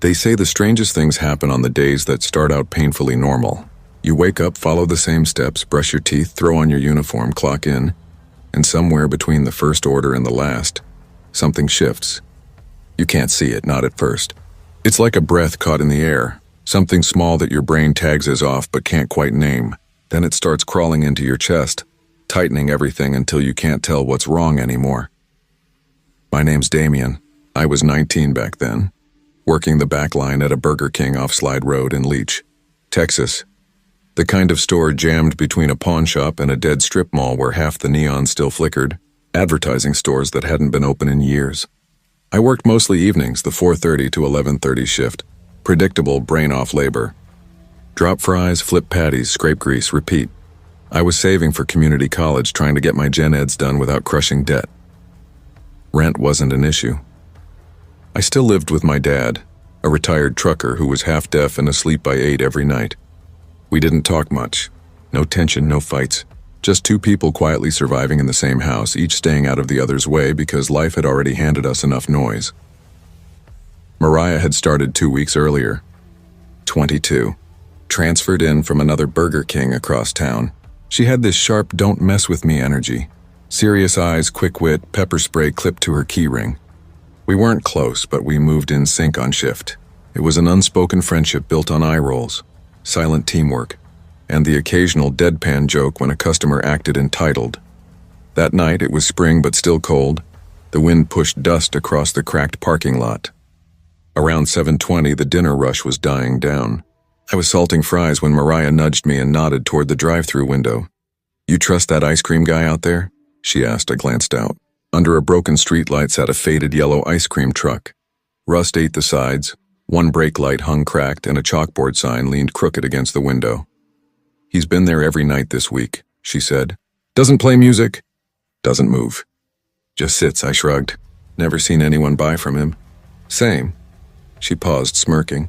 They say the strangest things happen on the days that start out painfully normal. You wake up, follow the same steps, brush your teeth, throw on your uniform, clock in, and somewhere between the first order and the last, something shifts. You can't see it, not at first. It's like a breath caught in the air, something small that your brain tags as off but can't quite name. Then it starts crawling into your chest, tightening everything until you can't tell what's wrong anymore. My name's Damien. I was 19 back then, working the back line at a Burger King off Slide Road in Leach, Texas. The kind of store jammed between a pawn shop and a dead strip mall where half the neon still flickered, advertising stores that hadn't been open in years. I worked mostly evenings, the 4:30 to 11:30 shift, predictable brain-off labor. Drop fries, flip patties, scrape grease, repeat. I was saving for community college, trying to get my gen eds done without crushing debt. Rent wasn't an issue. I still lived with my dad, a retired trucker who was half-deaf and asleep by 8 every night. We didn't talk much. No tension, no fights. Just two people quietly surviving in the same house, each staying out of the other's way because life had already handed us enough noise. Mariah had started 2 weeks earlier. 22. Transferred in from another Burger King across town. She had this sharp, don't mess with me energy. Serious eyes, quick wit, pepper spray clipped to her keyring. We weren't close, but we moved in sync on shift. It was an unspoken friendship built on eye rolls, silent teamwork, and the occasional deadpan joke when a customer acted entitled. That night, it was spring but still cold. The wind pushed dust across the cracked parking lot. Around 7:20, the dinner rush was dying down. I was salting fries when Mariah nudged me and nodded toward the drive-thru window. "You trust that ice cream guy out there?" she asked. I glanced out. Under a broken streetlight sat a faded yellow ice cream truck. Rust ate the sides. One brake light hung cracked and a chalkboard sign leaned crooked against the window. "He's been there every night this week," she said. "Doesn't play music. Doesn't move. Just sits," I shrugged. "Never seen anyone buy from him." "Same." She paused, smirking.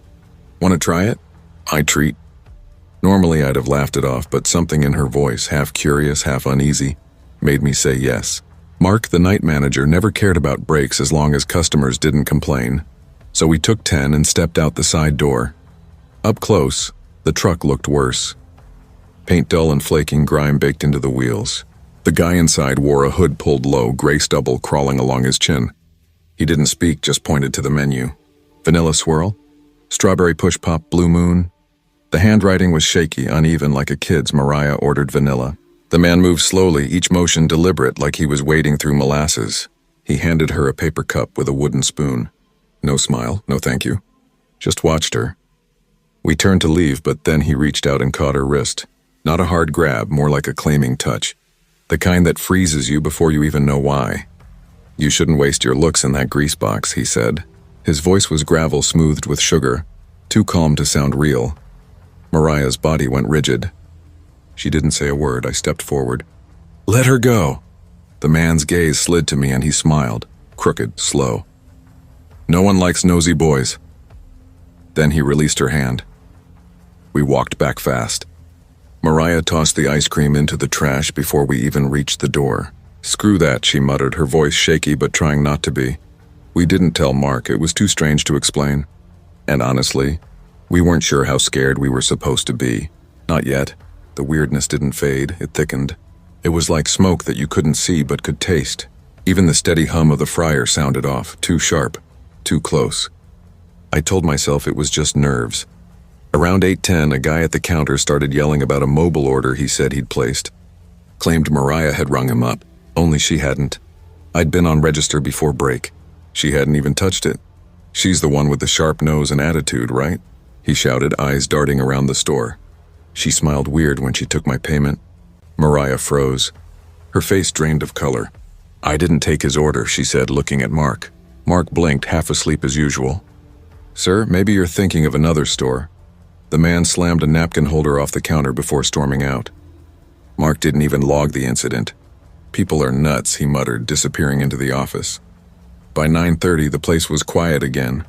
"Want to try it?" I treat. Normally I'd have laughed it off, but something in her voice, half curious, half uneasy, made me say yes. Mark, the night manager, never cared about breaks as long as customers didn't complain. So we took 10 and stepped out the side door. Up close, the truck looked worse. Paint dull and flaking, grime baked into the wheels. The guy inside wore a hood pulled low, gray stubble crawling along his chin. He didn't speak, just pointed to the menu. Vanilla swirl? Strawberry push pop, blue moon? The handwriting was shaky, uneven like a kid's. Mariah ordered vanilla. The man moved slowly, each motion deliberate, like he was wading through molasses. He handed her a paper cup with a wooden spoon. No smile, no thank you. Just watched her. We turned to leave, but then he reached out and caught her wrist. Not a hard grab, more like a claiming touch. The kind that freezes you before you even know why. "You shouldn't waste your looks in that grease box," he said. His voice was gravel smoothed with sugar, too calm to sound real. Mariah's body went rigid. She didn't say a word. I stepped forward. "Let her go." The man's gaze slid to me and he smiled, crooked, slow. "No one likes nosy boys." Then he released her hand. We walked back fast. Mariah tossed the ice cream into the trash before we even reached the door. "Screw that," she muttered, her voice shaky but trying not to be. We didn't tell Mark. It was too strange to explain. And honestly, we weren't sure how scared we were supposed to be. Not yet. The weirdness didn't fade. It thickened. It was like smoke that you couldn't see but could taste. Even the steady hum of the fryer sounded off, too sharp, too close. I told myself it was just nerves. Around 8:10, a guy at the counter started yelling about a mobile order he said he'd placed. Claimed Mariah had rung him up, only she hadn't. I'd been on register before break. She hadn't even touched it. "She's the one with the sharp nose and attitude, right?" he shouted, eyes darting around the store. She smiled weird when she took my payment. Mariah froze. Her face drained of color. "I didn't take his order," she said, looking at Mark. Mark blinked, half asleep as usual. "Sir, maybe you're thinking of another store." The man slammed a napkin holder off the counter before storming out. Mark didn't even log the incident. "People are nuts," he muttered, disappearing into the office. By 9:30, the place was quiet again.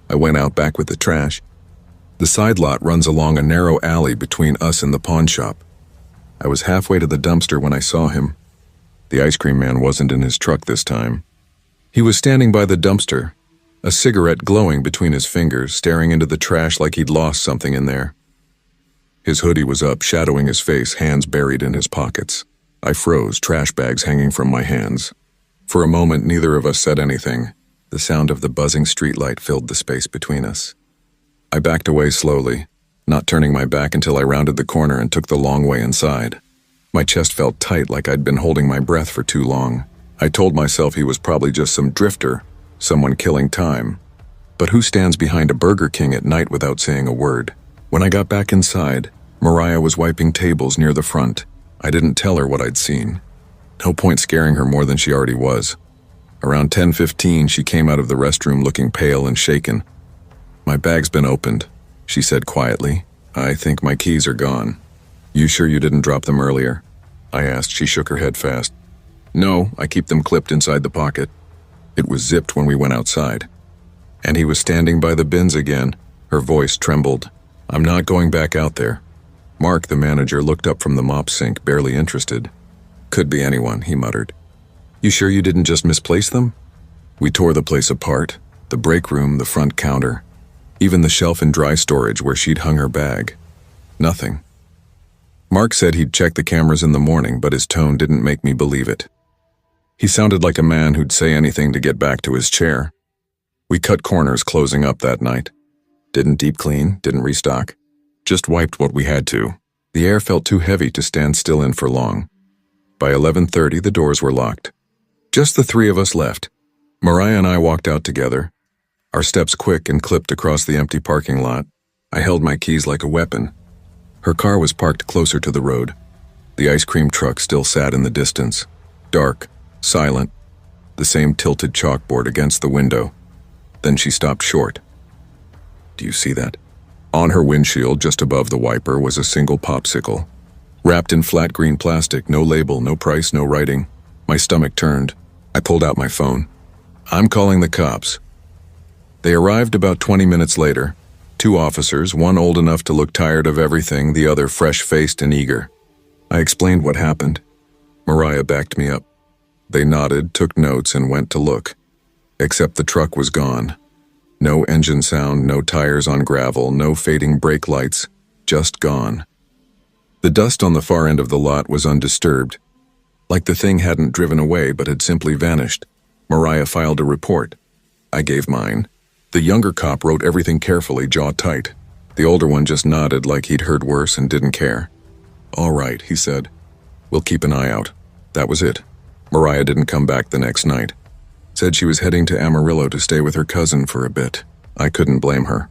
I went out back with the trash. The side lot runs along a narrow alley between us and the pawn shop. I was halfway to the dumpster when I saw him. The ice cream man wasn't in his truck this time. He was standing by the dumpster, a cigarette glowing between his fingers, staring into the trash like he'd lost something in there. His hoodie was up, shadowing his face, hands buried in his pockets. I froze, trash bags hanging from my hands. For a moment, neither of us said anything. The sound of the buzzing streetlight filled the space between us. I backed away slowly, not turning my back until I rounded the corner and took the long way inside. My chest felt tight, like I'd been holding my breath for too long. I told myself he was probably just some drifter, someone killing time. But who stands behind a Burger King at night without saying a word? When I got back inside, Mariah was wiping tables near the front. I didn't tell her what I'd seen. No point scaring her more than she already was. Around 10:15, she came out of the restroom looking pale and shaken. "My bag's been opened," she said quietly. "I think my keys are gone." "You sure you didn't drop them earlier?" I asked. She shook her head fast. "No, I keep them clipped inside the pocket." It was zipped when we went outside. And he was standing by the bins again. Her voice trembled. "I'm not going back out there." Mark, the manager, looked up from the mop sink, barely interested. "Could be anyone," he muttered. "You sure you didn't just misplace them?" We tore the place apart. The break room, the front counter, even the shelf in dry storage where she'd hung her bag. Nothing. Mark said he'd check the cameras in the morning, but his tone didn't make me believe it. He sounded like a man who'd say anything to get back to his chair. We cut corners closing up that night. Didn't deep clean, didn't restock. Just wiped what we had to. The air felt too heavy to stand still in for long. By 11:30, the doors were locked. Just the three of us left. Mariah and I walked out together, our steps quick and clipped across the empty parking lot. I held my keys like a weapon. Her car was parked closer to the road. The ice cream truck still sat in the distance, dark, silent, the same tilted chalkboard against the window. Then she stopped short. "Do you see that?" On her windshield, just above the wiper, was a single popsicle. Wrapped in flat green plastic, no label, no price, no writing. My stomach turned. I pulled out my phone. "I'm calling the cops." They arrived about 20 minutes later. 2 officers, one old enough to look tired of everything, the other fresh-faced and eager. I explained what happened. Mariah backed me up. They nodded, took notes, and went to look. Except the truck was gone. No engine sound, no tires on gravel, no fading brake lights, just gone. The dust on the far end of the lot was undisturbed, like the thing hadn't driven away but had simply vanished. Mariah filed a report. I gave mine. The younger cop wrote everything carefully, jaw tight. The older one just nodded like he'd heard worse and didn't care. "All right," he said. "We'll keep an eye out." That was it. Mariah didn't come back the next night. Said she was heading to Amarillo to stay with her cousin for a bit. I couldn't blame her.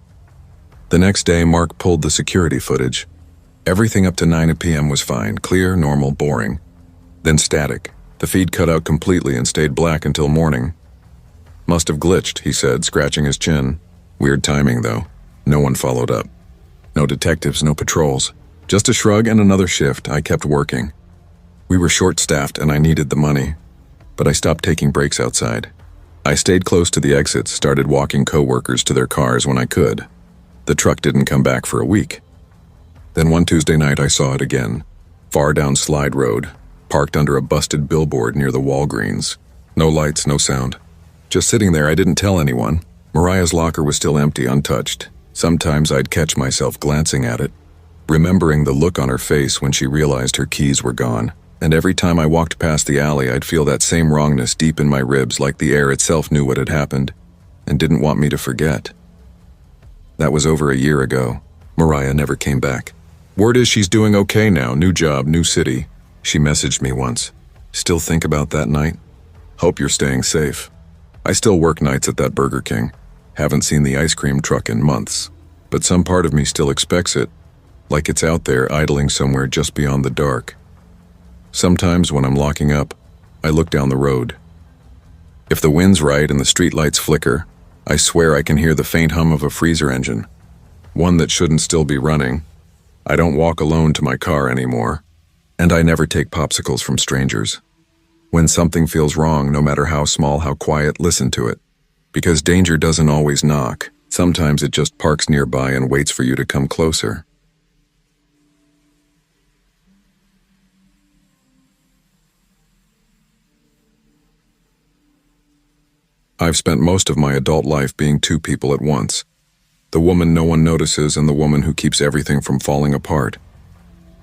The next day, Mark pulled the security footage. Everything up to 9 p.m. was fine, clear, normal, boring. Then static. The feed cut out completely and stayed black until morning. "Must have glitched," he said, scratching his chin. Weird timing, though. No one followed up. No detectives, no patrols. Just a shrug and another shift. I kept working. We were short-staffed and I needed the money. But I stopped taking breaks outside. I stayed close to the exits, started walking co-workers to their cars when I could. The truck didn't come back for a week. Then one Tuesday night I saw it again. Far down Slide Road, parked under a busted billboard near the Walgreens. No lights, no sound. Just sitting there, I didn't tell anyone. Mariah's locker was still empty, untouched. Sometimes I'd catch myself glancing at it, remembering the look on her face when she realized her keys were gone. And every time I walked past the alley, I'd feel that same wrongness deep in my ribs, like the air itself knew what had happened and didn't want me to forget. That was over a year ago. Mariah never came back. Word is she's doing okay now, new job, new city. She messaged me once. "Still think about that night? Hope you're staying safe." I still work nights at that Burger King. Haven't seen the ice cream truck in months. But some part of me still expects it, like it's out there idling somewhere just beyond the dark. Sometimes when I'm locking up, I look down the road. If the wind's right and the streetlights flicker, I swear I can hear the faint hum of a freezer engine. One that shouldn't still be running. I don't walk alone to my car anymore. And I never take popsicles from strangers. When something feels wrong, no matter how small, how quiet, listen to it. Because danger doesn't always knock. Sometimes it just parks nearby and waits for you to come closer. I've spent most of my adult life being two people at once. The woman no one notices and the woman who keeps everything from falling apart.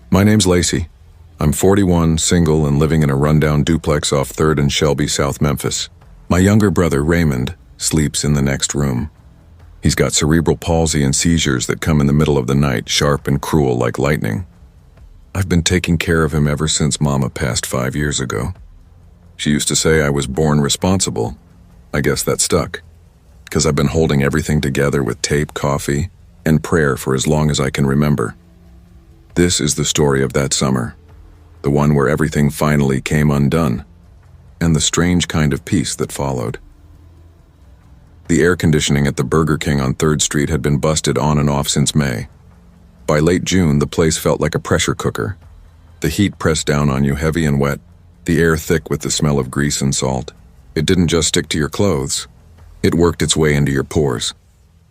My name's Lacey. I'm 41, single, and living in a rundown duplex off 3rd and Shelby, South Memphis. My younger brother, Raymond, sleeps in the next room. He's got cerebral palsy and seizures that come in the middle of the night, sharp and cruel like lightning. I've been taking care of him ever since Mama passed 5 years ago. She used to say I was born responsible. I guess that stuck, because I've been holding everything together with tape, coffee, and prayer for as long as I can remember. This is the story of that summer, the one where everything finally came undone, and the strange kind of peace that followed. The air conditioning at the Burger King on 3rd Street had been busted on and off since May. By late June, the place felt like a pressure cooker. The heat pressed down on you heavy and wet, the air thick with the smell of grease and salt. It didn't just stick to your clothes. It worked its way into your pores.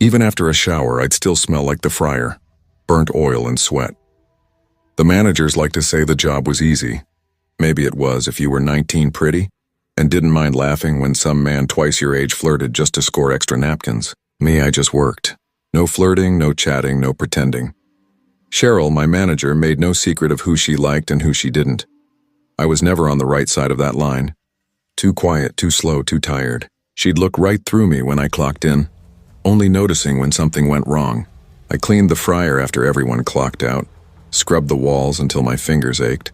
Even after a shower, I'd still smell like the fryer, burnt oil and sweat. The managers liked to say the job was easy. Maybe it was if you were 19 pretty and didn't mind laughing when some man twice your age flirted just to score extra napkins. Me, I just worked. No flirting, no chatting, no pretending. Cheryl, my manager, made no secret of who she liked and who she didn't. I was never on the right side of that line. Too quiet, too slow, too tired. She'd look right through me when I clocked in, only noticing when something went wrong. I cleaned the fryer after everyone clocked out, scrubbed the walls until my fingers ached,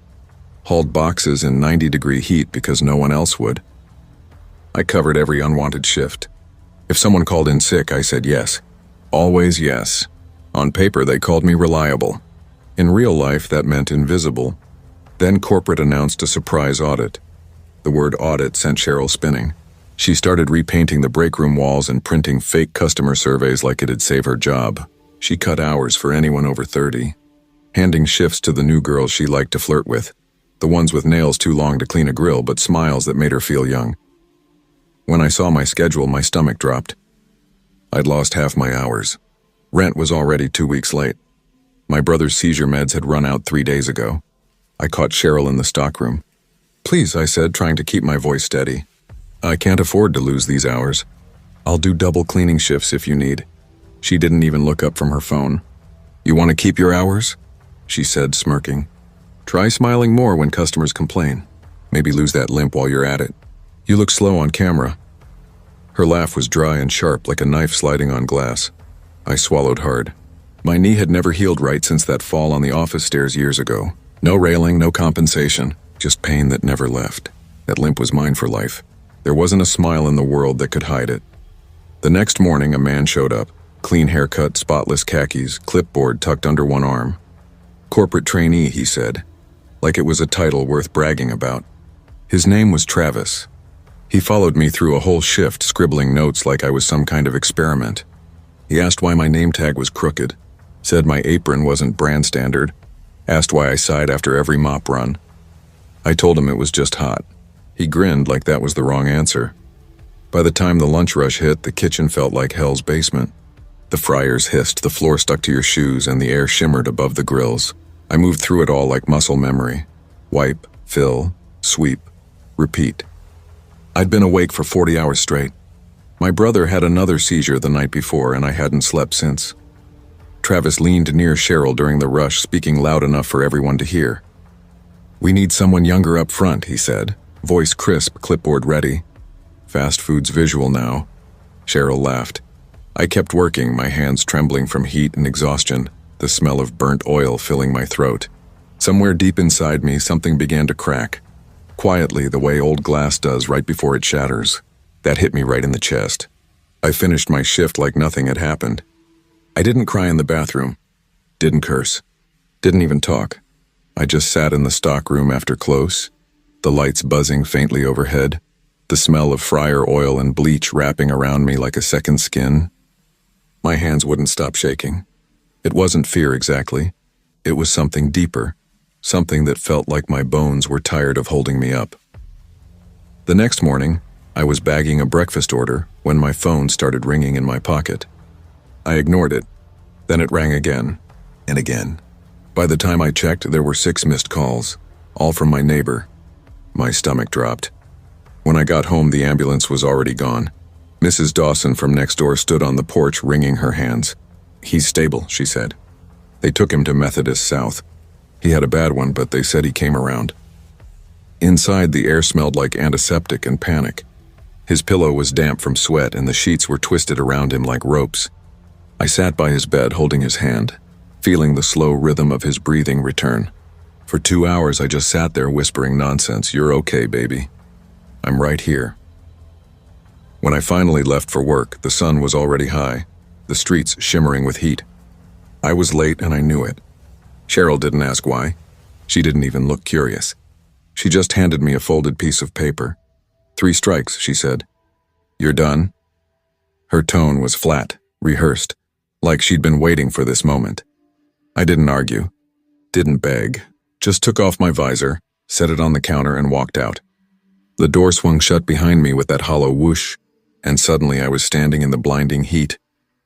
hauled boxes in 90-degree heat because no one else would. I covered every unwanted shift. If someone called in sick, I said yes. Always yes. On paper, they called me reliable. In real life, that meant invisible. Then corporate announced a surprise audit. The word audit sent Cheryl spinning. She started repainting the break room walls and printing fake customer surveys like it'd save her job. She cut hours for anyone over 30, handing shifts to the new girls she liked to flirt with, the ones with nails too long to clean a grill but smiles that made her feel young. When I saw my schedule, my stomach dropped. I'd lost half my hours. Rent was already 2 weeks late. My brother's seizure meds had run out 3 days ago. I caught Cheryl in the stockroom. "Please," I said, trying to keep my voice steady. "I can't afford to lose these hours. I'll do double cleaning shifts if you need." She didn't even look up from her phone. "You want to keep your hours?" she said, smirking. "Try smiling more when customers complain. Maybe lose that limp while you're at it. You look slow on camera." Her laugh was dry and sharp like a knife sliding on glass. I swallowed hard. My knee had never healed right since that fall on the office stairs years ago. No railing, no compensation, just pain that never left. That limp was mine for life. There wasn't a smile in the world that could hide it. The next morning, a man showed up. Clean haircut, spotless khakis, clipboard tucked under one arm. "Corporate trainee," he said, like it was a title worth bragging about. His name was Travis. He followed me through a whole shift, scribbling notes like I was some kind of experiment. He asked why my name tag was crooked, said my apron wasn't brand standard, asked why I sighed after every mop run. I told him it was just hot. He grinned like that was the wrong answer. By the time the lunch rush hit, the kitchen felt like hell's basement. The fryers hissed, the floor stuck to your shoes, and the air shimmered above the grills. I moved through it all like muscle memory. Wipe, fill, sweep, repeat. I'd been awake for 40 hours straight. My brother had another seizure the night before, and I hadn't slept since. Travis leaned near Cheryl during the rush, speaking loud enough for everyone to hear. "We need someone younger up front," he said, voice crisp, clipboard ready. "Fast food's visual now." Cheryl laughed. I kept working, my hands trembling from heat and exhaustion, the smell of burnt oil filling my throat. Somewhere deep inside me, something began to crack. Quietly, the way old glass does right before it shatters. That hit me right in the chest. I finished my shift like nothing had happened. I didn't cry in the bathroom. Didn't curse. Didn't even talk. I just sat in the stockroom after close, the lights buzzing faintly overhead, the smell of fryer oil and bleach wrapping around me like a second skin. My hands wouldn't stop shaking. It wasn't fear exactly. It was something deeper, something that felt like my bones were tired of holding me up. The next morning, I was bagging a breakfast order when my phone started ringing in my pocket. I ignored it. Then it rang again, and again. By the time I checked, there were 6 missed calls, all from my neighbor. My stomach dropped. When I got home, the ambulance was already gone. Mrs. Dawson from next door stood on the porch wringing her hands. "He's stable," she said. "They took him to Methodist South. He had a bad one, but they said he came around." Inside, the air smelled like antiseptic and panic. His pillow was damp from sweat and the sheets were twisted around him like ropes. I sat by his bed holding his hand, feeling the slow rhythm of his breathing return. For 2 hours I just sat there whispering nonsense. "You're okay, baby. I'm right here." When I finally left for work, the sun was already high, the streets shimmering with heat. I was late and I knew it. Cheryl didn't ask why. She didn't even look curious. She just handed me a folded piece of paper. "3 strikes," she said. "You're done?" Her tone was flat, rehearsed, like she'd been waiting for this moment. I didn't argue, didn't beg, just took off my visor, set it on the counter and walked out. The door swung shut behind me with that hollow whoosh, and suddenly I was standing in the blinding heat.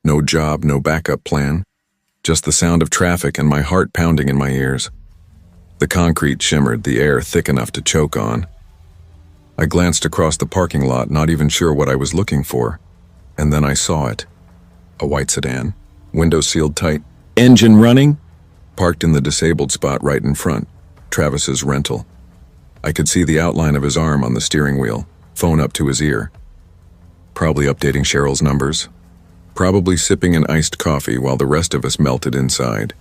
No job, no backup plan, just the sound of traffic and my heart pounding in my ears. The concrete shimmered, the air thick enough to choke on. I glanced across the parking lot, not even sure what I was looking for, and then I saw it. A white sedan, windows sealed tight, engine running, parked in the disabled spot right in front, Travis's rental. I could see the outline of his arm on the steering wheel, phone up to his ear. Probably updating Cheryl's numbers. Probably sipping an iced coffee while the rest of us melted inside.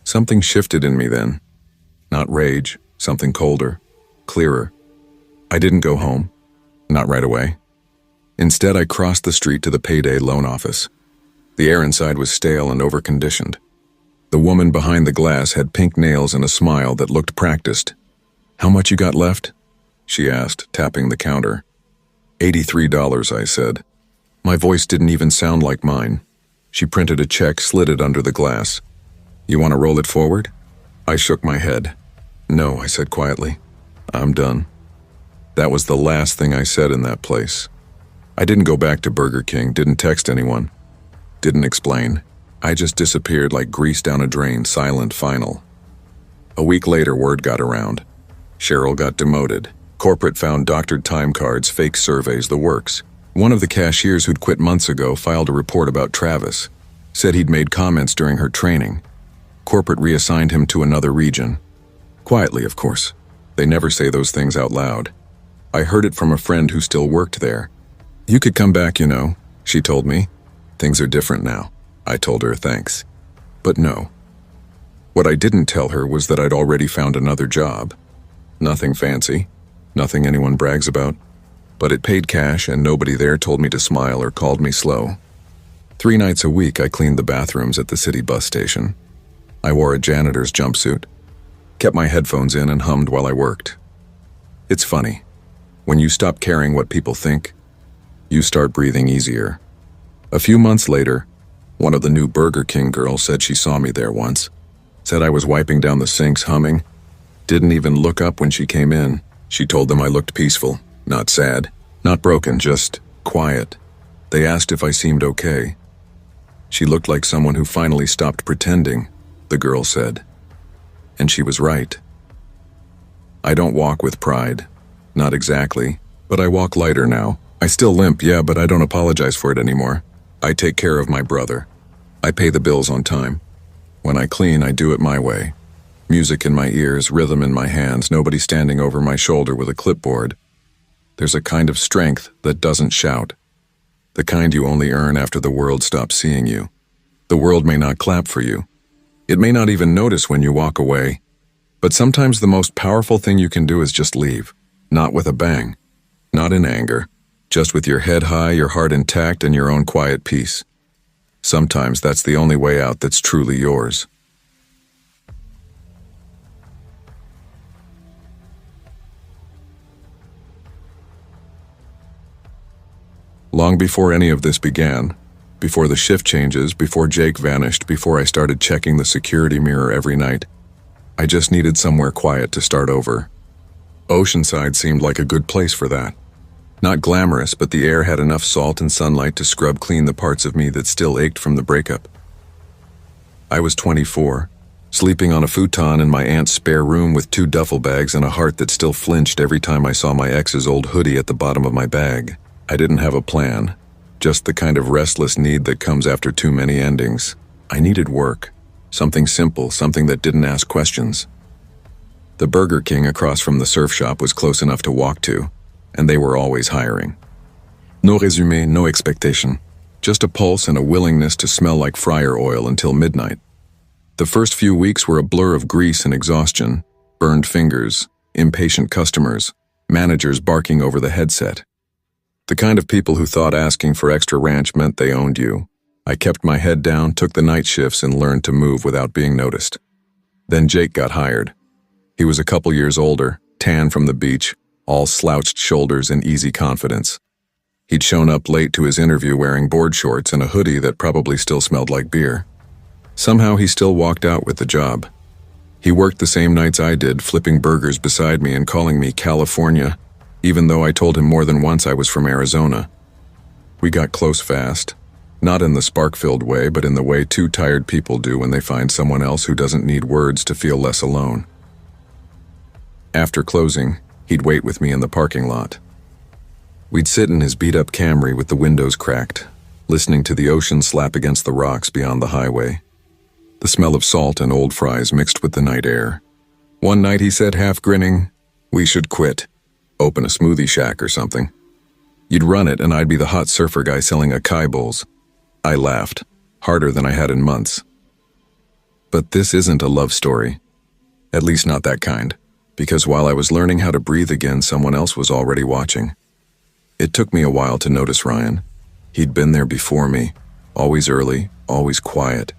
Something shifted in me then. Not rage, something colder, clearer. I didn't go home. Not right away. Instead, I crossed the street to the payday loan office. The air inside was stale and overconditioned. The woman behind the glass had pink nails and a smile that looked practiced. "How much you got left?" she asked, tapping the counter. $83, I said. My voice didn't even sound like mine. She printed a check, slid it under the glass. "You want to roll it forward?" I shook my head. "No," I said quietly. "I'm done." That was the last thing I said in that place. I didn't go back to Burger King, didn't text anyone, didn't explain. I just disappeared like grease down a drain, silent, final. A week later, word got around. Cheryl got demoted. Corporate found doctored time cards, fake surveys, the works. One of the cashiers who'd quit months ago filed a report about Travis, said he'd made comments during her training. Corporate reassigned him to another region. Quietly, of course. They never say those things out loud. I heard it from a friend who still worked there. "You could come back, you know," she told me. "Things are different now." I told her thanks. But no. What I didn't tell her was that I'd already found another job. Nothing fancy, nothing anyone brags about, but it paid cash and nobody there told me to smile or called me slow. 3 nights a week I cleaned the bathrooms at the city bus station. I wore a janitor's jumpsuit, kept my headphones in and hummed while I worked. It's funny. When you stop caring what people think, you start breathing easier. A few months later, one of the new Burger King girls said she saw me there once. Said I was wiping down the sinks humming. Didn't even look up when she came in. She told them I looked peaceful, not sad, not broken, just quiet. They asked if I seemed okay. She looked like someone who finally stopped pretending, the girl said. And she was right. I don't walk with pride. Not exactly, but I walk lighter now. I still limp, yeah, but I don't apologize for it anymore. I take care of my brother. I pay the bills on time. When I clean, I do it my way. Music in my ears, rhythm in my hands, nobody standing over my shoulder with a clipboard. There's a kind of strength that doesn't shout. The kind you only earn after the world stops seeing you. The world may not clap for you. It may not even notice when you walk away. But sometimes the most powerful thing you can do is just leave. Not with a bang. Not in anger. Just with your head high, your heart intact, and your own quiet peace. Sometimes that's the only way out that's truly yours. Long before any of this began, before the shift changes, before Jake vanished, before I started checking the security mirror every night, I just needed somewhere quiet to start over. Oceanside seemed like a good place for that. Not glamorous, but the air had enough salt and sunlight to scrub clean the parts of me that still ached from the breakup. I was 24, sleeping on a futon in my aunt's spare room with 2 duffel bags and a heart that still flinched every time I saw my ex's old hoodie at the bottom of my bag. I didn't have a plan. Just the kind of restless need that comes after too many endings. I needed work. Something simple, something that didn't ask questions. The Burger King across from the surf shop was close enough to walk to, and they were always hiring. No résumé, no expectation. Just a pulse and a willingness to smell like fryer oil until midnight. The first few weeks were a blur of grease and exhaustion, burned fingers, impatient customers, managers barking over the headset. The kind of people who thought asking for extra ranch meant they owned you. I kept my head down, took the night shifts, and learned to move without being noticed. Then Jake got hired. He was a couple years older, tan from the beach, all slouched shoulders and easy confidence. He'd shown up late to his interview wearing board shorts and a hoodie that probably still smelled like beer. Somehow he still walked out with the job. He worked the same nights I did, flipping burgers beside me and calling me California, even though I told him more than once I was from Arizona. We got close fast, not in the spark-filled way, but in the way two tired people do when they find someone else who doesn't need words to feel less alone. After closing, he'd wait with me in the parking lot. We'd sit in his beat-up Camry with the windows cracked, listening to the ocean slap against the rocks beyond the highway. The smell of salt and old fries mixed with the night air. One night he said, half grinning, "We should quit. Open a smoothie shack or something." You'd run it and I'd be the hot surfer guy selling acai bowls. I laughed, harder than I had in months. But this isn't a love story. At least not that kind, because while I was learning how to breathe again, someone else was already watching. It took me a while to notice Ryan. He'd been there before me, always early, always quiet.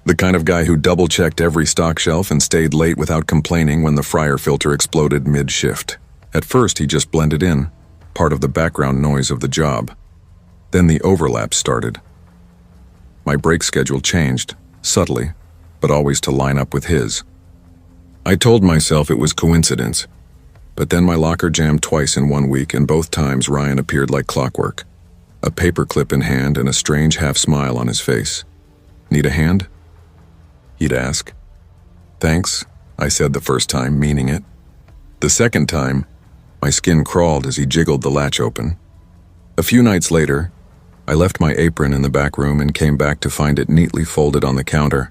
The kind of guy who double-checked every stock shelf and stayed late without complaining when the fryer filter exploded mid-shift. At first, he just blended in, part of the background noise of the job. Then the overlap started. My break schedule changed, subtly, but always to line up with his. I told myself it was coincidence, but then my locker jammed twice in 1 week, and both times Ryan appeared like clockwork. A paperclip in hand and a strange half-smile on his face. "Need a hand?" he'd ask. "Thanks," I said the first time, meaning it. The second time, my skin crawled as he jiggled the latch open. A few nights later, I left my apron in the back room and came back to find it neatly folded on the counter.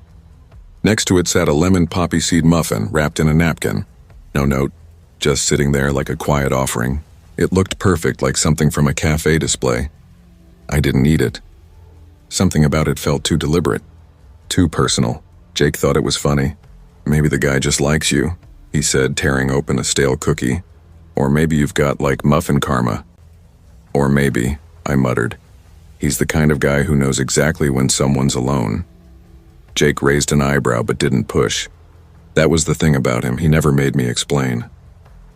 Next to it sat a lemon poppy seed muffin wrapped in a napkin. No note, just sitting there like a quiet offering. It looked perfect, like something from a cafe display. I didn't eat it. Something about it felt too deliberate, too personal. Jake thought it was funny. "Maybe the guy just likes you," he said, tearing open a stale cookie. "Or maybe you've got, like, muffin karma." "Or maybe," I muttered. "He's the kind of guy who knows exactly when someone's alone." Jake raised an eyebrow but didn't push. That was the thing about him, he never made me explain.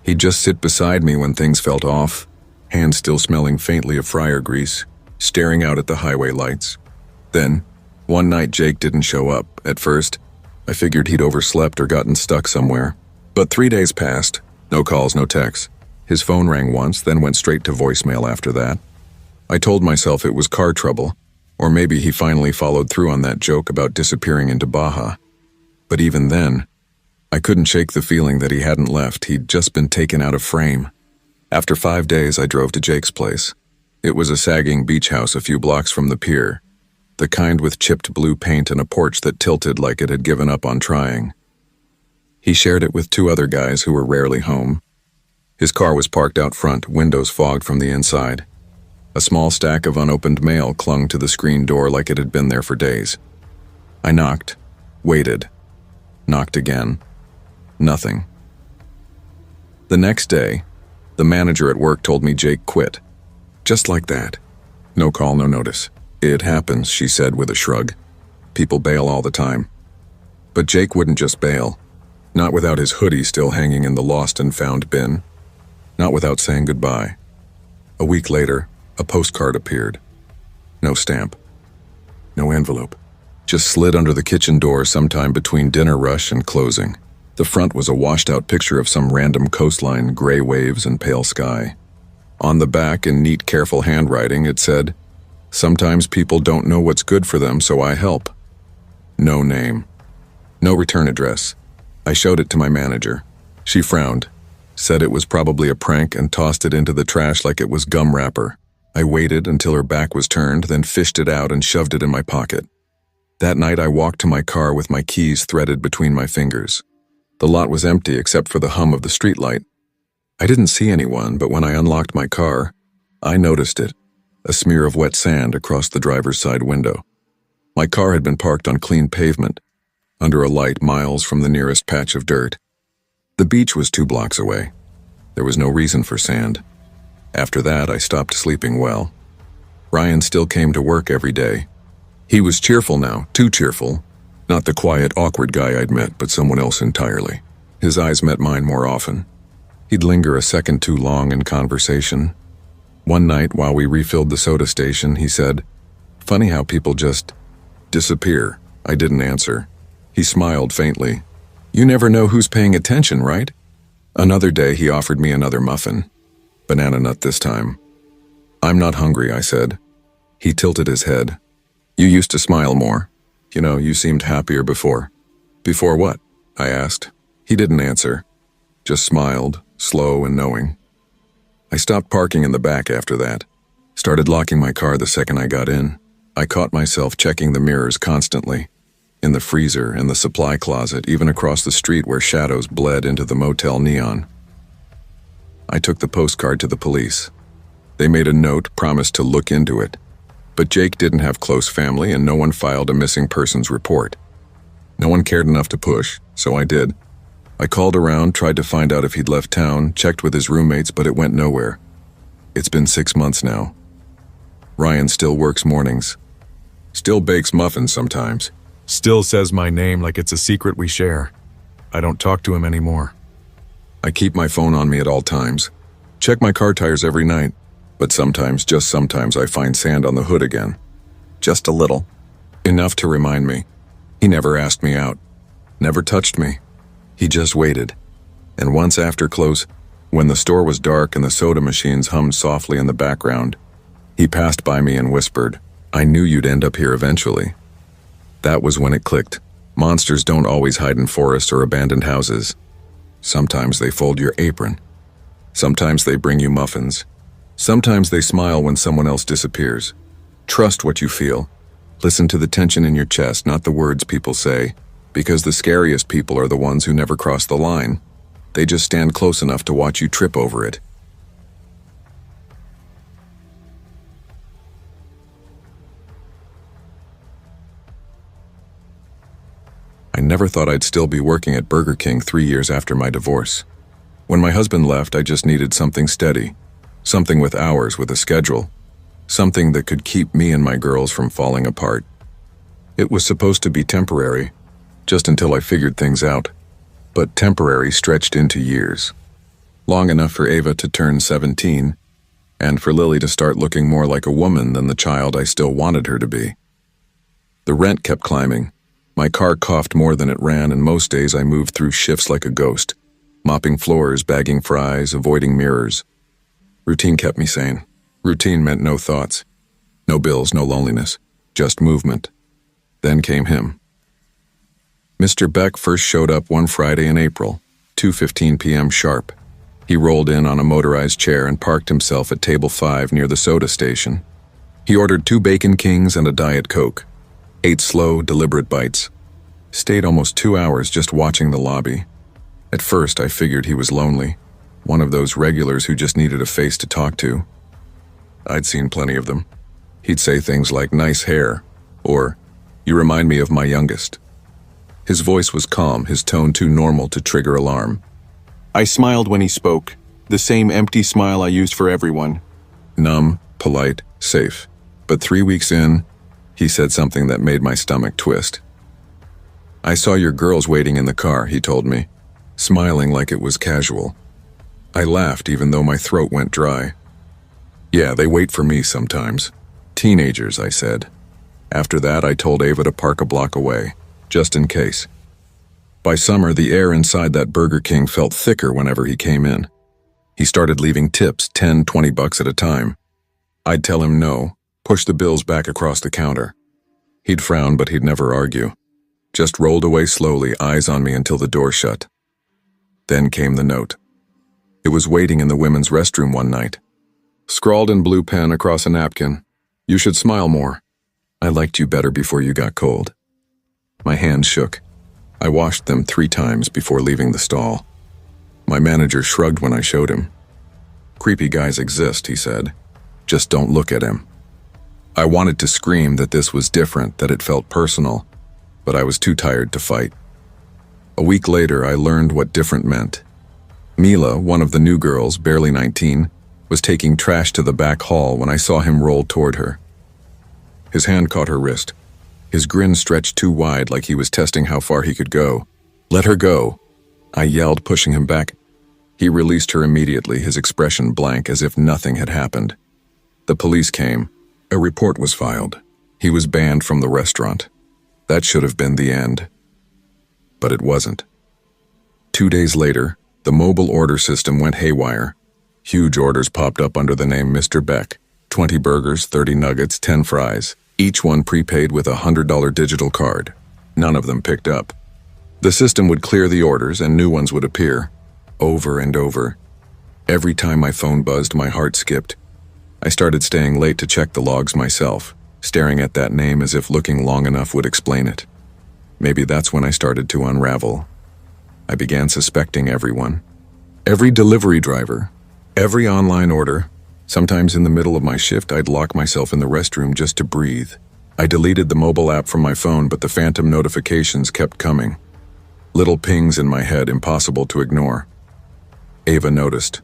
He'd just sit beside me when things felt off, hands still smelling faintly of fryer grease, staring out at the highway lights. Then, one night Jake didn't show up. At first, I figured he'd overslept or gotten stuck somewhere. But 3 days passed, no calls, no texts. His phone rang once, then went straight to voicemail after that. I told myself it was car trouble, or maybe he finally followed through on that joke about disappearing into Baja. But even then, I couldn't shake the feeling that he hadn't left, he'd just been taken out of frame. After 5 days, I drove to Jake's place. It was a sagging beach house a few blocks from the pier, the kind with chipped blue paint and a porch that tilted like it had given up on trying. He shared it with 2 other guys who were rarely home. His car was parked out front, windows fogged from the inside. A small stack of unopened mail clung to the screen door like it had been there for days. I knocked, waited, knocked again. Nothing. The next day, the manager at work told me Jake quit. Just like that. No call, no notice. "It happens," she said with a shrug. "People bail all the time." But Jake wouldn't just bail. Not without his hoodie still hanging in the lost and found bin. Not without saying goodbye. A week later, a postcard appeared. No stamp. No envelope. Just slid under the kitchen door sometime between dinner rush and closing. The front was a washed-out picture of some random coastline, gray waves and pale sky. On the back, in neat, careful handwriting, it said, "Sometimes people don't know what's good for them, so I help." No name. No return address. I showed it to my manager. She frowned, said it was probably a prank, and tossed it into the trash like it was gum wrapper. I waited until her back was turned, then fished it out and shoved it in my pocket. That night I walked to my car with my keys threaded between my fingers. The lot was empty except for the hum of the streetlight. I didn't see anyone, but when I unlocked my car, I noticed it, a smear of wet sand across the driver's side window. My car had been parked on clean pavement, under a light miles from the nearest patch of dirt. The beach was 2 blocks away. There was no reason for sand. After that, I stopped sleeping well. Ryan still came to work every day. He was cheerful now, too cheerful. Not the quiet, awkward guy I'd met, but someone else entirely. His eyes met mine more often. He'd linger a second too long in conversation. One night, while we refilled the soda station, he said, "Funny how people just disappear." I didn't answer. He smiled faintly. "You never know who's paying attention, right?" Another day, he offered me another muffin. Banana nut this time. "I'm not hungry," I said. He tilted his head. "You used to smile more. You seemed happier before." "Before what?" I asked. He didn't answer, just smiled, slow and knowing. I stopped parking in the back after that. Started locking my car the second I got in. I caught myself checking the mirrors constantly. In the freezer, in the supply closet, even across the street where shadows bled into the motel neon. I took the postcard to the police. They made a note, promised to look into it. But Jake didn't have close family and no one filed a missing persons report. No one cared enough to push, so I did. I called around, tried to find out if he'd left town, checked with his roommates, but it went nowhere. It's been 6 months now. Ryan still works mornings. Still bakes muffins sometimes. Still says my name like it's a secret we share. I don't talk to him anymore. I keep my phone on me at all times. Check my car tires every night. But sometimes, just sometimes, I find sand on the hood again. Just a little. Enough to remind me. He never asked me out. Never touched me. He just waited. And once after close, when the store was dark and the soda machines hummed softly in the background, he passed by me and whispered, "I knew you'd end up here eventually." That was when it clicked. Monsters don't always hide in forests or abandoned houses. Sometimes they fold your apron. Sometimes they bring you muffins. Sometimes they smile when someone else disappears. Trust what you feel. Listen to the tension in your chest, not the words people say, because the scariest people are the ones who never cross the line. They just stand close enough to watch you trip over it. I never thought I'd still be working at Burger King 3 years after my divorce. When my husband left, I just needed something steady, something with hours, with a schedule, something that could keep me and my girls from falling apart. It was supposed to be temporary, just until I figured things out, but temporary stretched into years. Long enough for Ava to turn 17, and for Lily to start looking more like a woman than the child I still wanted her to be. The rent kept climbing. My car coughed more than it ran, and most days I moved through shifts like a ghost, mopping floors, bagging fries, avoiding mirrors. Routine kept me sane. Routine meant no thoughts, no bills, no loneliness, just movement. Then came him. Mr. Beck first showed up one Friday in April, 2:15 p.m. sharp. He rolled in on a motorized chair and parked himself at table 5 near the soda station. He ordered 2 Bacon Kings and a Diet Coke. Ate slow, deliberate bites. Stayed almost 2 hours just watching the lobby. At first, I figured he was lonely, one of those regulars who just needed a face to talk to. I'd seen plenty of them. He'd say things like, "Nice hair," or, "You remind me of my youngest." His voice was calm, his tone too normal to trigger alarm. I smiled when he spoke, the same empty smile I used for everyone. Numb, polite, safe. But 3 weeks in, he said something that made my stomach twist. "I saw your girls waiting in the car," he told me, smiling like it was casual. I laughed even though my throat went dry. "Yeah, they wait for me sometimes. Teenagers," I said. After that, I told Ava to park a block away, just in case. By summer, the air inside that Burger King felt thicker whenever he came in. He started leaving tips, 10, 20 bucks at a time. I'd tell him no, push the bills back across the counter. He'd frown, but he'd never argue. Just rolled away slowly, eyes on me until the door shut. Then came the note. It was waiting in the women's restroom one night. Scrawled in blue pen across a napkin. You should smile more. I liked you better before you got cold. My hands shook. I washed them 3 times before leaving the stall. My manager shrugged when I showed him. Creepy guys exist, he said. Just don't look at him. I wanted to scream that this was different, that it felt personal, but I was too tired to fight. A week later, I learned what different meant. Mila, one of the new girls, barely 19, was taking trash to the back hall when I saw him roll toward her. His hand caught her wrist. His grin stretched too wide, like he was testing how far he could go. Let her go, I yelled, pushing him back. He released her immediately, his expression blank, as if nothing had happened. The police came. A report was filed. He was banned from the restaurant. That should have been the end. But it wasn't. 2 days later, the mobile order system went haywire. Huge orders popped up under the name Mr. Beck. 20 burgers, 30 nuggets, 10 fries. Each one prepaid with a $100 digital card. None of them picked up. The system would clear the orders and new ones would appear. Over and over. Every time my phone buzzed, my heart skipped. I started staying late to check the logs myself, staring at that name as if looking long enough would explain it. Maybe that's when I started to unravel. I began suspecting everyone. Every delivery driver. Every online order. Sometimes in the middle of my shift, I'd lock myself in the restroom just to breathe. I deleted the mobile app from my phone, but the phantom notifications kept coming. Little pings in my head, impossible to ignore. Ava noticed.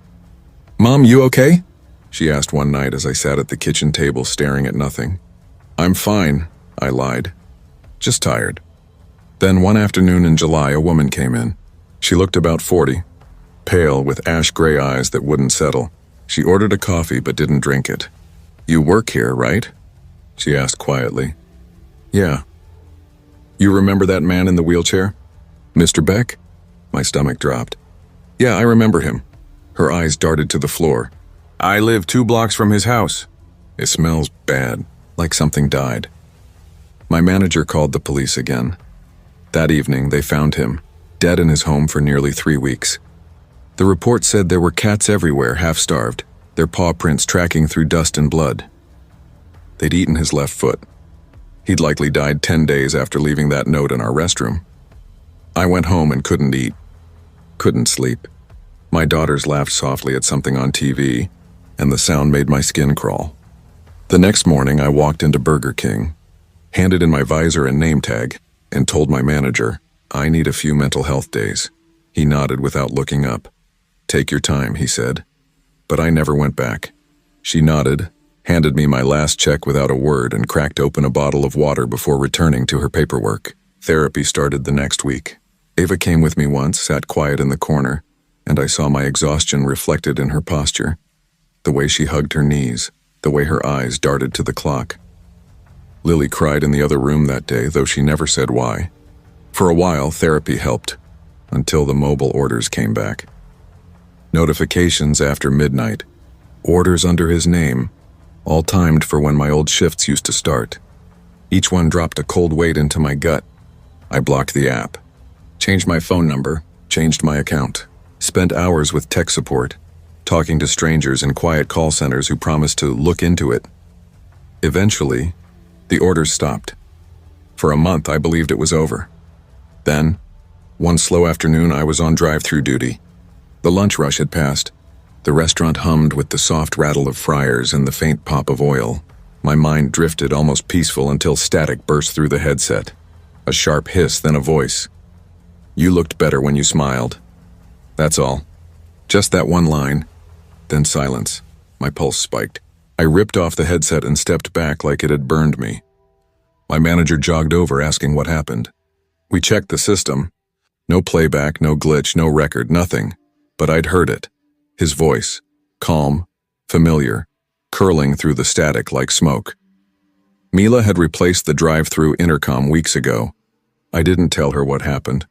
"Mom, you okay?" she asked one night as I sat at the kitchen table staring at nothing. "I'm fine," I lied. "Just tired." Then one afternoon in July, a woman came in. She looked about 40, pale with ash-gray eyes that wouldn't settle. She ordered a coffee but didn't drink it. "You work here, right?" she asked quietly. "Yeah." "You remember that man in the wheelchair? Mr. Beck?" My stomach dropped. "Yeah, I remember him." Her eyes darted to the floor. "I live 2 blocks from his house. It smells bad, like something died." My manager called the police again. That evening, they found him, dead in his home for nearly 3 weeks. The report said there were cats everywhere, half-starved, their paw prints tracking through dust and blood. They'd eaten his left foot. He'd likely died 10 days after leaving that note in our restroom. I went home and couldn't eat. Couldn't sleep. My daughters laughed softly at something on TV, and the sound made my skin crawl. The next morning, I walked into Burger King, handed in my visor and name tag, and told my manager, "I need a few mental health days." He nodded without looking up. "Take your time," he said. But I never went back. She nodded, handed me my last check without a word, and cracked open a bottle of water before returning to her paperwork. Therapy started the next week. Ava came with me once, sat quiet in the corner, and I saw my exhaustion reflected in her posture. The way she hugged her knees, the way her eyes darted to the clock. Lily cried in the other room that day, though she never said why. For a while, therapy helped, until the mobile orders came back. Notifications after midnight, orders under his name, all timed for when my old shifts used to start. Each one dropped a cold weight into my gut. I blocked the app, changed my phone number, changed my account, spent hours with tech support, talking to strangers in quiet call centers who promised to look into it. Eventually, the orders stopped. For a month, I believed it was over. Then, one slow afternoon, I was on drive-through duty. The lunch rush had passed. The restaurant hummed with the soft rattle of fryers and the faint pop of oil. My mind drifted almost peaceful until static burst through the headset. A sharp hiss, then a voice. "You looked better when you smiled." That's all. Just that one line. Then silence. My pulse spiked. I ripped off the headset and stepped back like it had burned me. My manager jogged over asking what happened. We checked the system. No playback, no glitch, no record, nothing. But I'd heard it. His voice, calm, familiar, curling through the static like smoke. Mila had replaced the drive-through intercom weeks ago. I didn't tell her what happened.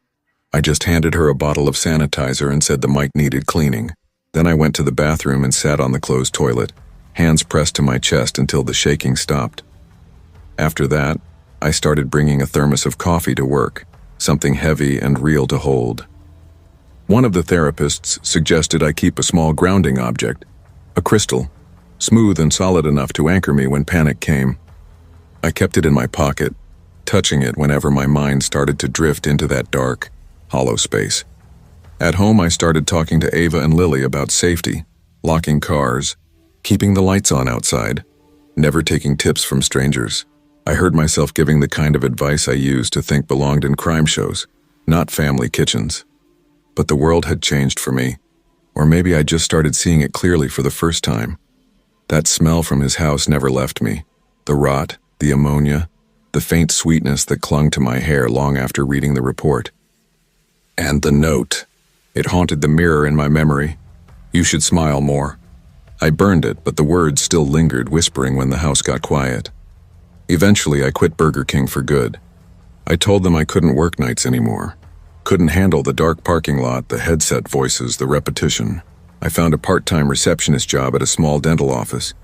I just handed her a bottle of sanitizer and said the mic needed cleaning. Then I went to the bathroom and sat on the closed toilet, hands pressed to my chest until the shaking stopped. After that, I started bringing a thermos of coffee to work, something heavy and real to hold. One of the therapists suggested I keep a small grounding object, a crystal, smooth and solid enough to anchor me when panic came. I kept it in my pocket, touching it whenever my mind started to drift into that dark, hollow space. At home, I started talking to Ava and Lily about safety, locking cars, keeping the lights on outside, never taking tips from strangers. I heard myself giving the kind of advice I used to think belonged in crime shows, not family kitchens. But the world had changed for me, or maybe I just started seeing it clearly for the first time. That smell from his house never left me. The rot, the ammonia, the faint sweetness that clung to my hair long after reading the report. And the note. It haunted the mirror in my memory. You should smile more. I burned it, but the words still lingered, whispering when the house got quiet. Eventually, I quit Burger King for good. I told them I couldn't work nights anymore. Couldn't handle the dark parking lot, the headset voices, the repetition. I found a part-time receptionist job at a small dental office.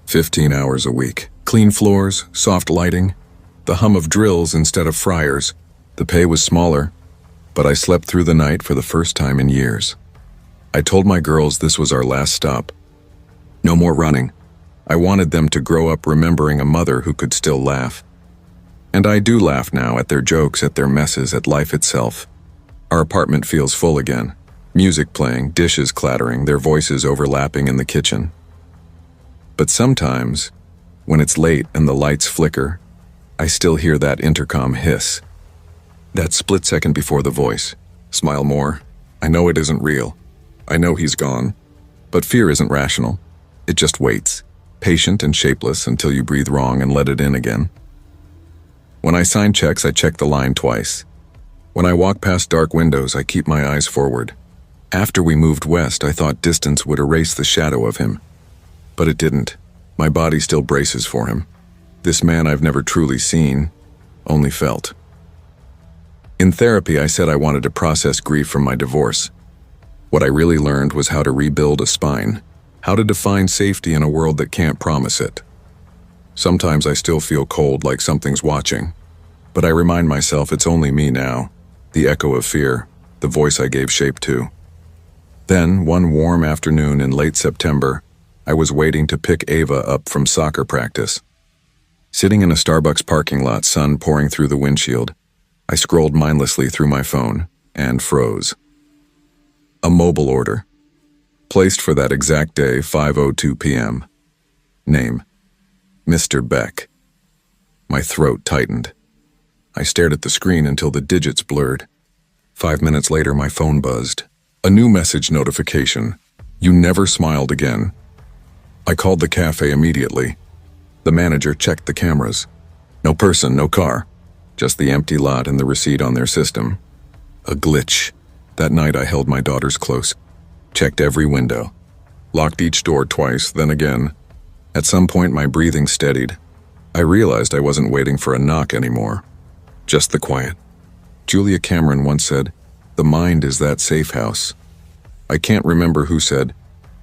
15 hours a week. Clean floors, soft lighting, the hum of drills instead of fryers. The pay was smaller, but I slept through the night for the first time in years. I told my girls this was our last stop. No more running. I wanted them to grow up remembering a mother who could still laugh. And I do laugh now at their jokes, at their messes, at life itself. Our apartment feels full again. Music playing, dishes clattering, their voices overlapping in the kitchen. But sometimes, when it's late and the lights flicker, I still hear that intercom hiss. That split second before the voice. Smile more. I know it isn't real. I know he's gone. But fear isn't rational. It just waits, patient and shapeless until you breathe wrong and let it in again. When I sign checks, I check the line twice. When I walk past dark windows, I keep my eyes forward. After we moved west, I thought distance would erase the shadow of him. But it didn't. My body still braces for him. This man I've never truly seen, only felt. In therapy, I said I wanted to process grief from my divorce. What I really learned was how to rebuild a spine, how to define safety in a world that can't promise it. Sometimes I still feel cold, like something's watching, but I remind myself it's only me now, the echo of fear, the voice I gave shape to. Then, one warm afternoon in late September, I was waiting to pick Ava up from soccer practice. Sitting in a Starbucks parking lot, sun pouring through the windshield, I scrolled mindlessly through my phone and froze. A mobile order. Placed for that exact day, 5:02 p.m. Name: Mr. Beck. My throat tightened. I stared at the screen until the digits blurred. 5 minutes later, my phone buzzed. A new message notification. You never smiled again. I called the cafe immediately. The manager checked the cameras. No person, no car. Just the empty lot and the receipt on their system. A glitch. That night I held my daughters close. Checked every window. Locked each door twice, then again. At some point my breathing steadied. I realized I wasn't waiting for a knock anymore. Just the quiet. Julia Cameron once said, "The mind is that safe house." I can't remember who said,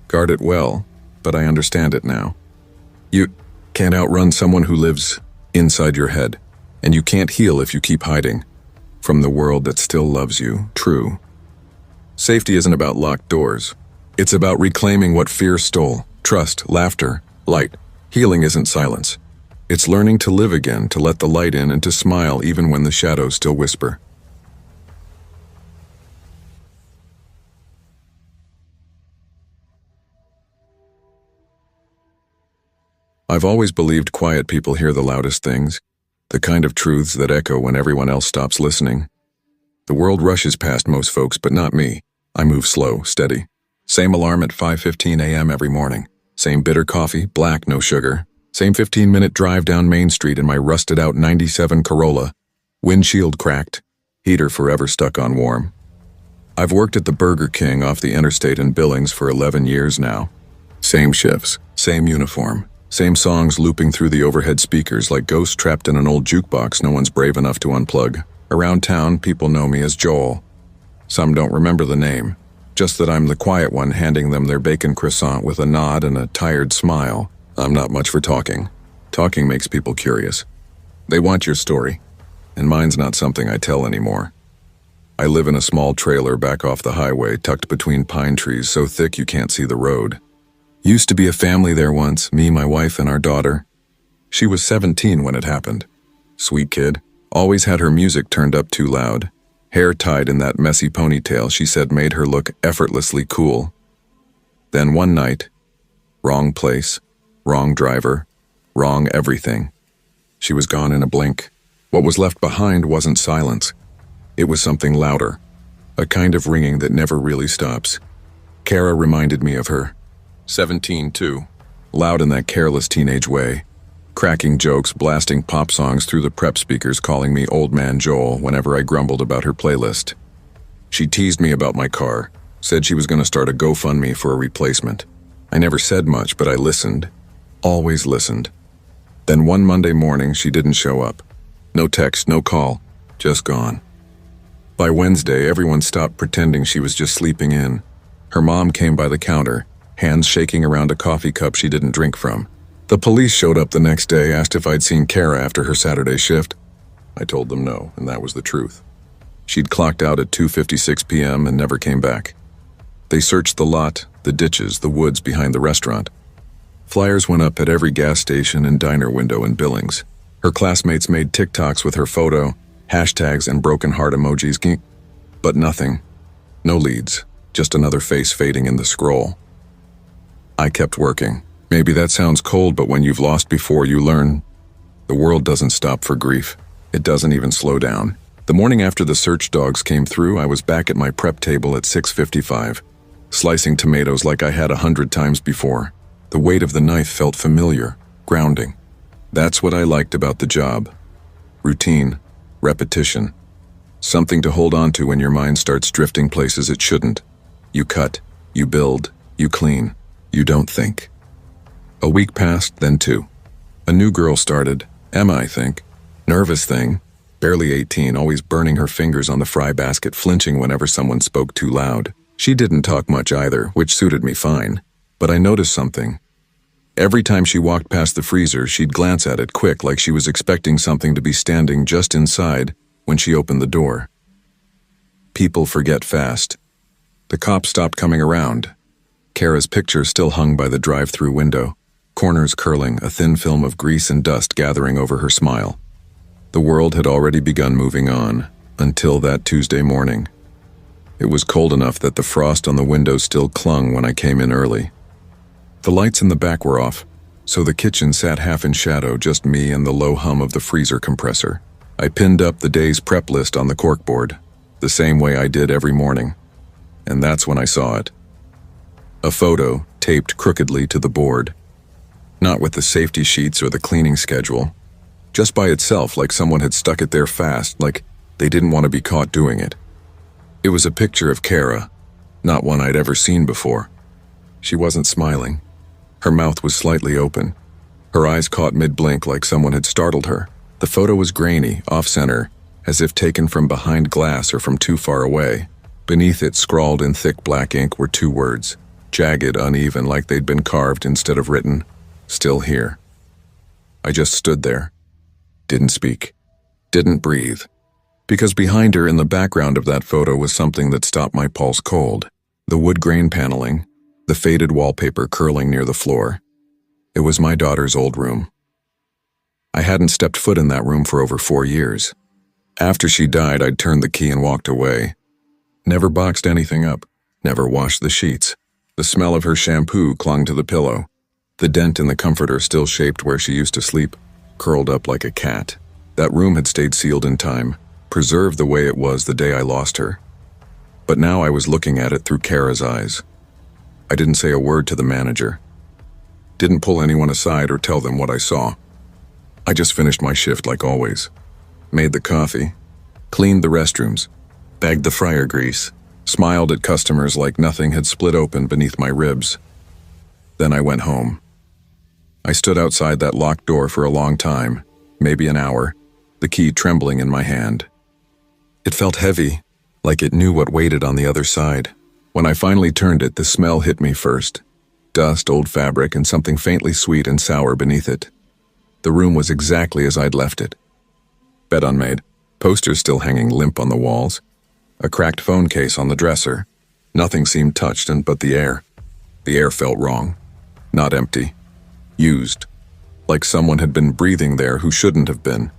"Guard it well," but I understand it now. You can't outrun someone who lives inside your head, and you can't heal if you keep hiding from the world that still loves you. True. Safety isn't about locked doors. It's about reclaiming what fear stole. Trust, laughter, light. Healing isn't silence. It's learning to live again, to let the light in, and to smile even when the shadows still whisper. I've always believed quiet people hear the loudest things, the kind of truths that echo when everyone else stops listening. The world rushes past most folks, but not me. I move slow, steady. Same alarm at 5:15 a.m. every morning. Same bitter coffee, black, no sugar. Same 15-minute drive down Main Street in my rusted-out 97 Corolla. Windshield cracked, heater forever stuck on warm. I've worked at the Burger King off the interstate in Billings for 11 years now. Same shifts, same uniform, same songs looping through the overhead speakers like ghosts trapped in an old jukebox no one's brave enough to unplug. Around town, people know me as Joel. Some don't remember the name, just that I'm the quiet one handing them their bacon croissant with a nod and a tired smile. I'm not much for talking. Talking makes people curious. They want your story, and mine's not something I tell anymore. I live in a small trailer back off the highway, tucked between pine trees so thick you can't see the road. Used to be a family there once, me, my wife, and our daughter. She was 17 when it happened. Sweet kid, always had her music turned up too loud. Hair tied in that messy ponytail she said made her look effortlessly cool. Then one night, wrong place, wrong driver, wrong everything. She was gone in a blink. What was left behind wasn't silence. It was something louder, a kind of ringing that never really stops. Kara reminded me of her. 17 too, loud in that careless teenage way, cracking jokes, blasting pop songs through the prep speakers, calling me Old Man Joel whenever I grumbled about her playlist. She teased me about my car, said she was going to start a GoFundMe for a replacement. I never said much, but I listened. Always listened. Then one Monday morning, she didn't show up. No text, no call, just gone. By Wednesday, everyone stopped pretending she was just sleeping in. Her mom came by the counter, hands shaking around a coffee cup she didn't drink from. The police showed up the next day, asked if I'd seen Kara after her Saturday shift. I told them no, and that was the truth. She'd clocked out at 2:56 p.m. and never came back. They searched the lot, the ditches, the woods behind the restaurant. Flyers went up at every gas station and diner window in Billings. Her classmates made TikToks with her photo, hashtags and broken heart emojis, but nothing. No leads, just another face fading in the scroll. I kept working. Maybe that sounds cold, but when you've lost before, you learn. The world doesn't stop for grief. It doesn't even slow down. The morning after the search dogs came through, I was back at my prep table at 6:55, slicing tomatoes like I had 100 times before. The weight of the knife felt familiar, grounding. That's what I liked about the job. Routine, repetition. Something to hold on to when your mind starts drifting places it shouldn't. You cut, you build, you clean. You don't think. A week passed, then two. A new girl started, Emma, I think. Nervous thing, barely 18, always burning her fingers on the fry basket, flinching whenever someone spoke too loud. She didn't talk much either, which suited me fine. But I noticed something. Every time she walked past the freezer, she'd glance at it quick, like she was expecting something to be standing just inside when she opened the door. People forget fast. The cops stopped coming around. Kara's picture still hung by the drive-through window, corners curling, a thin film of grease and dust gathering over her smile. The world had already begun moving on, until that Tuesday morning. It was cold enough that the frost on the window still clung when I came in early. The lights in the back were off, so the kitchen sat half in shadow, just me and the low hum of the freezer compressor. I pinned up the day's prep list on the corkboard, the same way I did every morning. And that's when I saw it. A photo taped crookedly to the board. Not with the safety sheets or the cleaning schedule. Just by itself, like someone had stuck it there fast, like they didn't want to be caught doing it. It was a picture of Kara, not one I'd ever seen before. She wasn't smiling. Her mouth was slightly open. Her eyes caught mid-blink like someone had startled her. The photo was grainy, off-center, as if taken from behind glass or from too far away. Beneath it, scrawled in thick black ink, were two words. Jagged, uneven, like they'd been carved instead of written. Still here. I just stood there. Didn't speak. Didn't breathe. Because behind her in the background of that photo was something that stopped my pulse cold. The wood grain paneling, the faded wallpaper curling near the floor. It was my daughter's old room. I hadn't stepped foot in that room for over 4 years. After she died, I'd turned the key and walked away. Never boxed anything up. Never washed the sheets. The smell of her shampoo clung to the pillow. The dent in the comforter still shaped where she used to sleep, curled up like a cat. That room had stayed sealed in time, preserved the way it was the day I lost her. But now I was looking at it through Kara's eyes. I didn't say a word to the manager. Didn't pull anyone aside or tell them what I saw. I just finished my shift like always. Made the coffee, cleaned the restrooms, bagged the fryer grease, smiled at customers like nothing had split open beneath my ribs. Then I went home. I stood outside that locked door for a long time, maybe an hour, the key trembling in my hand. It felt heavy, like it knew what waited on the other side. When I finally turned it, the smell hit me first. Dust, old fabric, and something faintly sweet and sour beneath it. The room was exactly as I'd left it. Bed unmade, posters still hanging limp on the walls, a cracked phone case on the dresser. Nothing seemed touched but the air. The air felt wrong. Not empty. Used. Like someone had been breathing there who shouldn't have been.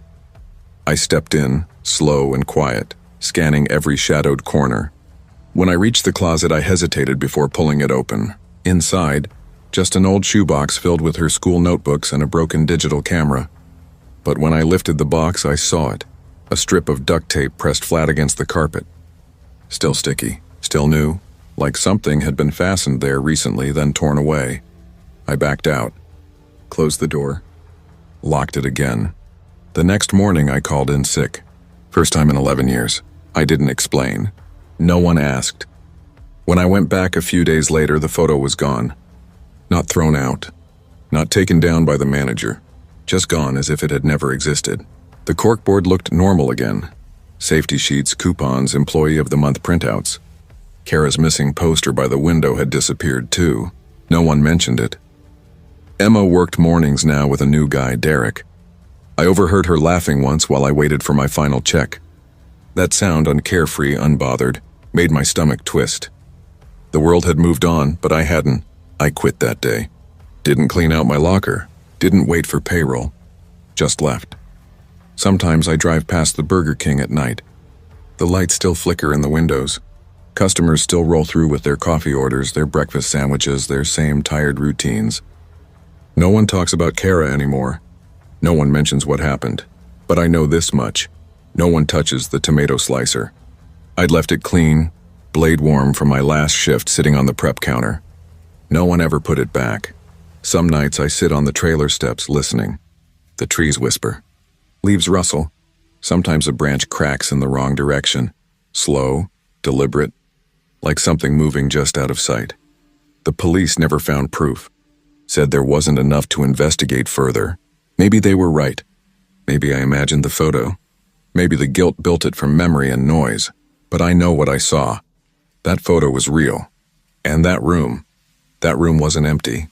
I stepped in, slow and quiet, scanning every shadowed corner. When I reached the closet, I hesitated before pulling it open. Inside, just an old shoebox filled with her school notebooks and a broken digital camera. But when I lifted the box, I saw it. A strip of duct tape pressed flat against the carpet. Still sticky, still new, like something had been fastened there recently, then torn away. I backed out, closed the door, locked it again. The next morning, I called in sick. First time in 11 years. I didn't explain. No one asked. When I went back a few days later, the photo was gone. Not thrown out. Not taken down by the manager. Just gone as if it had never existed. The corkboard looked normal again. Safety sheets, coupons, employee of the month printouts. Kara's missing poster by the window had disappeared too. No one mentioned it. Emma worked mornings now with a new guy, Derek. I overheard her laughing once while I waited for my final check. That sound, uncarefree, unbothered, made my stomach twist. The world had moved on, but I hadn't. I quit that day. Didn't clean out my locker. Didn't wait for payroll. Just left. Sometimes I drive past the Burger King at night. The lights still flicker in the windows. Customers still roll through with their coffee orders, their breakfast sandwiches, their same tired routines. No one talks about Kara anymore. No one mentions what happened. But I know this much. No one touches the tomato slicer. I'd left it clean, blade warm from my last shift sitting on the prep counter. No one ever put it back. Some nights I sit on the trailer steps listening. The trees whisper. Leaves rustle. Sometimes a branch cracks in the wrong direction. Slow, deliberate, like something moving just out of sight. The police never found proof. Said there wasn't enough to investigate further. Maybe they were right. Maybe I imagined the photo. Maybe the guilt built it from memory and noise. But I know what I saw. That photo was real. And that room wasn't empty.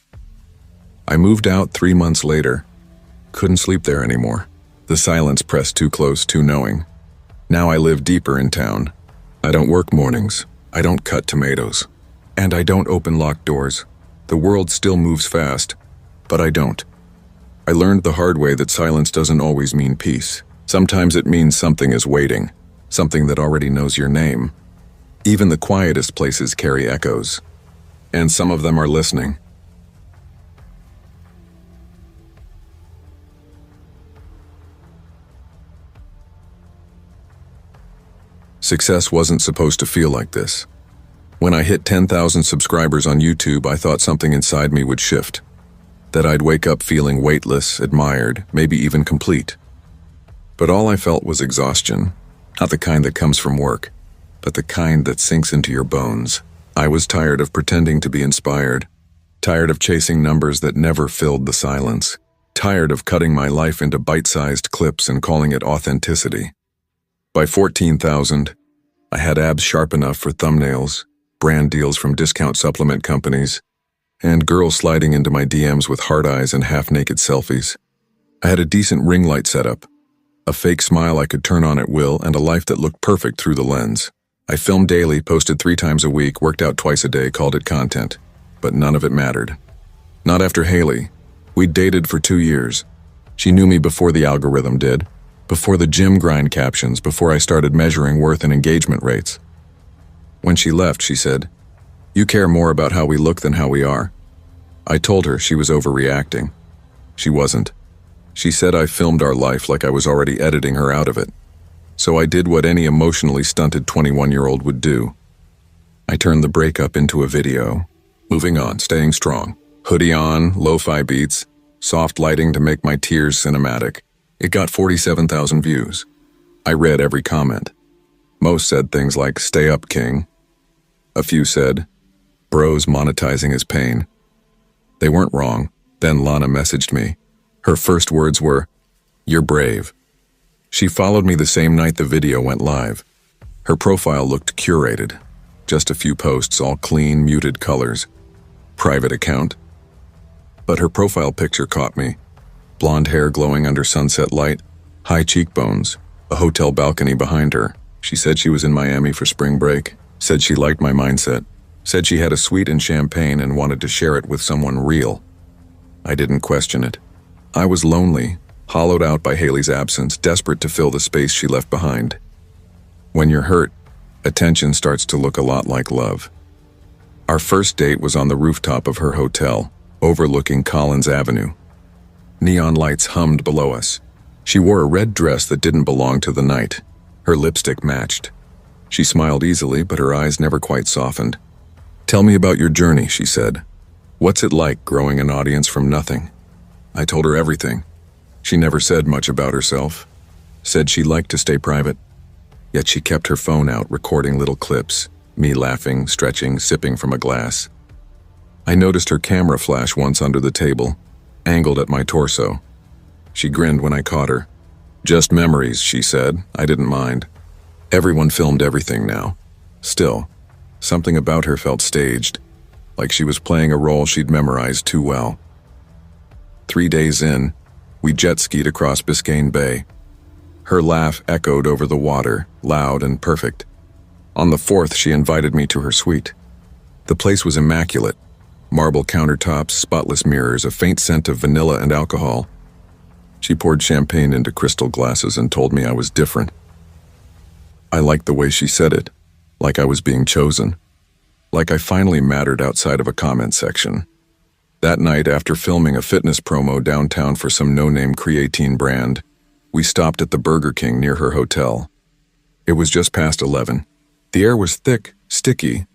I moved out 3 months later. Couldn't sleep there anymore. The silence pressed too close, too knowing. Now I live deeper in town. I don't work mornings. I don't cut tomatoes. And I don't open locked doors. The world still moves fast, but I don't. I learned the hard way that silence doesn't always mean peace. Sometimes it means something is waiting, something that already knows your name. Even the quietest places carry echoes, and some of them are listening. Success wasn't supposed to feel like this. When I hit 10,000 subscribers on YouTube, I thought something inside me would shift. That I'd wake up feeling weightless, admired, maybe even complete. But all I felt was exhaustion. Not the kind that comes from work, but the kind that sinks into your bones. I was tired of pretending to be inspired. Tired of chasing numbers that never filled the silence. Tired of cutting my life into bite-sized clips and calling it authenticity. By 14,000, I had abs sharp enough for thumbnails, brand deals from discount supplement companies, and girls sliding into my DMs with hard eyes and half-naked selfies. I had a decent ring light setup, a fake smile I could turn on at will, and a life that looked perfect through the lens. I filmed daily, posted 3 times a week, worked out twice a day, called it content. But none of it mattered. Not after Haley. We'd dated for 2 years. She knew me before the algorithm did, before the gym grind captions, before I started measuring worth and engagement rates. When she left, she said, "You care more about how we look than how we are." I told her she was overreacting. She wasn't. She said I filmed our life like I was already editing her out of it. So I did what any emotionally stunted 21-year-old would do. I turned the breakup into a video. Moving on, staying strong. Hoodie on, lo-fi beats, soft lighting to make my tears cinematic. It got 47,000 views. I read every comment. Most said things like, "Stay up, King." A few said, "Bro's monetizing his pain." They weren't wrong. Then Lana messaged me. Her first words were, "You're brave." She followed me the same night the video went live. Her profile looked curated. Just a few posts, all clean, muted colors. Private account. But her profile picture caught me. Blonde hair glowing under sunset light, high cheekbones, a hotel balcony behind her. She said she was in Miami for spring break. Said she liked my mindset. Said she had a suite and champagne and wanted to share it with someone real. I didn't question it. I was lonely, hollowed out by Haley's absence, desperate to fill the space she left behind. When you're hurt, attention starts to look a lot like love. Our first date was on the rooftop of her hotel, overlooking Collins Avenue. Neon lights hummed below us. She wore a red dress that didn't belong to the night. Her lipstick matched. She smiled easily, but her eyes never quite softened. "Tell me about your journey," she said. "What's it like growing an audience from nothing?" I told her everything. She never said much about herself. Said she liked to stay private. Yet she kept her phone out, recording little clips, me laughing, stretching, sipping from a glass. I noticed her camera flash once under the table, angled at my torso. She grinned when I caught her. "Just memories," she said. I didn't mind. Everyone filmed everything now. Still, something about her felt staged, like she was playing a role she'd memorized too well. 3 days in, we jet skied across Biscayne Bay. Her laugh echoed over the water, loud and perfect. On the 4th, she invited me to her suite. The place was immaculate. Marble countertops, spotless mirrors, a faint scent of vanilla and alcohol. She poured champagne into crystal glasses and told me I was different. I liked the way she said it, like I was being chosen. Like I finally mattered outside of a comment section. That night, after filming a fitness promo downtown for some no-name creatine brand, we stopped at the Burger King near her hotel. It was just past 11. The air was thick, sticky,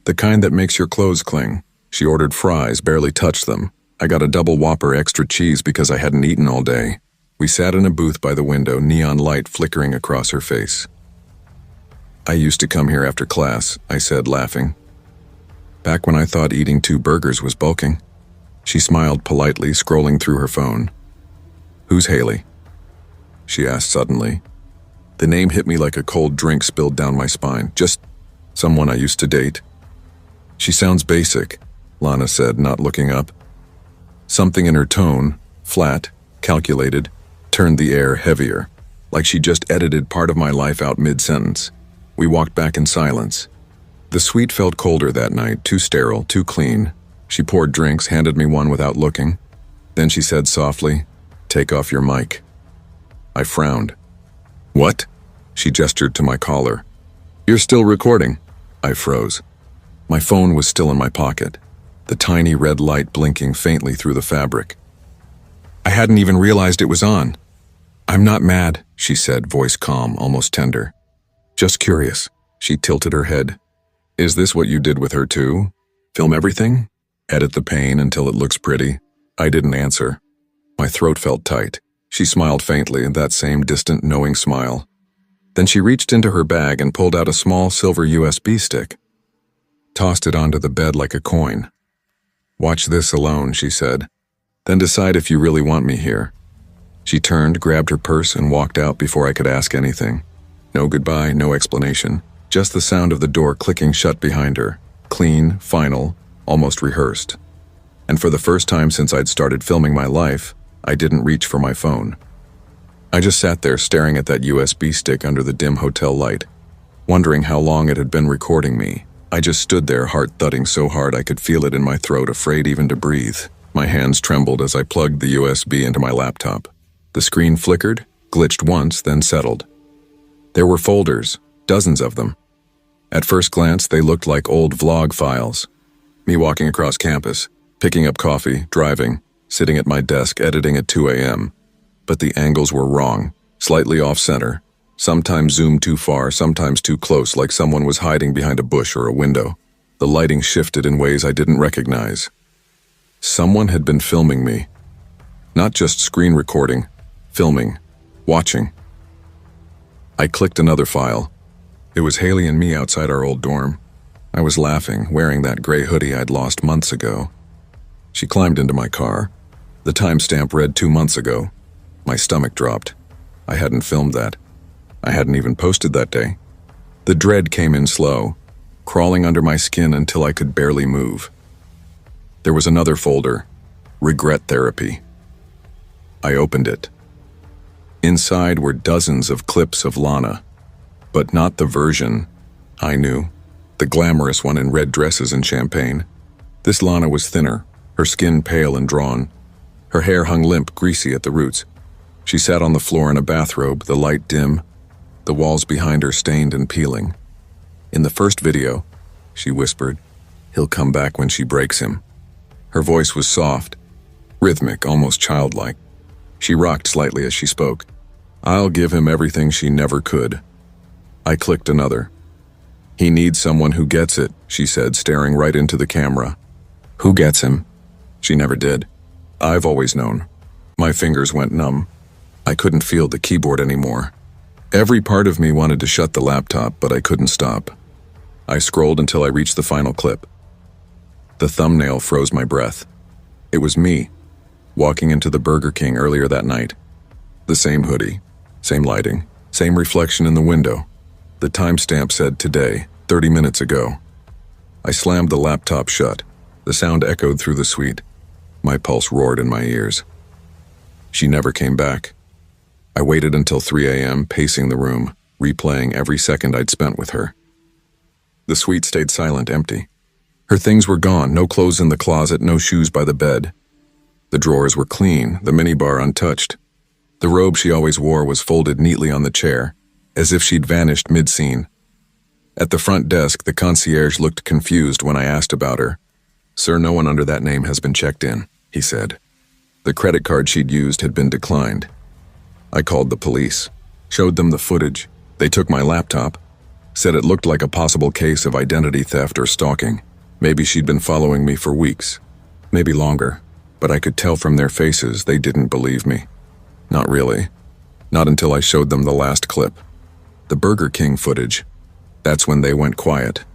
the kind that makes your clothes cling. She ordered fries, barely touched them. I got a double Whopper extra cheese because I hadn't eaten all day. We sat in a booth by the window, neon light flickering across her face. "I used to come here after class," I said, laughing. "Back when I thought eating 2 burgers was bulking." She smiled politely, scrolling through her phone. "Who's Haley?" she asked suddenly. The name hit me like a cold drink spilled down my spine. "Just someone I used to date." "She sounds basic," Lana said, not looking up. Something in her tone, flat, calculated, turned the air heavier, like she just edited part of my life out mid-sentence. We walked back in silence. The suite felt colder that night, too sterile, too clean. She poured drinks, handed me one without looking. Then she said softly, "Take off your mic." I frowned. "What?" She gestured to my collar. "You're still recording." I froze. My phone was still in my pocket, the tiny red light blinking faintly through the fabric. I hadn't even realized it was on. "I'm not mad," she said, voice calm, almost tender. "Just curious." She tilted her head. "Is this what you did with her too? Film everything? Edit the pain until it looks pretty?" I didn't answer. My throat felt tight. She smiled faintly, that same distant, knowing smile. Then she reached into her bag and pulled out a small silver USB stick. Tossed it onto the bed like a coin. "Watch this alone," she said. "Then decide if you really want me here." She turned, grabbed her purse, and walked out before I could ask anything. No goodbye, no explanation. Just the sound of the door clicking shut behind her. Clean, final, almost rehearsed. And for the first time since I'd started filming my life, I didn't reach for my phone. I just sat there staring at that USB stick under the dim hotel light, wondering how long it had been recording me. I just stood there, heart thudding so hard I could feel it in my throat, afraid even to breathe. My hands trembled as I plugged the USB into my laptop. The screen flickered, glitched once, then settled. There were folders, dozens of them. At first glance, they looked like old vlog files. Me walking across campus, picking up coffee, driving, sitting at my desk editing at 2 a.m. But the angles were wrong, slightly off-center. Sometimes zoomed too far, sometimes too close, like someone was hiding behind a bush or a window. The lighting shifted in ways I didn't recognize. Someone had been filming me. Not just screen recording, filming, watching. I clicked another file. It was Haley and me outside our old dorm. I was laughing, wearing that gray hoodie I'd lost months ago. She climbed into my car. The timestamp read 2 months ago. My stomach dropped. I hadn't filmed that. I hadn't even posted that day. The dread came in slow, crawling under my skin until I could barely move. There was another folder, Regret Therapy. I opened it. Inside were dozens of clips of Lana, but not the version I knew, the glamorous one in red dresses and champagne. This Lana was thinner, her skin pale and drawn, Her hair hung limp, greasy at the roots. She sat on the floor in a bathrobe, the light dim, the walls behind her stained and peeling. "In the first video," she whispered, "he'll come back when she breaks him." Her voice was soft, rhythmic, almost childlike. She rocked slightly as she spoke. "I'll give him everything she never could." I clicked another. "He needs someone who gets it," she said, staring right into the camera. "Who gets him?" She never did. I've always known. My fingers went numb. I couldn't feel the keyboard anymore. Every part of me wanted to shut the laptop, but I couldn't stop. I scrolled until I reached the final clip. The thumbnail froze my breath. It was me, walking into the Burger King earlier that night. The same hoodie, same lighting, same reflection in the window. The timestamp said today, 30 minutes ago. I slammed the laptop shut. The sound echoed through the suite. My pulse roared in my ears. She never came back. I waited until 3 a.m., pacing the room, replaying every second I'd spent with her. The suite stayed silent, empty. Her things were gone, no clothes in the closet, no shoes by the bed. The drawers were clean, the minibar untouched. The robe she always wore was folded neatly on the chair, as if she'd vanished mid-scene. At the front desk, the concierge looked confused when I asked about her. "Sir, no one under that name has been checked in," he said. The credit card she'd used had been declined. I called the police, showed them the footage. They took my laptop, said it looked like a possible case of identity theft or stalking. Maybe she'd been following me for weeks, maybe longer, but I could tell from their faces they didn't believe me. Not really. Not until I showed them the last clip. The Burger King footage. That's when they went quiet.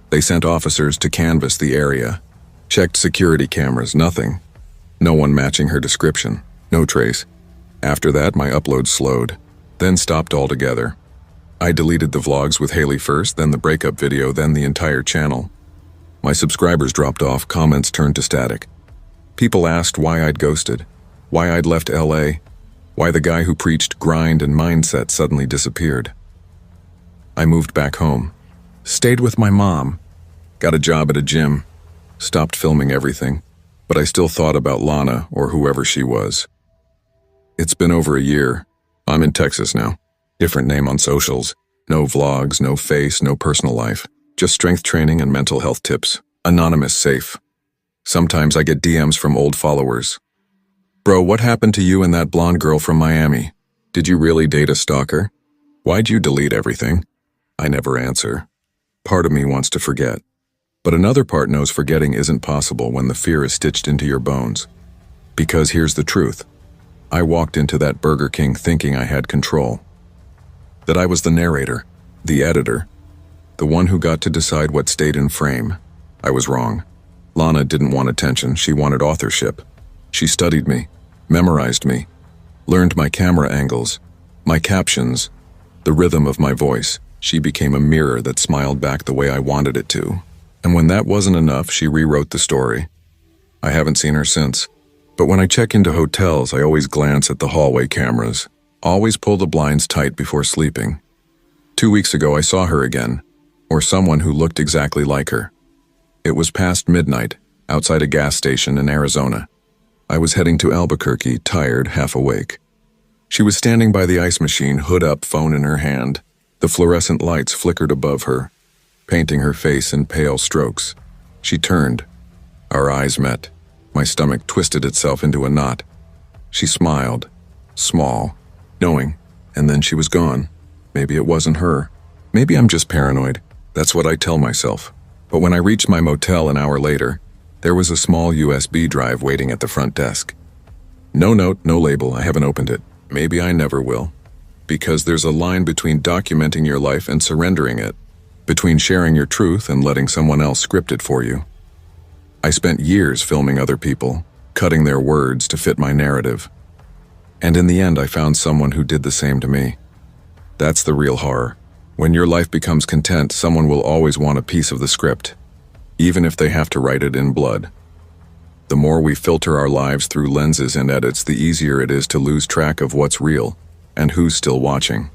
They sent officers to canvass the area, checked security cameras, nothing. No one matching her description, no trace. After that, my upload slowed, then stopped altogether. I deleted the vlogs with Haley first, then the breakup video, then the entire channel. My subscribers dropped off, comments turned to static. People asked why I'd ghosted, why I'd left LA, why the guy who preached grind and mindset suddenly disappeared. I moved back home, stayed with my mom, got a job at a gym, stopped filming everything, but I still thought about Lana or whoever she was. It's been over a year. I'm in Texas now. Different name on socials. No vlogs, no face, no personal life. Just strength training and mental health tips. Anonymous, safe. Sometimes I get DMs from old followers. "Bro, what happened to you and that blonde girl from Miami? Did you really date a stalker? Why'd you delete everything?" I never answer. Part of me wants to forget. But another part knows forgetting isn't possible when the fear is stitched into your bones. Because here's the truth. I walked into that Burger King thinking I had control. That I was the narrator, the editor, the one who got to decide what stayed in frame. I was wrong. Lana didn't want attention, she wanted authorship. She studied me, memorized me, learned my camera angles, my captions, the rhythm of my voice. She became a mirror that smiled back the way I wanted it to. And when that wasn't enough, she rewrote the story. I haven't seen her since. But when I check into hotels, I always glance at the hallway cameras. Always pull the blinds tight before sleeping. 2 weeks ago, I saw her again, or someone who looked exactly like her. It was past midnight, outside a gas station in Arizona. I was heading to Albuquerque, tired, half awake. She was standing by the ice machine, hood up, phone in her hand. The fluorescent lights flickered above her, painting her face in pale strokes. She turned. Our eyes met. My stomach twisted itself into a knot. She smiled, small, knowing, and then she was gone. Maybe it wasn't her. Maybe I'm just paranoid. That's what I tell myself. But when I reached my motel an hour later, there was a small USB drive waiting at the front desk. No note, no label, I haven't opened it. Maybe I never will. Because there's a line between documenting your life and surrendering it, between sharing your truth and letting someone else script it for you. I spent years filming other people, cutting their words to fit my narrative. And in the end, I found someone who did the same to me. That's the real horror. When your life becomes content, someone will always want a piece of the script, even if they have to write it in blood. The more we filter our lives through lenses and edits, the easier it is to lose track of what's real and who's still watching.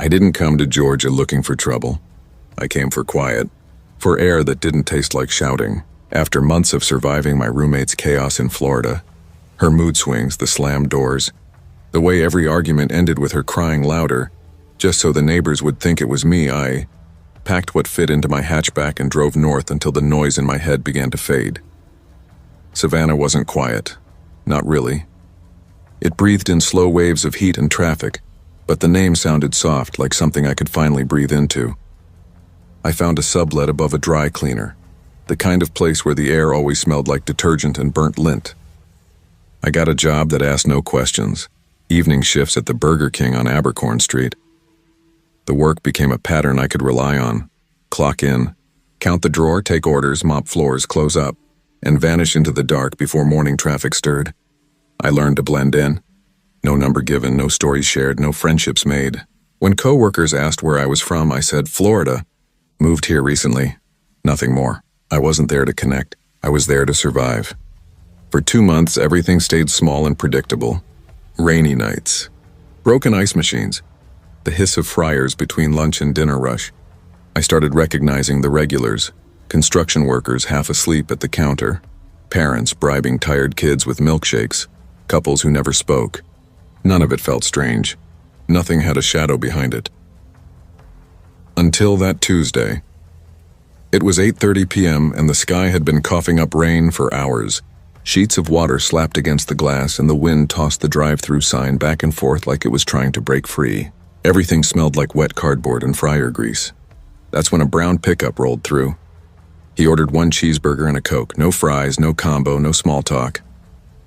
I didn't come to Georgia looking for trouble. I came for quiet, for air that didn't taste like shouting. After months of surviving my roommate's chaos in Florida, her mood swings, the slammed doors, the way every argument ended with her crying louder, just so the neighbors would think it was me, I packed what fit into my hatchback and drove north until the noise in my head began to fade. Savannah wasn't quiet. Not really. It breathed in slow waves of heat and traffic, but the name sounded soft, like something I could finally breathe into. I found a sublet above a dry cleaner, the kind of place where the air always smelled like detergent and burnt lint. I got a job that asked no questions, evening shifts at the Burger King on Abercorn Street. The work became a pattern I could rely on. Clock in, count the drawer, take orders, mop floors, close up, and vanish into the dark before morning traffic stirred. I learned to blend in. No number given, no stories shared, no friendships made. When coworkers asked where I was from, I said, Florida. Moved here recently. Nothing more. I wasn't there to connect. I was there to survive. For 2 months, everything stayed small and predictable. Rainy nights. Broken ice machines. The hiss of fryers between lunch and dinner rush. I started recognizing the regulars. Construction workers half asleep at the counter. Parents bribing tired kids with milkshakes. Couples who never spoke. None of it felt strange. Nothing had a shadow behind it. Until that Tuesday. It was 8:30 p.m. and the sky had been coughing up rain for hours. Sheets of water slapped against the glass and the wind tossed the drive-through sign back and forth like it was trying to break free. Everything smelled like wet cardboard and fryer grease. That's when a brown pickup rolled through. He ordered 1 cheeseburger and a Coke. No fries, no combo, no small talk.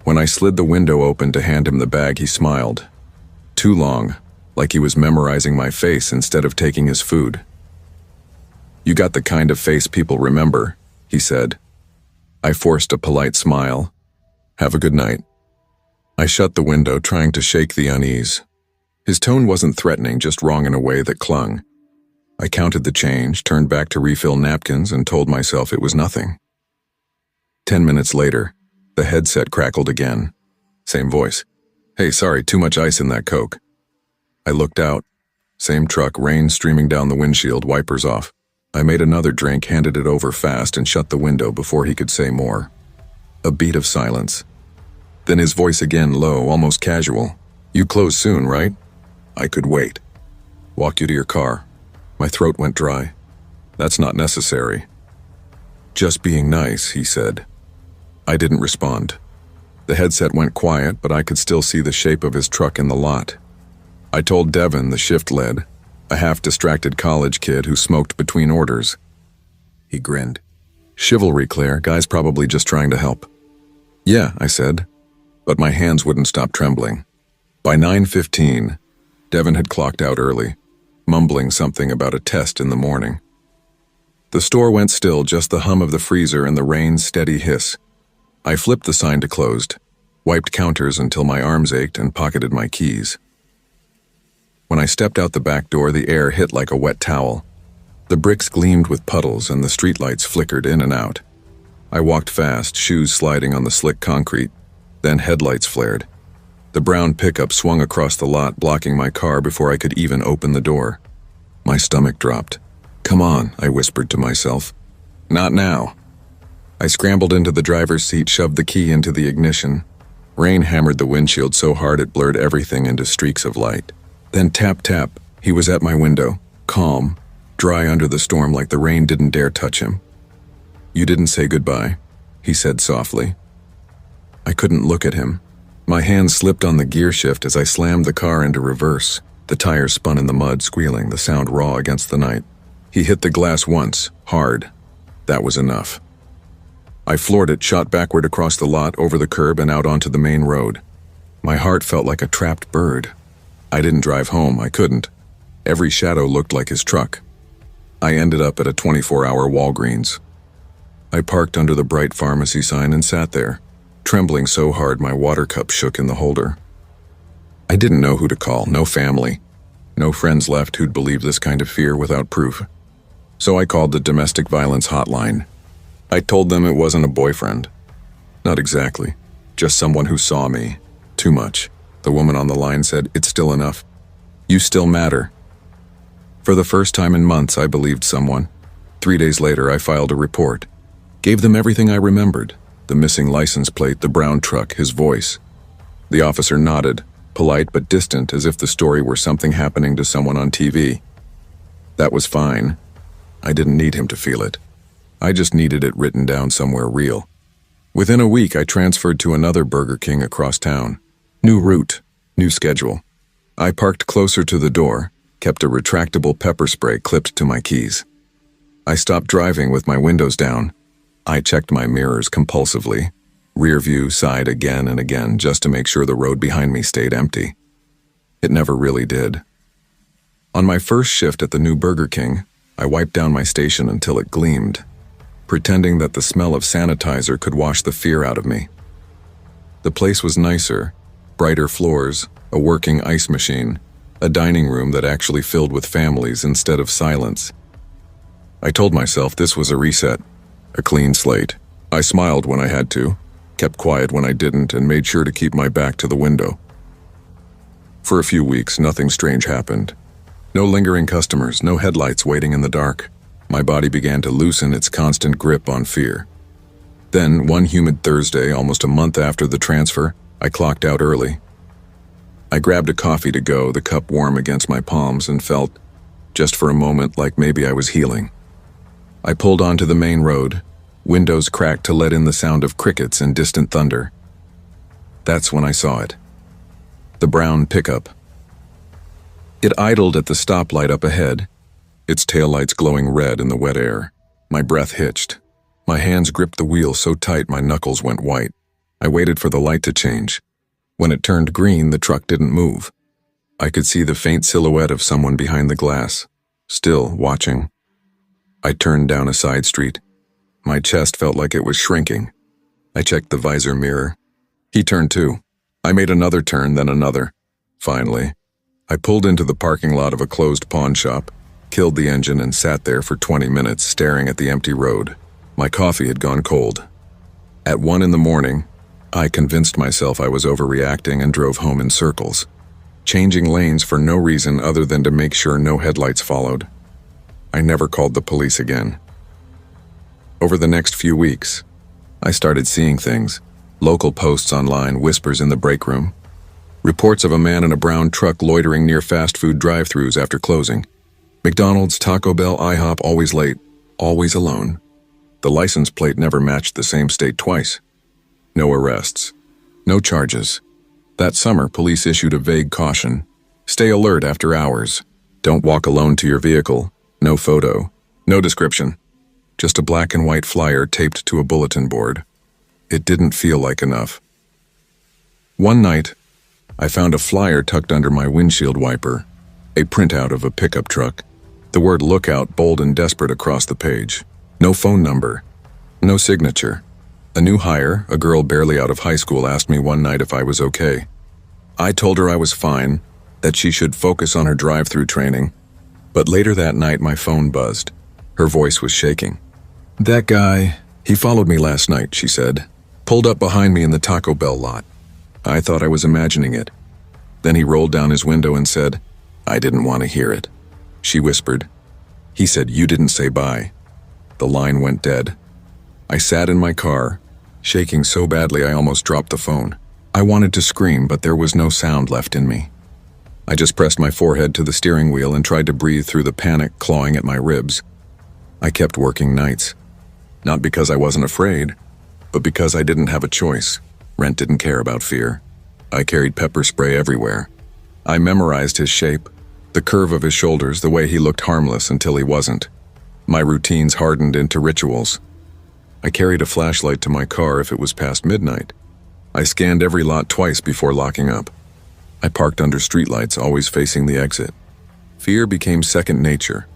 When I slid the window open to hand him the bag, he smiled. Too long, like he was memorizing my face instead of taking his food. You got the kind of face people remember, he said. I forced a polite smile. Have a good night. I shut the window, trying to shake the unease. His tone wasn't threatening, just wrong in a way that clung. I counted the change, turned back to refill napkins, and told myself it was nothing. 10 minutes later, the headset crackled again. Same voice. Hey, sorry, too much ice in that Coke. I looked out. Same truck, rain streaming down the windshield, wipers off. I made another drink, handed it over fast, and shut the window before he could say more. A beat of silence. Then his voice again, low, almost casual. You close soon, right? I could wait. Walk you to your car. My throat went dry. That's not necessary. Just being nice, he said. I didn't respond. The headset went quiet, but I could still see the shape of his truck in the lot. I told Devin, the shift lead, a half-distracted college kid who smoked between orders. He grinned. Chivalry, Claire. Guy's probably just trying to help. Yeah, I said, but my hands wouldn't stop trembling. By 9:15, Devin had clocked out early, mumbling something about a test in the morning. The store went still, just the hum of the freezer and the rain's steady hiss. I flipped the sign to closed, wiped counters until my arms ached, and pocketed my keys. When I stepped out the back door, the air hit like a wet towel. The bricks gleamed with puddles and the streetlights flickered in and out. I walked fast, shoes sliding on the slick concrete. Then headlights flared. The brown pickup swung across the lot, blocking my car before I could even open the door. My stomach dropped. Come on, I whispered to myself. Not now. I scrambled into the driver's seat, shoved the key into the ignition. Rain hammered the windshield so hard it blurred everything into streaks of light. Then tap, tap, he was at my window, calm, dry under the storm like the rain didn't dare touch him. You didn't say goodbye, he said softly. I couldn't look at him. My hand slipped on the gear shift as I slammed the car into reverse. The tires spun in the mud, squealing, the sound raw against the night. He hit the glass once, hard. That was enough. I floored it, shot backward across the lot, over the curb and out onto the main road. My heart felt like a trapped bird. I didn't drive home, I couldn't. Every shadow looked like his truck. I ended up at a 24-hour Walgreens. I parked under the bright pharmacy sign and sat there, trembling so hard my water cup shook in the holder. I didn't know who to call, no family. No friends left who'd believe this kind of fear without proof. So I called the domestic violence hotline. I told them it wasn't a boyfriend. Not exactly. Just someone who saw me. Too much. The woman on the line said, "It's still enough. You still matter." For the first time in months, I believed someone. 3 days later, I filed a report. Gave them everything I remembered: the missing license plate, the brown truck, his voice. The officer nodded, polite but distant, as if the story were something happening to someone on TV. That was fine. I didn't need him to feel it. I just needed it written down somewhere real. Within a week, I transferred to another Burger King across town. New route, new schedule. I parked closer to the door, kept a retractable pepper spray clipped to my keys. I stopped driving with my windows down. I checked my mirrors compulsively, rear view, side again and again, just to make sure the road behind me stayed empty. It never really did. On my first shift at the new Burger King, I wiped down my station until it gleamed, pretending that the smell of sanitizer could wash the fear out of me. The place was nicer, brighter floors, a working ice machine, a dining room that actually filled with families instead of silence. I told myself this was a reset, a clean slate. I smiled when I had to, kept quiet when I didn't, and made sure to keep my back to the window. For a few weeks, nothing strange happened. No lingering customers, no headlights waiting in the dark. My body began to loosen its constant grip on fear. Then, one humid Thursday, almost a month after the transfer, I clocked out early. I grabbed a coffee to go, the cup warm against my palms, and felt, just for a moment, like maybe I was healing. I pulled onto the main road, windows cracked to let in the sound of crickets and distant thunder. That's when I saw it. The brown pickup. It idled at the stoplight up ahead, its taillights glowing red in the wet air. My breath hitched. My hands gripped the wheel so tight my knuckles went white. I waited for the light to change. When it turned green, the truck didn't move. I could see the faint silhouette of someone behind the glass, still watching. I turned down a side street. My chest felt like it was shrinking. I checked the visor mirror. He turned too. I made another turn, then another. Finally, I pulled into the parking lot of a closed pawn shop, killed the engine, and sat there for 20 minutes staring at the empty road. My coffee had gone cold. At 1 a.m, I convinced myself I was overreacting and drove home in circles, changing lanes for no reason other than to make sure no headlights followed. I never called the police again. Over the next few weeks, I started seeing things. Local posts online, whispers in the break room, reports of a man in a brown truck loitering near fast food drive-thrus after closing. McDonald's, Taco Bell, IHOP, always late, always alone. The license plate never matched the same state twice. No arrests. No charges. That summer, police issued a vague caution. Stay alert after hours. Don't walk alone to your vehicle. No photo. No description. Just a black and white flyer taped to a bulletin board. It didn't feel like enough. One night, I found a flyer tucked under my windshield wiper, a printout of a pickup truck. The word "Lookout" bold and desperate across the page. No phone number. No signature. A new hire, a girl barely out of high school, asked me one night if I was okay. I told her I was fine, that she should focus on her drive-through training. But later that night, my phone buzzed. Her voice was shaking. "That guy, he followed me last night," she said. "Pulled up behind me in the Taco Bell lot." I thought I was imagining it. Then he rolled down his window and said, "I didn't want to hear it." She whispered. He said, "You didn't say bye." The line went dead. I sat in my car, shaking so badly I almost dropped the phone. I wanted to scream, but there was no sound left in me. I just pressed my forehead to the steering wheel and tried to breathe through the panic clawing at my ribs. I kept working nights. Not because I wasn't afraid, but because I didn't have a choice. Rent didn't care about fear. I carried pepper spray everywhere. I memorized his shape, the curve of his shoulders, the way he looked harmless until he wasn't. My routines hardened into rituals. I carried a flashlight to my car if it was past midnight. I scanned every lot twice before locking up. I parked under streetlights, always facing the exit. Fear became second nature.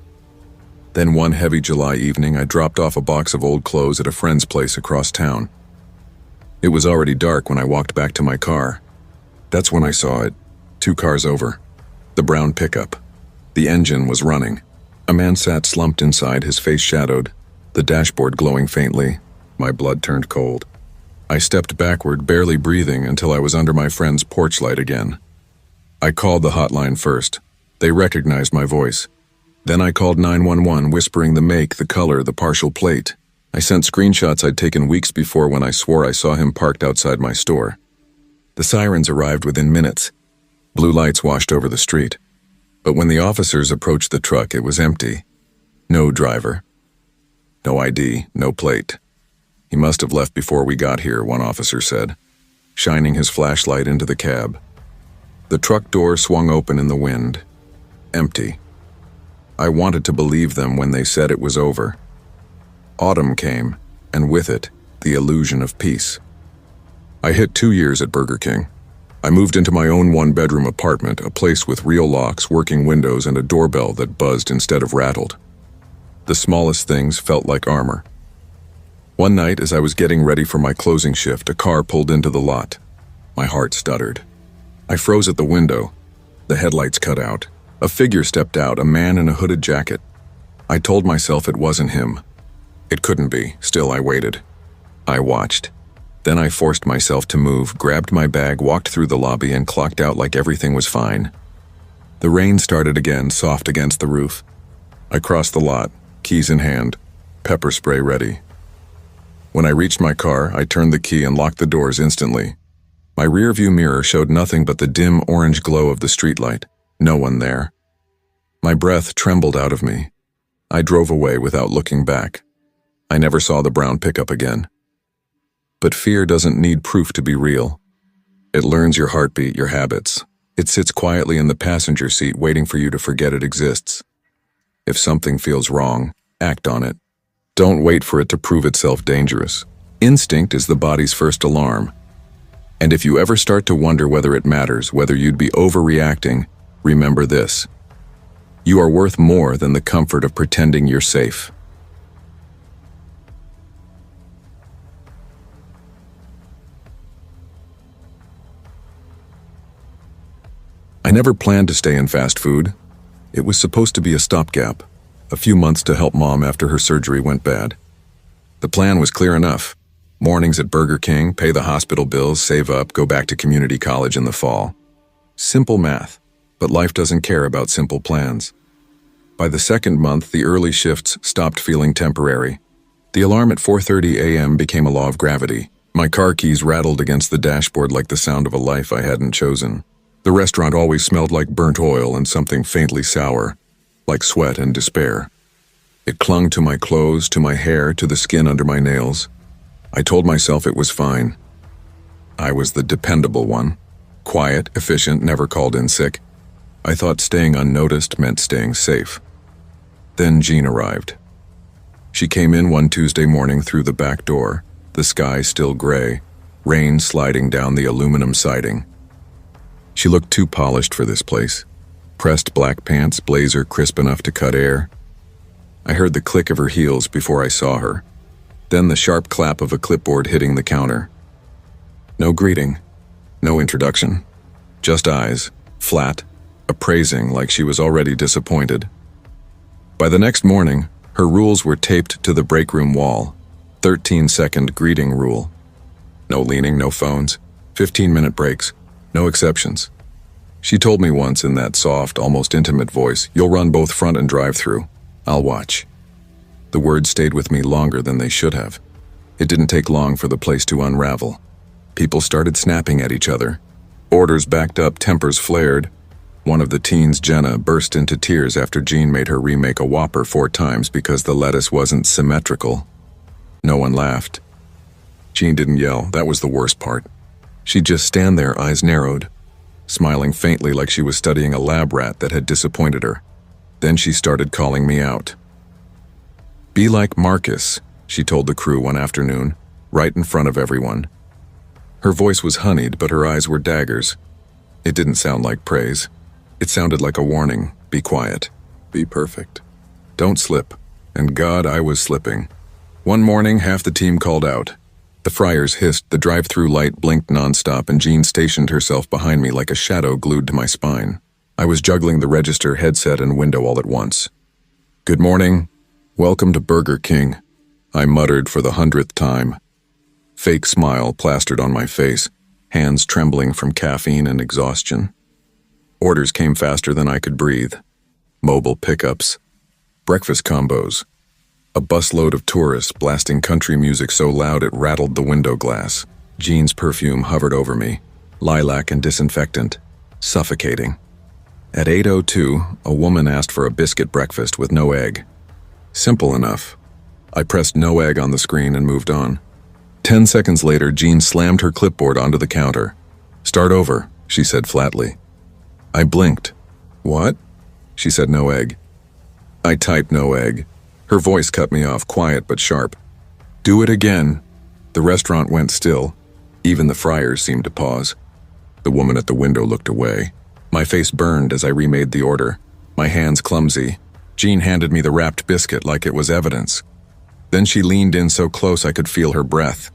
Then one heavy July evening, I dropped off a box of old clothes at a friend's place across town. It was already dark when I walked back to my car. That's when I saw it, 2 cars over. The brown pickup. The engine was running. A man sat slumped inside, his face shadowed, the dashboard glowing faintly. My blood turned cold. I stepped backward, barely breathing, until I was under my friend's porch light again. I called the hotline first. They recognized my voice. Then I called 911, whispering the make, the color, the partial plate. I sent screenshots I'd taken weeks before when I swore I saw him parked outside my store. The sirens arrived within minutes. Blue lights washed over the street. But when the officers approached the truck, it was empty. No driver. No ID, no plate. He must have left before we got here, one officer said, shining his flashlight into the cab. The truck door swung open in the wind. Empty. I wanted to believe them when they said it was over. Autumn came, and with it, the illusion of peace. I hit 2 years at Burger King. I moved into my own one-bedroom apartment, a place with real locks, working windows, and a doorbell that buzzed instead of rattled. The smallest things felt like armor. One night, as I was getting ready for my closing shift, a car pulled into the lot. My heart stuttered. I froze at the window. The headlights cut out. A figure stepped out, a man in a hooded jacket. I told myself it wasn't him. It couldn't be. Still, I waited. I watched. Then I forced myself to move, grabbed my bag, walked through the lobby, and clocked out like everything was fine. The rain started again, soft against the roof. I crossed the lot, keys in hand, pepper spray ready. When I reached my car, I turned the key and locked the doors instantly. My rearview mirror showed nothing but the dim orange glow of the streetlight. No one there. My breath trembled out of me. I drove away without looking back. I never saw the brown pickup again. But fear doesn't need proof to be real. It learns your heartbeat, your habits. It sits quietly in the passenger seat waiting for you to forget it exists. If something feels wrong, act on it. Don't wait for it to prove itself dangerous. Instinct is the body's first alarm. And if you ever start to wonder whether it matters, whether you'd be overreacting, remember this. You are worth more than the comfort of pretending you're safe. I never planned to stay in fast food. It was supposed to be a stopgap, a few months to help Mom after her surgery went bad. The plan was clear enough. Mornings at Burger King, pay the hospital bills, save up, go back to community college in the fall. Simple math, but life doesn't care about simple plans. By the second month, the early shifts stopped feeling temporary. The alarm at 4:30 a.m. became a law of gravity. My car keys rattled against the dashboard like the sound of a life I hadn't chosen. The restaurant always smelled like burnt oil and something faintly sour, like sweat and despair. It clung to my clothes, to my hair, to the skin under my nails. I told myself it was fine. I was the dependable one. Quiet, efficient, never called in sick. I thought staying unnoticed meant staying safe. Then Jean arrived. She came in one Tuesday morning through the back door, the sky still gray, rain sliding down the aluminum siding. She looked too polished for this place. Pressed black pants, blazer crisp enough to cut air. I heard the click of her heels before I saw her. Then the sharp clap of a clipboard hitting the counter. No greeting, no introduction. Just eyes, flat, appraising like she was already disappointed. By the next morning, her rules were taped to the break room wall. 13-second greeting rule. No leaning, no phones, 15-minute breaks. No exceptions. She told me once in that soft, almost intimate voice, "You'll run both front and drive-through. I'll watch." The words stayed with me longer than they should have. It didn't take long for the place to unravel. People started snapping at each other. Orders backed up, tempers flared. One of the teens, Jenna, burst into tears after Jean made her remake a Whopper 4 times because the lettuce wasn't symmetrical. No one laughed. Jean didn't yell, that was the worst part. She'd just stand there, eyes narrowed, smiling faintly like she was studying a lab rat that had disappointed her. Then she started calling me out. "Be like Marcus," she told the crew one afternoon, right in front of everyone. Her voice was honeyed, but her eyes were daggers. It didn't sound like praise. It sounded like a warning. Be quiet. Be perfect. Don't slip. And God, I was slipping. One morning, half the team called out. The fryers hissed, the drive-through light blinked nonstop, and Jean stationed herself behind me like a shadow glued to my spine. I was juggling the register, headset, and window all at once. "Good morning. Welcome to Burger King," I muttered for the 100th time. Fake smile plastered on my face, hands trembling from caffeine and exhaustion. Orders came faster than I could breathe. Mobile pickups, Breakfast combos. A busload of tourists blasting country music so loud it rattled the window glass. Jean's perfume hovered over me, lilac and disinfectant, suffocating. At 8:02, a woman asked for a biscuit breakfast with no egg. Simple enough. I pressed no egg on the screen and moved on. 10 seconds later, Jean slammed her clipboard onto the counter. "Start over," she said flatly. I blinked. "What?" She said no egg. I typed no egg. Her voice cut me off, quiet but sharp. "Do it again." The restaurant went still. Even the fryers seemed to pause. The woman at the window looked away. My face burned as I remade the order, my hands clumsy. Jean handed me the wrapped biscuit like it was evidence. Then she leaned in so close I could feel her breath.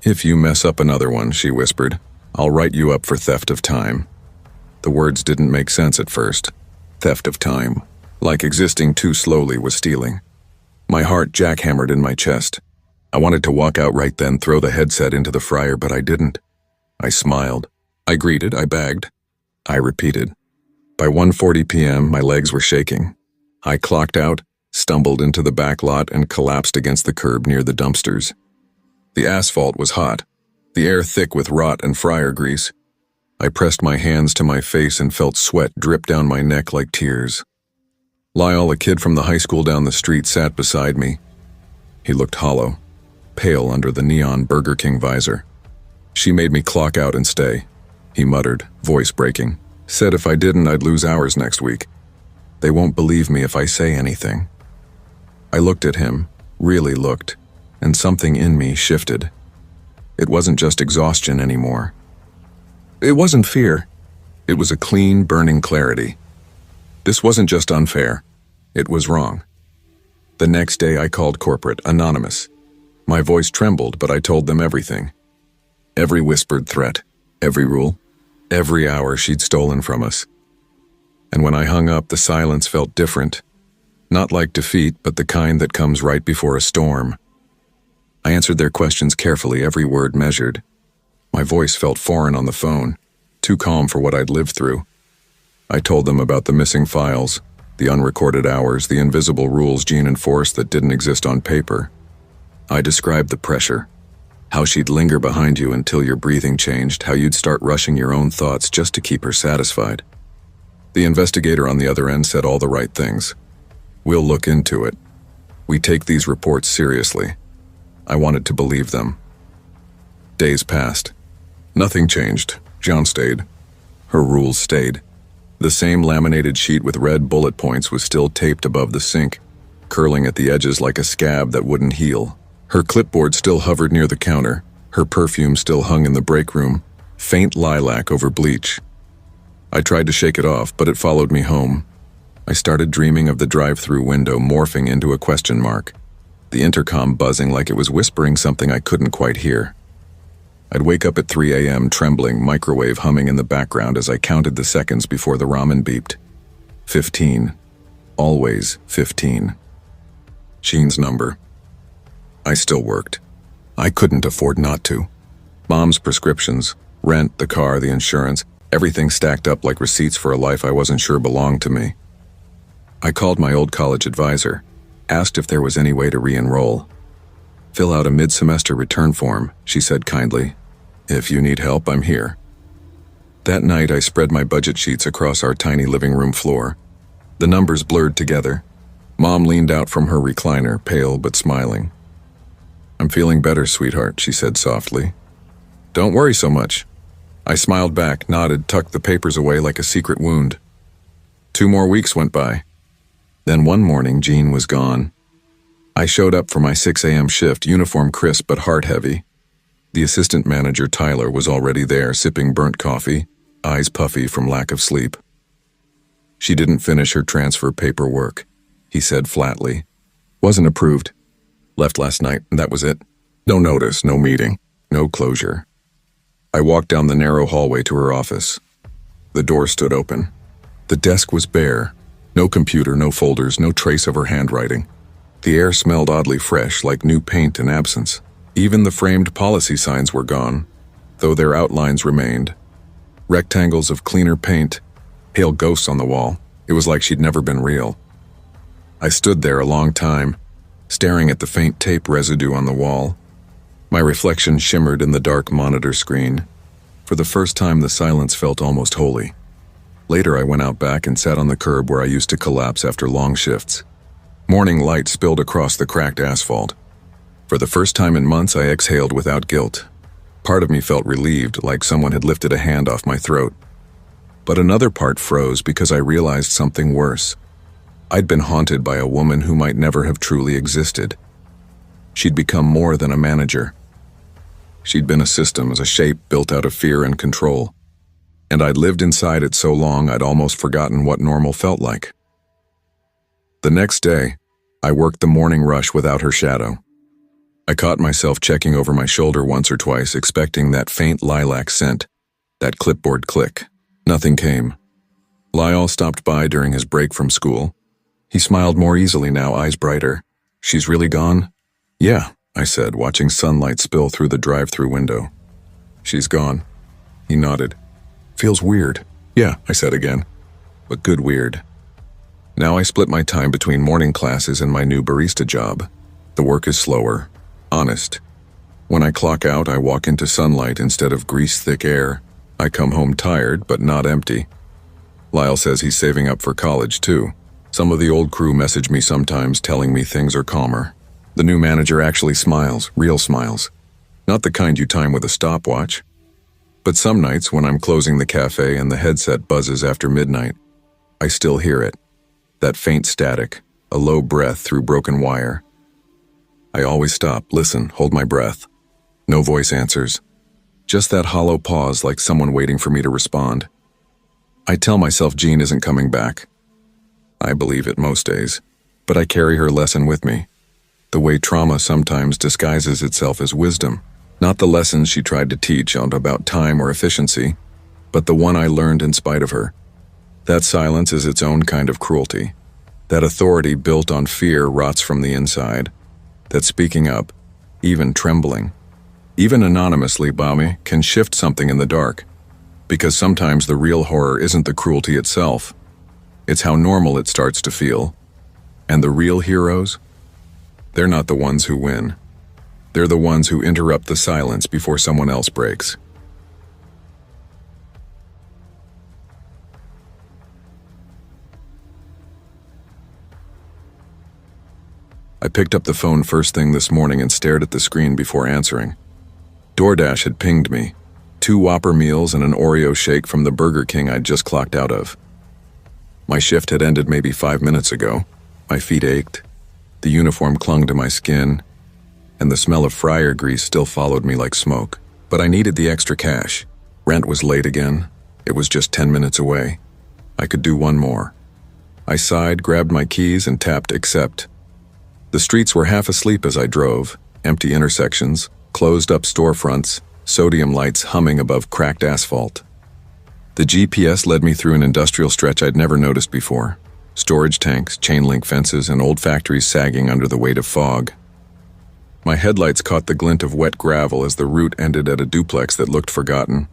"If you mess up another one," she whispered, "I'll write you up for theft of time." The words didn't make sense at first. Theft of time, like existing too slowly, was stealing. My heart jackhammered in my chest. I wanted to walk out right then, throw the headset into the fryer, but I didn't. I smiled. I greeted, I begged. I repeated. By 1:40 p.m., my legs were shaking. I clocked out, stumbled into the back lot, and collapsed against the curb near the dumpsters. The asphalt was hot, the air thick with rot and fryer grease. I pressed my hands to my face and felt sweat drip down my neck like tears. Lyle, a kid from the high school down the street, sat beside me. He looked hollow, pale under the neon Burger King visor. "She made me clock out and stay," he muttered, voice breaking. "Said if I didn't, I'd lose hours next week. They won't believe me if I say anything." I looked at him, really looked, and something in me shifted. It wasn't just exhaustion anymore. It wasn't fear. It was a clean, burning clarity. This wasn't just unfair. It was wrong. The next day I called corporate, anonymous. My voice trembled, but I told them everything. Every whispered threat, every rule, every hour she'd stolen from us. And when I hung up, the silence felt different. Not like defeat, but the kind that comes right before a storm. I answered their questions carefully, every word measured. My voice felt foreign on the phone, too calm for what I'd lived through. I told them about the missing files, the unrecorded hours, the invisible rules Jean enforced that didn't exist on paper. I described the pressure, how she'd linger behind you until your breathing changed, how you'd start rushing your own thoughts just to keep her satisfied. The investigator on the other end said all the right things. "We'll look into it. We take these reports seriously." I wanted to believe them. Days passed. Nothing changed. Jean stayed. Her rules stayed. The same laminated sheet with red bullet points was still taped above the sink, curling at the edges like a scab that wouldn't heal. Her clipboard still hovered near the counter. Her perfume still hung in the break room, faint lilac over bleach. I tried to shake it off, but it followed me home. I started dreaming of the drive-through window morphing into a question mark, the intercom buzzing like it was whispering something I couldn't quite hear. I'd wake up at 3 a.m. trembling, microwave humming in the background as I counted the seconds before the ramen beeped. 15. Always 15. Jean's number. I still worked. I couldn't afford not to. Mom's prescriptions, rent, the car, the insurance, everything stacked up like receipts for a life I wasn't sure belonged to me. I called my old college advisor, asked if there was any way to re-enroll. "Fill out a mid-semester return form," she said kindly. "If you need help, I'm here." That night, I spread my budget sheets across our tiny living room floor. The numbers blurred together. Mom leaned out from her recliner, pale but smiling. "I'm feeling better, sweetheart," she said softly. "Don't worry so much." I smiled back, nodded, tucked the papers away like a secret wound. 2 more weeks went by. Then one morning, Jean was gone. I showed up for my 6 a.m. shift, uniform crisp but heart heavy. The assistant manager, Tyler, was already there, sipping burnt coffee, eyes puffy from lack of sleep. "She didn't finish her transfer paperwork," he said flatly. "Wasn't approved. Left last night, and that was it. No notice, no meeting, no closure." I walked down the narrow hallway to her office. The door stood open. The desk was bare. No computer, no folders, no trace of her handwriting. The air smelled oddly fresh, like new paint and absence. Even the framed policy signs were gone, though their outlines remained. Rectangles of cleaner paint, pale ghosts on the wall. It was like she'd never been real. I stood there a long time, staring at the faint tape residue on the wall. My reflection shimmered in the dark monitor screen. For the first time, the silence felt almost holy. Later, I went out back and sat on the curb where I used to collapse after long shifts. Morning light spilled across the cracked asphalt. For the first time in months, I exhaled without guilt. Part of me felt relieved, like someone had lifted a hand off my throat. But another part froze because I realized something worse. I'd been haunted by a woman who might never have truly existed. She'd become more than a manager. She'd been a system, a shape built out of fear and control. And I'd lived inside it so long I'd almost forgotten what normal felt like. The next day, I worked the morning rush without her shadow. I caught myself checking over my shoulder once or twice, expecting that faint lilac scent, that clipboard click. Nothing came. Lyle stopped by during his break from school. He smiled more easily now, eyes brighter. "She's really gone?" "Yeah," I said, watching sunlight spill through the drive-through window. "She's gone." He nodded. "Feels weird." "Yeah," I said again, "but good weird." Now I split my time between morning classes and my new barista job. The work is slower, honest. When I clock out, I walk into sunlight instead of grease-thick air. I come home tired, but not empty. Lyle says he's saving up for college, too. Some of the old crew message me sometimes telling me things are calmer. The new manager actually smiles, real smiles. Not the kind you time with a stopwatch. But some nights when I'm closing the cafe and the headset buzzes after midnight, I still hear it. That faint static, a low breath through broken wire. I always stop, listen, hold my breath. No voice answers. Just that hollow pause like someone waiting for me to respond. I tell myself Jean isn't coming back. I believe it most days, but I carry her lesson with me. The way trauma sometimes disguises itself as wisdom. Not the lessons she tried to teach about time or efficiency, but the one I learned in spite of her. That silence is its own kind of cruelty. That authority built on fear rots from the inside. That speaking up, even trembling, even anonymously, Bami, can shift something in the dark. Because sometimes the real horror isn't the cruelty itself. It's how normal it starts to feel. And the real heroes? They're not the ones who win. They're the ones who interrupt the silence before someone else breaks. I picked up the phone first thing this morning and stared at the screen before answering. DoorDash had pinged me. 2 Whopper meals and an Oreo shake from the Burger King I'd just clocked out of. My shift had ended maybe 5 minutes ago. My feet ached. The uniform clung to my skin, and the smell of fryer grease still followed me like smoke. But I needed the extra cash. Rent was late again. It was just 10 minutes away. I could do one more. I sighed, grabbed my keys, and tapped accept. The streets were half asleep as I drove. Empty intersections, closed-up storefronts, sodium lights humming above cracked asphalt. The GPS led me through an industrial stretch I'd never noticed before. Storage tanks, chain-link fences, and old factories sagging under the weight of fog. My headlights caught the glint of wet gravel as the route ended at a duplex that looked forgotten.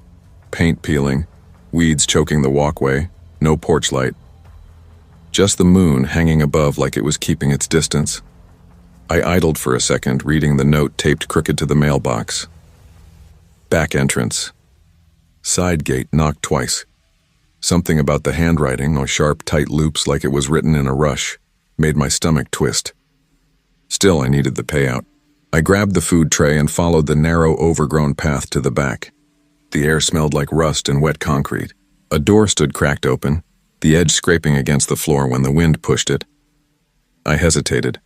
Paint peeling, weeds choking the walkway, no porch light. Just the moon hanging above like it was keeping its distance. I idled for a second, reading the note taped crooked to the mailbox. Back entrance. Side gate knocked twice. Something about the handwriting, or sharp, tight loops like it was written in a rush, made my stomach twist. Still, I needed the payout. I grabbed the food tray and followed the narrow, overgrown path to the back. The air smelled like rust and wet concrete. A door stood cracked open, the edge scraping against the floor when the wind pushed it. I hesitated.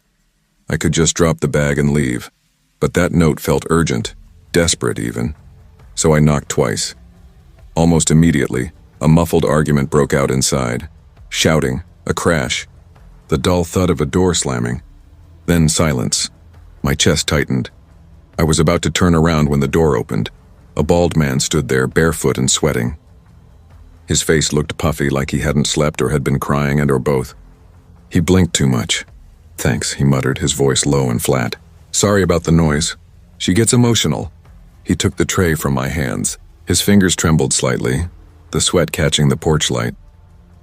I could just drop the bag and leave, but that note felt urgent, desperate even. So I knocked twice. Almost immediately, a muffled argument broke out inside. Shouting, a crash, the dull thud of a door slamming. Then silence. My chest tightened. I was about to turn around when the door opened. A bald man stood there, barefoot and sweating. His face looked puffy, like he hadn't slept or had been crying, and or both. He blinked too much. "Thanks," he muttered, his voice low and flat. "Sorry about the noise. She gets emotional." He took the tray from my hands. His fingers trembled slightly, the sweat catching the porch light.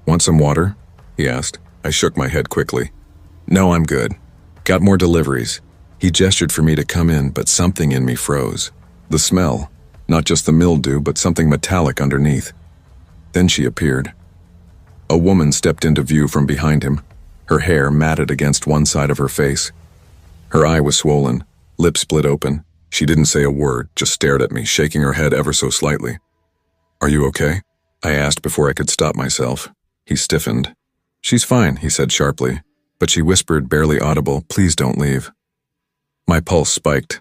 "Want some water?" he asked. I shook my head quickly. No, I'm good. Got more deliveries. He gestured for me to come in, but something in me froze. The smell. Not just the mildew, but something metallic underneath. Then she appeared. A woman stepped into view from behind him, her hair matted against one side of her face. Her eye was swollen, lips split open. She didn't say a word, just stared at me, shaking her head ever so slightly. Are you okay? I asked before I could stop myself. He stiffened. She's fine, he said sharply, but she whispered, barely audible, please don't leave. My pulse spiked.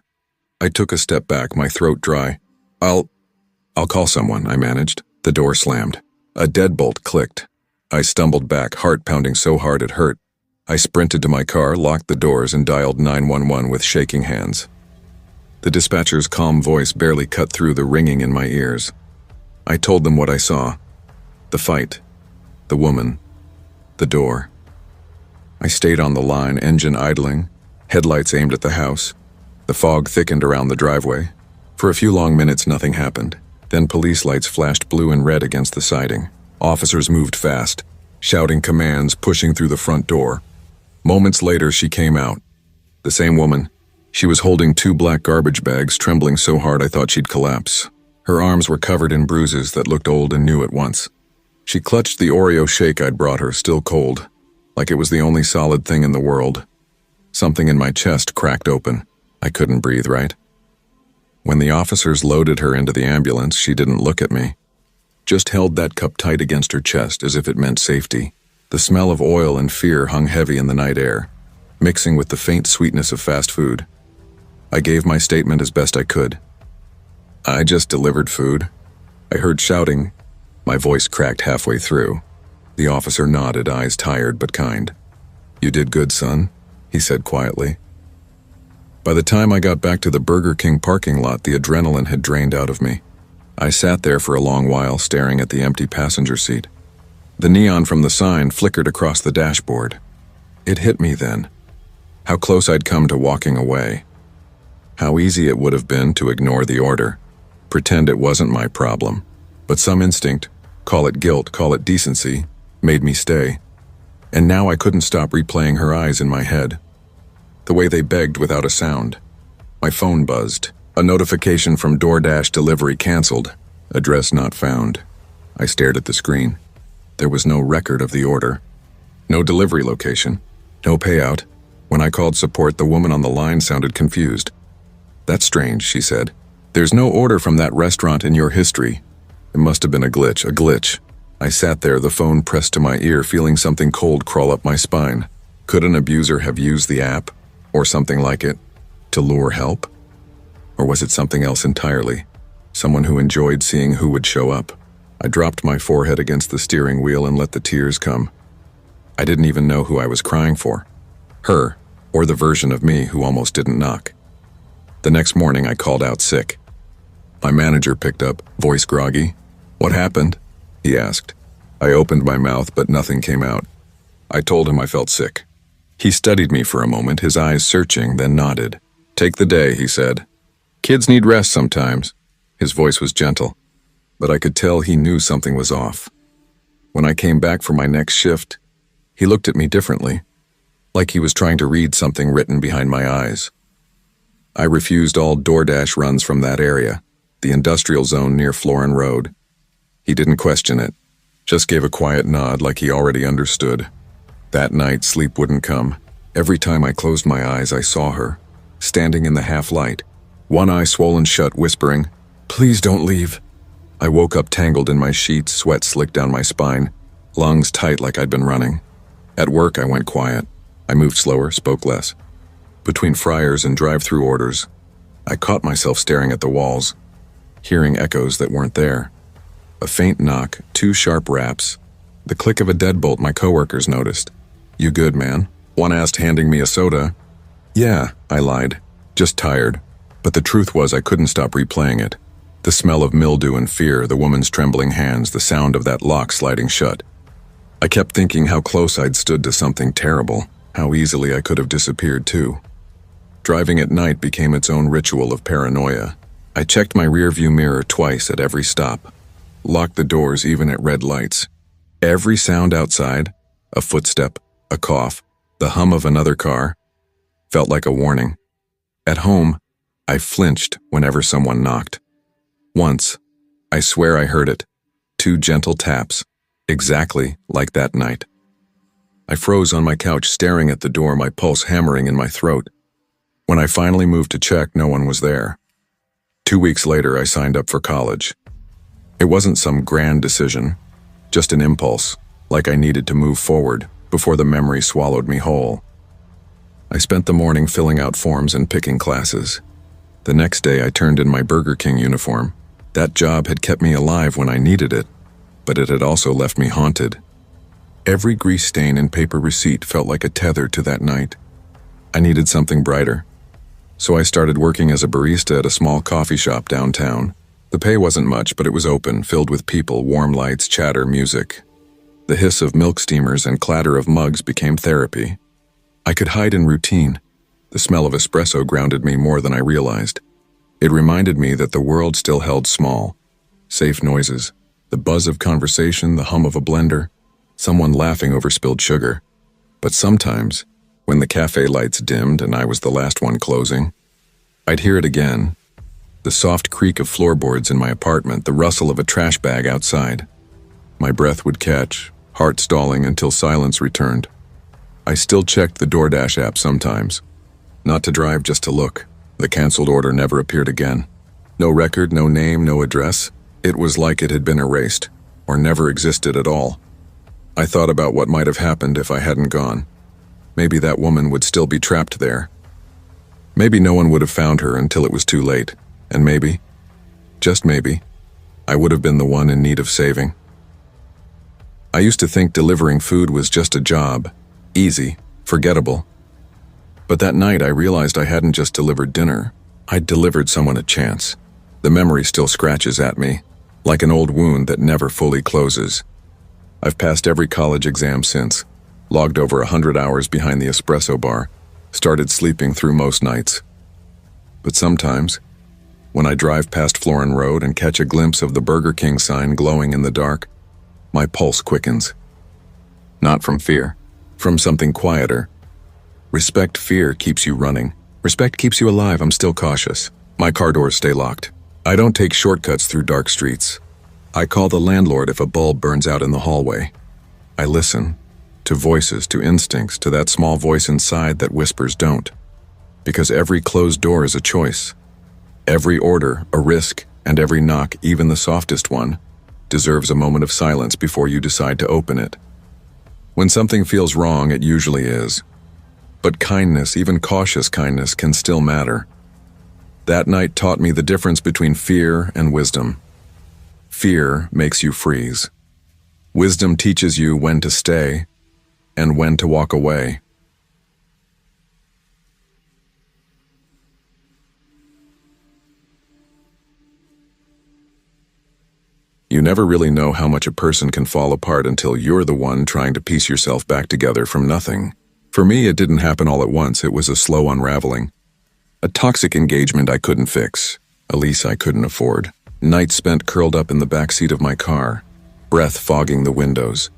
I took a step back, my throat dry. I'll call someone, I managed. The door slammed. A deadbolt clicked. I stumbled back, heart pounding so hard it hurt. I sprinted to my car, locked the doors, and dialed 911 with shaking hands. The dispatcher's calm voice barely cut through the ringing in my ears. I told them what I saw. The fight. The woman. The door. I stayed on the line, engine idling, headlights aimed at the house. The fog thickened around the driveway. For a few long minutes, nothing happened. Then police lights flashed blue and red against the siding. Officers moved fast, shouting commands, pushing through the front door. Moments later, she came out. The same woman. She was holding 2 black garbage bags, trembling so hard I thought she'd collapse. Her arms were covered in bruises that looked old and new at once. She clutched the Oreo shake I'd brought her, still cold, like it was the only solid thing in the world. Something in my chest cracked open. I couldn't breathe right. When the officers loaded her into the ambulance, she didn't look at me. Just held that cup tight against her chest as if it meant safety. The smell of oil and fear hung heavy in the night air, mixing with the faint sweetness of fast food. I gave my statement as best I could. I just delivered food. I heard shouting. My voice cracked halfway through. The officer nodded, eyes tired but kind. You did good, son, he said quietly. By the time I got back to the Burger King parking lot, the adrenaline had drained out of me. I sat there for a long while, staring at the empty passenger seat. The neon from the sign flickered across the dashboard. It hit me then. How close I'd come to walking away. How easy it would have been to ignore the order, pretend it wasn't my problem. But some instinct, call it guilt, call it decency, made me stay. And now I couldn't stop replaying her eyes in my head. The way they begged without a sound. My phone buzzed. A notification from DoorDash delivery canceled. Address not found. I stared at the screen. There was no record of the order. No delivery location. No payout. When I called support, the woman on the line sounded confused. That's strange, she said. There's no order from that restaurant in your history. It must have been a glitch. I sat there, the phone pressed to my ear, feeling something cold crawl up my spine. Could an abuser have used the app, or something like it, to lure help? Or was it something else entirely? Someone who enjoyed seeing who would show up? I dropped my forehead against the steering wheel and let the tears come. I didn't even know who I was crying for. Her, or the version of me who almost didn't knock. The next morning I called out sick. My manager picked up, voice groggy. What happened? He asked. I opened my mouth, but nothing came out. I told him I felt sick. He studied me for a moment, his eyes searching, then nodded. Take the day, he said. Kids need rest sometimes. His voice was gentle, but I could tell he knew something was off. When I came back for my next shift, he looked at me differently, like he was trying to read something written behind my eyes. I refused all DoorDash runs from that area, the industrial zone near Florin Road. He didn't question it, just gave a quiet nod like he already understood. That night, sleep wouldn't come. Every time I closed my eyes, I saw her, standing in the half-light, one eye swollen shut, whispering, "Please don't leave." I woke up tangled in my sheets, sweat slicked down my spine, lungs tight like I'd been running. At work, I went quiet. I moved slower, spoke less. Between fryers and drive-through orders, I caught myself staring at the walls, hearing echoes that weren't there. A faint knock, 2 sharp raps, the click of a deadbolt my coworkers noticed. "You good, man?" One asked, handing me a soda. "Yeah," I lied, "just tired." But the truth was I couldn't stop replaying it. The smell of mildew and fear, the woman's trembling hands, the sound of that lock sliding shut. I kept thinking how close I'd stood to something terrible, how easily I could have disappeared too. Driving at night became its own ritual of paranoia. I checked my rearview mirror twice at every stop, locked the doors even at red lights. Every sound outside, a footstep, a cough, The hum of another car felt like a warning. At home, I flinched whenever someone knocked. Once, I swear I heard it. 2 gentle taps, exactly like that night. I froze on my couch staring at the door, my pulse hammering in my throat. When I finally moved to check, no one was there. 2 weeks later, I signed up for college. It wasn't some grand decision, just an impulse, like I needed to move forward before the memory swallowed me whole. I spent the morning filling out forms and picking classes. The next day, I turned in my Burger King uniform. That job had kept me alive when I needed it, but it had also left me haunted. Every grease stain and paper receipt felt like a tether to that night. I needed something brighter. So I started working as a barista at a small coffee shop downtown. The pay wasn't much, but it was open, filled with people, warm lights, chatter, music. The hiss of milk steamers and clatter of mugs became therapy. I could hide in routine. The smell of espresso grounded me more than I realized. It reminded me that the world still held small, safe noises, the buzz of conversation, the hum of a blender, someone laughing over spilled sugar. But sometimes, when the cafe lights dimmed and I was the last one closing, I'd hear it again. The soft creak of floorboards in my apartment, the rustle of a trash bag outside. My breath would catch, heart stalling until silence returned. I still checked the DoorDash app sometimes. Not to drive, just to look. The canceled order never appeared again. No record, no name, no address. It was like it had been erased, or never existed at all. I thought about what might have happened if I hadn't gone. Maybe that woman would still be trapped there. Maybe no one would have found her until it was too late. And maybe, just maybe, I would have been the one in need of saving. I used to think delivering food was just a job, easy, forgettable. But that night I realized I hadn't just delivered dinner, I'd delivered someone a chance. The memory still scratches at me, like an old wound that never fully closes. I've passed every college exam since, logged over 100 hours behind the espresso bar, started sleeping through most nights. But sometimes, when I drive past Florin Road and catch a glimpse of the Burger King sign glowing in the dark, my pulse quickens. Not from fear, from something quieter. Respect fear keeps you running. Respect keeps you alive. I'm still cautious. My car doors stay locked. I don't take shortcuts through dark streets. I call the landlord if a bulb burns out in the hallway. I listen to voices, to instincts, to that small voice inside that whispers don't. Because every closed door is a choice. Every order, a risk, and every knock, even the softest one, deserves a moment of silence before you decide to open it. When something feels wrong, it usually is. But kindness, even cautious kindness, can still matter. That night taught me the difference between fear and wisdom. Fear makes you freeze. Wisdom teaches you when to stay and when to walk away. You never really know how much a person can fall apart until you're the one trying to piece yourself back together from nothing. For me, it didn't happen all at once. It was a slow unraveling. A toxic engagement I couldn't fix, a lease I couldn't afford, nights spent curled up in the backseat of my car, breath fogging the windows,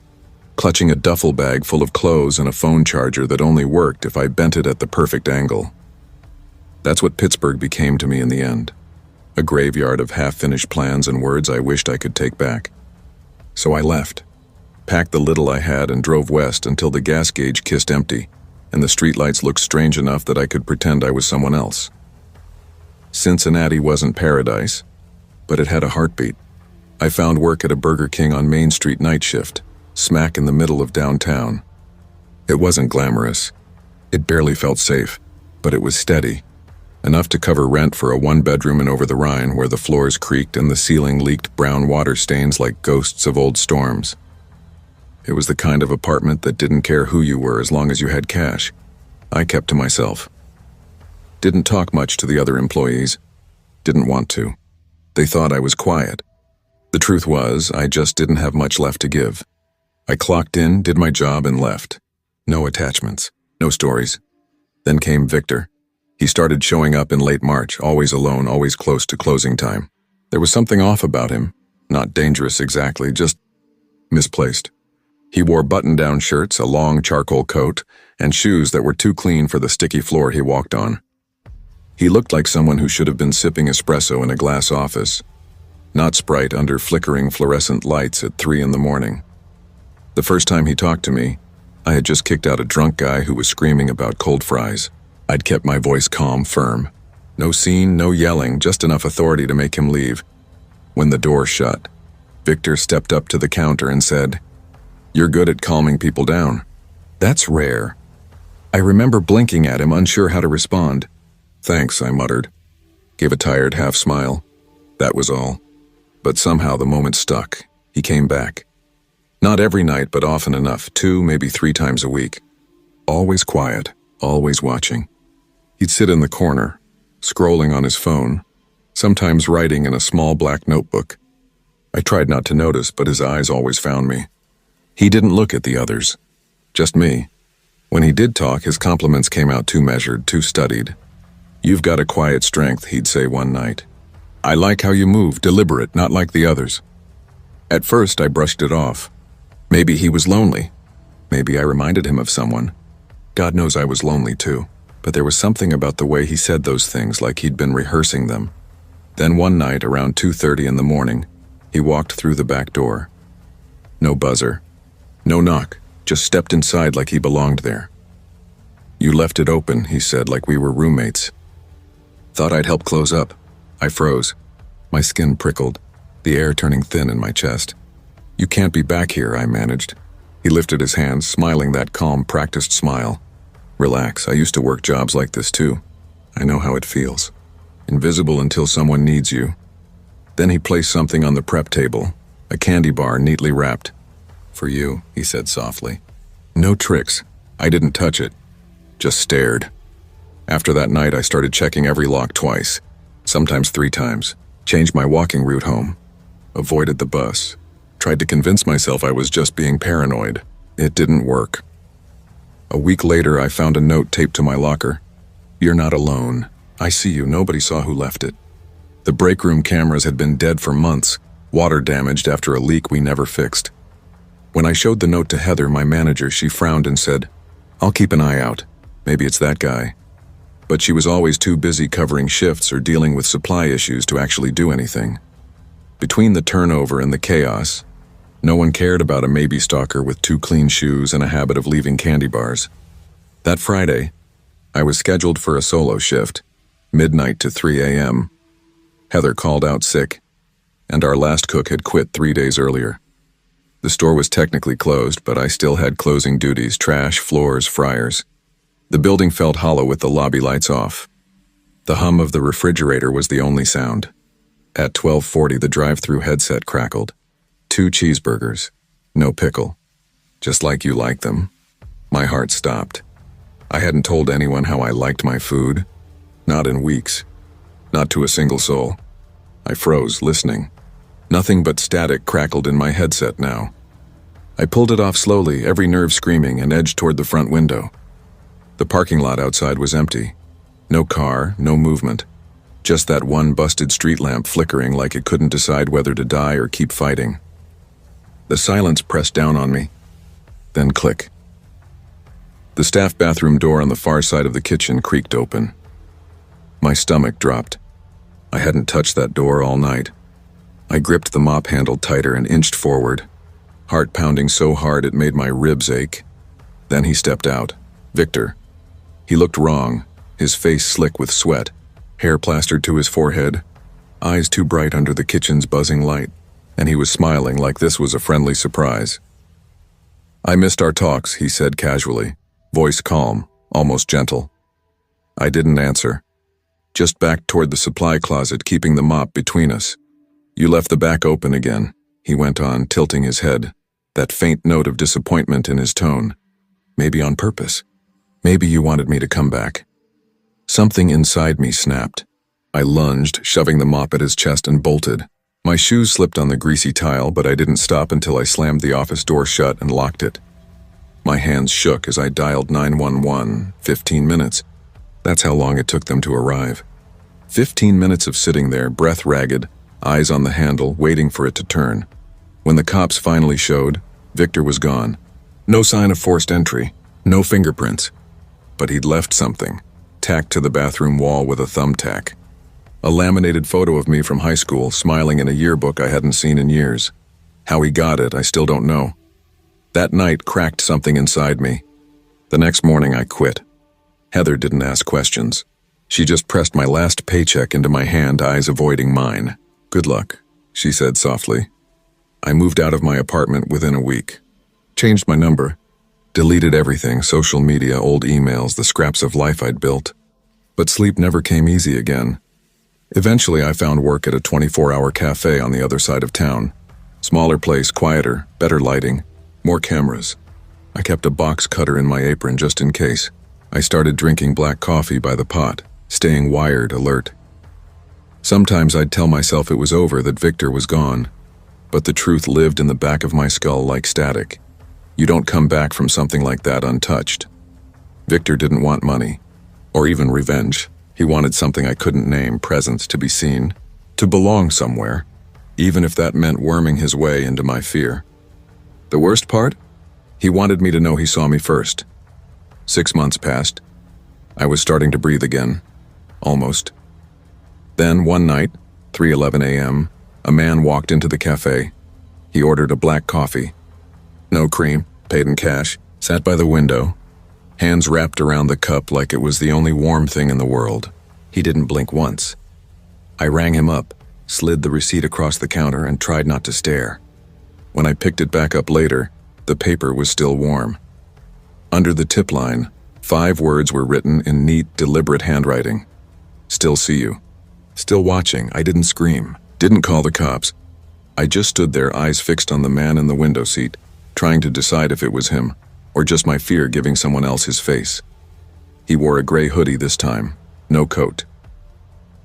clutching a duffel bag full of clothes and a phone charger that only worked if I bent it at the perfect angle. That's what Pittsburgh became to me in the end. A graveyard of half-finished plans and words I wished I could take back. So I left, packed the little I had and drove west until the gas gauge kissed empty, and the streetlights looked strange enough that I could pretend I was someone else. Cincinnati wasn't paradise, but it had a heartbeat. I found work at a Burger King on Main Street night shift, smack in the middle of downtown. It wasn't glamorous. It barely felt safe, but it was steady. Enough to cover rent for a one-bedroom in Over the Rhine where the floors creaked and the ceiling leaked brown water stains like ghosts of old storms. It was the kind of apartment that didn't care who you were as long as you had cash. I kept to myself. Didn't talk much to the other employees. Didn't want to. They thought I was quiet. The truth was, I just didn't have much left to give. I clocked in, did my job, and left. No attachments. No stories. Then came Victor. He started showing up in late March, always alone, always close to closing time. There was something off about him. Not dangerous exactly, just misplaced. He wore button-down shirts, a long charcoal coat, and shoes that were too clean for the sticky floor he walked on. He looked like someone who should have been sipping espresso in a glass office, not Sprite under flickering fluorescent lights at 3 in the morning. The first time he talked to me, I had just kicked out a drunk guy who was screaming about cold fries. I'd kept my voice calm, firm. No scene, no yelling, just enough authority to make him leave. When the door shut, Victor stepped up to the counter and said, "You're good at calming people down." That's rare. I remember blinking at him, unsure how to respond. "Thanks," I muttered. Gave a tired half smile. That was all. But somehow the moment stuck. He came back. Not every night, but often enough, 2, maybe 3 times a week. Always quiet, always watching. He'd sit in the corner, scrolling on his phone, sometimes writing in a small black notebook. I tried not to notice, but his eyes always found me. He didn't look at the others, just me. When he did talk, his compliments came out too measured, too studied. "You've got a quiet strength," he'd say one night. "I like how you move, deliberate, not like the others." At first, I brushed it off. Maybe he was lonely. Maybe I reminded him of someone. God knows I was lonely too, but there was something about the way he said those things, like he'd been rehearsing them. Then one night, around 2:30 in the morning, he walked through the back door. No buzzer, no knock, just stepped inside like he belonged there. "You left it open," he said, like we were roommates. Thought I'd help close up. I froze. My skin prickled, the air turning thin in my chest. "You can't be back here," I managed. He lifted his hands, smiling that calm, practiced smile. "Relax, I used to work jobs like this too. I know how it feels. Invisible until someone needs you." Then he placed something on the prep table, a candy bar neatly wrapped. "For you," he said softly. No tricks. I didn't touch it, just stared. After that night, I started checking every lock twice, sometimes 3 times. Changed my walking route home. Avoided the bus. Tried to convince myself I was just being paranoid. It didn't work. A week later, I found a note taped to my locker. "You're not alone. I see you. Nobody saw who left it." The break room cameras had been dead for months, water damaged after a leak we never fixed. When I showed the note to Heather, my manager, she frowned and said, "I'll keep an eye out. Maybe it's that guy." But she was always too busy covering shifts or dealing with supply issues to actually do anything. Between the turnover and the chaos, no one cared about a maybe stalker with 2 clean shoes and a habit of leaving candy bars. That Friday, I was scheduled for a solo shift, midnight to 3 a.m. Heather called out sick, and our last cook had quit 3 days earlier. The store was technically closed, but I still had closing duties: trash, floors, fryers. The building felt hollow with the lobby lights off. The hum of the refrigerator was the only sound. At 12:40, the drive-through headset crackled. 2 cheeseburgers, no pickle. Just like you like them. My heart stopped. I hadn't told anyone how I liked my food. Not in weeks. Not to a single soul. I froze, listening. Nothing but static crackled in my headset now. I pulled it off slowly, every nerve screaming, and edged toward the front window. The parking lot outside was empty. No car, no movement. Just that one busted street lamp flickering like it couldn't decide whether to die or keep fighting. The silence pressed down on me. Then click. The staff bathroom door on the far side of the kitchen creaked open. My stomach dropped. I hadn't touched that door all night. I gripped the mop handle tighter and inched forward, heart pounding so hard it made my ribs ache. Then he stepped out. Victor. He looked wrong, his face slick with sweat, hair plastered to his forehead, eyes too bright under the kitchen's buzzing light, and he was smiling like this was a friendly surprise. "I missed our talks," he said casually, voice calm, almost gentle. I didn't answer. Just backed toward the supply closet, keeping the mop between us. "You left the back open again," he went on, tilting his head, that faint note of disappointment in his tone. "Maybe on purpose. Maybe you wanted me to come back." Something inside me snapped. I lunged, shoving the mop at his chest, and bolted. My shoes slipped on the greasy tile, but I didn't stop until I slammed the office door shut and locked it. My hands shook as I dialed 911. 15 minutes. That's how long it took them to arrive. 15 minutes of sitting there, breath ragged, eyes on the handle, waiting for it to turn. When the cops finally showed, Victor was gone. No sign of forced entry. No fingerprints. But he'd left something, tacked to the bathroom wall with a thumbtack. A laminated photo of me from high school, smiling in a yearbook I hadn't seen in years. How he got it, I still don't know. That night cracked something inside me. The next morning I quit. Heather didn't ask questions. She just pressed my last paycheck into my hand, eyes avoiding mine. "Good luck," she said softly. I moved out of my apartment within a week. Changed my number. Deleted everything, social media, old emails, the scraps of life I'd built. But sleep never came easy again. Eventually I found work at a 24-hour cafe on the other side of town. Smaller place, quieter, better lighting, more cameras. I kept a box cutter in my apron just in case. I started drinking black coffee by the pot, staying wired, alert. Sometimes I'd tell myself it was over, that Victor was gone. But the truth lived in the back of my skull like static. You don't come back from something like that untouched. Victor didn't want money, or even revenge. He wanted something I couldn't name, presence, to be seen, to belong somewhere, even if that meant worming his way into my fear. The worst part? He wanted me to know he saw me first. 6 months passed. I was starting to breathe again. Almost. Then, one night, 3:11 a.m., a man walked into the cafe. He ordered a black coffee. No cream, paid in cash, sat by the window, hands wrapped around the cup like it was the only warm thing in the world. He didn't blink once. I rang him up, slid the receipt across the counter, and tried not to stare. When I picked it back up later, the paper was still warm. Under the tip line, 5 words were written in neat, deliberate handwriting. "Still see you." Still watching. I didn't scream, didn't call the cops. I just stood there, eyes fixed on the man in the window seat, trying to decide if it was him, or just my fear giving someone else his face. He wore a gray hoodie this time, no coat.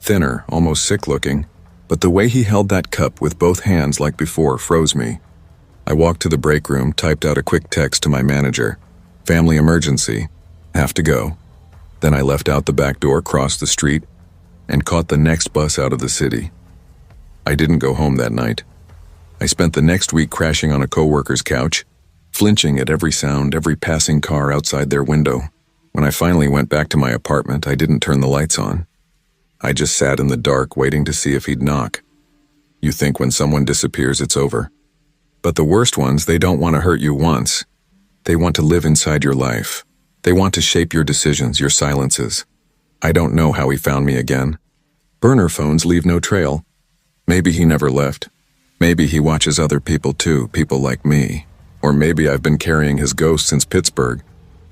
Thinner, almost sick-looking, but the way he held that cup with both hands like before froze me. I walked to the break room, typed out a quick text to my manager. "Family emergency. Have to go." Then I left out the back door, crossed the street, and caught the next bus out of the city. I didn't go home that night. I spent the next week crashing on a coworker's couch, flinching at every sound, every passing car outside their window. When I finally went back to my apartment, I didn't turn the lights on. I just sat in the dark, waiting to see if he'd knock. You think when someone disappears, it's over. But the worst ones, they don't want to hurt you once. They want to live inside your life. They want to shape your decisions, your silences. I don't know how he found me again. Burner phones leave no trail. Maybe he never left. Maybe he watches other people too, people like me. Or maybe I've been carrying his ghost since Pittsburgh,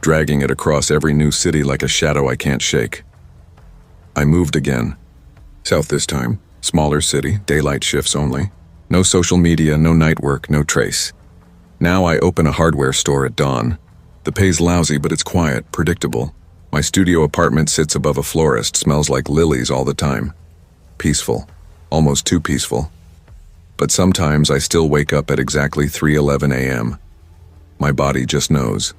dragging it across every new city like a shadow I can't shake. I moved again. South this time, smaller city, daylight shifts only. No social media, no night work, no trace. Now I open a hardware store at dawn. The pay's lousy, but it's quiet, predictable. My studio apartment sits above a florist, smells like lilies all the time. Peaceful, almost too peaceful. But sometimes I still wake up at exactly 3:11 a.m. My body just knows.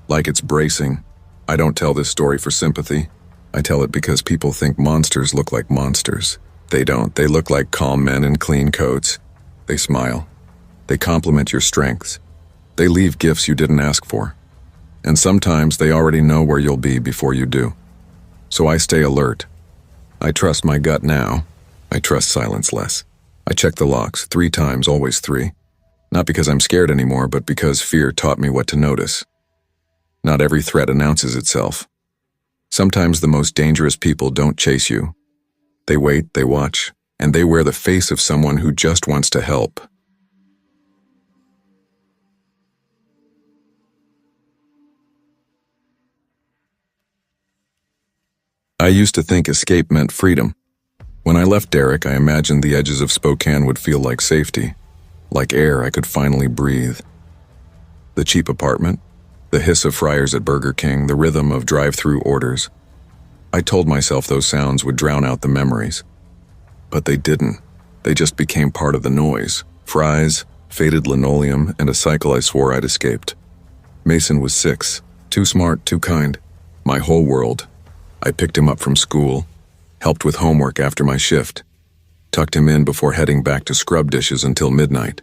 Like it's bracing. I don't tell this story for sympathy. I tell it because people think monsters look like monsters. They don't. They look like calm men in clean coats. They smile. They compliment your strengths. They leave gifts you didn't ask for. And sometimes they already know where you'll be before you do. So I stay alert. I trust my gut now. I trust silence less. I check the locks 3 times, always 3. Not because I'm scared anymore, but because fear taught me what to notice. Not every threat announces itself. Sometimes the most dangerous people don't chase you. They wait, they watch, and they wear the face of someone who just wants to help. I used to think escape meant freedom. When I left Derek, I imagined the edges of Spokane would feel like safety, like air I could finally breathe. The cheap apartment, the hiss of fryers at Burger King, the rhythm of drive-through orders. I told myself those sounds would drown out the memories. But they didn't. They just became part of the noise. Fries, faded linoleum, and a cycle I swore I'd escaped. Mason was 6, too smart, too kind. My whole world. I picked him up from school, helped with homework after my shift, tucked him in before heading back to scrub dishes until midnight.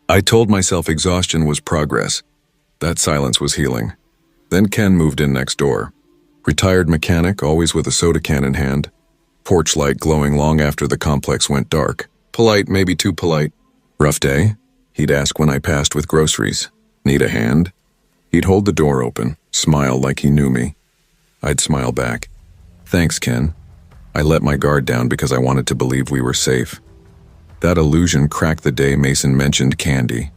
I told myself exhaustion was progress. That silence was healing. Then Ken moved in next door. Retired mechanic, always with a soda can in hand. Porch light glowing long after the complex went dark. Polite, maybe too polite. Rough day? He'd ask when I passed with groceries. Need a hand? He'd hold the door open, smile like he knew me. I'd smile back. Thanks, Ken. I let my guard down because I wanted to believe we were safe. That illusion cracked the day Mason mentioned candy.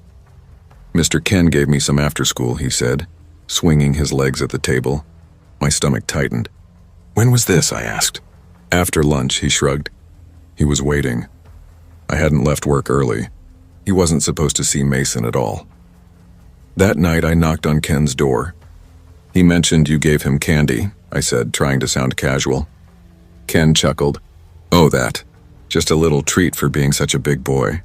Mr. Ken gave me some after school, he said, swinging his legs at the table. My stomach tightened. When was this? I asked. After lunch, he shrugged. He was waiting. I hadn't left work early. He wasn't supposed to see Mason at all. That night, I knocked on Ken's door. He mentioned you gave him candy, I said, trying to sound casual. Ken chuckled. Oh, that. Just a little treat for being such a big boy.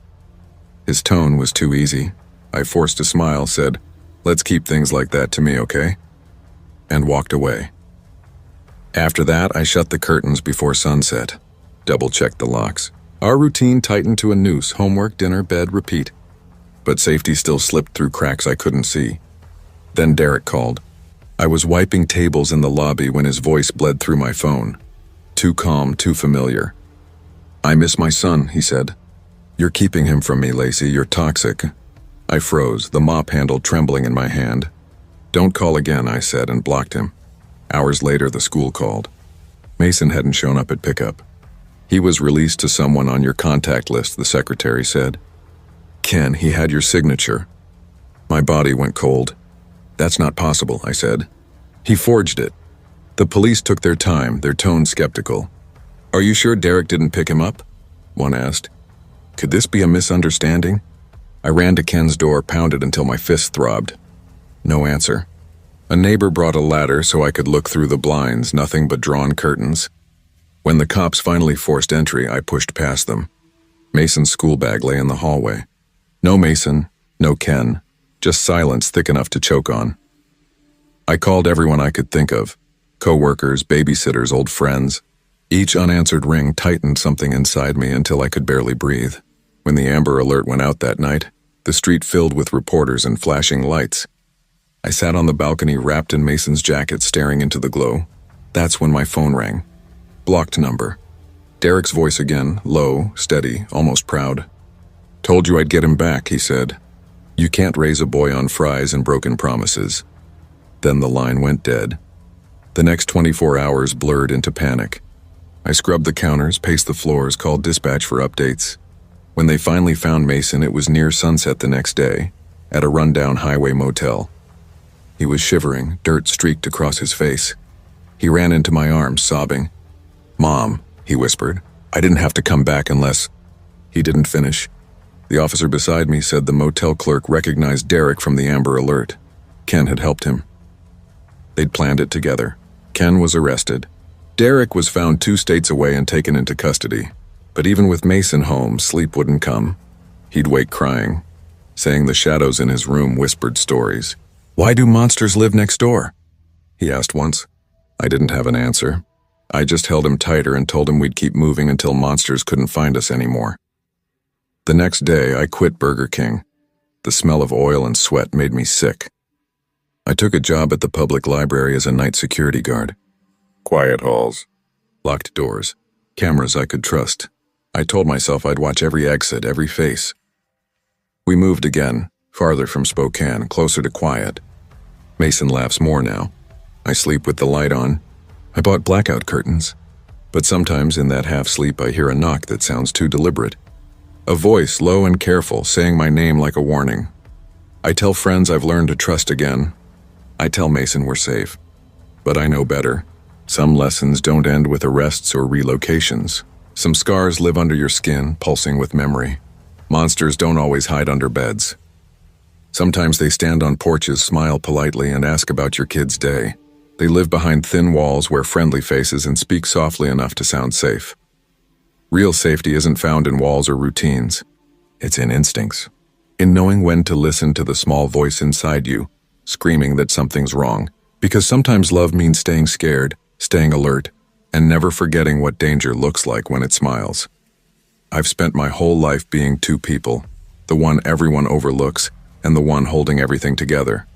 His tone was too easy. I forced a smile, said, let's keep things like that to me, okay? And walked away. After that, I shut the curtains before sunset. Double-checked the locks. Our routine tightened to a noose, homework, dinner, bed, repeat. But safety still slipped through cracks I couldn't see. Then Derek called. I was wiping tables in the lobby when his voice bled through my phone. Too calm, too familiar. I miss my son, he said. You're keeping him from me, Lacey. You're toxic. I froze, the mop handle trembling in my hand. Don't call again, I said, and blocked him. Hours later, the school called. Mason hadn't shown up at pickup. He was released to someone on your contact list, the secretary said. Ken, he had your signature. My body went cold. That's not possible, I said. He forged it. The police took their time, their tone skeptical. Are you sure Derek didn't pick him up? One asked. Could this be a misunderstanding? I ran to Ken's door, pounded until my fist throbbed. No answer. A neighbor brought a ladder so I could look through the blinds, nothing but drawn curtains. When the cops finally forced entry, I pushed past them. Mason's school bag lay in the hallway. No Mason, no Ken, just silence thick enough to choke on. I called everyone I could think of. Co-workers, babysitters, old friends. Each unanswered ring tightened something inside me until I could barely breathe. When the Amber Alert went out that night, the street filled with reporters and flashing lights. I sat on the balcony wrapped in Mason's jacket staring into the glow. That's when my phone rang. Blocked number. Derek's voice again, low, steady, almost proud. Told you I'd get him back, he said. You can't raise a boy on fries and broken promises. Then the line went dead. The next 24 hours blurred into panic. I scrubbed the counters, paced the floors, called dispatch for updates. When they finally found Mason, it was near sunset the next day, at a rundown highway motel. He was shivering, dirt streaked across his face. He ran into my arms, sobbing. Mom, he whispered, I didn't have to come back unless... He didn't finish. The officer beside me said the motel clerk recognized Derek from the Amber Alert. Ken had helped him. They'd planned it together. Ken was arrested. Derek was found 2 states away and taken into custody. But even with Mason home, sleep wouldn't come. He'd wake crying, saying the shadows in his room whispered stories. Why do monsters live next door? He asked once. I didn't have an answer. I just held him tighter and told him we'd keep moving until monsters couldn't find us anymore. The next day, I quit Burger King. The smell of oil and sweat made me sick. I took a job at the public library as a night security guard. Quiet halls, locked doors, cameras I could trust. I told myself I'd watch every exit, every face. We moved again, farther from Spokane, closer to quiet. Mason laughs more now. I sleep with the light on. I bought blackout curtains. But sometimes in that half-sleep I hear a knock that sounds too deliberate. A voice, low and careful, saying my name like a warning. I tell friends I've learned to trust again. I tell Mason we're safe. But I know better. Some lessons don't end with arrests or relocations. Some scars live under your skin, pulsing with memory. Monsters don't always hide under beds. Sometimes they stand on porches, smile politely, and ask about your kid's day. They live behind thin walls, wear friendly faces, and speak softly enough to sound safe. Real safety isn't found in walls or routines. It's in instincts. In knowing when to listen to the small voice inside you, screaming that something's wrong. Because sometimes love means staying scared, staying alert, and never forgetting what danger looks like when it smiles. I've spent my whole life being 2 people, the one everyone overlooks and the one holding everything together.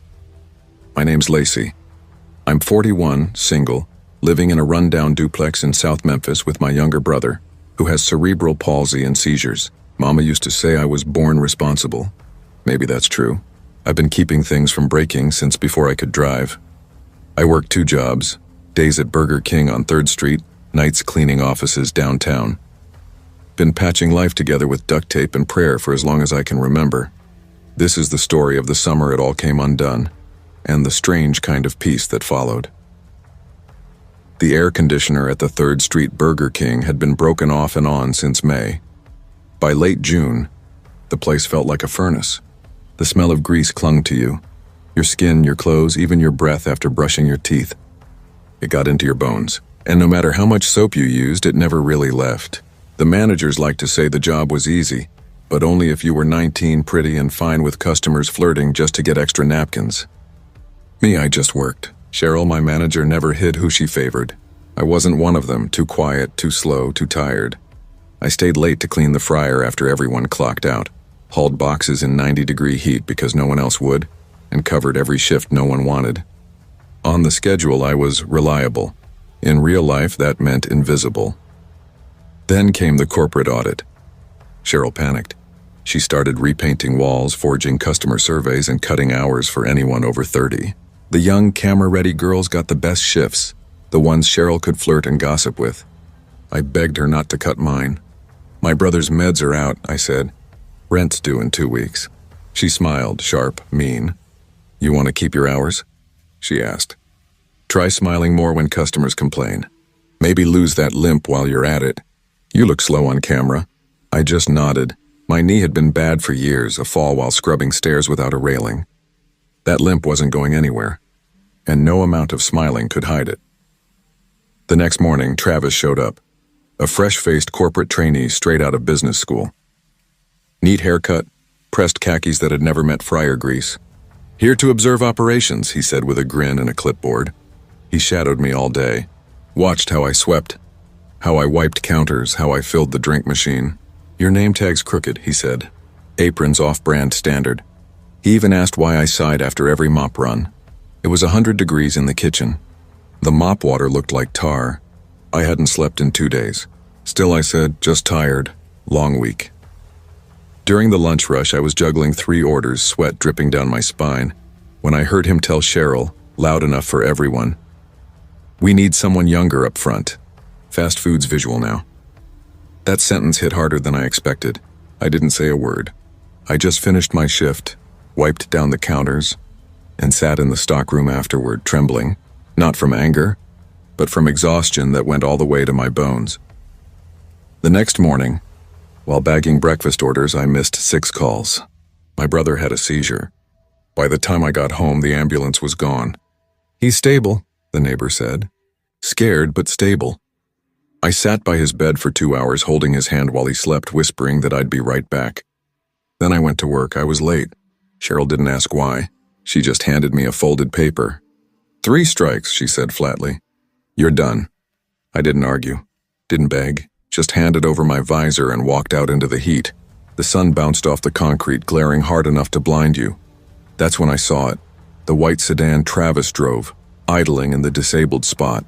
My name's Lacey, I'm 41, single, living in a rundown duplex in South Memphis with my younger brother, who has cerebral palsy and seizures. Mama used to say I was born responsible. Maybe that's true. I've been keeping things from breaking since before I could drive. I work 2 jobs, days at Burger King on 3rd Street, nights cleaning offices downtown. Been patching life together with duct tape and prayer for as long as I can remember. This is the story of the summer it all came undone, and the strange kind of peace that followed. The air conditioner at the 3rd Street Burger King had been broken off and on since May. By late June, the place felt like a furnace. The smell of grease clung to you, your skin, your clothes, even your breath after brushing your teeth. It got into your bones, and no matter how much soap you used, it never really left. The managers liked to say the job was easy, but only if you were 19, pretty, and fine with customers flirting just to get extra napkins. Me, I just worked. Cheryl, my manager, never hid who she favored. I wasn't one of them, too quiet, too slow, too tired. I stayed late to clean the fryer after everyone clocked out, hauled boxes in 90-degree heat because no one else would, and covered every shift no one wanted. On the schedule, I was reliable. In real life, that meant invisible. Then came the corporate audit. Cheryl panicked. She started repainting walls, forging customer surveys, and cutting hours for anyone over 30. The young, camera-ready girls got the best shifts, the ones Cheryl could flirt and gossip with. I begged her not to cut mine. My brother's meds are out, I said. Rent's due in 2 weeks. She smiled, sharp, mean. You want to keep your hours? She asked. Try smiling more when customers complain. Maybe lose that limp while you're at it. You look slow on camera. I just nodded. My knee had been bad for years, a fall while scrubbing stairs without a railing. That limp wasn't going anywhere, and no amount of smiling could hide it. The next morning, Travis showed up, a fresh-faced corporate trainee straight out of business school. Neat haircut, pressed khakis that had never met fryer grease. Here to observe operations, he said with a grin and a clipboard. He shadowed me all day, watched how I swept, how I wiped counters, how I filled the drink machine. Your name tag's crooked, he said. Apron's off-brand standard. He even asked why I sighed after every mop run. It was 100 degrees in the kitchen. The mop water looked like tar. I hadn't slept in 2 days. Still, I said, just tired. Long week. During the lunch rush, I was juggling 3 orders, sweat dripping down my spine, when I heard him tell Cheryl, loud enough for everyone, "We need someone younger up front. Fast food's visual now." That sentence hit harder than I expected. I didn't say a word. I just finished my shift, wiped down the counters, and sat in the stockroom afterward, trembling, not from anger, but from exhaustion that went all the way to my bones. The next morning, while bagging breakfast orders, I missed 6 calls. My brother had a seizure. By the time I got home, the ambulance was gone. He's stable, the neighbor said. Scared, but stable. I sat by his bed for 2 hours, holding his hand while he slept, whispering that I'd be right back. Then I went to work. I was late. Cheryl didn't ask why. She just handed me a folded paper. 3 strikes, she said flatly. You're done. I didn't argue, didn't beg, just handed over my visor and walked out into the heat. The sun bounced off the concrete, glaring hard enough to blind you. That's when I saw it. The white sedan Travis drove, idling in the disabled spot.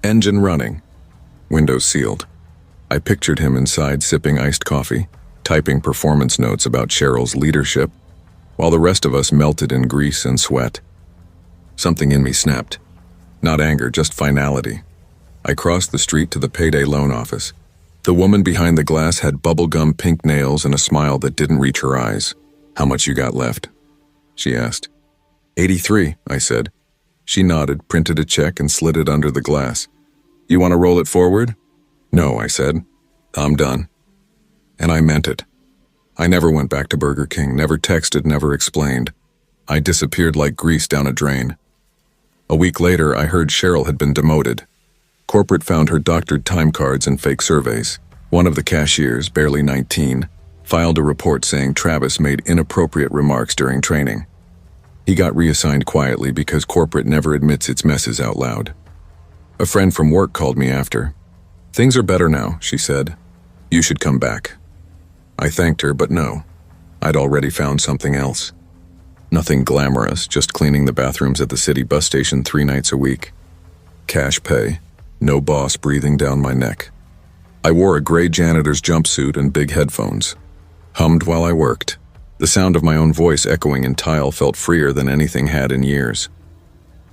Engine running. Windows sealed. I pictured him inside sipping iced coffee, typing performance notes about Cheryl's leadership, while the rest of us melted in grease and sweat. Something in me snapped. Not anger, just finality. I crossed the street to the payday loan office. The woman behind the glass had bubblegum pink nails and a smile that didn't reach her eyes. How much you got left? She asked. 83, I said. She nodded, printed a check, and slid it under the glass. You want to roll it forward? No, I said. I'm done. And I meant it. I never went back to Burger King, never texted, never explained. I disappeared like grease down a drain. A week later, I heard Cheryl had been demoted. Corporate found her doctored time cards and fake surveys. One of the cashiers, barely 19, filed a report saying Travis made inappropriate remarks during training. He got reassigned quietly because corporate never admits its messes out loud. A friend from work called me after. Things are better now, she said. You should come back. I thanked her, but no. I'd already found something else. Nothing glamorous, just cleaning the bathrooms at the city bus station 3 nights a week. Cash pay, no boss breathing down my neck. I wore a gray janitor's jumpsuit and big headphones. Hummed while I worked. The sound of my own voice echoing in tile felt freer than anything had in years.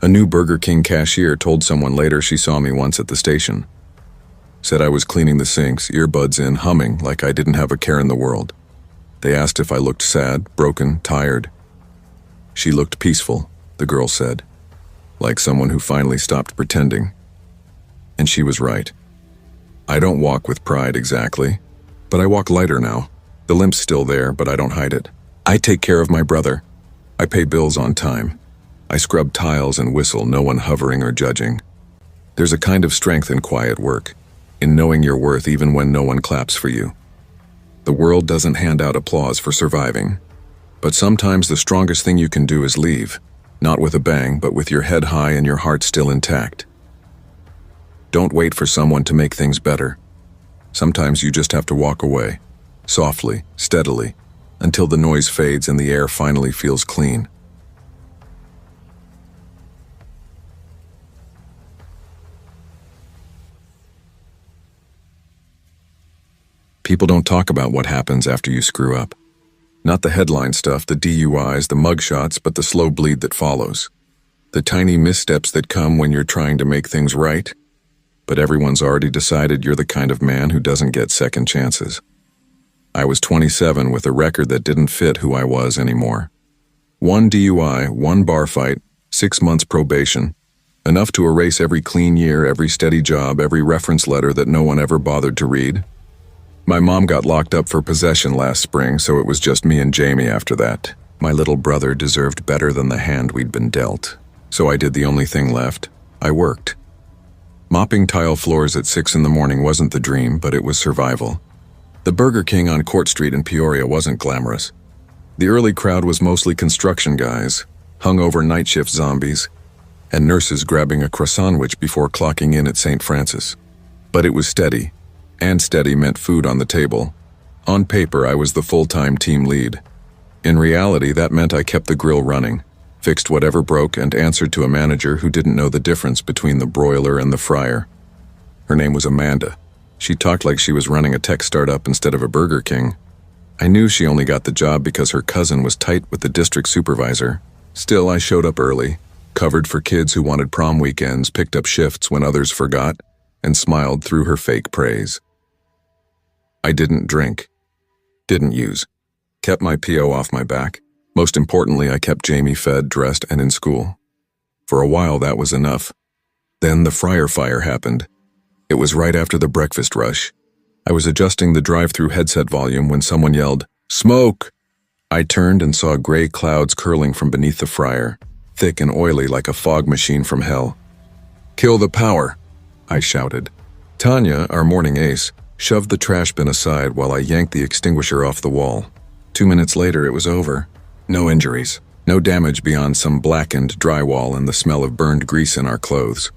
A new Burger King cashier told someone later she saw me once at the station. Said I was cleaning the sinks, earbuds in, humming like I didn't have a care in the world. They asked if I looked sad, broken, tired. She looked peaceful, the girl said, like someone who finally stopped pretending. And she was right. I don't walk with pride exactly, but I walk lighter now. The limp's still there, but I don't hide it. I take care of my brother. I pay bills on time. I scrub tiles and whistle, no one hovering or judging. There's a kind of strength in quiet work, in knowing your worth even when no one claps for you. The world doesn't hand out applause for surviving, but sometimes the strongest thing you can do is leave, not with a bang, but with your head high and your heart still intact. Don't wait for someone to make things better. Sometimes you just have to walk away, softly, steadily, until the noise fades and the air finally feels clean. People don't talk about what happens after you screw up. Not the headline stuff, the DUIs, the mugshots, but the slow bleed that follows. The tiny missteps that come when you're trying to make things right, but everyone's already decided you're the kind of man who doesn't get second chances. I was 27 with a record that didn't fit who I was anymore. 1 DUI, 1 bar fight, 6 months probation, enough to erase every clean year, every steady job, every reference letter that no one ever bothered to read. My mom got locked up for possession last spring, so it was just me and Jamie after that. My little brother deserved better than the hand we'd been dealt, so I did the only thing left. I worked. Mopping tile floors at 6 in the morning wasn't the dream, but it was survival. The Burger King on Court Street in Peoria wasn't glamorous. The early crowd was mostly construction guys, hungover night shift zombies, and nurses grabbing a croissant before clocking in at St. Francis. But it was steady. And steady meant food on the table. On paper, I was the full-time team lead. In reality, that meant I kept the grill running, fixed whatever broke, and answered to a manager who didn't know the difference between the broiler and the fryer. Her name was Amanda. She talked like she was running a tech startup instead of a Burger King. I knew she only got the job because her cousin was tight with the district supervisor. Still, I showed up early, covered for kids who wanted prom weekends, picked up shifts when others forgot, and smiled through her fake praise. I didn't drink, didn't use, kept my PO off my back. Most importantly, I kept Jamie fed, dressed, and in school. For a while, that was enough. Then the fryer fire happened. It was right after the breakfast rush. I was adjusting the drive-through headset volume when someone yelled, "Smoke!" I turned and saw gray clouds curling from beneath the fryer, thick and oily like a fog machine from hell. "Kill the power!" I shouted. Tanya, our morning ace, shoved the trash bin aside while I yanked the extinguisher off the wall. 2 minutes later, it was over. No injuries. No damage beyond some blackened drywall and the smell of burned grease in our clothes.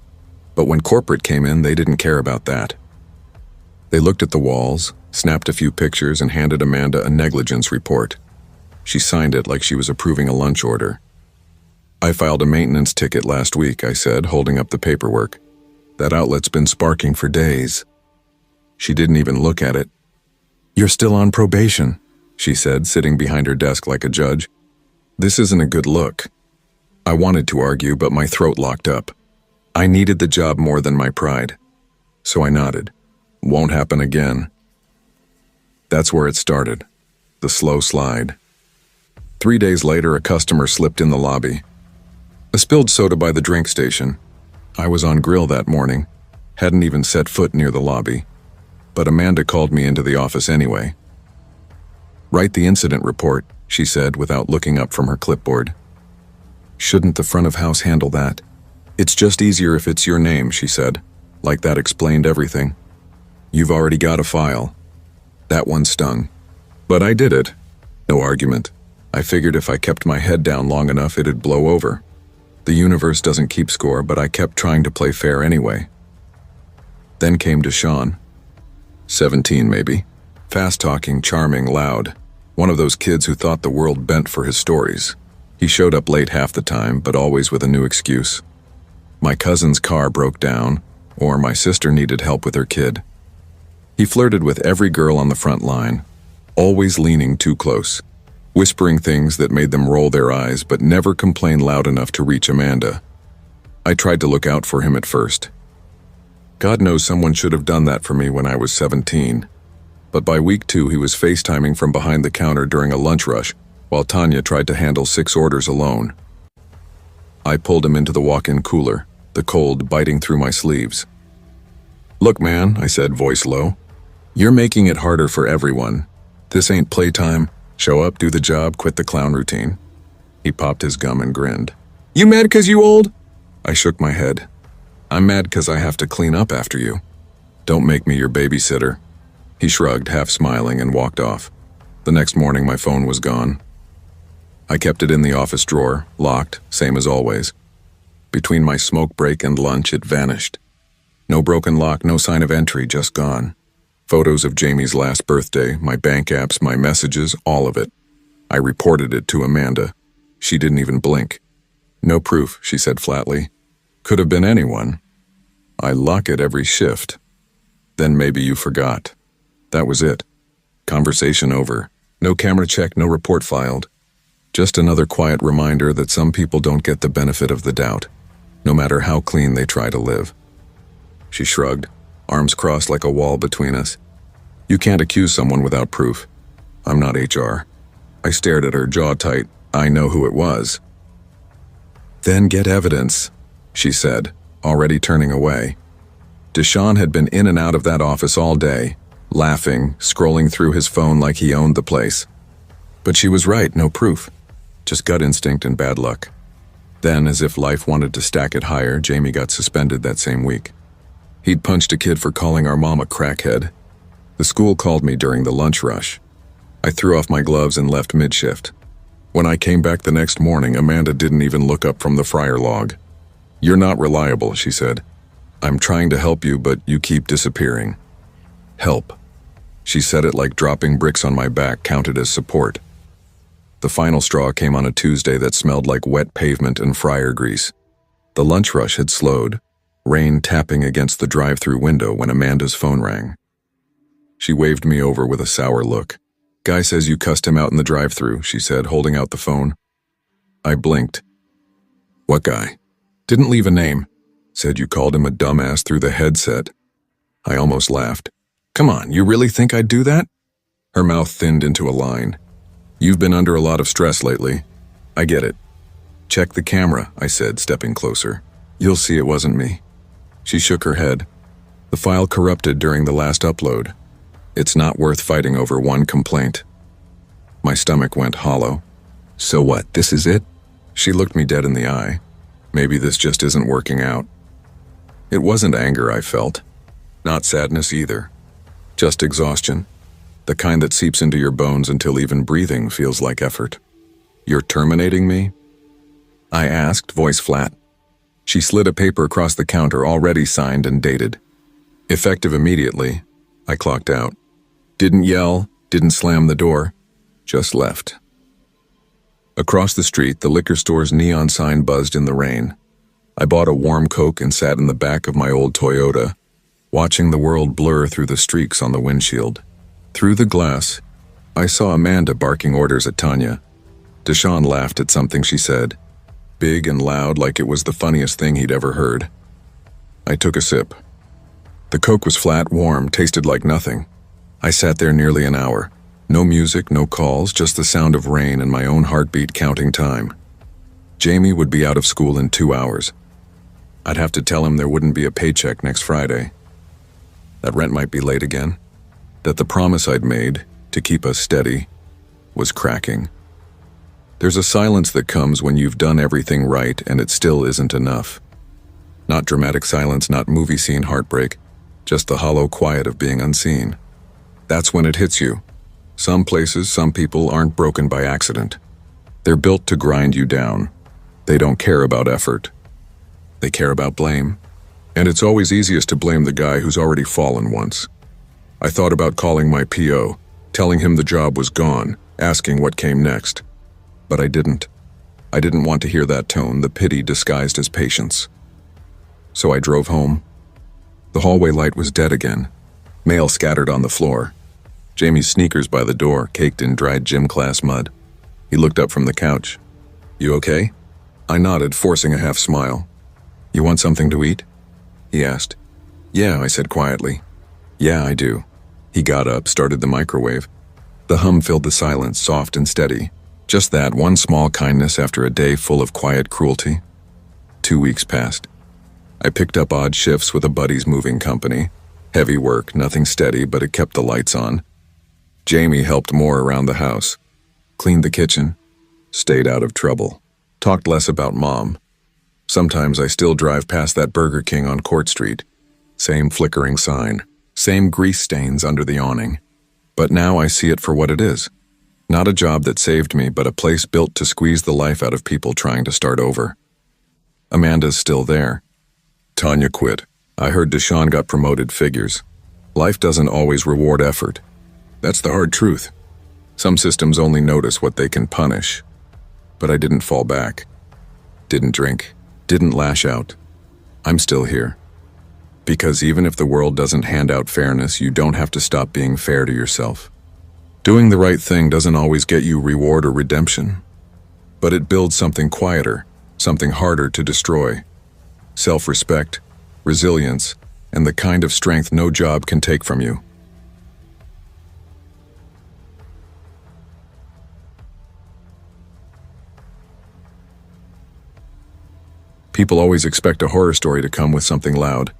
But when corporate came in, they didn't care about that. They looked at the walls, snapped a few pictures, and handed Amanda a negligence report. She signed it like she was approving a lunch order. "I filed a maintenance ticket last week," I said, holding up the paperwork. "That outlet's been sparking for days." She didn't even look at it. "You're still on probation," she said, sitting behind her desk like a judge. This isn't a good look. I wanted to argue, but my throat locked up. I needed the job more than my pride. So I nodded. Won't happen again. That's where it started. The slow slide. 3 days later, a customer slipped in the lobby. A spilled soda by the drink station. I was on grill that morning. Hadn't even set foot near the lobby. But Amanda called me into the office anyway. "Write the incident report," she said without looking up from her clipboard. "Shouldn't the front of house handle that?" "It's just easier if it's your name," she said, like that explained everything. "You've already got a file." That one stung. But I did it. No argument. I figured if I kept my head down long enough, it'd blow over. The universe doesn't keep score, but I kept trying to play fair anyway. Then came Deshawn. 17 maybe. Fast-talking, charming, loud. One of those kids who thought the world bent for his stories. He showed up late half the time, but always with a new excuse. My cousin's car broke down, or my sister needed help with her kid. He flirted with every girl on the front line, always leaning too close, whispering things that made them roll their eyes but never complain loud enough to reach Amanda. I tried to look out for him at first. God knows someone should have done that for me when I was 17. But by week 2 he was FaceTiming from behind the counter during a lunch rush, while Tanya tried to handle 6 orders alone. I pulled him into the walk-in cooler, the cold biting through my sleeves. "Look, man," I said, voice low. "You're making it harder for everyone. This ain't playtime. Show up, do the job, quit the clown routine." He popped his gum and grinned. "You mad 'cause you old?" I shook my head. "I'm mad 'cause I have to clean up after you. Don't make me your babysitter." He shrugged, half smiling, and walked off. The next morning my phone was gone. I kept it in the office drawer, locked, same as always. Between my smoke break and lunch, it vanished. No broken lock, no sign of entry, just gone. Photos of Jamie's last birthday, my bank apps, my messages, all of it. I reported it to Amanda. She didn't even blink. "No proof," she said flatly. "Could have been anyone. I lock it every shift." "Then maybe you forgot." That was it. Conversation over. No camera check, no report filed. Just another quiet reminder that some people don't get the benefit of the doubt, no matter how clean they try to live. She shrugged, arms crossed like a wall between us. "You can't accuse someone without proof. I'm not HR." I stared at her, jaw tight. "I know who it was." "Then get evidence," she said, already turning away. Deshaun had been in and out of that office all day, laughing, scrolling through his phone like he owned the place. But she was right, no proof. Just gut instinct and bad luck. Then, as if life wanted to stack it higher, Jamie got suspended that same week. He'd punched a kid for calling our mom a crackhead. The school called me during the lunch rush. I threw off my gloves and left mid-shift. When I came back the next morning, Amanda didn't even look up from the fryer log. "You're not reliable," she said. "I'm trying to help you, but you keep disappearing." Help. She said it like dropping bricks on my back counted as support. The final straw came on a Tuesday that smelled like wet pavement and fryer grease. The lunch rush had slowed, rain tapping against the drive-through window when Amanda's phone rang. She waved me over with a sour look. "Guy says you cussed him out in the drive-through," she said, holding out the phone. I blinked. "What guy?" "Didn't leave a name. Said you called him a dumbass through the headset." I almost laughed. "Come on, you really think I'd do that?" Her mouth thinned into a line. "You've been under a lot of stress lately. I get it." "Check the camera," I said, stepping closer. "You'll see it wasn't me." She shook her head. "The file corrupted during the last upload. It's not worth fighting over one complaint." My stomach went hollow. "So what, this is it?" She looked me dead in the eye. "Maybe this just isn't working out." It wasn't anger I felt. Not sadness either. Just exhaustion. The kind that seeps into your bones until even breathing feels like effort. "You're terminating me?" I asked, voice flat. She slid a paper across the counter, already signed and dated. "Effective immediately." I clocked out. Didn't yell, didn't slam the door, just left. Across the street, the liquor store's neon sign buzzed in the rain. I bought a warm Coke and sat in the back of my old Toyota, watching the world blur through the streaks on the windshield. Through the glass, I saw Amanda barking orders at Tanya. Deshaun laughed at something she said, big and loud like it was the funniest thing he'd ever heard. I took a sip. The Coke was flat, warm, tasted like nothing. I sat there nearly an hour. No music, no calls, just the sound of rain and my own heartbeat counting time. Jamie would be out of school in 2 hours. I'd have to tell him there wouldn't be a paycheck next Friday. That rent might be late again. That the promise I'd made, to keep us steady, was cracking. There's a silence that comes when you've done everything right and it still isn't enough. Not dramatic silence, not movie scene heartbreak, just the hollow quiet of being unseen. That's when it hits you. Some places, some people aren't broken by accident. They're built to grind you down. They don't care about effort. They care about blame. And it's always easiest to blame the guy who's already fallen once. I thought about calling my PO, telling him the job was gone, asking what came next. But I didn't. I didn't want to hear that tone, the pity disguised as patience. So I drove home. The hallway light was dead again. Mail scattered on the floor. Jamie's sneakers by the door, caked in dried gym class mud. He looked up from the couch. "You okay?" I nodded, forcing a half smile. "You want something to eat?" he asked. "Yeah," I said quietly. "Yeah, I do." He got up, started the microwave. The hum filled the silence, soft and steady. Just that, one small kindness after a day full of quiet cruelty. 2 weeks passed. I picked up odd shifts with a buddy's moving company. Heavy work, nothing steady, but it kept the lights on. Jamie helped more around the house. Cleaned the kitchen. Stayed out of trouble. Talked less about Mom. Sometimes I still drive past that Burger King on Court Street. Same flickering sign. Same grease stains under the awning. But now I see it for what it is. Not a job that saved me, but a place built to squeeze the life out of people trying to start over. Amanda's still there. Tanya quit. I heard Deshaun got promoted, figures. Life doesn't always reward effort. That's the hard truth. Some systems only notice what they can punish. But I didn't fall back. Didn't drink. Didn't lash out. I'm still here. Because even if the world doesn't hand out fairness, you don't have to stop being fair to yourself. Doing the right thing doesn't always get you reward or redemption. But it builds something quieter, something harder to destroy. Self-respect, resilience, and the kind of strength no job can take from you. People always expect a horror story to come with something loud.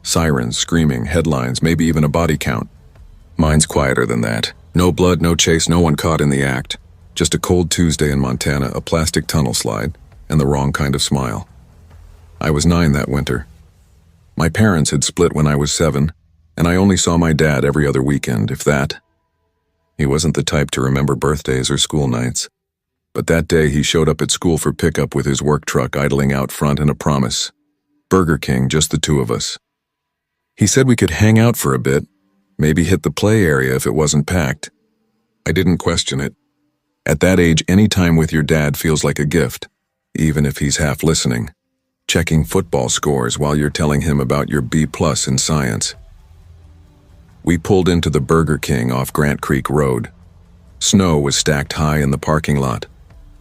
Sirens, screaming, headlines, maybe even a body count. Mine's quieter than that. No blood, no chase, no one caught in the act. Just a cold Tuesday in Montana, a plastic tunnel slide, and the wrong kind of smile. I was 9 that winter. My parents had split when I was 7, and I only saw my dad every other weekend, if that. He wasn't the type to remember birthdays or school nights. But that day he showed up at school for pickup with his work truck idling out front and a promise. Burger King, just the 2 of us. He said we could hang out for a bit, maybe hit the play area if it wasn't packed. I didn't question it. At that age, any time with your dad feels like a gift, even if he's half listening, checking football scores while you're telling him about your B+ in science. We pulled into the Burger King off Grant Creek Road. Snow was stacked high in the parking lot,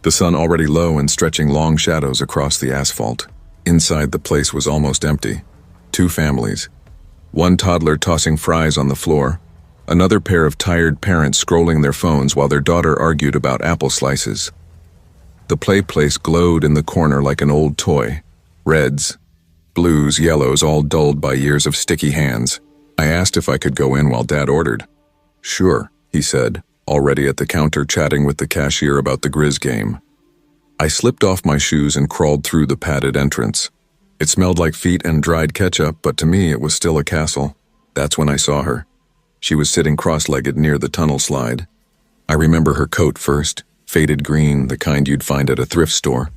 the sun already low and stretching long shadows across the asphalt. Inside, the place was almost empty. 2 families. One toddler tossing fries on the floor, another pair of tired parents scrolling their phones while their daughter argued about apple slices. The play place glowed in the corner like an old toy. Reds, blues, yellows, all dulled by years of sticky hands. I asked if I could go in while Dad ordered. "Sure," he said, already at the counter chatting with the cashier about the Grizz game. I slipped off my shoes and crawled through the padded entrance. It smelled like feet and dried ketchup, but to me it was still a castle. That's when I saw her. She was sitting cross-legged near the tunnel slide. I remember her coat first, faded green, the kind you'd find at a thrift store.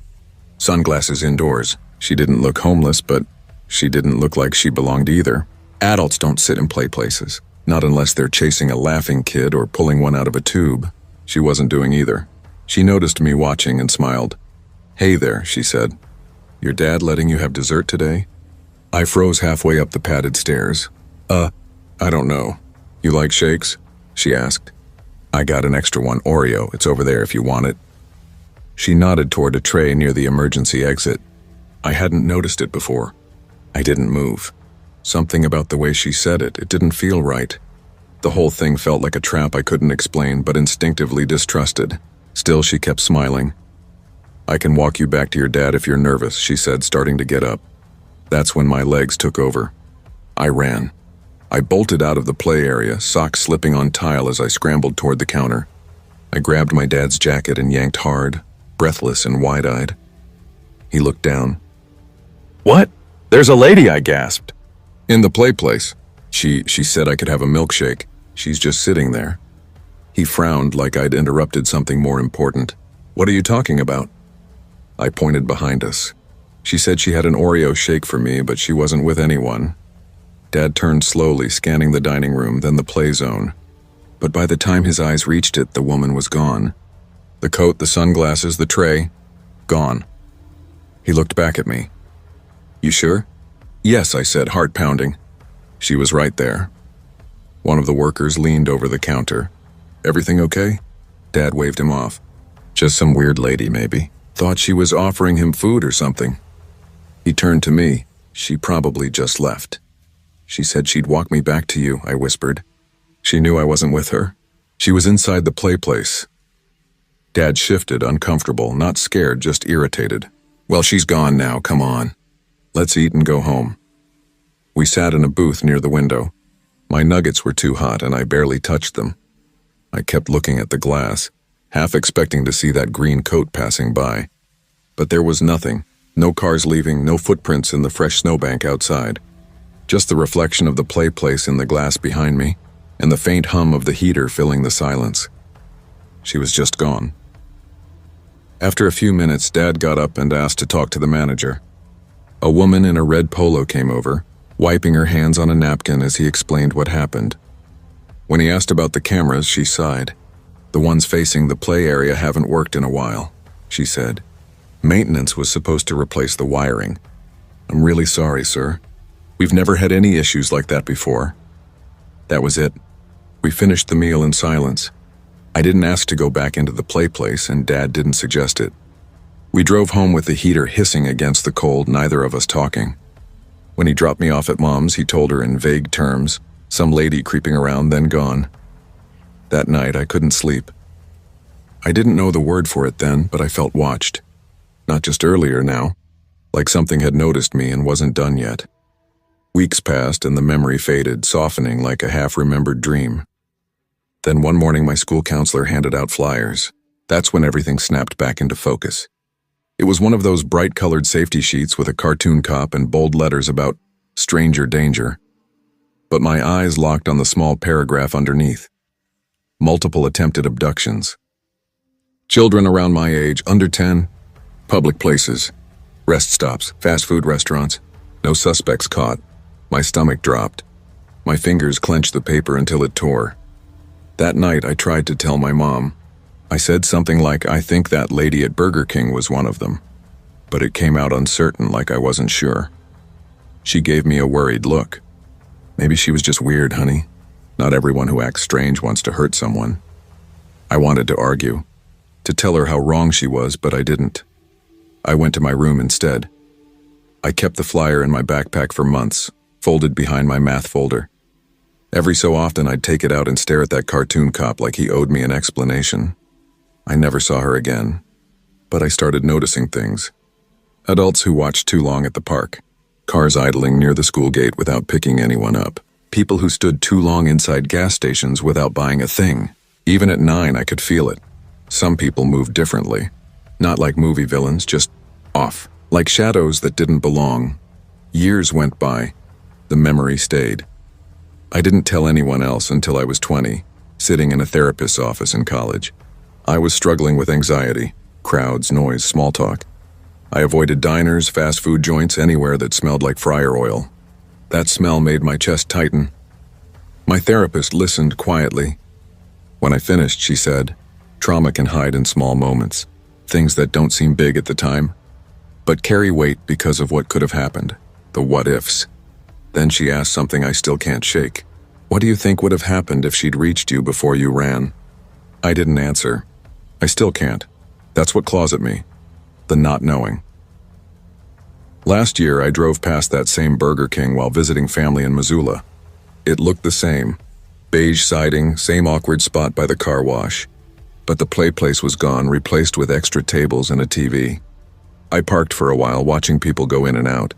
Sunglasses indoors. She didn't look homeless, but she didn't look like she belonged either. Adults don't sit in play places, not unless they're chasing a laughing kid or pulling one out of a tube. She wasn't doing either. She noticed me watching and smiled. "Hey there," she said. "Your dad letting you have dessert today?" I froze halfway up the padded stairs. I don't know. You like shakes?" she asked. "I got an extra one, Oreo. It's over there if you want it." She nodded toward a tray near the emergency exit. I hadn't noticed it before. I didn't move. Something about the way she said it didn't feel right. The whole thing felt like a trap I couldn't explain, but instinctively distrusted. Still, she kept smiling. "I can walk you back to your dad if you're nervous," she said, starting to get up. That's when my legs took over. I ran. I bolted out of the play area, socks slipping on tile as I scrambled toward the counter. I grabbed my dad's jacket and yanked hard, breathless and wide-eyed. He looked down. "What? There's a lady," I gasped. "In the play place. She said I could have a milkshake. She's just sitting there." He frowned like I'd interrupted something more important. "What are you talking about?" I pointed behind us. She said she had an Oreo shake for me, but she wasn't with anyone. Dad turned slowly, scanning the dining room, then the play zone. But by the time his eyes reached it, the woman was gone. The coat, the sunglasses, the tray, Gone. He looked back at me. You sure? Yes, I said, heart pounding. She was right there. One of the workers leaned over the counter. Everything okay? Dad waved him off. Just some weird lady, maybe. Thought she was offering him food or something. He turned to me. She probably just left. She said she'd walk me back to you, I whispered. She knew I wasn't with her. She was inside the play place. Dad shifted, uncomfortable, not scared, just irritated. Well, she's gone now, come on. Let's eat and go home. We sat in a booth near the window. My nuggets were too hot and I barely touched them. I kept looking at the glass, half expecting to see that green coat passing by. But there was nothing. No cars leaving, no footprints in the fresh snowbank outside. Just the reflection of the play place in the glass behind me, and the faint hum of the heater filling the silence. She was just gone. After a few minutes, Dad got up and asked to talk to the manager. A woman in a red polo came over, wiping her hands on a napkin as he explained what happened. When he asked about the cameras, she sighed. The ones facing the play area haven't worked in a while, she said. Maintenance was supposed to replace the wiring. I'm really sorry, sir. We've never had any issues like that before. That was it. We finished the meal in silence. I didn't ask to go back into the play place, and Dad didn't suggest it. We drove home with the heater hissing against the cold, neither of us talking. When he dropped me off at Mom's, he told her in vague terms, some lady creeping around, then gone. That night, I couldn't sleep. I didn't know the word for it then, but I felt watched. Not just earlier now, like something had noticed me and wasn't done yet. Weeks passed and the memory faded, softening like a half-remembered dream. Then one morning my school counselor handed out flyers. That's when everything snapped back into focus. It was one of those bright-colored safety sheets with a cartoon cop and bold letters about stranger danger. But my eyes locked on the small paragraph underneath. Multiple attempted abductions. Children around my age, under 10, public places, rest stops, fast food restaurants, no suspects caught. My stomach dropped. My fingers clenched the paper until it tore. That night, I tried to tell my mom. I said something like, I think that lady at Burger King was one of them. But it came out uncertain, like I wasn't sure. She gave me a worried look. Maybe she was just weird, honey. Not everyone who acts strange wants to hurt someone. I wanted to argue, to tell her how wrong she was, but I didn't. I went to my room instead. I kept the flyer in my backpack for months, folded behind my math folder. Every so often, I'd take it out and stare at that cartoon cop like he owed me an explanation. I never saw her again, but I started noticing things. Adults who watched too long at the park, cars idling near the school gate without picking anyone up, people who stood too long inside gas stations without buying a thing. Even at 9, I could feel it. Some people moved differently, not like movie villains, just off, like shadows that didn't belong. Years went by. The memory stayed. I didn't tell anyone else until I was 20, sitting in a therapist's office in college. I was struggling with anxiety, crowds, noise, small talk. I avoided diners, fast food joints, anywhere that smelled like fryer oil. That smell made my chest tighten. My therapist listened quietly. When I finished, she said, trauma can hide in small moments, things that don't seem big at the time, but carry weight because of what could have happened, the what-ifs. Then she asked something I still can't shake. What do you think would have happened if she'd reached you before you ran? I didn't answer. I still can't. That's what claws at me. The not knowing. Last year, I drove past that same Burger King while visiting family in Missoula. It looked the same. Beige siding, same awkward spot by the car wash. But the play place was gone, replaced with extra tables and a TV. I parked for a while, watching people go in and out.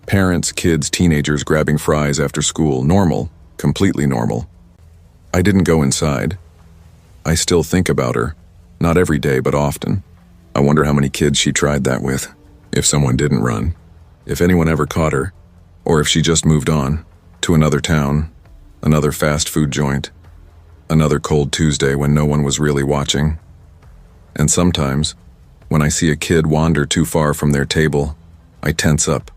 Parents, kids, teenagers grabbing fries after school. Normal. Completely normal. I didn't go inside. I still think about her. Not every day, but often. I wonder how many kids she tried that with. If someone didn't run. If anyone ever caught her. Or if she just moved on. To another town. Another fast food joint. Another cold Tuesday when no one was really watching. And sometimes, when I see a kid wander too far from their table, I tense up.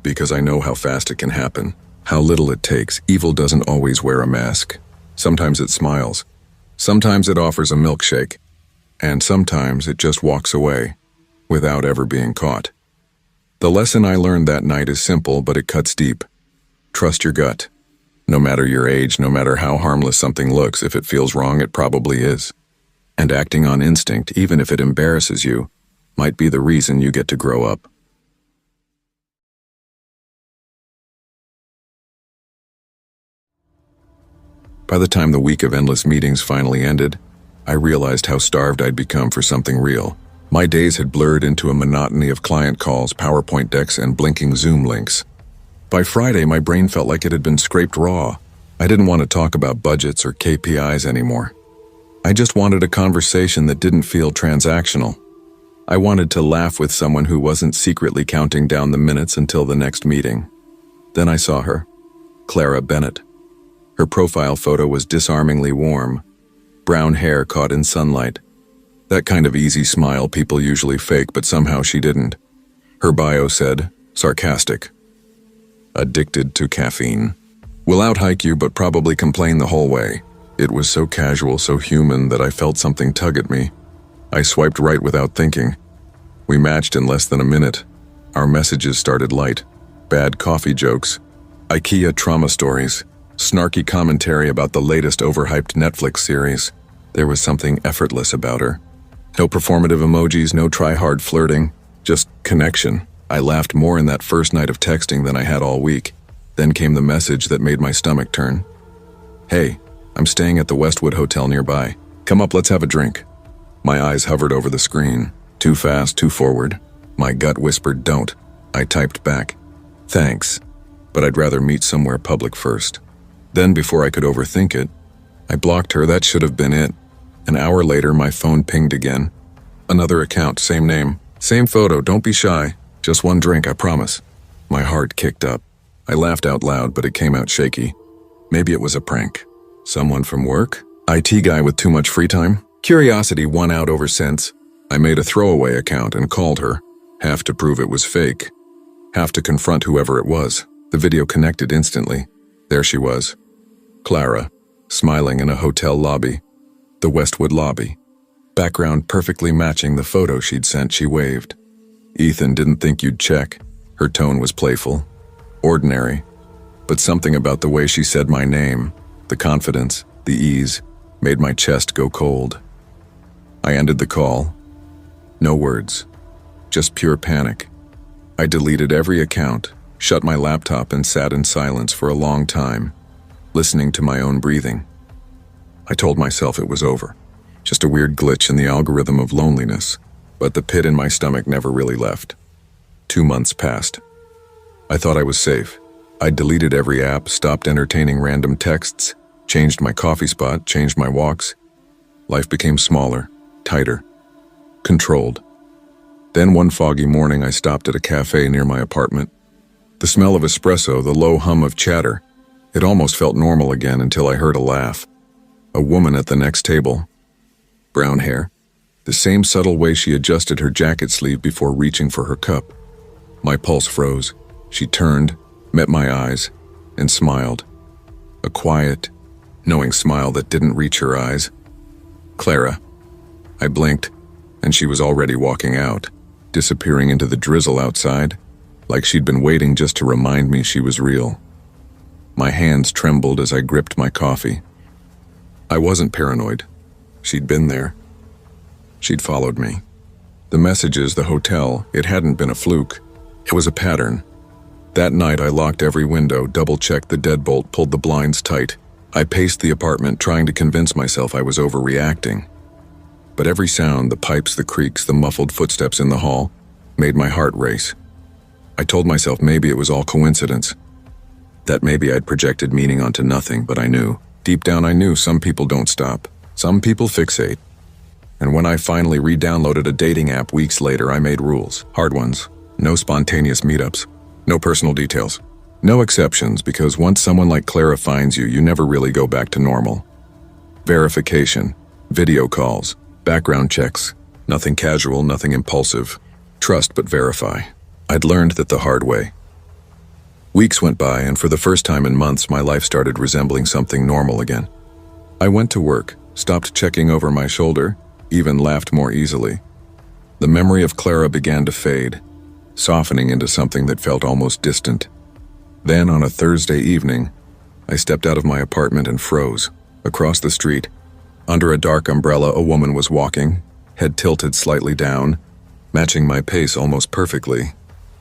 Because I know how fast it can happen, how little it takes. Evil doesn't always wear a mask. Sometimes it smiles. Sometimes it offers a milkshake. And sometimes it just walks away. without ever being caught. The lesson I learned that night is simple, but it cuts deep. Trust your gut. No matter your age, no matter how harmless something looks, if it feels wrong, it probably is. And acting on instinct, even if it embarrasses you, might be the reason you get to grow up. By the time the week of endless meetings finally ended, I realized how starved I'd become for something real. My days had blurred into a monotony of client calls, PowerPoint decks, and blinking Zoom links. By Friday, my brain felt like it had been scraped raw. I didn't want to talk about budgets or KPIs anymore. I just wanted a conversation that didn't feel transactional. I wanted to laugh with someone who wasn't secretly counting down the minutes until the next meeting. Then I saw her, Clara Bennett. Her profile photo was disarmingly warm, brown hair caught in sunlight. That kind of easy smile people usually fake, but somehow she didn't. Her bio said, sarcastic, addicted to caffeine. Will out-hike you, but probably complain the whole way. It was so casual, so human, that I felt something tug at me. I swiped right without thinking. We matched in less than a minute. Our messages started light. Bad coffee jokes, IKEA trauma stories, snarky commentary about the latest overhyped Netflix series. There was something effortless about her. No performative emojis, no try-hard flirting, just connection. I laughed more in that first night of texting than I had all week. Then came the message that made my stomach turn. Hey, I'm staying at the Westwood Hotel nearby. Come up, let's have a drink. My eyes hovered over the screen. Too fast, too forward. My gut whispered, don't. I typed back, thanks, but I'd rather meet somewhere public first. Then, before I could overthink it, I blocked her. That should have been it. An hour later, my phone pinged again. Another account, same name, same photo, don't be shy. Just one drink, I promise. My heart kicked up. I laughed out loud, but it came out shaky. Maybe it was a prank. Someone from work? IT guy with too much free time? Curiosity won out over sense. I made a throwaway account and called her, half to prove it was fake, half to confront whoever it was. The video connected instantly. There she was, Clara, smiling in a hotel lobby. The Westwood lobby. Background perfectly matching the photo she'd sent. She waved. Ethan, didn't think you'd check. Her tone was playful, ordinary, but something about the way she said my name, the confidence, the ease, made my chest go cold. I ended the call. No words, just pure panic. I deleted every account, shut my laptop, and sat in silence for a long time, listening to my own breathing. I told myself it was over, just a weird glitch in the algorithm of loneliness, but the pit in my stomach never really left. 2 months passed. I thought I was safe. I deleted every app, stopped entertaining random texts, changed my coffee spot, changed my walks. Life became smaller, tighter, controlled. Then one foggy morning, I stopped at a cafe near my apartment. The smell of espresso, the low hum of chatter. It almost felt normal again until I heard a laugh. A woman at the next table. Brown hair. The same subtle way she adjusted her jacket sleeve before reaching for her cup. My pulse froze. She turned, met my eyes, and smiled. A quiet, knowing smile that didn't reach her eyes. Clara. I blinked, and she was already walking out, disappearing into the drizzle outside, like she'd been waiting just to remind me she was real. My hands trembled as I gripped my coffee. I wasn't paranoid. She'd been there. She'd followed me. The messages, the hotel, it hadn't been a fluke. It was a pattern. That night, I locked every window, double-checked the deadbolt, pulled the blinds tight. I paced the apartment, trying to convince myself I was overreacting. But every sound, the pipes, the creaks, the muffled footsteps in the hall, made my heart race. I told myself maybe it was all coincidence. That maybe I'd projected meaning onto nothing, but I knew. Deep down I knew some people don't stop. Some people fixate. And when I finally re-downloaded a dating app weeks later, I made rules. Hard ones. No spontaneous meetups. No personal details. No exceptions, because once someone like Clara finds you, you never really go back to normal. Verification. Video calls. Background checks. Nothing casual, nothing impulsive. Trust but verify. I'd learned that the hard way. Weeks went by, and for the first time in months, my life started resembling something normal again. I went to work, stopped checking over my shoulder, even laughed more easily. The memory of Clara began to fade, softening into something that felt almost distant. Then, on a Thursday evening, I stepped out of my apartment and froze. Across the street, under a dark umbrella, a woman was walking, head tilted slightly down, matching my pace almost perfectly.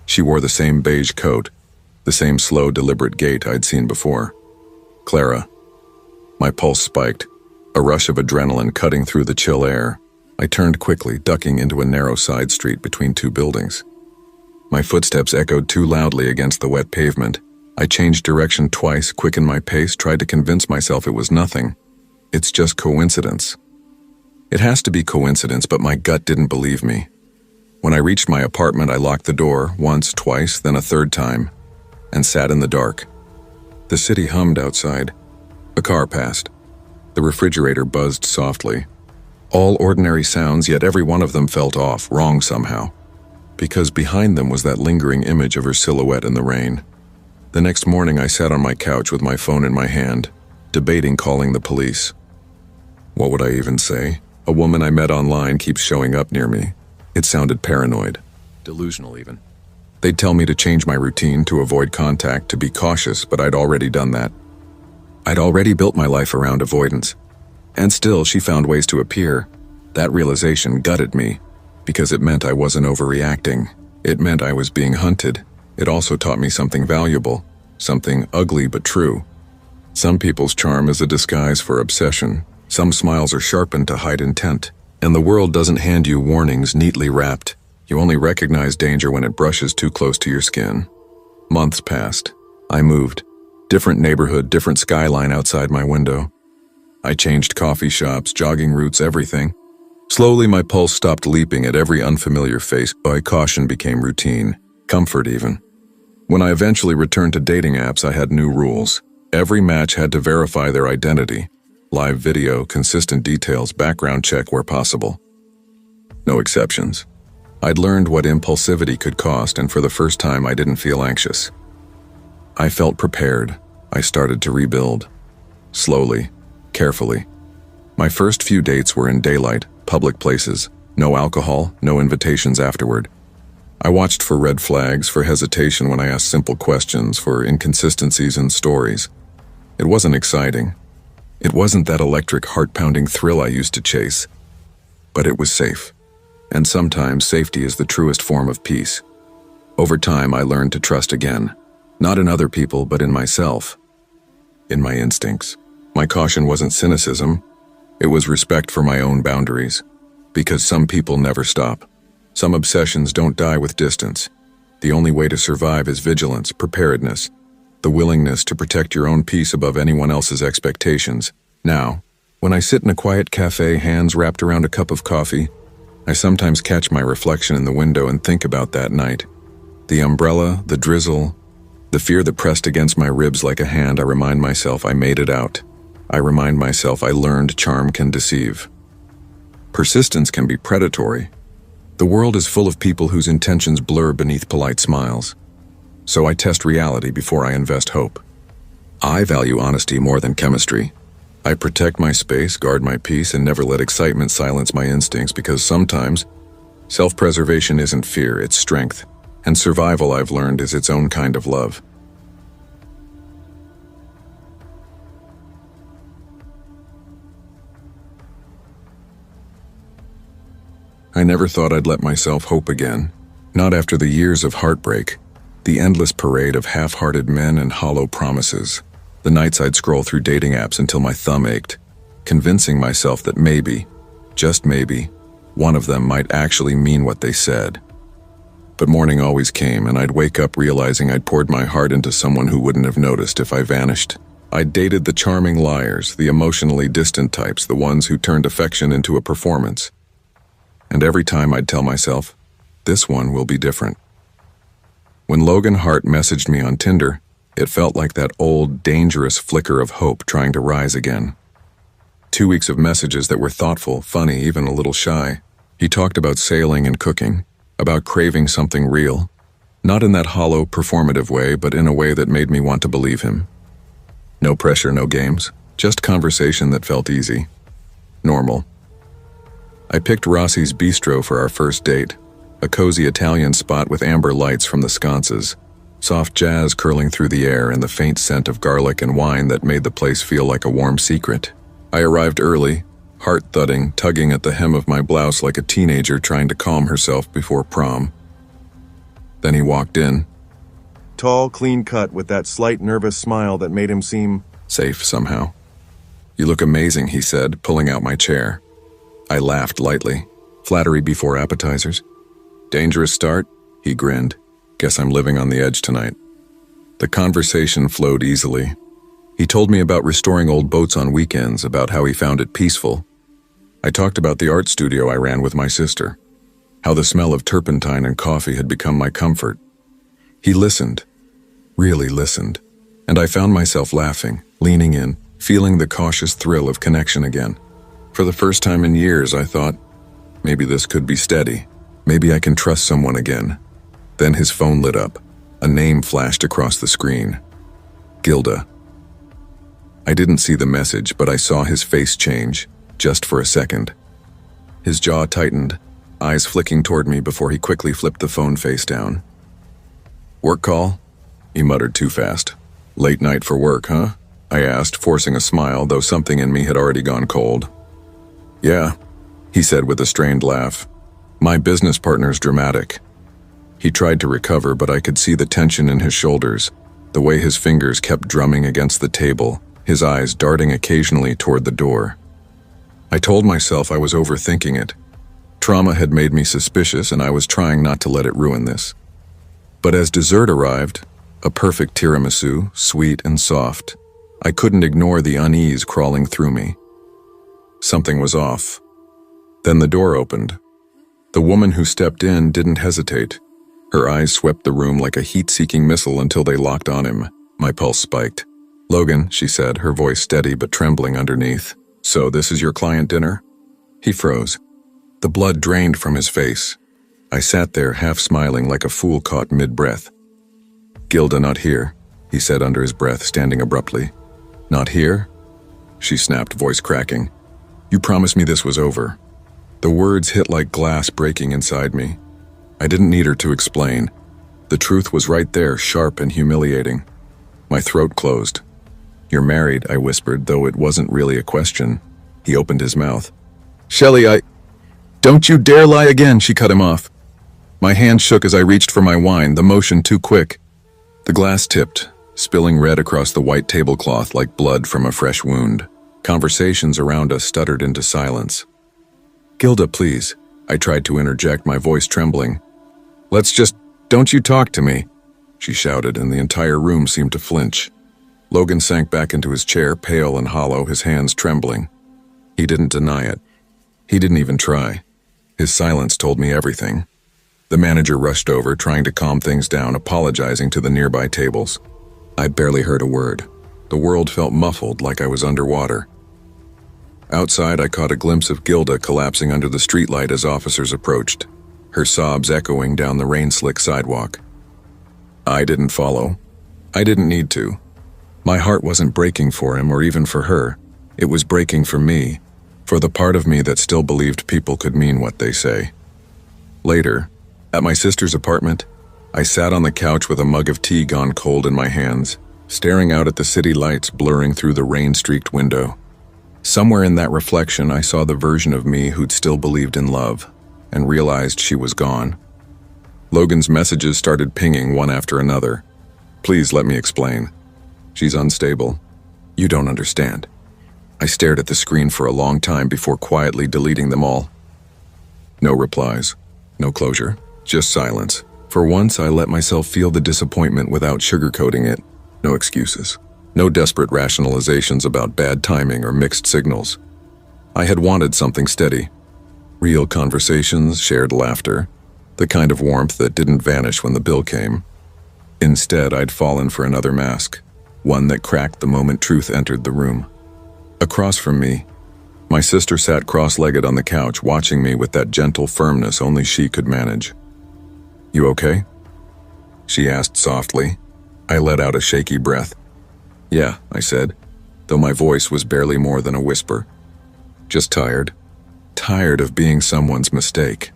She wore the same beige coat, the same slow, deliberate gait I'd seen before. Clara. My pulse spiked, a rush of adrenaline cutting through the chill air. I turned quickly, ducking into a narrow side street between two buildings. My footsteps echoed too loudly against the wet pavement. I changed direction twice, quickened my pace, tried to convince myself it was nothing. It's just coincidence. It has to be coincidence, but my gut didn't believe me. When I reached my apartment, I locked the door, once, twice, then a third time, and sat in the dark. The city hummed outside. A car passed. The refrigerator buzzed softly. All ordinary sounds, yet every one of them felt off, wrong somehow. Because behind them was that lingering image of her silhouette in the rain. The next morning, I sat on my couch with my phone in my hand, debating calling the police. What would I even say? A woman I met online keeps showing up near me. It sounded paranoid, delusional even. They'd tell me to change my routine, to avoid contact, to be cautious, but I'd already done that. I'd already built my life around avoidance. And still, she found ways to appear. That realization gutted me, because it meant I wasn't overreacting. It meant I was being hunted. It also taught me something valuable, something ugly but true. Some people's charm is a disguise for obsession. Some smiles are sharpened to hide intent. And the world doesn't hand you warnings neatly wrapped. You only recognize danger when it brushes too close to your skin. Months passed. I moved. Different neighborhood, different skyline outside my window. I changed coffee shops, jogging routes, everything. Slowly, my pulse stopped leaping at every unfamiliar face. My caution became routine, comfort even. When I eventually returned to dating apps, I had new rules. Every match had to verify their identity. Live video, consistent details, background check where possible. No exceptions. I'd learned what impulsivity could cost, and for the first time I didn't feel anxious. I felt prepared. I started to rebuild. Slowly, carefully. My first few dates were in daylight, public places. No alcohol, no invitations afterward. I watched for red flags, for hesitation when I asked simple questions, for inconsistencies in stories. It wasn't exciting. It wasn't that electric, heart-pounding thrill I used to chase. But it was safe. And sometimes safety is the truest form of peace. Over time, I learned to trust again. Not in other people, but in myself. In my instincts. My caution wasn't cynicism. It was respect for my own boundaries. Because some people never stop. Some obsessions don't die with distance. The only way to survive is vigilance, preparedness, the willingness to protect your own peace above anyone else's expectations. Now, when I sit in a quiet cafe, hands wrapped around a cup of coffee, I sometimes catch my reflection in the window and think about that night. The umbrella, the drizzle, the fear that pressed against my ribs like a hand. I remind myself I made it out. I remind myself I learned charm can deceive. Persistence can be predatory. The world is full of people whose intentions blur beneath polite smiles. So I test reality before I invest hope. I value honesty more than chemistry. I protect my space, guard my peace, and never let excitement silence my instincts, because sometimes self-preservation isn't fear, it's strength. And survival, I've learned, is its own kind of love. I never thought I'd let myself hope again. Not after the years of heartbreak, the endless parade of half-hearted men and hollow promises, the nights I'd scroll through dating apps until my thumb ached, convincing myself that maybe, just maybe, one of them might actually mean what they said. But morning always came, and I'd wake up realizing I'd poured my heart into someone who wouldn't have noticed if I vanished. I'd dated the charming liars, the emotionally distant types, the ones who turned affection into a performance. And every time I'd tell myself, this one will be different. When Logan Hart messaged me on Tinder, it felt like that old, dangerous flicker of hope trying to rise again. 2 weeks of messages that were thoughtful, funny, even a little shy. He talked about sailing and cooking, about craving something real. Not in that hollow, performative way, but in a way that made me want to believe him. No pressure, no games. Just conversation that felt easy. Normal. I picked Rossi's Bistro for our first date, a cozy Italian spot with amber lights from the sconces, soft jazz curling through the air, and the faint scent of garlic and wine that made the place feel like a warm secret. I arrived early, heart thudding, tugging at the hem of my blouse like a teenager trying to calm herself before prom. Then he walked in, Tall, clean-cut, with that slight nervous smile that made him seem safe somehow. "You look amazing," he said, pulling out my chair. I laughed lightly. Flattery before appetizers? Dangerous start? He grinned. "Guess I'm living on the edge tonight." The conversation flowed easily. He told me about restoring old boats on weekends, about how he found it peaceful. I talked about the art studio I ran with my sister, how the smell of turpentine and coffee had become my comfort. He listened, really listened, and I found myself laughing, leaning in, feeling the cautious thrill of connection again. For the first time in years, I thought, maybe this could be steady. Maybe I can trust someone again. Then his phone lit up. A name flashed across the screen. Gilda. I didn't see the message, but I saw his face change, just for a second. His jaw tightened, eyes flicking toward me before he quickly flipped the phone face down. "Work call?" He muttered too fast. "Late night for work, huh?" I asked, forcing a smile, though something in me had already gone cold. "Yeah," he said with a strained laugh. "My business partner's dramatic." He tried to recover, but I could see the tension in his shoulders, the way his fingers kept drumming against the table, his eyes darting occasionally toward the door. I told myself I was overthinking it. Trauma had made me suspicious, and I was trying not to let it ruin this. But as dessert arrived, a perfect tiramisu, sweet and soft, I couldn't ignore the unease crawling through me. Something was off. Then the door opened. The woman who stepped in didn't hesitate. Her eyes swept the room like a heat-seeking missile until they locked on him. My pulse spiked. "Logan," she said, her voice steady but trembling underneath. "So this is your client dinner?" He froze. The blood drained from his face. I sat there half smiling like a fool caught mid-breath. "Gilda not here," he said under his breath, standing abruptly. "Not here?" She snapped, voice cracking. "You promised me this was over." The words hit like glass breaking inside me. I didn't need her to explain. The truth was right there, sharp and humiliating. My throat closed. "You're married," I whispered, though it wasn't really a question. He opened his mouth. "Shelley, Don't you dare lie again," she cut him off. My hand shook as I reached for my wine, the motion too quick. The glass tipped, spilling red across the white tablecloth like blood from a fresh wound. Conversations around us stuttered into silence. "Gilda, please," I tried to interject, my voice trembling. Don't you talk to me," she shouted, and the entire room seemed to flinch. Logan sank back into his chair, pale and hollow, his hands trembling. He didn't deny it. He didn't even try. His silence told me everything. The manager rushed over, trying to calm things down, apologizing to the nearby tables. I barely heard a word. The world felt muffled, like I was underwater. Outside, I caught a glimpse of Gilda collapsing under the streetlight as officers approached, her sobs echoing down the rain-slick sidewalk. I didn't follow. I didn't need to. My heart wasn't breaking for him or even for her. It was breaking for me, for the part of me that still believed people could mean what they say. Later, at my sister's apartment, I sat on the couch with a mug of tea gone cold in my hands, staring out at the city lights blurring through the rain-streaked window. Somewhere in that reflection, I saw the version of me who'd still believed in love, and realized she was gone. Logan's messages started pinging one after another. "Please let me explain. She's unstable. You don't understand." I stared at the screen for a long time before quietly deleting them all. No replies, no closure, just silence. For once, I let myself feel the disappointment without sugarcoating it. No excuses. No desperate rationalizations about bad timing or mixed signals. I had wanted something steady. Real conversations, shared laughter, the kind of warmth that didn't vanish when the bill came. Instead, I'd fallen for another mask, one that cracked the moment truth entered the room. Across from me, my sister sat cross-legged on the couch, watching me with that gentle firmness only she could manage. "You okay?" she asked softly. I let out a shaky breath. "Yeah," I said, though my voice was barely more than a whisper. "Just tired." tired of being someone's mistake.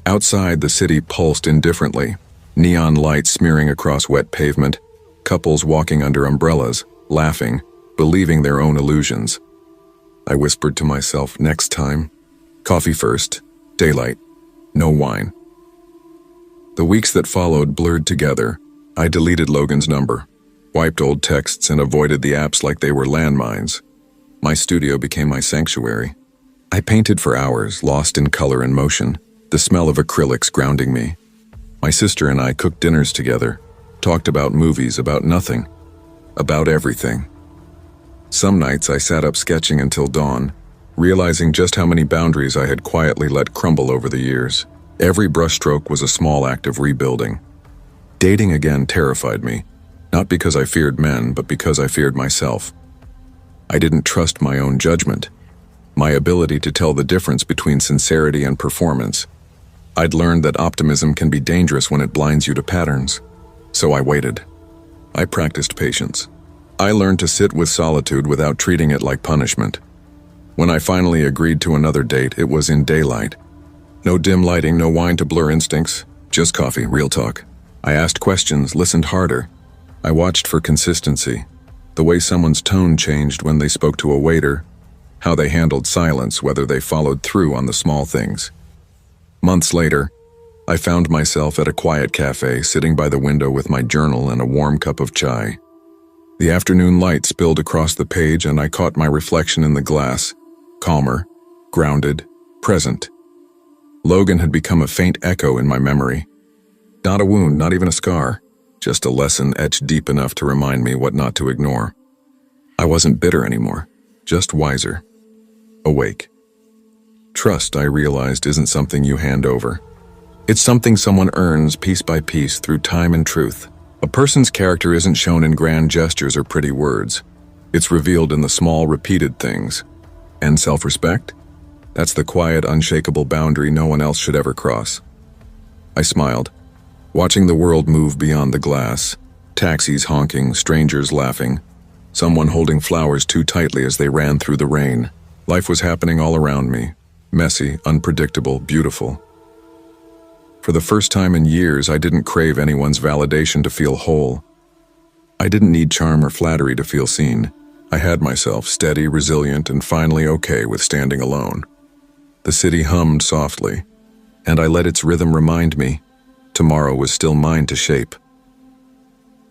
Outside, the city pulsed indifferently, neon lights smearing across wet pavement, couples walking under umbrellas, laughing, believing their own illusions. I whispered to myself, next time, coffee first, daylight, no wine. The weeks that followed blurred together. I deleted Logan's number, wiped old texts, and avoided the apps like they were landmines. My studio became my sanctuary. I painted for hours, lost in color and motion, the smell of acrylics grounding me. My sister and I cooked dinners together, talked about movies, about nothing, about everything. Some nights I sat up sketching until dawn, realizing just how many boundaries I had quietly let crumble over the years. Every brushstroke was a small act of rebuilding. Dating again terrified me, not because I feared men, but because I feared myself. I didn't trust my own judgment, my ability to tell the difference between sincerity and performance. I'd learned that optimism can be dangerous when it blinds you to patterns. So I waited. I practiced patience. I learned to sit with solitude without treating it like punishment. When I finally agreed to another date, it was in daylight. No dim lighting, no wine to blur instincts, just coffee, real talk. I asked questions, listened harder. I watched for consistency, the way someone's tone changed when they spoke to a waiter, how they handled silence, whether they followed through on the small things. Months later, I found myself at a quiet cafe, sitting by the window with my journal and a warm cup of chai. The afternoon light spilled across the page and I caught my reflection in the glass, calmer, grounded, present. Logan had become a faint echo in my memory. Not a wound, not even a scar, just a lesson etched deep enough to remind me what not to ignore. I wasn't bitter anymore, just wiser, awake. Trust, I realized, isn't something you hand over. It's something someone earns piece by piece through time and truth. A person's character isn't shown in grand gestures or pretty words. It's revealed in the small, repeated things. And self-respect? That's the quiet, unshakable boundary no one else should ever cross. I smiled, watching the world move beyond the glass. Taxis honking, strangers laughing, someone holding flowers too tightly as they ran through the rain. Life was happening all around me, messy, unpredictable, beautiful. For the first time in years, I didn't crave anyone's validation to feel whole. I didn't need charm or flattery to feel seen. I had myself, steady, resilient, and finally okay with standing alone. The city hummed softly, and I let its rhythm remind me tomorrow was still mine to shape.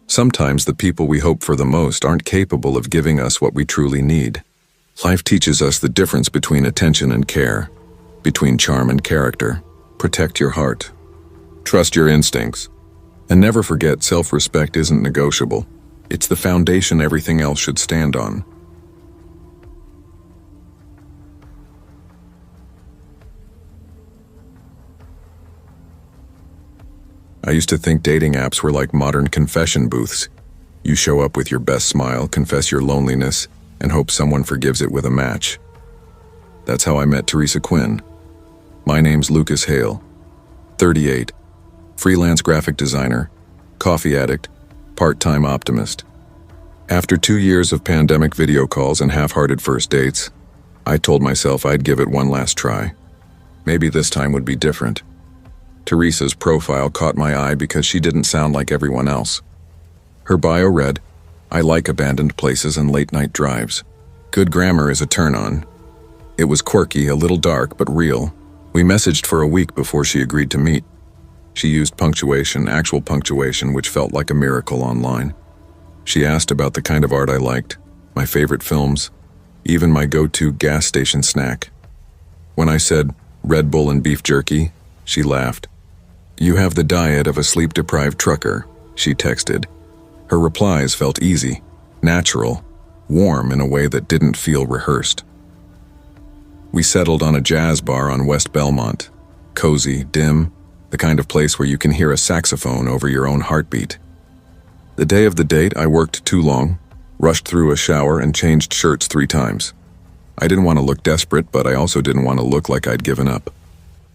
Sometimes the people we hope for the most aren't capable of giving us what we truly need. Life teaches us the difference between attention and care, between charm and character. Protect your heart. Trust your instincts. And never forget, self-respect isn't negotiable. It's the foundation everything else should stand on. I used to think dating apps were like modern confession booths. You show up with your best smile, confess your loneliness, and hope someone forgives it with a match. That's how I met Teresa Quinn. My name's Lucas Hale, 38, freelance graphic designer, coffee addict, part-time optimist. After 2 years of pandemic video calls and half-hearted first dates, I told myself I'd give it one last try. Maybe this time would be different. Teresa's profile caught my eye because she didn't sound like everyone else. Her bio read, "I like abandoned places and late-night drives." Good grammar is a turn-on. It was quirky, a little dark, but real. We messaged for a week before she agreed to meet. She used punctuation, actual punctuation, which felt like a miracle online. She asked about the kind of art I liked, my favorite films, even my go-to gas station snack. When I said, Red Bull and beef jerky, she laughed. "You have the diet of a sleep-deprived trucker," she texted. Her replies felt easy, natural, warm in a way that didn't feel rehearsed. We settled on a jazz bar on West Belmont. Cozy, dim, the kind of place where you can hear a saxophone over your own heartbeat. The day of the date, I worked too long, rushed through a shower, and changed shirts 3 times. I didn't want to look desperate, but I also didn't want to look like I'd given up.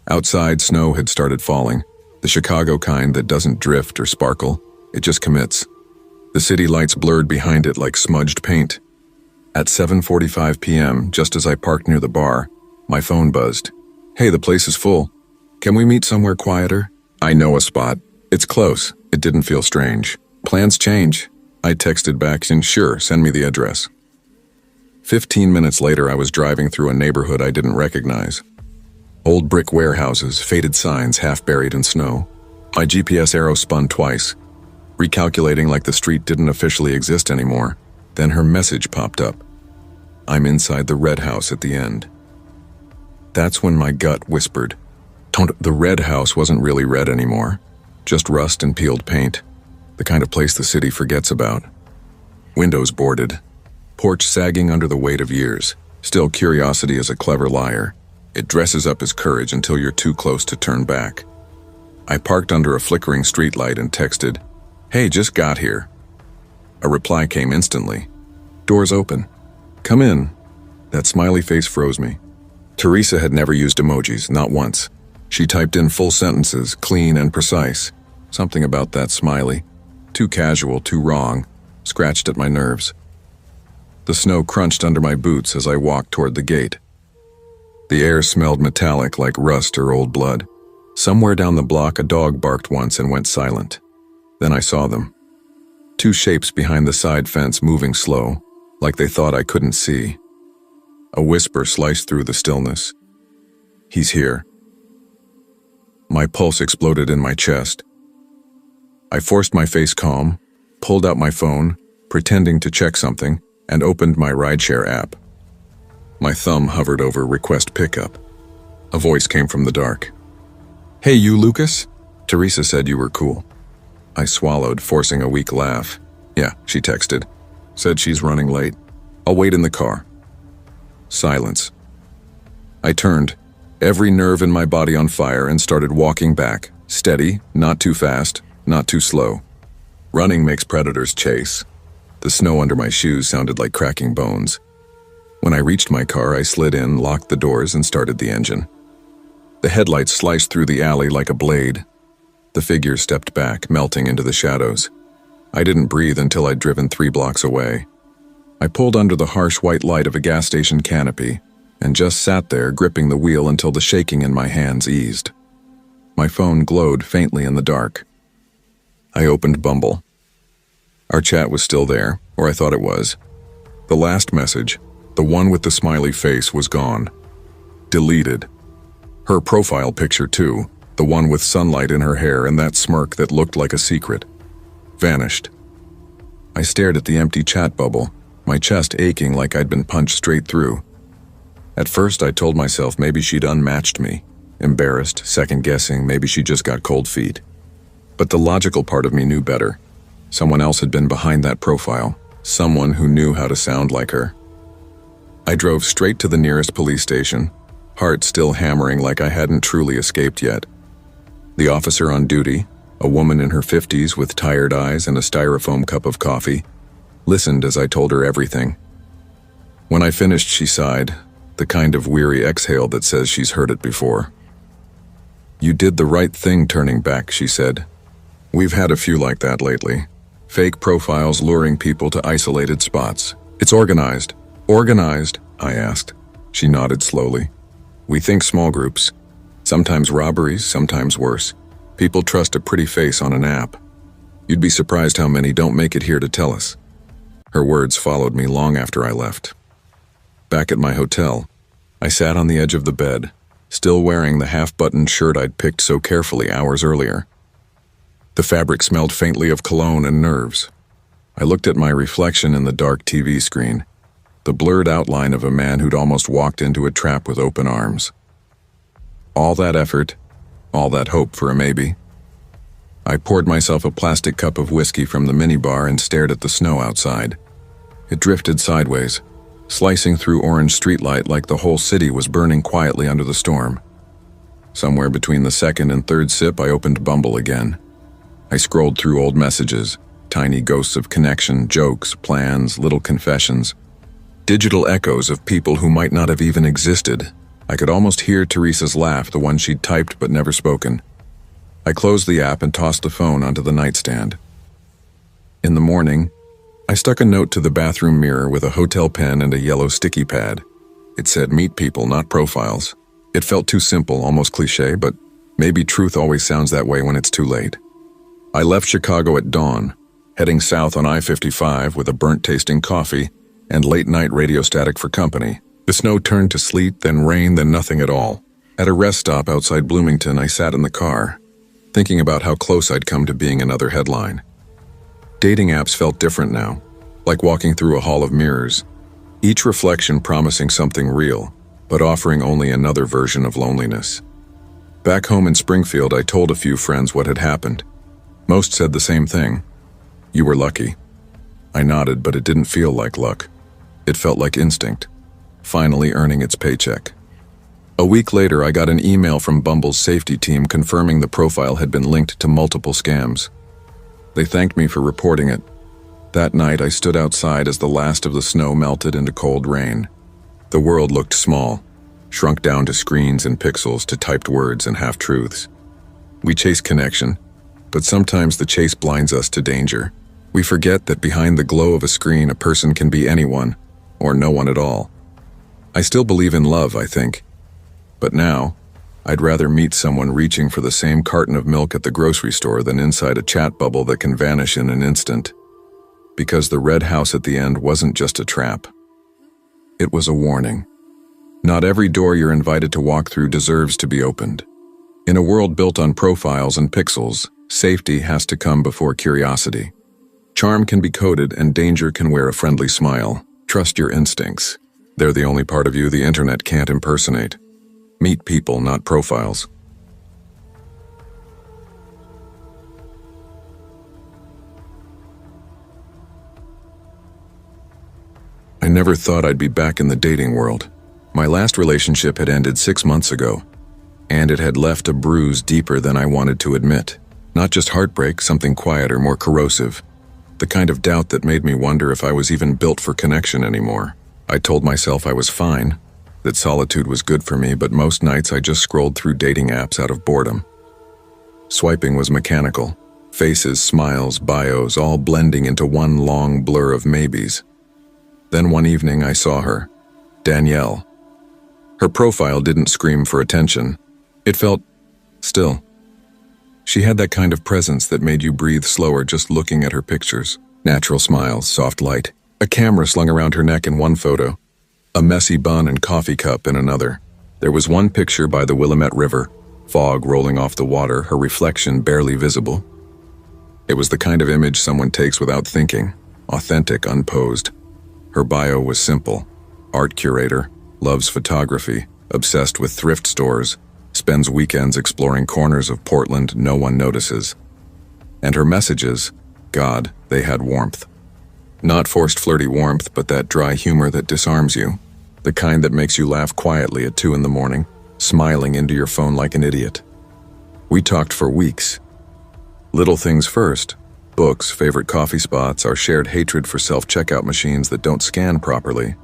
Outside, snow had started falling, the Chicago kind that doesn't drift or sparkle, it just commits. The city lights blurred behind it like smudged paint. At 7:45 p.m., just as I parked near the bar, My phone buzzed. Hey, the place is full. Can we meet somewhere quieter? I know a spot. It's close. It didn't feel strange. Plans change. I texted back and sure, send me the address. 15 minutes later, I was driving through a neighborhood I didn't recognize. Old brick warehouses, faded signs half buried in snow. My GPS arrow spun twice, recalculating like the street didn't officially exist anymore. Then her message popped up. I'm inside the red house at the end. That's when my gut whispered. The red house wasn't really red anymore. Just rust and peeled paint. The kind of place the city forgets about. Windows boarded. Porch sagging under the weight of years. Still, curiosity is a clever liar. It dresses up as courage until you're too close to turn back. I parked under a flickering streetlight and texted, "Hey, just got here." A reply came instantly. "Doors open. Come in." That smiley face froze me. Teresa had never used emojis, not once. She typed in full sentences, clean and precise. Something about that smiley. Too casual, too wrong, scratched at my nerves. The snow crunched under my boots as I walked toward the gate. The air smelled metallic like rust or old blood. Somewhere down the block, a dog barked once and went silent. Then I saw them. Two shapes behind the side fence moving slow, like they thought I couldn't see. A whisper sliced through the stillness. He's here. My pulse exploded in my chest. I forced my face calm, pulled out my phone, pretending to check something, and opened my rideshare app. My thumb hovered over request pickup. A voice came from the dark. "Hey, you, Lucas? Teresa said you were cool." I swallowed, forcing a weak laugh. "Yeah," she texted. "Said she's running late. I'll wait in the car." Silence. I turned, every nerve in my body on fire, and started walking back, steady, not too fast, not too slow. Running makes predators chase. The snow under my shoes sounded like cracking bones. When I reached my car, I slid in, locked the doors, and started the engine. The headlights sliced through the alley like a blade. The figure stepped back, melting into the shadows. I didn't breathe until I'd driven 3 blocks away. I pulled under the harsh white light of a gas station canopy and just sat there, gripping the wheel until the shaking in my hands eased. My phone glowed faintly in the dark. I opened Bumble. Our chat was still there, or I thought it was. The last message, the one with the smiley face, was gone. Deleted. Her profile picture too, the one with sunlight in her hair and that smirk that looked like a secret. Vanished. I stared at the empty chat bubble, my chest aching like I'd been punched straight through. At first I told myself maybe she'd unmatched me, embarrassed, second-guessing maybe she just got cold feet. But the logical part of me knew better. Someone else had been behind that profile, someone who knew how to sound like her. I drove straight to the nearest police station, heart still hammering like I hadn't truly escaped yet. The officer on duty, a woman in her 50s with tired eyes and a styrofoam cup of coffee, listened as I told her everything. When I finished, she sighed, the kind of weary exhale that says she's heard it before. "You did the right thing turning back," she said. "We've had a few like that lately. Fake profiles luring people to isolated spots. It's organized." "Organized?" I asked. She nodded slowly. "We think small groups. Sometimes robberies, sometimes worse. People trust a pretty face on an app. You'd be surprised how many don't make it here to tell us." Her words followed me long after I left. Back at my hotel, I sat on the edge of the bed, still wearing the half-buttoned shirt I'd picked so carefully hours earlier. The fabric smelled faintly of cologne and nerves. I looked at my reflection in the dark TV screen, the blurred outline of a man who'd almost walked into a trap with open arms. All that effort, all that hope for a maybe. I poured myself a plastic cup of whiskey from the minibar and stared at the snow outside. It drifted sideways, slicing through orange streetlight like the whole city was burning quietly under the storm. Somewhere between the second and third sip, I opened Bumble again. I scrolled through old messages, tiny ghosts of connection, jokes, plans, little confessions. Digital echoes of people who might not have even existed. I could almost hear Teresa's laugh, the one she'd typed but never spoken. I closed the app and tossed the phone onto the nightstand. In the morning, I stuck a note to the bathroom mirror with a hotel pen and a yellow sticky pad. It said meet people, not profiles. It felt too simple, almost cliche, but maybe truth always sounds that way when it's too late. I left Chicago at dawn, heading south on I-55 with a burnt-tasting coffee and late-night radio static for company. The snow turned to sleet, then rain, then nothing at all. At a rest stop outside Bloomington, I sat in the car, thinking about how close I'd come to being another headline. Dating apps felt different now, like walking through a hall of mirrors, each reflection promising something real, but offering only another version of loneliness. Back home in Springfield, I told a few friends what had happened. Most said the same thing. You were lucky. I nodded, but it didn't feel like luck. It felt like instinct, finally earning its paycheck. A week later, I got an email from Bumble's safety team confirming the profile had been linked to multiple scams. They thanked me for reporting it. That night, I stood outside as the last of the snow melted into cold rain. The world looked small, shrunk down to screens and pixels, to typed words and half-truths. We chase connection, but sometimes the chase blinds us to danger. We forget that behind the glow of a screen, a person can be anyone, or no one at all. I still believe in love, I think. But now, I'd rather meet someone reaching for the same carton of milk at the grocery store than inside a chat bubble that can vanish in an instant. Because the red house at the end wasn't just a trap. It was a warning. Not every door you're invited to walk through deserves to be opened. In a world built on profiles and pixels, safety has to come before curiosity. Charm can be coded and danger can wear a friendly smile. Trust your instincts. They're the only part of you the internet can't impersonate. Meet people, not profiles. I never thought I'd be back in the dating world. My last relationship had ended 6 months ago, and it had left a bruise deeper than I wanted to admit. Not just heartbreak, something quieter, more corrosive. The kind of doubt that made me wonder if I was even built for connection anymore. I told myself I was fine, that solitude was good for me, but most nights I just scrolled through dating apps out of boredom. Swiping was mechanical. Faces, smiles, bios, all blending into one long blur of maybes. Then one evening I saw her, Danielle. Her profile didn't scream for attention. It felt still. She had that kind of presence that made you breathe slower just looking at her pictures. Natural smiles, soft light, a camera slung around her neck in one photo, a messy bun and coffee cup in another. There was one picture by the Willamette River, fog rolling off the water, her reflection barely visible. It was the kind of image someone takes without thinking, authentic, unposed. Her bio was simple. Art curator, loves photography, obsessed with thrift stores, spends weekends exploring corners of Portland no one notices. And her messages, God, they had warmth. Not forced flirty warmth, but that dry humor that disarms you. The kind that makes you laugh quietly at 2 a.m, smiling into your phone like an idiot. We talked for weeks. Little things first. Books, favorite coffee spots, our shared hatred for self-checkout machines that don't scan properly.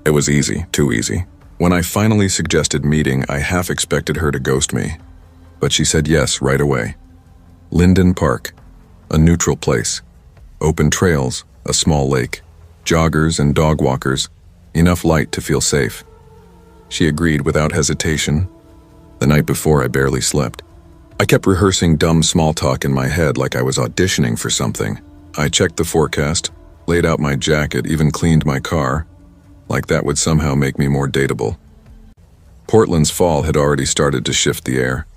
It was easy, too easy. When I finally suggested meeting, I half expected her to ghost me. But she said yes right away. Linden Park, a neutral place. Open trails, a small lake, joggers and dog walkers, enough light to feel safe. She agreed without hesitation. The night before, I barely slept. I kept rehearsing dumb small talk in my head like I was auditioning for something. I checked the forecast, laid out my jacket, even cleaned my car, like that would somehow make me more dateable. Portland's fall had already started to shift the air.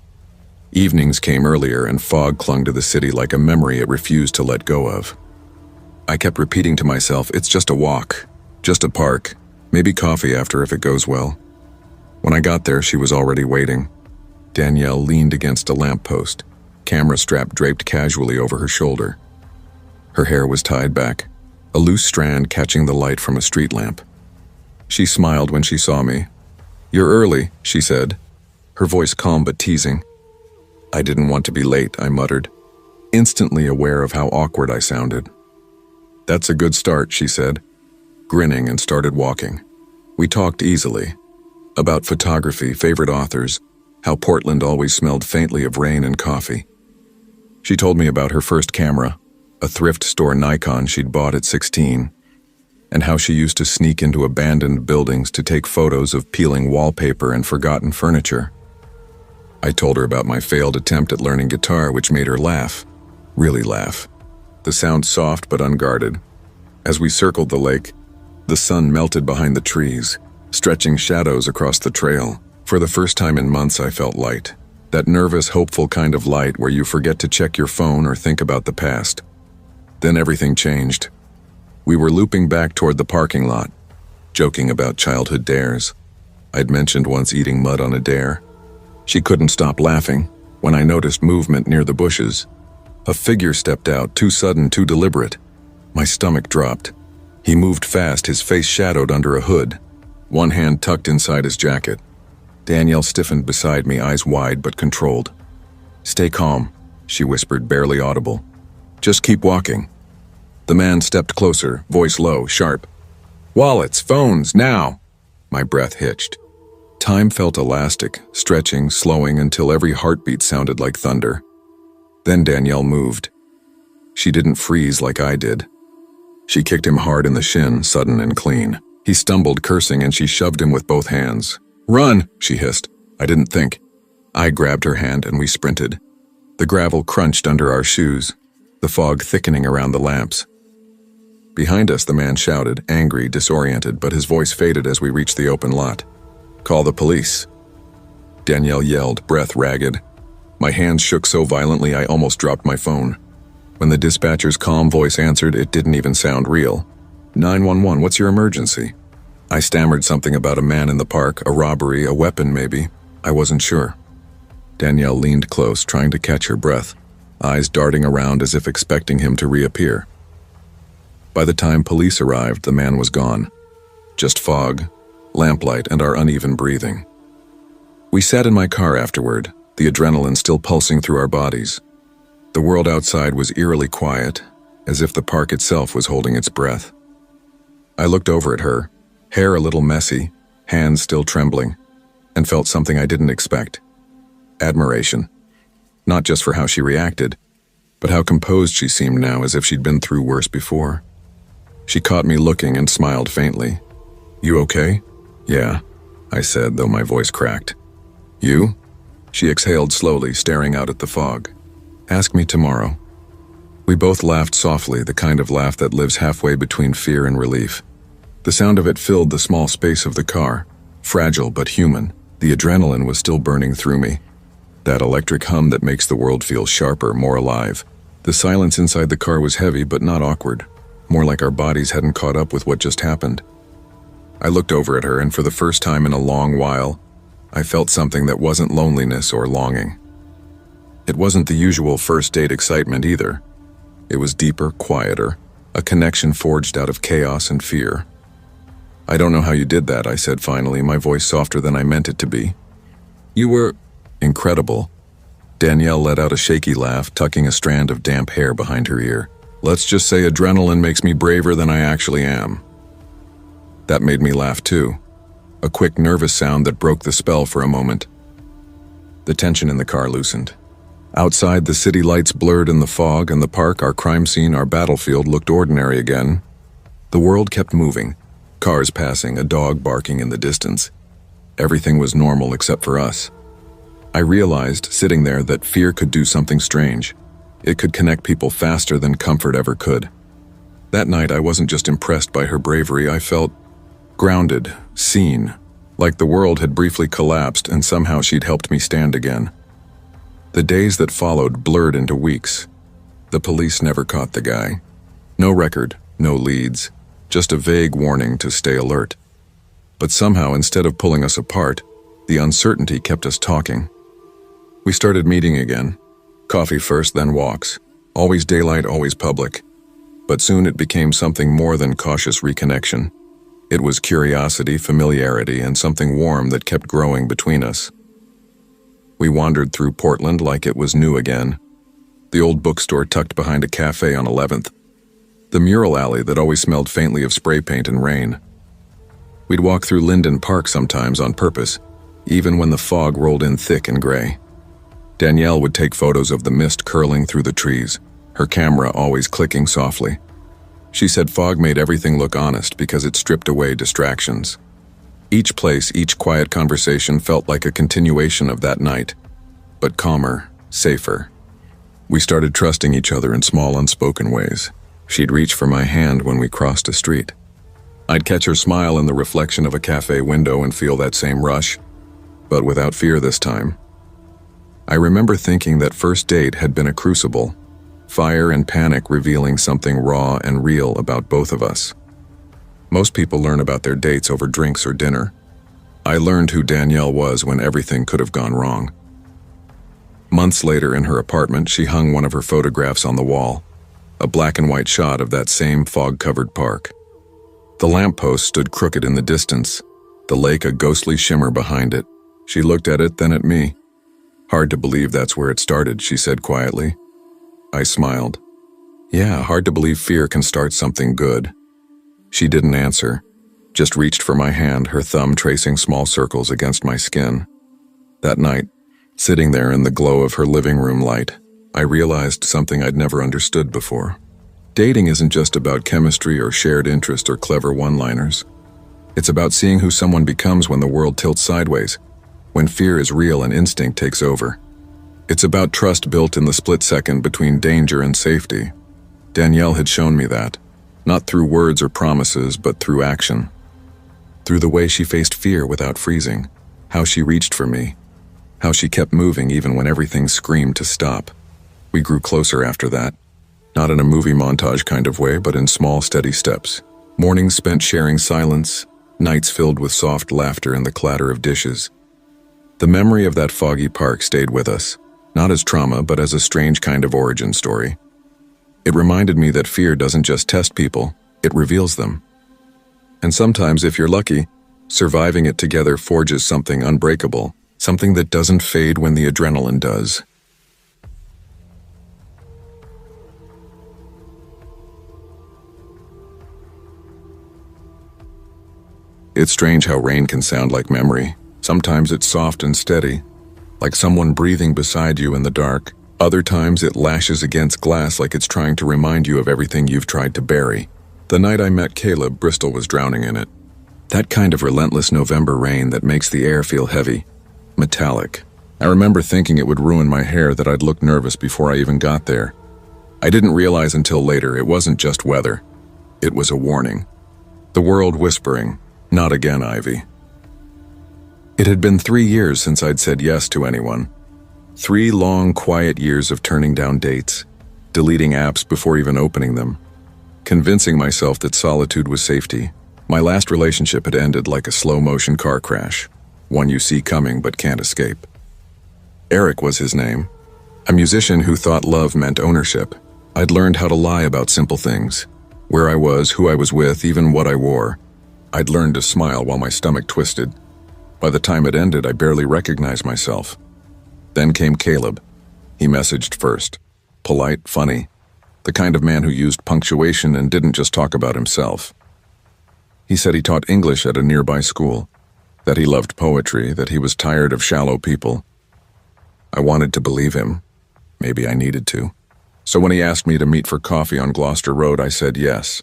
Evenings came earlier and fog clung to the city like a memory it refused to let go of. I kept repeating to myself, it's just a walk, just a park, maybe coffee after if it goes well. When I got there, she was already waiting. Danielle leaned against a lamppost, camera strap draped casually over her shoulder. Her hair was tied back, a loose strand catching the light from a street lamp. She smiled when she saw me. "You're early," she said, her voice calm but teasing. "I didn't want to be late," I muttered, instantly aware of how awkward I sounded. "That's a good start," she said, grinning, and started walking. We talked easily. About photography, favorite authors, how Portland always smelled faintly of rain and coffee. She told me about her first camera, a thrift store Nikon she'd bought at 16. and how she used to sneak into abandoned buildings to take photos of peeling wallpaper and forgotten furniture. I told her about my failed attempt at learning guitar, which made her laugh. Really laugh. The sound soft but unguarded. As we circled the lake, the sun melted behind the trees, stretching shadows across the trail. For the first time in months, I felt light. That nervous, hopeful kind of light where you forget to check your phone or think about the past. Then everything changed. We were looping back toward the parking lot, joking about childhood dares. I'd mentioned once eating mud on a dare. She couldn't stop laughing when I noticed movement near the bushes. A figure stepped out, too sudden, too deliberate. My stomach dropped. He moved fast, his face shadowed under a hood, one hand tucked inside his jacket. Danielle stiffened beside me, eyes wide but controlled. "Stay calm," she whispered, barely audible. "Just keep walking." The man stepped closer, voice low, sharp. "Wallets, phones, now!" My breath hitched. Time felt elastic, stretching, slowing until every heartbeat sounded like thunder. Then Danielle moved. She didn't freeze like I did. She kicked him hard in the shin, sudden and clean. He stumbled, cursing, and she shoved him with both hands. "Run!" she hissed. I didn't think. I grabbed her hand and we sprinted. The gravel crunched under our shoes, the fog thickening around the lamps. Behind us, the man shouted, angry, disoriented, but his voice faded as we reached the open lot. "Call the police." Danielle yelled, breath ragged. My hands shook so violently I almost dropped my phone. When the dispatcher's calm voice answered, it didn't even sound real. 911, what's your emergency? I stammered something about a man in the park, a robbery, a weapon maybe. I wasn't sure. Danielle leaned close, trying to catch her breath, eyes darting around as if expecting him to reappear. By the time police arrived, the man was gone. Just fog, lamplight, and our uneven breathing. We sat in my car afterward, the adrenaline still pulsing through our bodies. The world outside was eerily quiet, as if the park itself was holding its breath. I looked over at her, hair a little messy, hands still trembling, and felt something I didn't expect. Admiration. Not just for how she reacted, but how composed she seemed now, as if she'd been through worse before. She caught me looking and smiled faintly. "You okay?" "Yeah," I said, though my voice cracked. "You?" She exhaled slowly, staring out at the fog. "Ask me tomorrow." We both laughed softly, the kind of laugh that lives halfway between fear and relief. The sound of it filled the small space of the car, fragile but human. The adrenaline was still burning through me. That electric hum that makes the world feel sharper, more alive. The silence inside the car was heavy but not awkward, more like our bodies hadn't caught up with what just happened. I looked over at her, and for the first time in a long while, I felt something that wasn't loneliness or longing. It wasn't the usual first date excitement either. It was deeper, quieter, a connection forged out of chaos and fear. "I don't know how you did that," I said finally, my voice softer than I meant it to be. "You were incredible." Danielle let out a shaky laugh, tucking a strand of damp hair behind her ear. "Let's just say adrenaline makes me braver than I actually am." That made me laugh too, a quick, nervous sound that broke the spell for a moment. The tension in the car loosened. Outside, the city lights blurred in the fog, and the park, our crime scene, our battlefield, looked ordinary again. The world kept moving, cars passing, a dog barking in the distance. Everything was normal except for us. I realized, sitting there, that fear could do something strange. It could connect people faster than comfort ever could. That night, I wasn't just impressed by her bravery, I felt grounded, seen, like the world had briefly collapsed and somehow she'd helped me stand again. The days that followed blurred into weeks. The police never caught the guy. No record, no leads, just a vague warning to stay alert. But somehow, instead of pulling us apart, the uncertainty kept us talking. We started meeting again. Coffee first, then walks. Always daylight, always public. But soon it became something more than cautious reconnection. It was curiosity, familiarity, and something warm that kept growing between us. We wandered through Portland like it was new again. The old bookstore tucked behind a cafe on 11th. The mural alley that always smelled faintly of spray paint and rain. We'd walk through Linden Park sometimes on purpose, even when the fog rolled in thick and gray. Danielle would take photos of the mist curling through the trees, her camera always clicking softly. She said fog made everything look honest because it stripped away distractions. Each place, each quiet conversation felt like a continuation of that night, but calmer, safer. We started trusting each other in small, unspoken ways. She'd reach for my hand when we crossed a street. I'd catch her smile in the reflection of a cafe window and feel that same rush, but without fear this time. I remember thinking that first date had been a crucible, fire and panic revealing something raw and real about both of us. Most people learn about their dates over drinks or dinner. I learned who Danielle was when everything could have gone wrong. Months later in her apartment, she hung one of her photographs on the wall, a black and white shot of that same fog-covered park. The lamppost stood crooked in the distance, the lake a ghostly shimmer behind it. She looked at it, then at me. "Hard to believe that's where it started," she said quietly. I smiled. "Yeah, hard to believe fear can start something good." She didn't answer, just reached for my hand, her thumb tracing small circles against my skin. That night, sitting there in the glow of her living room light, I realized something I'd never understood before. Dating isn't just about chemistry or shared interest or clever one-liners. It's about seeing who someone becomes when the world tilts sideways, when fear is real and instinct takes over. It's about trust built in the split second between danger and safety. Danielle had shown me that, not through words or promises, but through action. Through the way she faced fear without freezing, how she reached for me, how she kept moving even when everything screamed to stop. We grew closer after that, not in a movie montage kind of way, but in small, steady steps. Mornings spent sharing silence, nights filled with soft laughter and the clatter of dishes. The memory of that foggy park stayed with us, not as trauma, but as a strange kind of origin story. It reminded me that fear doesn't just test people, it reveals them. And sometimes, if you're lucky, surviving it together forges something unbreakable, something that doesn't fade when the adrenaline does. It's strange how rain can sound like memory. Sometimes it's soft and steady, like someone breathing beside you in the dark. Other times it lashes against glass like it's trying to remind you of everything you've tried to bury. The night I met Caleb, Bristol was drowning in it. That kind of relentless November rain that makes the air feel heavy, metallic. I remember thinking it would ruin my hair, that I'd look nervous before I even got there. I didn't realize until later it wasn't just weather. It was a warning. The world whispering, "Not again, Ivy." It had been 3 years since I'd said yes to anyone. 3 long, quiet years of turning down dates, deleting apps before even opening them, convincing myself that solitude was safety. My last relationship had ended like a slow-motion car crash, one you see coming but can't escape. Eric was his name, a musician who thought love meant ownership. I'd learned how to lie about simple things, where I was, who I was with, even what I wore. I'd learned to smile while my stomach twisted. By the time it ended, I barely recognized myself. Then came Caleb. He messaged first. Polite, funny. The kind of man who used punctuation and didn't just talk about himself. He said he taught English at a nearby school, that he loved poetry, that he was tired of shallow people. I wanted to believe him. Maybe I needed to. So when he asked me to meet for coffee on Gloucester Road, I said yes.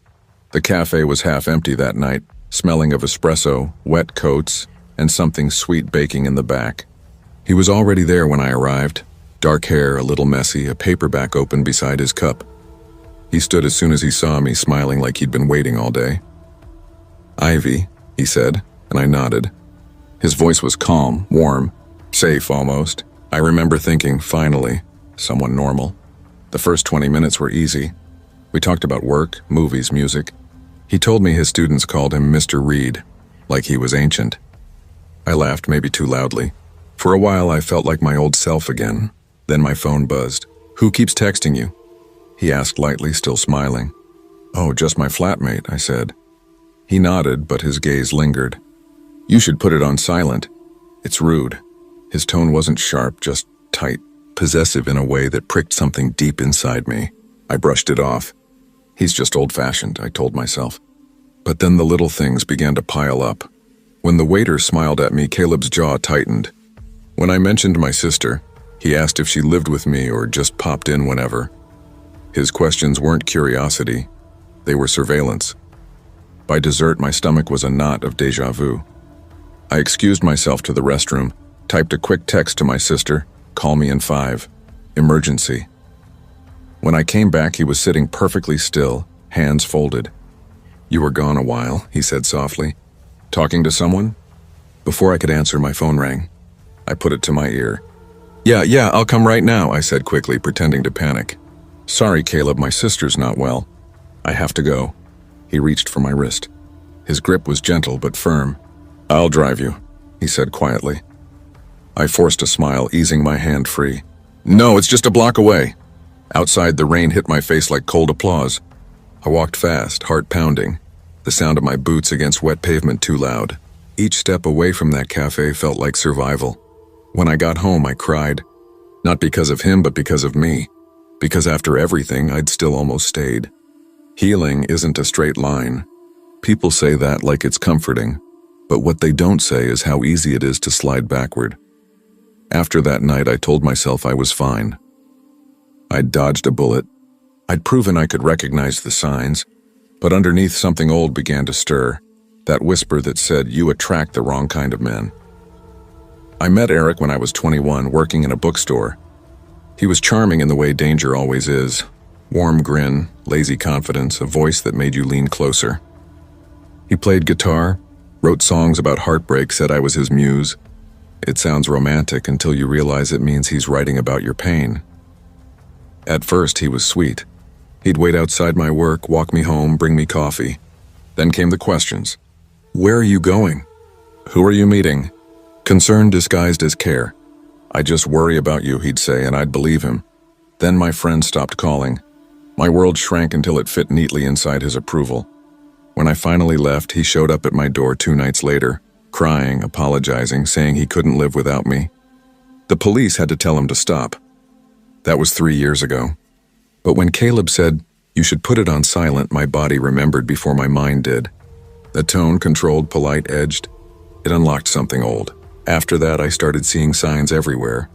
The cafe was half empty that night, smelling of espresso, wet coats, and something sweet baking in the back. He was already there when I arrived. Dark hair, a little messy, a paperback open beside his cup. He stood as soon as he saw me, smiling like he'd been waiting all day. "Ivy," he said, and I nodded. His voice was calm, warm, safe almost. I remember thinking, finally, someone normal. The first 20 minutes were easy. We talked about work, movies, music. He told me his students called him Mr. Reed, like he was ancient. I laughed, maybe too loudly. For a while, I felt like my old self again. Then my phone buzzed. "Who keeps texting you?" He asked lightly, still smiling. "Oh, just my flatmate," I said. He nodded, but his gaze lingered. "You should put it on silent. It's rude." His tone wasn't sharp, just tight, possessive in a way that pricked something deep inside me. I brushed it off. He's just old-fashioned, I told myself. But then the little things began to pile up. When the waiter smiled at me, Caleb's jaw tightened. When I mentioned my sister, he asked if she lived with me or just popped in whenever. His questions weren't curiosity. They were surveillance. By dessert, my stomach was a knot of déjà vu. I excused myself to the restroom, typed a quick text to my sister, "Call me in 5. Emergency." When I came back, he was sitting perfectly still, hands folded. "You were gone a while," he said softly. "Talking to someone?" Before I could answer, my phone rang. I put it to my ear. Yeah, I'll come right now," I said quickly, pretending to panic. "Sorry, Caleb, my sister's not well. I have to go." He reached for my wrist. His grip was gentle but firm. "I'll drive you," he said quietly. I forced a smile, easing my hand free. "No, it's just a block away." Outside, the rain hit my face like cold applause. I walked fast, heart pounding, the sound of my boots against wet pavement too loud. Each step away from that cafe felt like survival. When I got home, I cried. Not because of him, but because of me. Because after everything, I'd still almost stayed. Healing isn't a straight line. People say that like it's comforting, but what they don't say is how easy it is to slide backward. After that night, I told myself I was fine. I'd dodged a bullet. I'd proven I could recognize the signs, but underneath something old began to stir, that whisper that said, "You attract the wrong kind of men." I met Eric when I was 21, working in a bookstore. He was charming in the way danger always is. Warm grin, lazy confidence, a voice that made you lean closer. He played guitar, wrote songs about heartbreak, said I was his muse. It sounds romantic until you realize it means he's writing about your pain. At first, he was sweet. He'd wait outside my work, walk me home, bring me coffee. Then came the questions. "Where are you going? Who are you meeting?" Concern disguised as care. "I just worry about you," he'd say, and I'd believe him. Then my friend stopped calling. My world shrank until it fit neatly inside his approval. When I finally left, he showed up at my door 2 nights later, crying, apologizing, saying he couldn't live without me. The police had to tell him to stop. That was 3 years ago. But when Caleb said, "You should put it on silent," my body remembered before my mind did. The tone, controlled, polite, edged. It unlocked something old. After that, I started seeing signs everywhere.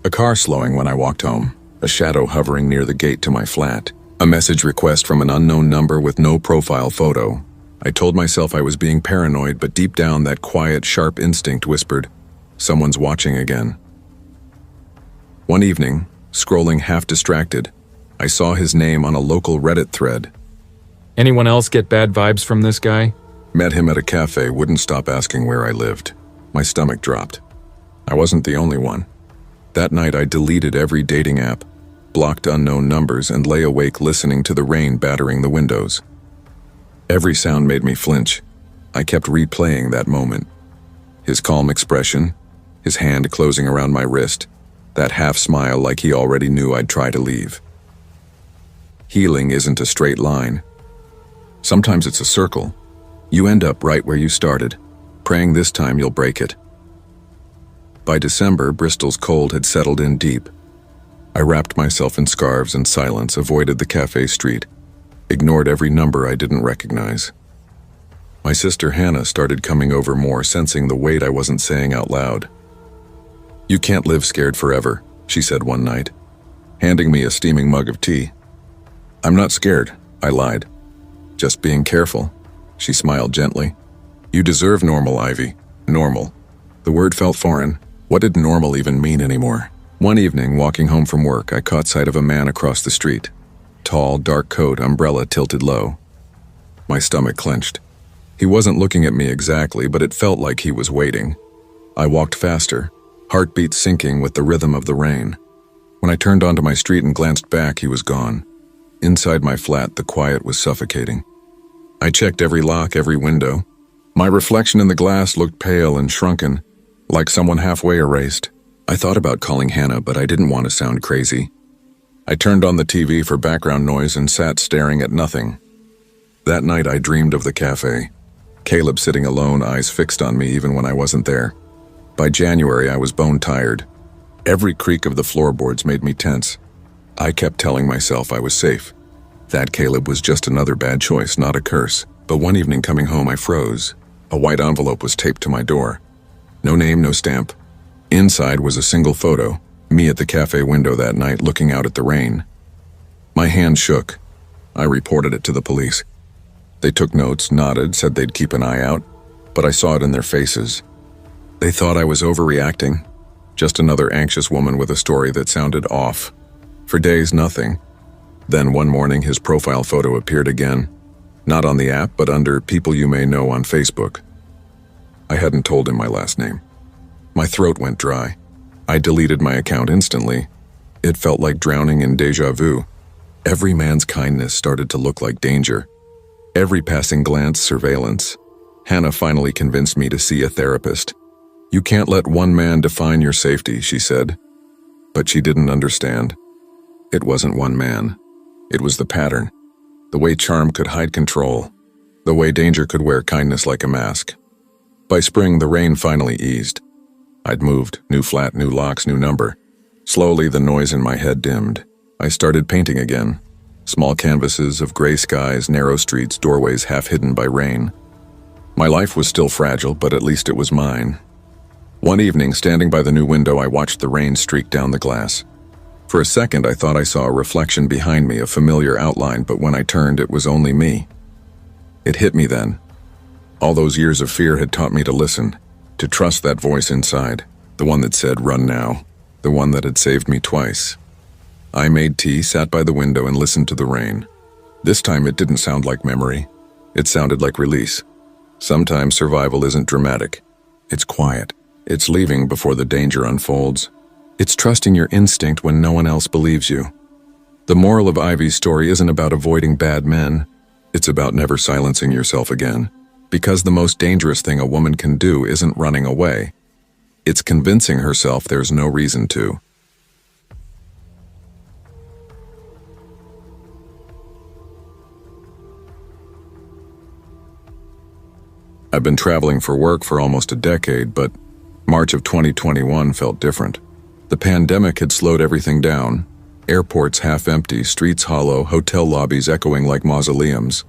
A car slowing when I walked home, a shadow hovering near the gate to my flat, a message request from an unknown number with no profile photo. I told myself I was being paranoid, but deep down that quiet, sharp instinct whispered, "Someone's watching again." One evening, scrolling half distracted, I saw his name on a local Reddit thread. Anyone else get bad vibes from this guy? Met him at a cafe, wouldn't stop asking where I lived. My stomach dropped. I wasn't the only one. That night I deleted every dating app, blocked unknown numbers, and lay awake listening to the rain battering the windows. Every sound made me flinch. I kept replaying that moment. His calm expression, his hand closing around my wrist, that half smile like he already knew I'd try to leave. Healing isn't a straight line. Sometimes it's a circle. You end up right where you started, praying this time you'll break it. By December, Bristol's cold had settled in deep. I wrapped myself in scarves and silence, avoided the cafe street, ignored every number I didn't recognize. My sister Hannah started coming over more, sensing the weight I wasn't saying out loud. "You can't live scared forever," she said one night, handing me a steaming mug of tea. "I'm not scared," I lied. "Just being careful." She smiled gently. "You deserve normal, Ivy. Normal." The word felt foreign. What did normal even mean anymore? One evening, walking home from work, I caught sight of a man across the street. Tall, dark coat, umbrella tilted low. My stomach clenched. He wasn't looking at me exactly, but it felt like he was waiting. I walked faster, heartbeat syncing with the rhythm of the rain. When I turned onto my street and glanced back, he was gone. Inside my flat, the quiet was suffocating. I checked every lock, every window. My reflection in the glass looked pale and shrunken, like someone halfway erased. I thought about calling Hannah, but I didn't want to sound crazy. I turned on the TV for background noise and sat staring at nothing. That night I dreamed of the cafe. Caleb sitting alone, eyes fixed on me even when I wasn't there. By January, I was bone-tired. Every creak of the floorboards made me tense. I kept telling myself I was safe. That Caleb was just another bad choice, not a curse. But one evening coming home, I froze. A white envelope was taped to my door. No name, no stamp. Inside was a single photo, me at the cafe window that night looking out at the rain. My hand shook. I reported it to the police. They took notes, nodded, said they'd keep an eye out, but I saw it in their faces. They thought I was overreacting, just another anxious woman with a story that sounded off. For days, nothing. Then one morning, his profile photo appeared again. Not on the app, but under People You May Know on Facebook. I hadn't told him my last name. My throat went dry. I deleted my account instantly. It felt like drowning in déjà vu. Every man's kindness started to look like danger. Every passing glance, surveillance. Hannah finally convinced me to see a therapist. You can't let one man define your safety, she said. But she didn't understand. It wasn't one man. It was the pattern. The way charm could hide control. The way danger could wear kindness like a mask. By spring, the rain finally eased. I'd moved, new flat, new locks, new number. Slowly, the noise in my head dimmed. I started painting again. Small canvases of gray skies, narrow streets, doorways half hidden by rain. My life was still fragile, but at least it was mine. One evening, standing by the new window, I watched the rain streak down the glass. For a second, I thought I saw a reflection behind me, a familiar outline, but when I turned, it was only me. It hit me then. All those years of fear had taught me to listen, to trust that voice inside, the one that said, "Run now," the one that had saved me twice. I made tea, sat by the window, and listened to the rain. This time it didn't sound like memory. It sounded like release. Sometimes survival isn't dramatic. It's quiet. It's leaving before the danger unfolds. It's trusting your instinct when no one else believes you. The moral of Ivy's story isn't about avoiding bad men. It's about never silencing yourself again. Because the most dangerous thing a woman can do isn't running away. It's convincing herself there's no reason to. I've been traveling for work for almost a decade, but March of 2021 felt different. The pandemic had slowed everything down. Airports half empty, streets hollow, hotel lobbies echoing like mausoleums.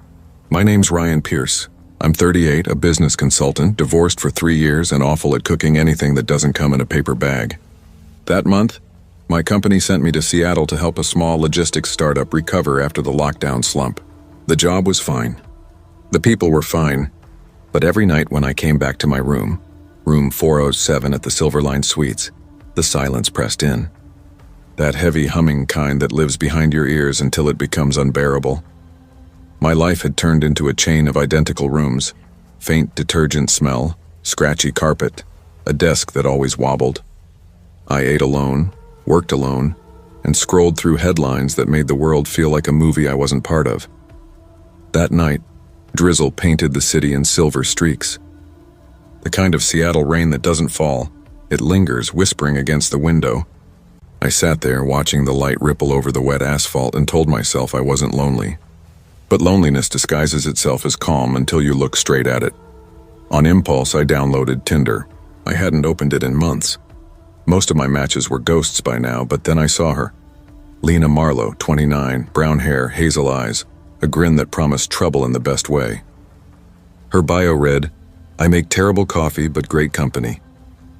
My name's Ryan Pierce. I'm 38, a business consultant, divorced for 3 years, and awful at cooking anything that doesn't come in a paper bag. That month, my company sent me to Seattle to help a small logistics startup recover after the lockdown slump. The job was fine. The people were fine. But every night when I came back to my room 407 at the Silverline Suites, the silence pressed in. That heavy humming kind that lives behind your ears until it becomes unbearable. My life had turned into a chain of identical rooms, faint detergent smell, scratchy carpet, a desk that always wobbled. I ate alone, worked alone, and scrolled through headlines that made the world feel like a movie I wasn't part of. That night, drizzle painted the city in silver streaks. The kind of Seattle rain that doesn't fall, it lingers, whispering against the window. I sat there watching the light ripple over the wet asphalt and told myself I wasn't lonely. But loneliness disguises itself as calm until you look straight at it. On impulse, I downloaded Tinder. I hadn't opened it in months. Most of my matches were ghosts by now, but then I saw her. Lena Marlowe, 29, brown hair, hazel eyes, a grin that promised trouble in the best way. Her bio read, "I make terrible coffee, but great company."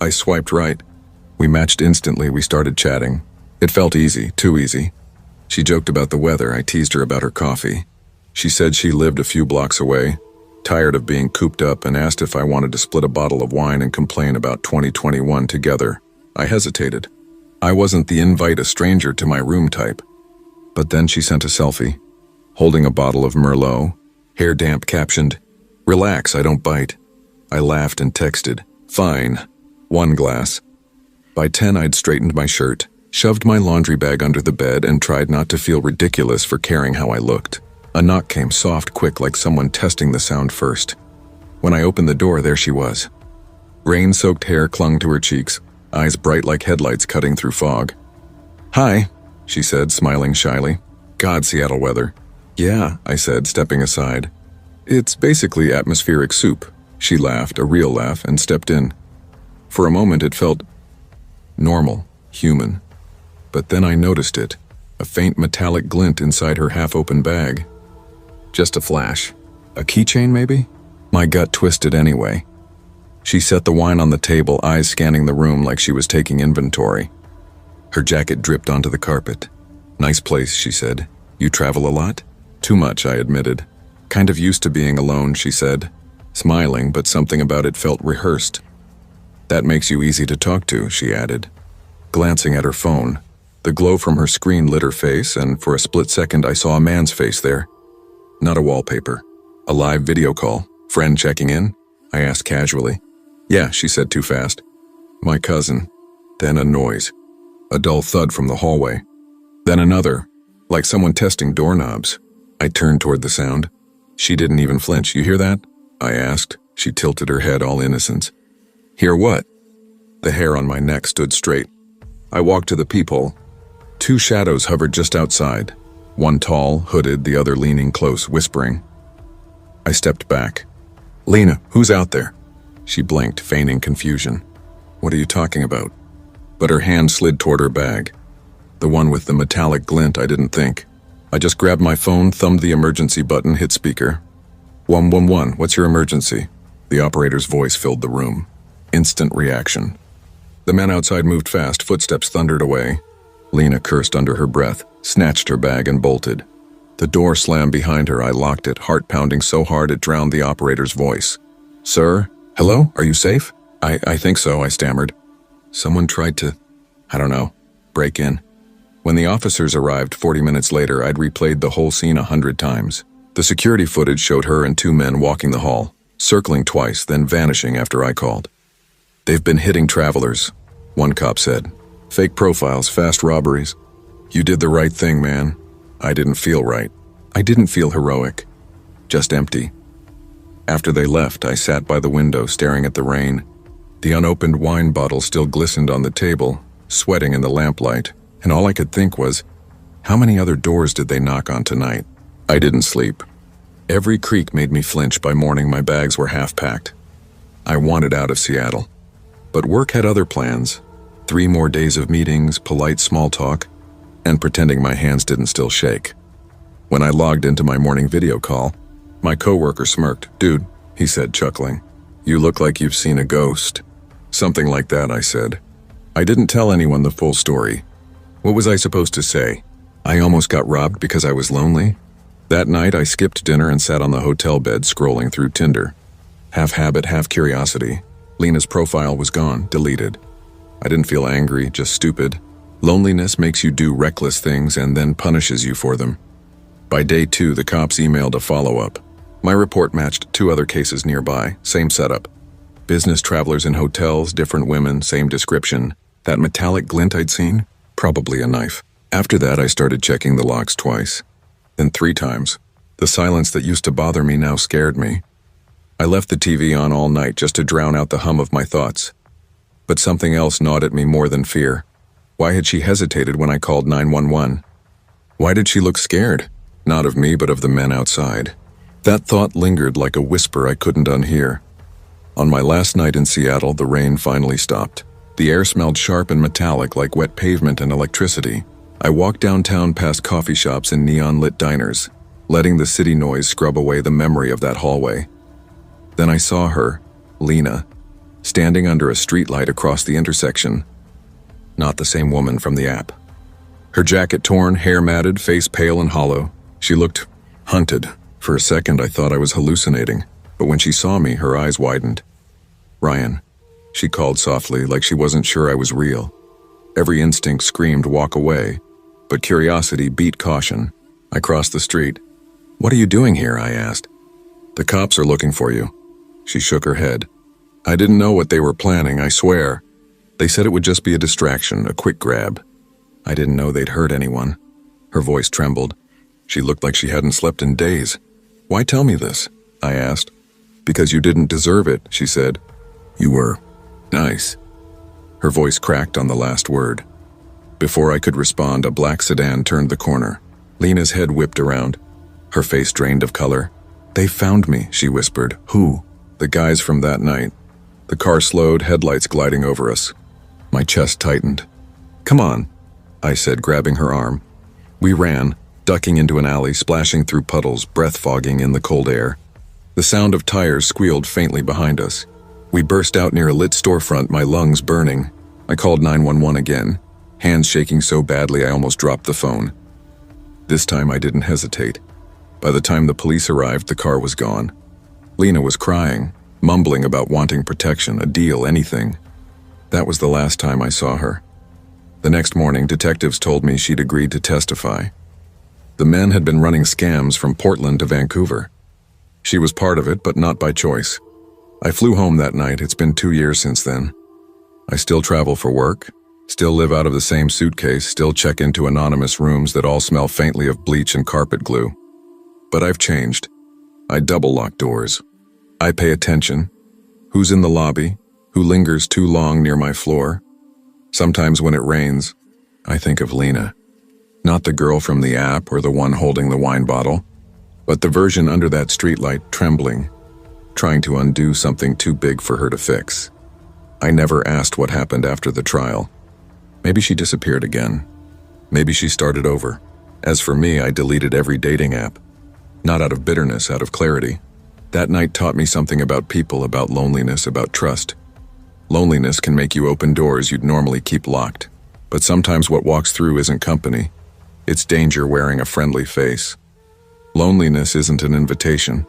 I swiped right. We matched instantly. We started chatting. It felt easy, too easy. She joked about the weather. I teased her about her coffee. She said she lived a few blocks away, tired of being cooped up, and asked if I wanted to split a bottle of wine and complain about 2021 together. I hesitated. I wasn't the invite a stranger to my room type. But then she sent a selfie, holding a bottle of Merlot, hair damp, captioned, "Relax, I don't bite." I laughed and texted, "Fine, 1 glass." By 10, I'd straightened my shirt, shoved my laundry bag under the bed, and tried not to feel ridiculous for caring how I looked. A knock came, soft, quick, like someone testing the sound first. When I opened the door, there she was. Rain-soaked hair clung to her cheeks, eyes bright like headlights cutting through fog. "Hi," she said, smiling shyly. "God, Seattle weather." "Yeah," I said, stepping aside. "It's basically atmospheric soup." She laughed, a real laugh, and stepped in. For a moment it felt normal, human. But then I noticed it, a faint metallic glint inside her half-open bag. Just a flash. A keychain, maybe? My gut twisted anyway. She set the wine on the table, eyes scanning the room like she was taking inventory. Her jacket dripped onto the carpet. "Nice place," she said. "You travel a lot?" "Too much," I admitted. Kind of used to being alone, she said, smiling, but something about it felt rehearsed. That makes you easy to talk to, she added, glancing at her phone. The glow from her screen lit her face, and for a split second I saw a man's face there. Not a wallpaper. A live video call. Friend checking in? I asked casually. Yeah, she said too fast. My cousin. Then a noise. A dull thud from the hallway. Then another, like someone testing doorknobs. I turned toward the sound. She didn't even flinch. You hear that? I asked. She tilted her head, all innocence. Hear what? The hair on my neck stood straight. I walked to the peephole. Two shadows hovered just outside. One tall, hooded, the other leaning close, whispering. I stepped back. Lena, who's out there? She blinked, feigning confusion. What are you talking about? But her hand slid toward her bag. The one with the metallic glint, I didn't think. I just grabbed my phone, thumbed the emergency button, hit speaker. 111, what's your emergency? The operator's voice filled the room. Instant reaction. The man outside moved fast, footsteps thundered away. Lena cursed under her breath, snatched her bag and bolted. The door slammed behind her. I locked it, heart pounding so hard it drowned the operator's voice. Sir? Hello? Are you safe? I think so, I stammered. Someone tried to, break in. When the officers arrived 40 minutes later, I'd replayed the whole scene 100 times. The security footage showed her and two men walking the hall, circling twice, then vanishing after I called. They've been hitting travelers, one cop said. Fake profiles, fast robberies. You did the right thing, man. I didn't feel right. I didn't feel heroic. Just empty. After they left, I sat by the window staring at the rain. The unopened wine bottle still glistened on the table, sweating in the lamplight, and all I could think was, how many other doors did they knock on tonight? I didn't sleep. Every creak made me flinch. By morning, my bags were half-packed. I wanted out of Seattle. But work had other plans. 3 more days of meetings, polite small talk, and pretending my hands didn't still shake. When I logged into my morning video call, my coworker smirked. Dude, he said, chuckling, you look like you've seen a ghost. Something like that, I said. I didn't tell anyone the full story. What was I supposed to say? I almost got robbed because I was lonely? That night, I skipped dinner and sat on the hotel bed scrolling through Tinder. Half habit, half curiosity. Lena's profile was gone, deleted. I didn't feel angry, just stupid. Loneliness makes you do reckless things and then punishes you for them. By day 2, the cops emailed a follow-up. My report matched 2 other cases nearby, same setup. Business travelers in hotels, different women, same description. That metallic glint I'd seen? Probably a knife. After that, I started checking the locks twice. Then 3 times. The silence that used to bother me now scared me. I left the TV on all night just to drown out the hum of my thoughts. But something else gnawed at me more than fear. Why had she hesitated when I called 911? Why did she look scared? Not of me, but of the men outside. That thought lingered like a whisper I couldn't unhear. On my last night in Seattle, the rain finally stopped. The air smelled sharp and metallic like wet pavement and electricity. I walked downtown past coffee shops and neon-lit diners, letting the city noise scrub away the memory of that hallway. Then I saw her, Lena, standing under a streetlight across the intersection. Not the same woman from the app. Her jacket torn, hair matted, face pale and hollow. She looked hunted. For a second, I thought I was hallucinating, but when she saw me, her eyes widened. Ryan, she called softly, like she wasn't sure I was real. Every instinct screamed, walk away, but curiosity beat caution. I crossed the street. What are you doing here? I asked. The cops are looking for you. She shook her head. I didn't know what they were planning, I swear. They said it would just be a distraction, a quick grab. I didn't know they'd hurt anyone. Her voice trembled. She looked like she hadn't slept in days. Why tell me this? I asked. Because you didn't deserve it, she said. You were nice. Her voice cracked on the last word. Before I could respond, a black sedan turned the corner. Lena's head whipped around. Her face drained of color. They found me, she whispered. Who? The guys from that night. The car slowed, headlights gliding over us. My chest tightened. Come on, I said, grabbing her arm. We ran, ducking into an alley, splashing through puddles, breath fogging in the cold air. The sound of tires squealed faintly behind us. We burst out near a lit storefront, my lungs burning. I called 911 again, hands shaking so badly I almost dropped the phone. This time I didn't hesitate. By the time the police arrived, the car was gone. Lena was crying, mumbling about wanting protection, a deal, anything. That was the last time I saw her. The next morning, detectives told me she'd agreed to testify. The men had been running scams from Portland to Vancouver. She was part of it, but not by choice. I flew home that night. It's been 2 years since then. I still travel for work, still live out of the same suitcase, still check into anonymous rooms that all smell faintly of bleach and carpet glue. But I've changed. I double lock doors. I pay attention. Who's in the lobby? Who lingers too long near my floor? Sometimes when it rains, I think of Lena. Not the girl from the app or the one holding the wine bottle, but the version under that streetlight, trembling, trying to undo something too big for her to fix. I never asked what happened after the trial. Maybe she disappeared again. Maybe she started over. As for me, I deleted every dating app. Not out of bitterness, out of clarity. That night taught me something about people, about loneliness, about trust. Loneliness can make you open doors you'd normally keep locked. But sometimes what walks through isn't company. It's danger wearing a friendly face. Loneliness isn't an invitation.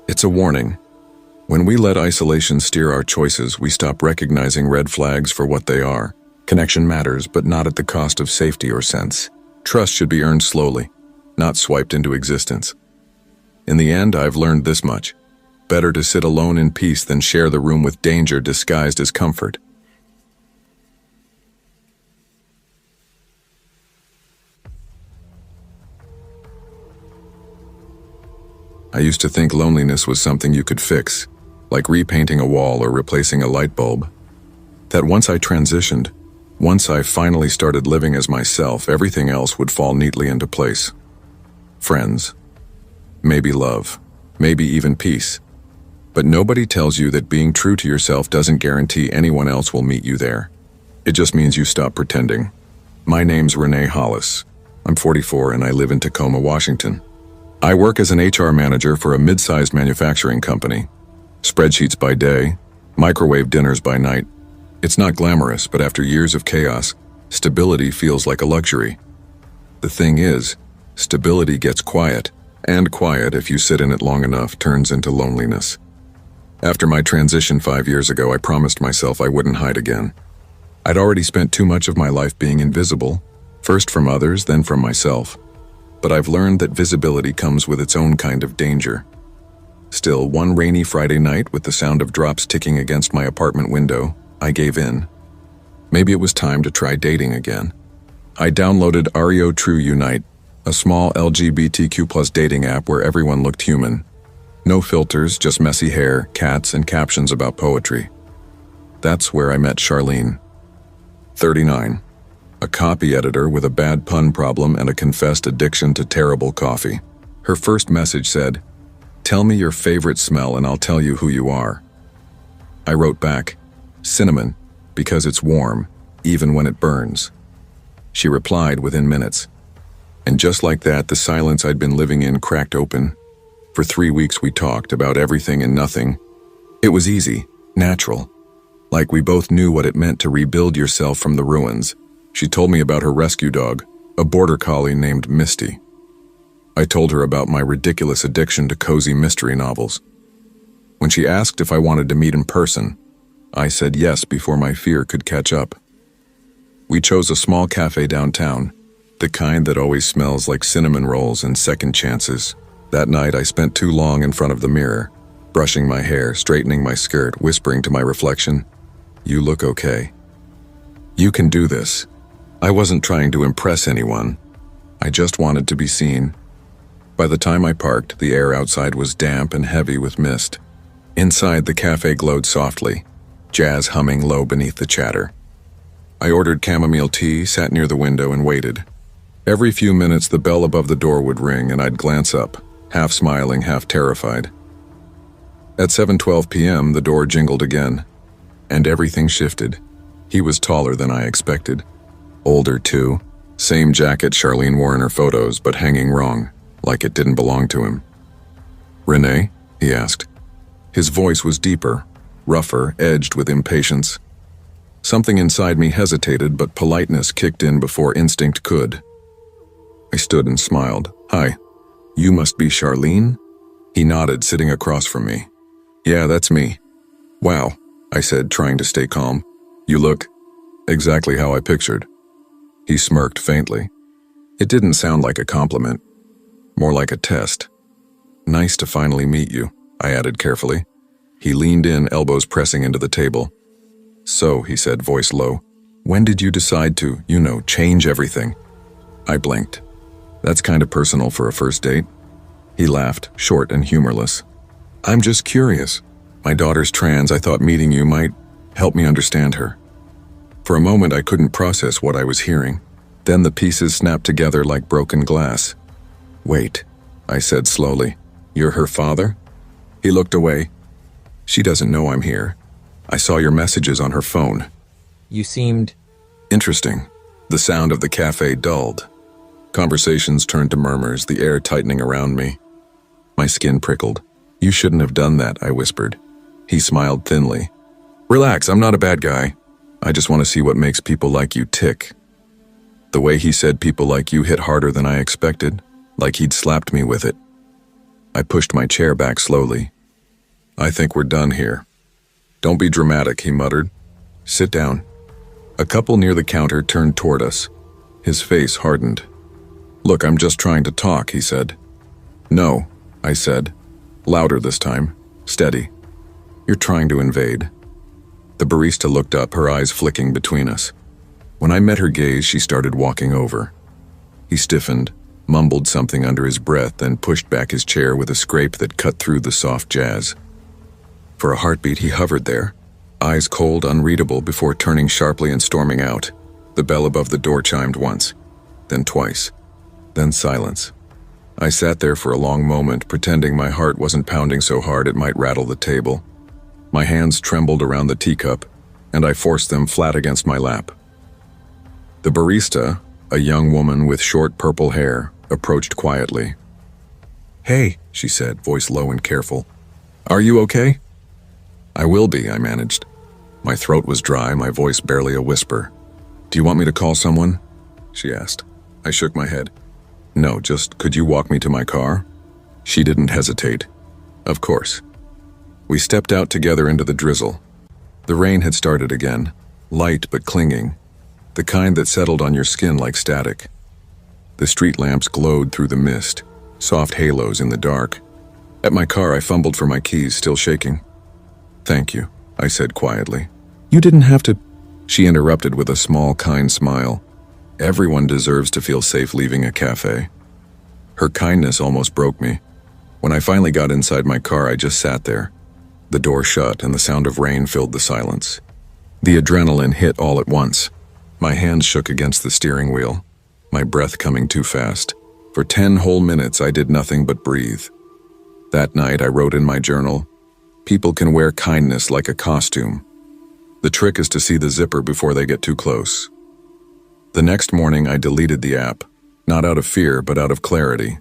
It's a warning. When we let isolation steer our choices, we stop recognizing red flags for what they are. Connection matters, but not at the cost of safety or sense. Trust should be earned slowly, not swiped into existence. In the end, I've learned this much. Better to sit alone in peace than share the room with danger disguised as comfort. I used to think loneliness was something you could fix, like repainting a wall or replacing a light bulb. That once I transitioned, once I finally started living as myself, everything else would fall neatly into place. Friends. Maybe love. Maybe even peace. But nobody tells you that being true to yourself doesn't guarantee anyone else will meet you there. It just means you stop pretending. My name's Renee Hollis. I'm 44 and I live in Tacoma, Washington. I work as an HR manager for a mid-sized manufacturing company. Spreadsheets by day, microwave dinners by night. It's not glamorous, but after years of chaos, stability feels like a luxury. The thing is, stability gets quiet, and quiet, if you sit in it long enough, turns into loneliness. After my transition 5 years ago, I promised myself I wouldn't hide again. I'd already spent too much of my life being invisible, first from others, then from myself. But I've learned that visibility comes with its own kind of danger. Still, one rainy Friday night, with the sound of drops ticking against my apartment window, I gave in. Maybe it was time to try dating again. I downloaded Ario True Unite, a small LGBTQ+ dating app where everyone looked human. No filters, just messy hair, cats, and captions about poetry. That's where I met Charlene. 39. A copy editor with a bad pun problem and a confessed addiction to terrible coffee. Her first message said, "Tell me your favorite smell and I'll tell you who you are." I wrote back, "Cinnamon, because it's warm, even when it burns." She replied within minutes. And just like that, the silence I'd been living in cracked open. For 3 weeks we talked about everything and nothing. It was easy, natural. Like we both knew what it meant to rebuild yourself from the ruins. She told me about her rescue dog, a border collie named Misty. I told her about my ridiculous addiction to cozy mystery novels. When she asked if I wanted to meet in person, I said yes before my fear could catch up. We chose a small cafe downtown, the kind that always smells like cinnamon rolls and second chances. That night I spent too long in front of the mirror, brushing my hair, straightening my skirt, whispering to my reflection, "You look okay. You can do this." I wasn't trying to impress anyone. I just wanted to be seen. By the time I parked, the air outside was damp and heavy with mist. Inside, the cafe glowed softly, jazz humming low beneath the chatter. I ordered chamomile tea, sat near the window, and waited. Every few minutes, the bell above the door would ring, and I'd glance up, half smiling, half terrified. At 7:12 p.m., the door jingled again, and everything shifted. He was taller than I expected. Older, too. Same jacket Charlene wore in her photos, but hanging wrong, like it didn't belong to him. "Renee?" he asked. His voice was deeper, rougher, edged with impatience. Something inside me hesitated, but politeness kicked in before instinct could. I stood and smiled. "Hi." "You must be Charlene?" He nodded, sitting across from me. "Yeah, that's me." "Wow," I said, trying to stay calm. "You look exactly how I pictured." He smirked faintly. It didn't sound like a compliment, more like a test. "Nice to finally meet you," I added carefully. He leaned in, elbows pressing into the table. "So," he said, voice low, "when did you decide to, change everything?" I blinked. "That's kind of personal for a first date." He laughed, short and humorless. "I'm just curious. My daughter's trans. I thought meeting you might help me understand her." For a moment, I couldn't process what I was hearing. Then the pieces snapped together like broken glass. "Wait," I said slowly. "You're her father?" He looked away. "She doesn't know I'm here. I saw your messages on her phone." You seemed... Interesting. The sound of the cafe dulled. Conversations turned to murmurs, the air tightening around me. My skin prickled. "You shouldn't have done that," I whispered. He smiled thinly. "Relax, I'm not a bad guy. I just want to see what makes people like you tick." The way he said people like you hit harder than I expected, like he'd slapped me with it. I pushed my chair back slowly. "I think we're done here." "Don't be dramatic," he muttered. "Sit down." A couple near the counter turned toward us. His face hardened. "Look, I'm just trying to talk," he said. "No," I said, louder this time, steady. "You're trying to invade." The barista looked up, her eyes flicking between us. When I met her gaze, she started walking over. He stiffened, mumbled something under his breath, then pushed back his chair with a scrape that cut through the soft jazz. For a heartbeat, he hovered there, eyes cold, unreadable, before turning sharply and storming out. The bell above the door chimed once, then twice, then silence. I sat there for a long moment, pretending my heart wasn't pounding so hard it might rattle the table. My hands trembled around the teacup, and I forced them flat against my lap. The barista, a young woman with short purple hair, approached quietly. "Hey," she said, voice low and careful. "Are you okay?" "I will be," I managed. My throat was dry, my voice barely a whisper. "Do you want me to call someone?" she asked. I shook my head. "No, just could you walk me to my car?" She didn't hesitate. "Of course." We stepped out together into the drizzle. The rain had started again, light but clinging, the kind that settled on your skin like static. The street lamps glowed through the mist, soft halos in the dark. At my car, I fumbled for my keys, still shaking. "Thank you," I said quietly. "You didn't have to..." She interrupted with a small, kind smile. Everyone deserves to feel safe leaving a cafe. Her kindness almost broke me. When I finally got inside my car, I just sat there. The door shut and the sound of rain filled the silence. The adrenaline hit all at once. My hands shook against the steering wheel, my breath coming too fast. For 10 whole minutes, I did nothing but breathe. That night, I wrote in my journal, "People can wear kindness like a costume. The trick is to see the zipper before they get too close." The next morning, I deleted the app, not out of fear, but out of clarity.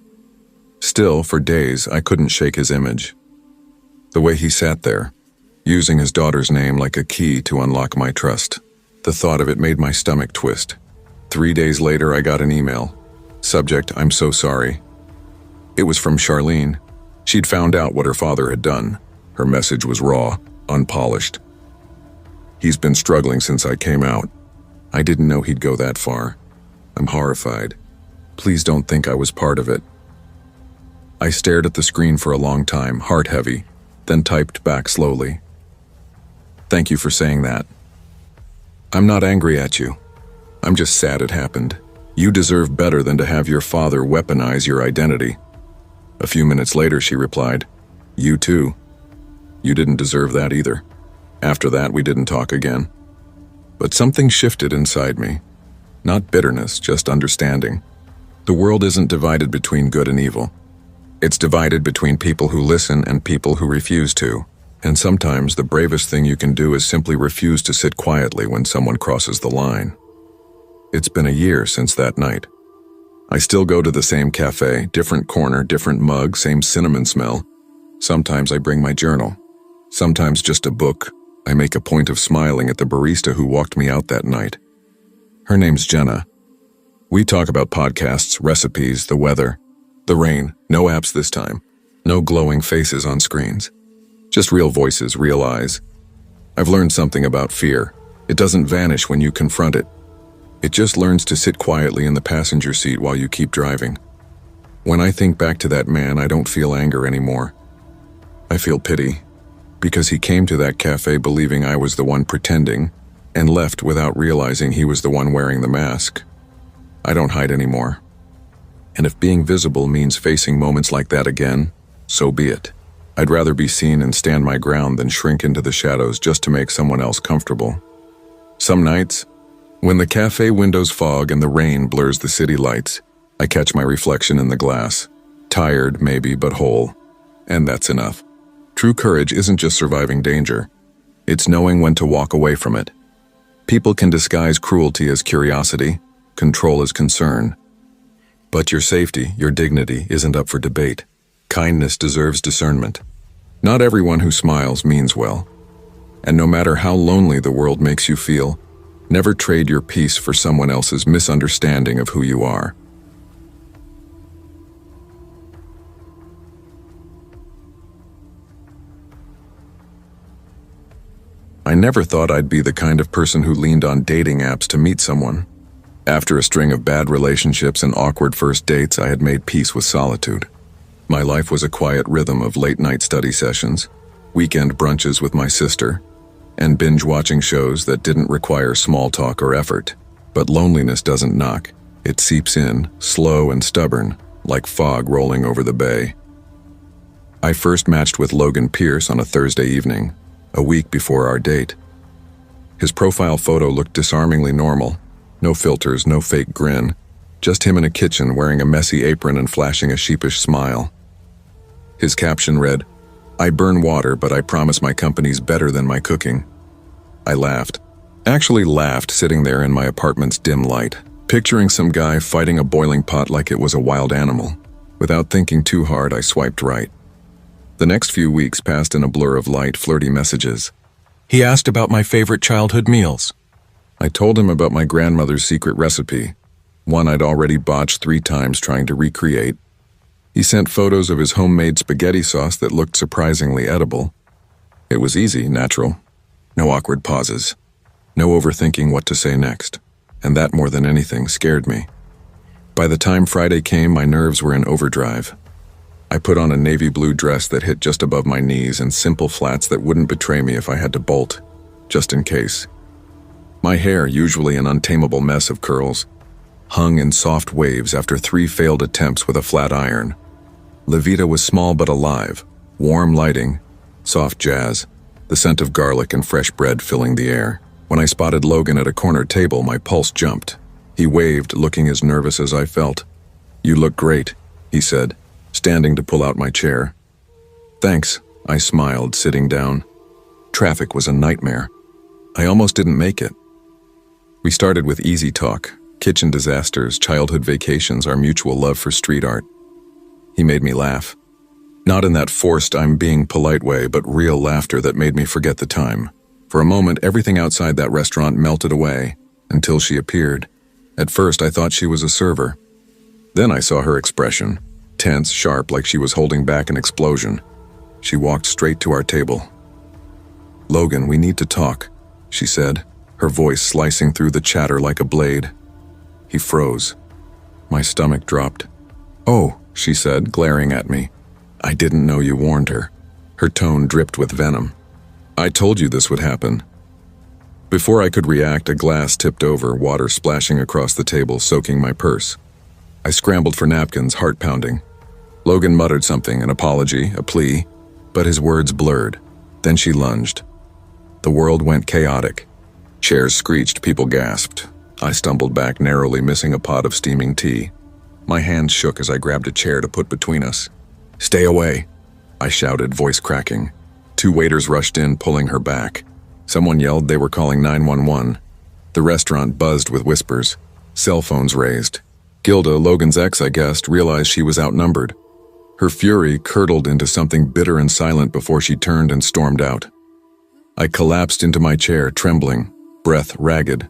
Still, for days, I couldn't shake his image. The way he sat there, using his daughter's name like a key to unlock my trust. The thought of it made my stomach twist. 3 days later, I got an email. Subject, "I'm so sorry." It was from Charlene. She'd found out what her father had done. Her message was raw, unpolished. "He's been struggling since I came out. I didn't know he'd go that far. I'm horrified. Please don't think I was part of it." I stared at the screen for a long time, heart heavy, then typed back slowly. "Thank you for saying that. I'm not angry at you. I'm just sad it happened. You deserve better than to have your father weaponize your identity." A few minutes later, she replied, "You too. You didn't deserve that either." After that, we didn't talk again. But something shifted inside me. Not bitterness, just understanding. The world isn't divided between good and evil. It's divided between people who listen and people who refuse to. And sometimes the bravest thing you can do is simply refuse to sit quietly when someone crosses the line. It's been a year since that night. I still go to the same cafe, different corner, different mug, same cinnamon smell. Sometimes I bring my journal. Sometimes just a book. I make a point of smiling at the barista who walked me out that night. Her name's Jenna. We talk about podcasts, recipes, the weather. The rain, no apps this time. No glowing faces on screens. Just real voices, real eyes. I've learned something about fear. It doesn't vanish when you confront it. It just learns to sit quietly in the passenger seat while you keep driving. When I think back to that man, I don't feel anger anymore. I feel pity, because he came to that cafe believing I was the one pretending, and left without realizing he was the one wearing the mask. I don't hide anymore. And if being visible means facing moments like that again, so be it. I'd rather be seen and stand my ground than shrink into the shadows just to make someone else comfortable. Some nights, when the cafe windows fog and the rain blurs the city lights, I catch my reflection in the glass. Tired, maybe, but whole. And that's enough. True courage isn't just surviving danger. It's knowing when to walk away from it. People can disguise cruelty as curiosity, control as concern. But your safety, your dignity, isn't up for debate. Kindness deserves discernment. Not everyone who smiles means well. And no matter how lonely the world makes you feel, never trade your peace for someone else's misunderstanding of who you are. I never thought I'd be the kind of person who leaned on dating apps to meet someone. After a string of bad relationships and awkward first dates, I had made peace with solitude. My life was a quiet rhythm of late-night study sessions, weekend brunches with my sister, and binge-watching shows that didn't require small talk or effort. But loneliness doesn't knock. It seeps in, slow and stubborn, like fog rolling over the bay. I first matched with Logan Pierce on a Thursday evening, a week before our date. His profile photo looked disarmingly normal. No filters, no fake grin. Just him in a kitchen wearing a messy apron and flashing a sheepish smile. His caption read, "I burn water, but I promise my company's better than my cooking." I laughed. Actually laughed sitting there in my apartment's dim light, picturing some guy fighting a boiling pot like it was a wild animal. Without thinking too hard, I swiped right. The next few weeks passed in a blur of light, flirty messages. He asked about my favorite childhood meals. I told him about my grandmother's secret recipe, one I'd already botched 3 times trying to recreate. He sent photos of his homemade spaghetti sauce that looked surprisingly edible. It was easy, natural. No awkward pauses. No overthinking what to say next. And that, more than anything, scared me. By the time Friday came, my nerves were in overdrive. I put on a navy blue dress that hit just above my knees and simple flats that wouldn't betray me if I had to bolt, just in case. My hair, usually an untamable mess of curls, hung in soft waves after 3 failed attempts with a flat iron. Levita was small but alive, warm lighting, soft jazz, the scent of garlic and fresh bread filling the air. When I spotted Logan at a corner table, my pulse jumped. He waved, looking as nervous as I felt. "You look great," he said, standing to pull out my chair. "Thanks," I smiled, sitting down. Traffic was a nightmare. I almost didn't make it. We started with easy talk, kitchen disasters, childhood vacations, our mutual love for street art. He made me laugh. Not in that forced, I'm being polite way, but real laughter that made me forget the time. For a moment, everything outside that restaurant melted away, until she appeared. At first, I thought she was a server. Then I saw her expression, tense, sharp, like she was holding back an explosion. She walked straight to our table. "Logan, we need to talk," she said, her voice slicing through the chatter like a blade. He froze. My stomach dropped. "Oh," she said, glaring at me. "I didn't know you warned her." Her tone dripped with venom. "I told you this would happen." Before I could react, a glass tipped over, water splashing across the table, soaking my purse. I scrambled for napkins, heart pounding. Logan muttered something, an apology, a plea, but his words blurred. Then she lunged. The world went chaotic. Chairs screeched, people gasped. I stumbled back, narrowly missing a pot of steaming tea. My hands shook as I grabbed a chair to put between us. "Stay away," I shouted, voice cracking. 2 waiters rushed in, pulling her back. Someone yelled they were calling 911. The restaurant buzzed with whispers. Cell phones raised. Gilda, Logan's ex, I guessed, realized she was outnumbered. Her fury curdled into something bitter and silent before she turned and stormed out. I collapsed into my chair, trembling, breath ragged.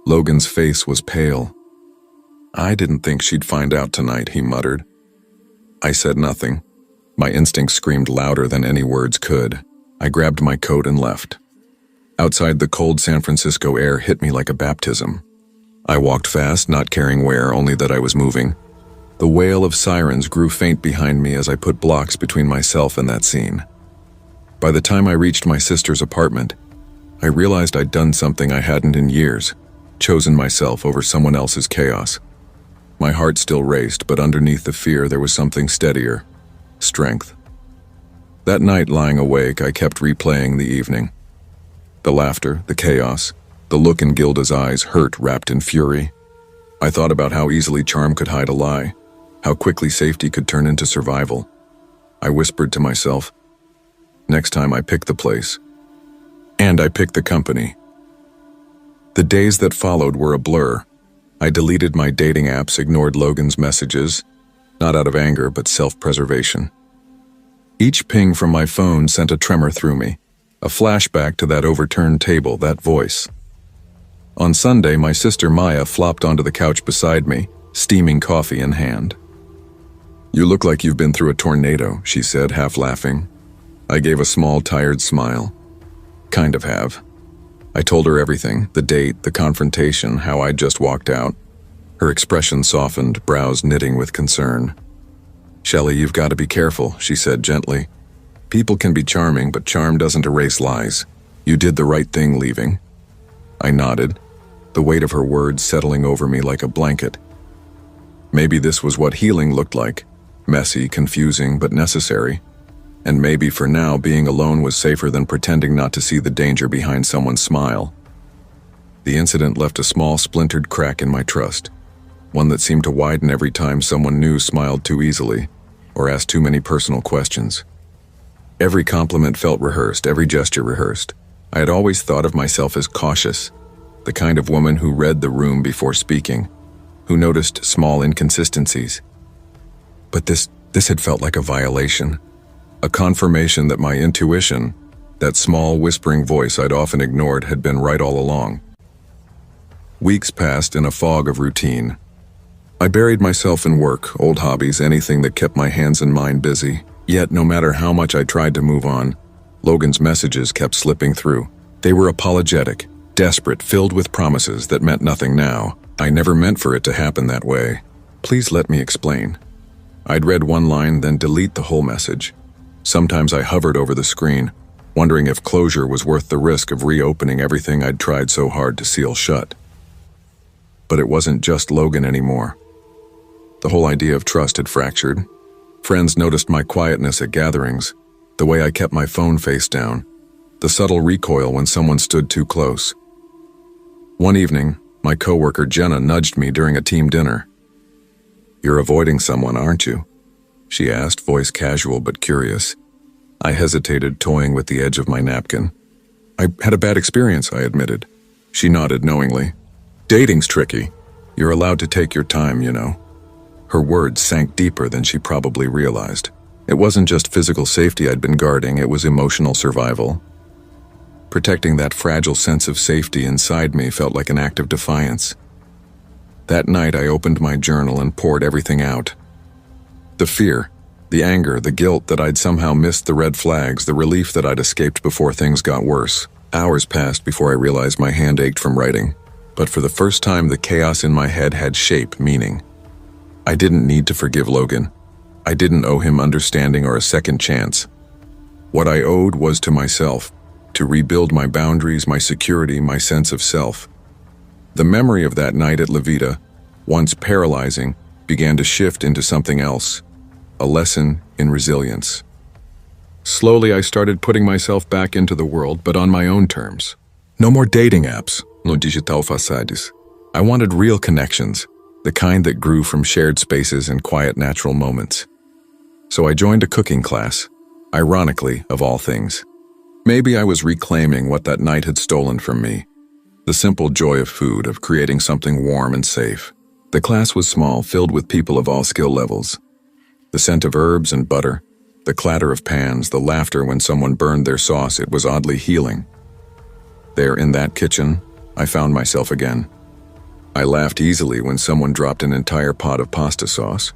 Logan's face was pale. "I didn't think she'd find out tonight," he muttered. I said nothing. My instinct screamed louder than any words could. I grabbed my coat and left. Outside, the cold San Francisco air hit me like a baptism. I walked fast, not caring where, only that I was moving. The wail of sirens grew faint behind me as I put blocks between myself and that scene. By the time I reached my sister's apartment, I realized I'd done something I hadn't in years, chosen myself over someone else's chaos. My heart still raced, but underneath the fear there was something steadier: strength. That night, lying awake, I kept replaying the evening. The laughter, the chaos, the look in Gilda's eyes, hurt wrapped in fury. I thought about how easily charm could hide a lie, how quickly safety could turn into survival. I whispered to myself, next time I pick the place. And I picked the company. The days that followed were a blur. I deleted my dating apps, ignored Logan's messages, not out of anger, but self-preservation. Each ping from my phone sent a tremor through me, a flashback to that overturned table, that voice. On Sunday, my sister Maya flopped onto the couch beside me, steaming coffee in hand. "You look like you've been through a tornado," she said, half laughing. I gave a small, tired smile. "Kind of have." I told her everything, the date, the confrontation, how I'd just walked out. Her expression softened, brows knitting with concern. "Shelley, you've got to be careful," she said gently. "People can be charming, but charm doesn't erase lies. You did the right thing leaving." I nodded, the weight of her words settling over me like a blanket. Maybe this was what healing looked like: messy, confusing, but necessary. And maybe for now, being alone was safer than pretending not to see the danger behind someone's smile. The incident left a small, splintered crack in my trust, one that seemed to widen every time someone new smiled too easily or asked too many personal questions. Every compliment felt rehearsed, every gesture rehearsed. I had always thought of myself as cautious, the kind of woman who read the room before speaking, who noticed small inconsistencies. But this had felt like a violation, a confirmation that my intuition, that small whispering voice I'd often ignored, had been right all along. Weeks passed in a fog of routine. I buried myself in work, old hobbies, anything that kept my hands and mind busy. Yet, no matter how much I tried to move on, Logan's messages kept slipping through. They were apologetic, desperate, filled with promises that meant nothing now. I never meant for it to happen that way. "Please let me explain." I'd read one line, then delete the whole message. Sometimes I hovered over the screen, wondering if closure was worth the risk of reopening everything I'd tried so hard to seal shut. But it wasn't just Logan anymore. The whole idea of trust had fractured. Friends noticed my quietness at gatherings, the way I kept my phone face down, the subtle recoil when someone stood too close. One evening, my coworker Jenna nudged me during a team dinner. "You're avoiding someone, aren't you?" she asked, voice casual but curious. I hesitated, toying with the edge of my napkin. "I had a bad experience," I admitted. She nodded knowingly. "Dating's tricky. You're allowed to take your time, you know." Her words sank deeper than she probably realized. It wasn't just physical safety I'd been guarding, it was emotional survival. Protecting that fragile sense of safety inside me felt like an act of defiance. That night I opened my journal and poured everything out. The fear, the anger, the guilt that I'd somehow missed the red flags, the relief that I'd escaped before things got worse. Hours passed before I realized my hand ached from writing. But for the first time, the chaos in my head had shape, meaning. I didn't need to forgive Logan. I didn't owe him understanding or a second chance. What I owed was to myself, to rebuild my boundaries, my security, my sense of self. The memory of that night at La Vida, once paralyzing, began to shift into something else, a lesson in resilience. Slowly, I started putting myself back into the world, but on my own terms. No more dating apps, no digital facades. I wanted real connections, the kind that grew from shared spaces and quiet, natural moments. So I joined a cooking class, ironically, of all things. Maybe I was reclaiming what that night had stolen from me, the simple joy of food, of creating something warm and safe. The class was small, filled with people of all skill levels. The scent of herbs and butter, the clatter of pans, the laughter when someone burned their sauce, it was oddly healing. There in that kitchen, I found myself again. I laughed easily when someone dropped an entire pot of pasta sauce.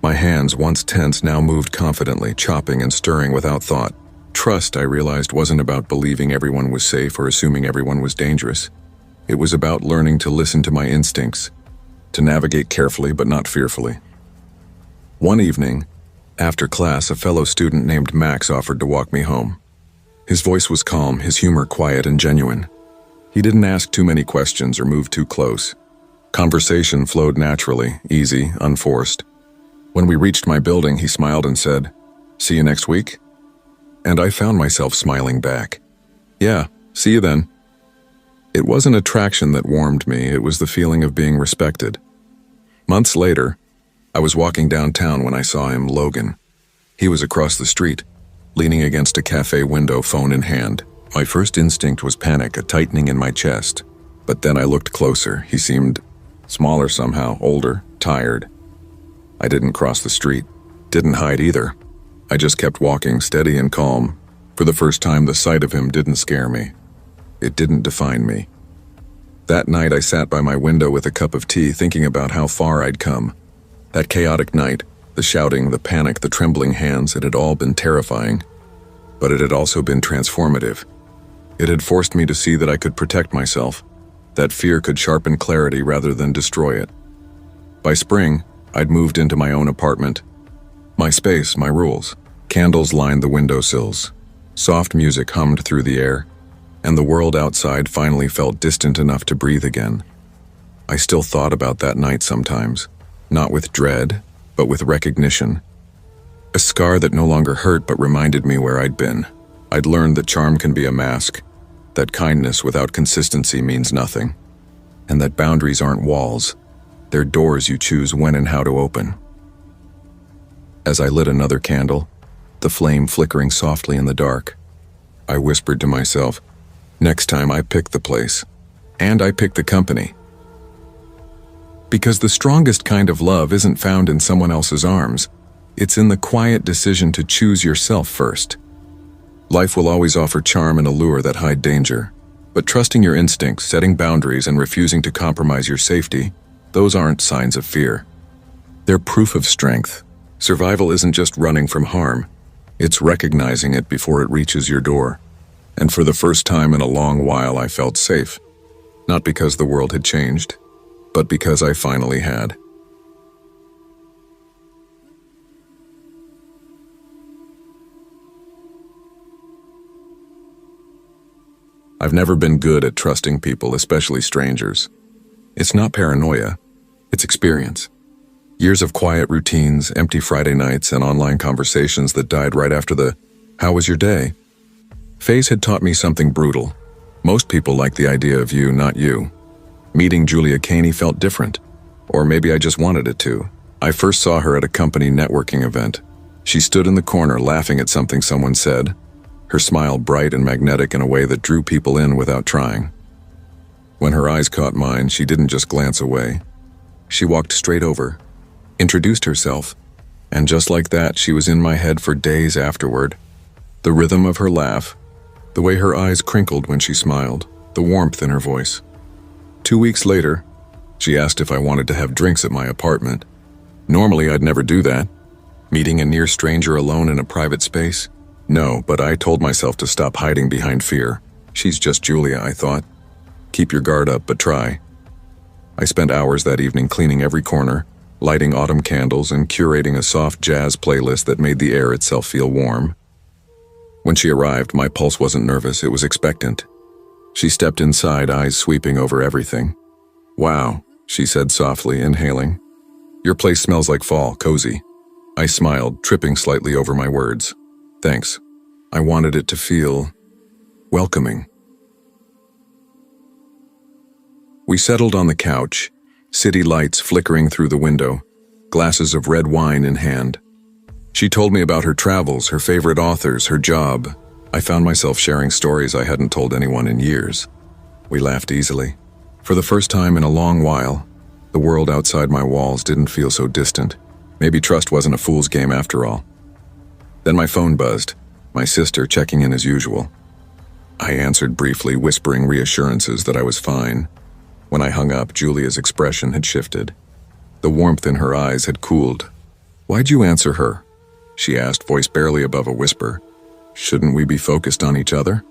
My hands, once tense, now moved confidently, chopping and stirring without thought. Trust, I realized, wasn't about believing everyone was safe or assuming everyone was dangerous. It was about learning to listen to my instincts, to navigate carefully but not fearfully. One evening, after class, a fellow student named Max offered to walk me home. His voice was calm, his humor quiet and genuine. He didn't ask too many questions or move too close. Conversation flowed naturally, easy, unforced. When we reached my building, he smiled and said, "See you next week?" And I found myself smiling back. "Yeah, see you then." It wasn't attraction that warmed me, it was the feeling of being respected. Months later, I was walking downtown when I saw him, Logan. He was across the street, leaning against a cafe window, phone in hand. My first instinct was panic, a tightening in my chest. But then I looked closer. He seemed smaller somehow, older, tired. I didn't cross the street, didn't hide either. I just kept walking, steady and calm. For the first time, the sight of him didn't scare me. It didn't define me. That night, I sat by my window with a cup of tea, thinking about how far I'd come. That chaotic night, the shouting, the panic, the trembling hands, it had all been terrifying. But it had also been transformative. It had forced me to see that I could protect myself, that fear could sharpen clarity rather than destroy it. By spring, I'd moved into my own apartment. My space, my rules. Candles lined the windowsills. Soft music hummed through the air, and the world outside finally felt distant enough to breathe again. I still thought about that night sometimes, not with dread, but with recognition. A scar that no longer hurt but reminded me where I'd been. I'd learned that charm can be a mask, that kindness without consistency means nothing, and that boundaries aren't walls, they're doors you choose when and how to open. As I lit another candle, the flame flickering softly in the dark, I whispered to myself, next time I pick the place, and I pick the company. Because the strongest kind of love isn't found in someone else's arms, it's in the quiet decision to choose yourself first. Life will always offer charm and allure that hide danger, but trusting your instincts, setting boundaries, and refusing to compromise your safety, those aren't signs of fear. They're proof of strength. Survival isn't just running from harm, it's recognizing it before it reaches your door. And for the first time in a long while, I felt safe. Not because the world had changed, but because I finally had. I've never been good at trusting people, especially strangers. It's not paranoia, it's experience. Years of quiet routines, empty Friday nights, and online conversations that died right after the "How was your day?" phase had taught me something brutal. Most people like the idea of you, not you. Meeting Julia Caney felt different. Or maybe I just wanted it to. I first saw her at a company networking event. She stood in the corner laughing at something someone said, her smile bright and magnetic in a way that drew people in without trying. When her eyes caught mine, she didn't just glance away. She walked straight over, introduced herself, and just like that, she was in my head for days afterward. The rhythm of her laugh, the way her eyes crinkled when she smiled, the warmth in her voice. 2 weeks later, she asked if I wanted to have drinks at my apartment. Normally, I'd never do that. Meeting a near stranger alone in a private space? No, but I told myself to stop hiding behind fear. She's just Julia, I thought. Keep your guard up, but try. I spent hours that evening cleaning every corner, lighting autumn candles and curating a soft jazz playlist that made the air itself feel warm. When she arrived, my pulse wasn't nervous, it was expectant. She stepped inside, eyes sweeping over everything. "Wow," she said softly, inhaling. "Your place smells like fall, cozy." I smiled, tripping slightly over my words. "Thanks. I wanted it to feel welcoming." We settled on the couch, city lights flickering through the window, glasses of red wine in hand. She told me about her travels, her favorite authors, her job. I found myself sharing stories I hadn't told anyone in years. We laughed easily. For the first time in a long while, the world outside my walls didn't feel so distant. Maybe trust wasn't a fool's game after all. Then my phone buzzed, my sister checking in as usual. I answered briefly, whispering reassurances that I was fine. When I hung up, Julia's expression had shifted. The warmth in her eyes had cooled. "Why'd you answer her?" she asked, voice barely above a whisper. "Shouldn't we be focused on each other?"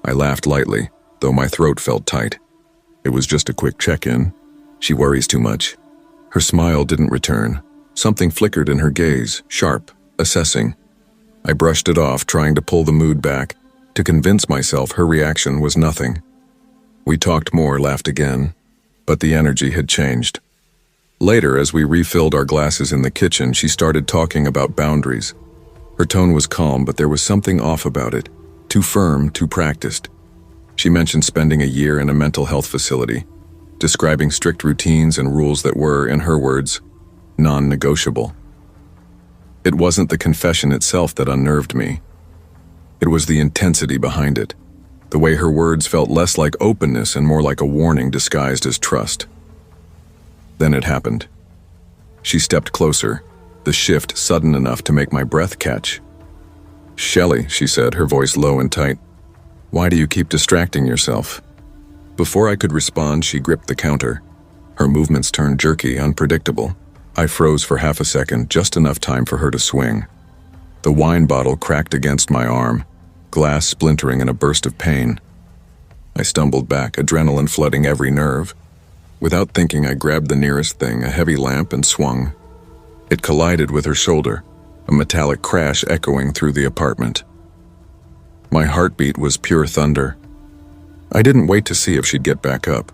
I laughed lightly, though my throat felt tight. It was just a quick check-in. She worries too much. Her smile didn't return. Something flickered in her gaze, sharp, assessing. I brushed it off, trying to pull the mood back, to convince myself her reaction was nothing. We talked more, laughed again, but the energy had changed. Later, as we refilled our glasses in the kitchen, she started talking about boundaries. Her tone was calm, but there was something off about it. Too firm, too practiced. She mentioned spending a year in a mental health facility, describing strict routines and rules that were, in her words, non-negotiable. It wasn't the confession itself that unnerved me. It was the intensity behind it, the way her words felt less like openness and more like a warning disguised as trust. Then it happened. She stepped closer, the shift sudden enough to make my breath catch. "Shelley," she said, her voice low and tight, "why do you keep distracting yourself?" Before I could respond, she gripped the counter. Her movements turned jerky, unpredictable. I froze for half a second, just enough time for her to swing. The wine bottle cracked against my arm, glass splintering in a burst of pain. I stumbled back, adrenaline flooding every nerve. Without thinking, I grabbed the nearest thing, a heavy lamp, and swung. It collided with her shoulder, a metallic crash echoing through the apartment. My heartbeat was pure thunder. I didn't wait to see if she'd get back up.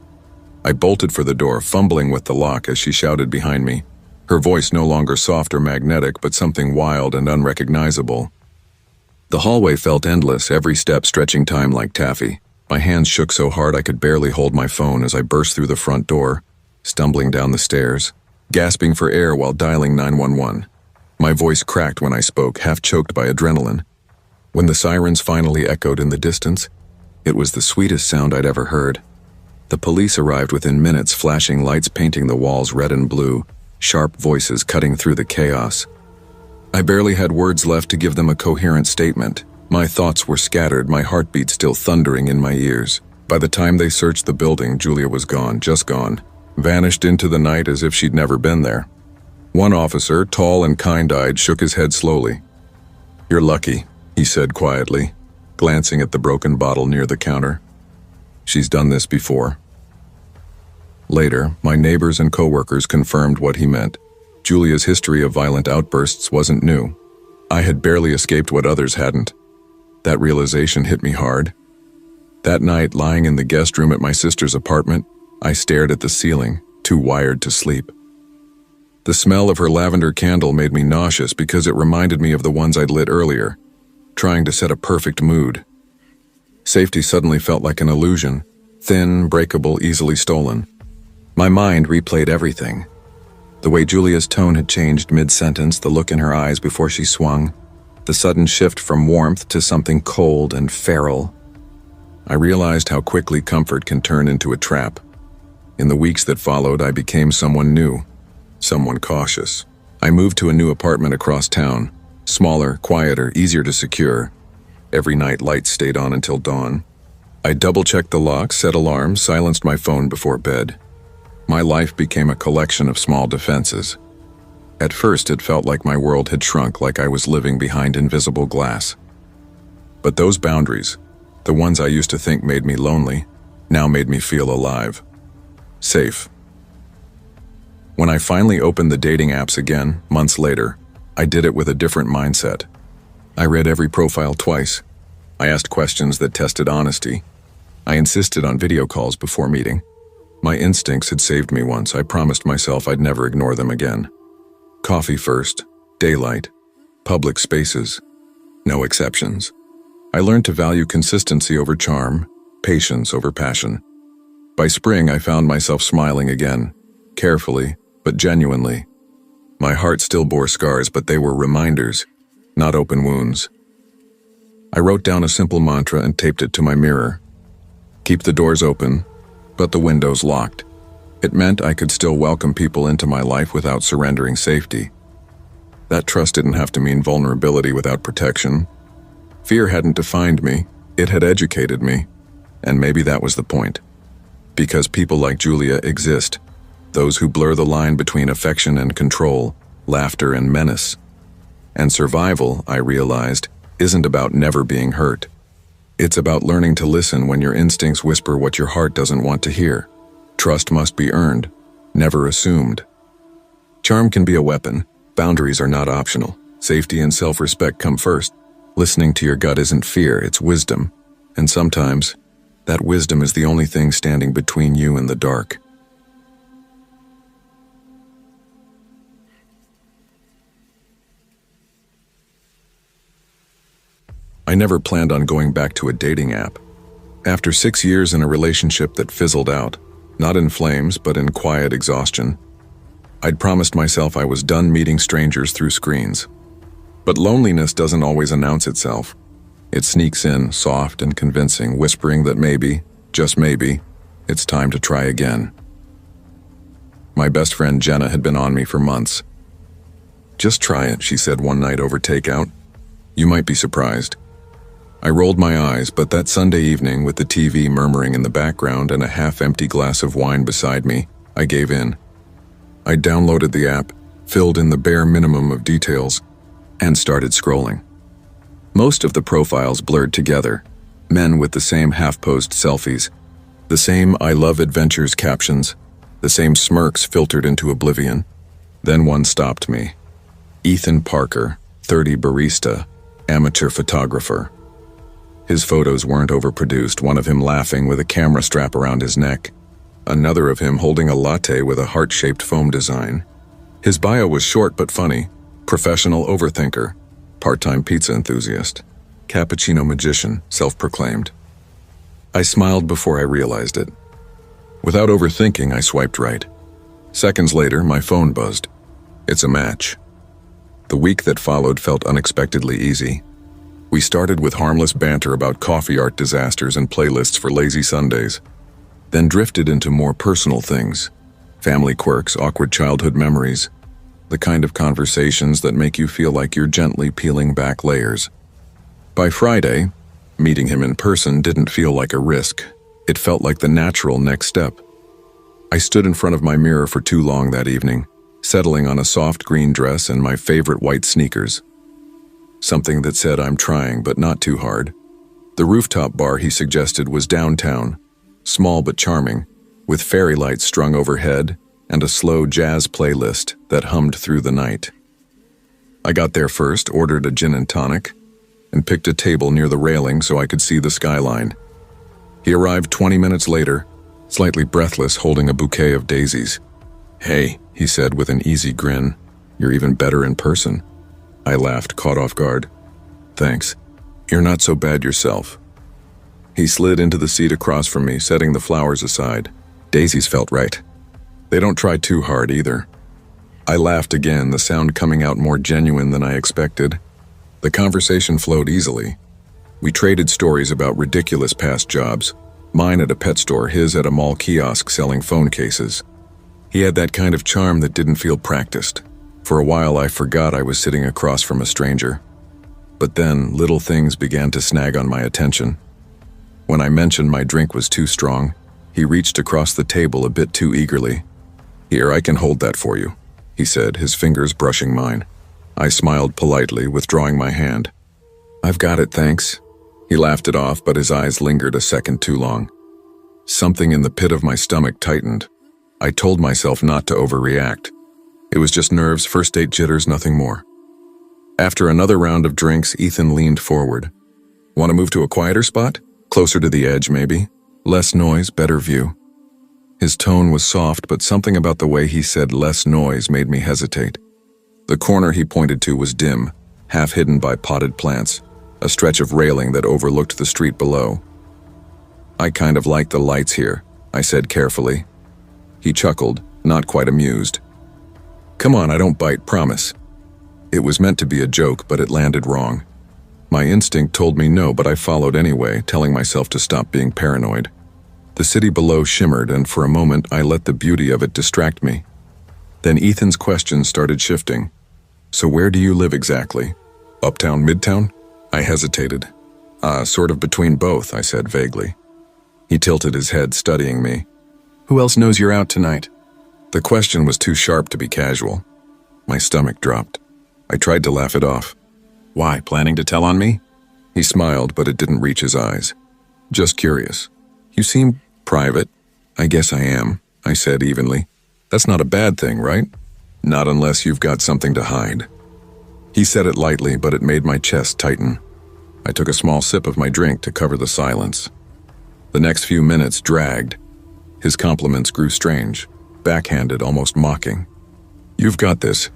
I bolted for the door, fumbling with the lock as she shouted behind me, her voice no longer soft or magnetic, but something wild and unrecognizable. The hallway felt endless, every step stretching time like taffy. My hands shook so hard I could barely hold my phone as I burst through the front door, stumbling down the stairs, gasping for air while dialing 911. My voice cracked when I spoke, half choked by adrenaline. When the sirens finally echoed in the distance, it was the sweetest sound I'd ever heard. The police arrived within minutes, flashing lights painting the walls red and blue, sharp voices cutting through the chaos. I barely had words left to give them a coherent statement. My thoughts were scattered, my heartbeat still thundering in my ears. By the time they searched the building, Julia was gone, just gone, vanished into the night as if she'd never been there. One officer, tall and kind-eyed, shook his head slowly. "You're lucky," he said quietly, glancing at the broken bottle near the counter. "She's done this before." Later, my neighbors and coworkers confirmed what he meant. Julia's history of violent outbursts wasn't new. I had barely escaped what others hadn't. That realization hit me hard. That night, lying in the guest room at my sister's apartment, I stared at the ceiling, too wired to sleep. The smell of her lavender candle made me nauseous because it reminded me of the ones I'd lit earlier, trying to set a perfect mood. Safety suddenly felt like an illusion, thin, breakable, easily stolen. My mind replayed everything. The way Julia's tone had changed mid-sentence, the look in her eyes before she swung, the sudden shift from warmth to something cold and feral. I realized how quickly comfort can turn into a trap. In the weeks that followed, I became someone new, someone cautious. I moved to a new apartment across town, smaller, quieter, easier to secure. Every night, lights stayed on until dawn. I double-checked the lock, set alarms, silenced my phone before bed. My life became a collection of small defenses. At first, it felt like my world had shrunk, like I was living behind invisible glass. But those boundaries, the ones I used to think made me lonely, now made me feel alive. Safe. When I finally opened the dating apps again, months later, I did it with a different mindset. I read every profile twice. I asked questions that tested honesty. I insisted on video calls before meeting. My instincts had saved me once. I promised myself I'd never ignore them again. Coffee first, daylight, public spaces, no exceptions. I learned to value consistency over charm, patience over passion. By spring, I found myself smiling again, carefully, but genuinely. My heart still bore scars, but they were reminders, not open wounds. I wrote down a simple mantra and taped it to my mirror. Keep the doors open, but the windows locked. It meant I could still welcome people into my life without surrendering safety. That trust didn't have to mean vulnerability without protection. Fear hadn't defined me, it had educated me. And maybe that was the point. Because people like Julia exist, those who blur the line between affection and control, laughter, and menace. And survival, I realized, isn't about never being hurt. It's about learning to listen when your instincts whisper what your heart doesn't want to hear. Trust must be earned, never assumed. Charm can be a weapon. Boundaries are not optional. Safety and self-respect come first. Listening to your gut isn't fear, it's wisdom. And sometimes, that wisdom is the only thing standing between you and the dark. I never planned on going back to a dating app. After 6 years in a relationship that fizzled out, not in flames, but in quiet exhaustion, I'd promised myself I was done meeting strangers through screens. But loneliness doesn't always announce itself. It sneaks in, soft and convincing, whispering that maybe, just maybe, it's time to try again. My best friend Jenna had been on me for months. "Just try it," she said one night over takeout. "You might be surprised." I rolled my eyes, but that Sunday evening, with the TV murmuring in the background and a half-empty glass of wine beside me, I gave in. I downloaded the app, filled in the bare minimum of details, and started scrolling. Most of the profiles blurred together, men with the same half-posed selfies, the same "I love adventures" captions, the same smirks filtered into oblivion. Then one stopped me. Ethan Parker, 30 barista, amateur photographer. His photos weren't overproduced, one of him laughing with a camera strap around his neck, another of him holding a latte with a heart-shaped foam design. His bio was short but funny: professional overthinker, part-time pizza enthusiast, cappuccino magician, self-proclaimed. I smiled before I realized it. Without overthinking, I swiped right. Seconds later, my phone buzzed. It's a match. The week that followed felt unexpectedly easy. We started with harmless banter about coffee art disasters and playlists for lazy Sundays, then drifted into more personal things: family quirks, awkward childhood memories, the kind of conversations that make you feel like you're gently peeling back layers. By Friday, meeting him in person didn't feel like a risk. It felt like the natural next step. I stood in front of my mirror for too long that evening, settling on a soft green dress and my favorite white sneakers. Something that said "I'm trying, but not too hard." The rooftop bar he suggested was downtown, small but charming, with fairy lights strung overhead and a slow jazz playlist that hummed through the night. I got there first, ordered a gin and tonic, and picked a table near the railing so I could see the skyline. He arrived 20 minutes later, slightly breathless, holding a bouquet of daisies. "Hey," he said with an easy grin, "you're even better in person." I laughed, caught off guard. "Thanks. You're not so bad yourself." He slid into the seat across from me, setting the flowers aside. Daisies felt right. They don't try too hard either. I laughed again, the sound coming out more genuine than I expected. The conversation flowed easily. We traded stories about ridiculous past jobs, mine at a pet store, his at a mall kiosk selling phone cases. He had that kind of charm that didn't feel practiced. For a while I forgot I was sitting across from a stranger. But then little things began to snag on my attention. When I mentioned my drink was too strong, he reached across the table a bit too eagerly. "Here, I can hold that for you," he said, his fingers brushing mine. I smiled politely, withdrawing my hand. "I've got it, thanks." He laughed it off, but his eyes lingered a second too long. Something in the pit of my stomach tightened. I told myself not to overreact. It was just nerves, first date jitters, nothing more. After another round of drinks, Ethan leaned forward. "Want to move to a quieter spot? Closer to the edge, maybe? Less noise, better view." His tone was soft, but something about the way he said "less noise" made me hesitate. The corner he pointed to was dim, half hidden by potted plants, a stretch of railing that overlooked the street below. "I kind of like the lights here," I said carefully. He chuckled, not quite amused. "Come on, I don't bite, promise." It was meant to be a joke, but it landed wrong. My instinct told me no, but I followed anyway, telling myself to stop being paranoid. The city below shimmered, and for a moment I let the beauty of it distract me. Then Ethan's questions started shifting. "So where do you live exactly? Uptown, Midtown?" I hesitated. Sort of between both," I said vaguely. He tilted his head, studying me. "Who else knows you're out tonight?" The question was too sharp to be casual. My stomach dropped. I tried to laugh it off. Why, planning to tell on me? He smiled, but it didn't reach his eyes. Just curious. You seem private. I guess I am, I said evenly. That's not a bad thing, right? Not unless you've got something to hide. He said it lightly, but it made my chest tighten. I took a small sip of my drink to cover the silence. The next few minutes dragged. His compliments grew strange, backhanded, almost mocking. You've got this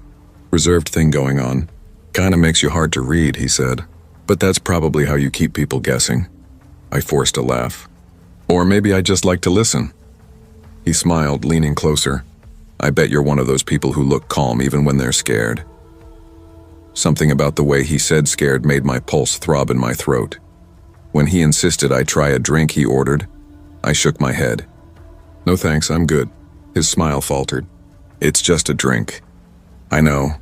reserved thing going on. Kinda makes you hard to read, he said. But that's probably how you keep people guessing. I forced a laugh. Or maybe I just like to listen. He smiled, leaning closer. I bet you're one of those people who look calm even when they're scared. Something about the way he said scared made my pulse throb in my throat. When he insisted I try a drink he ordered, I shook my head. No thanks, I'm good. His smile faltered. It's just a drink. I know.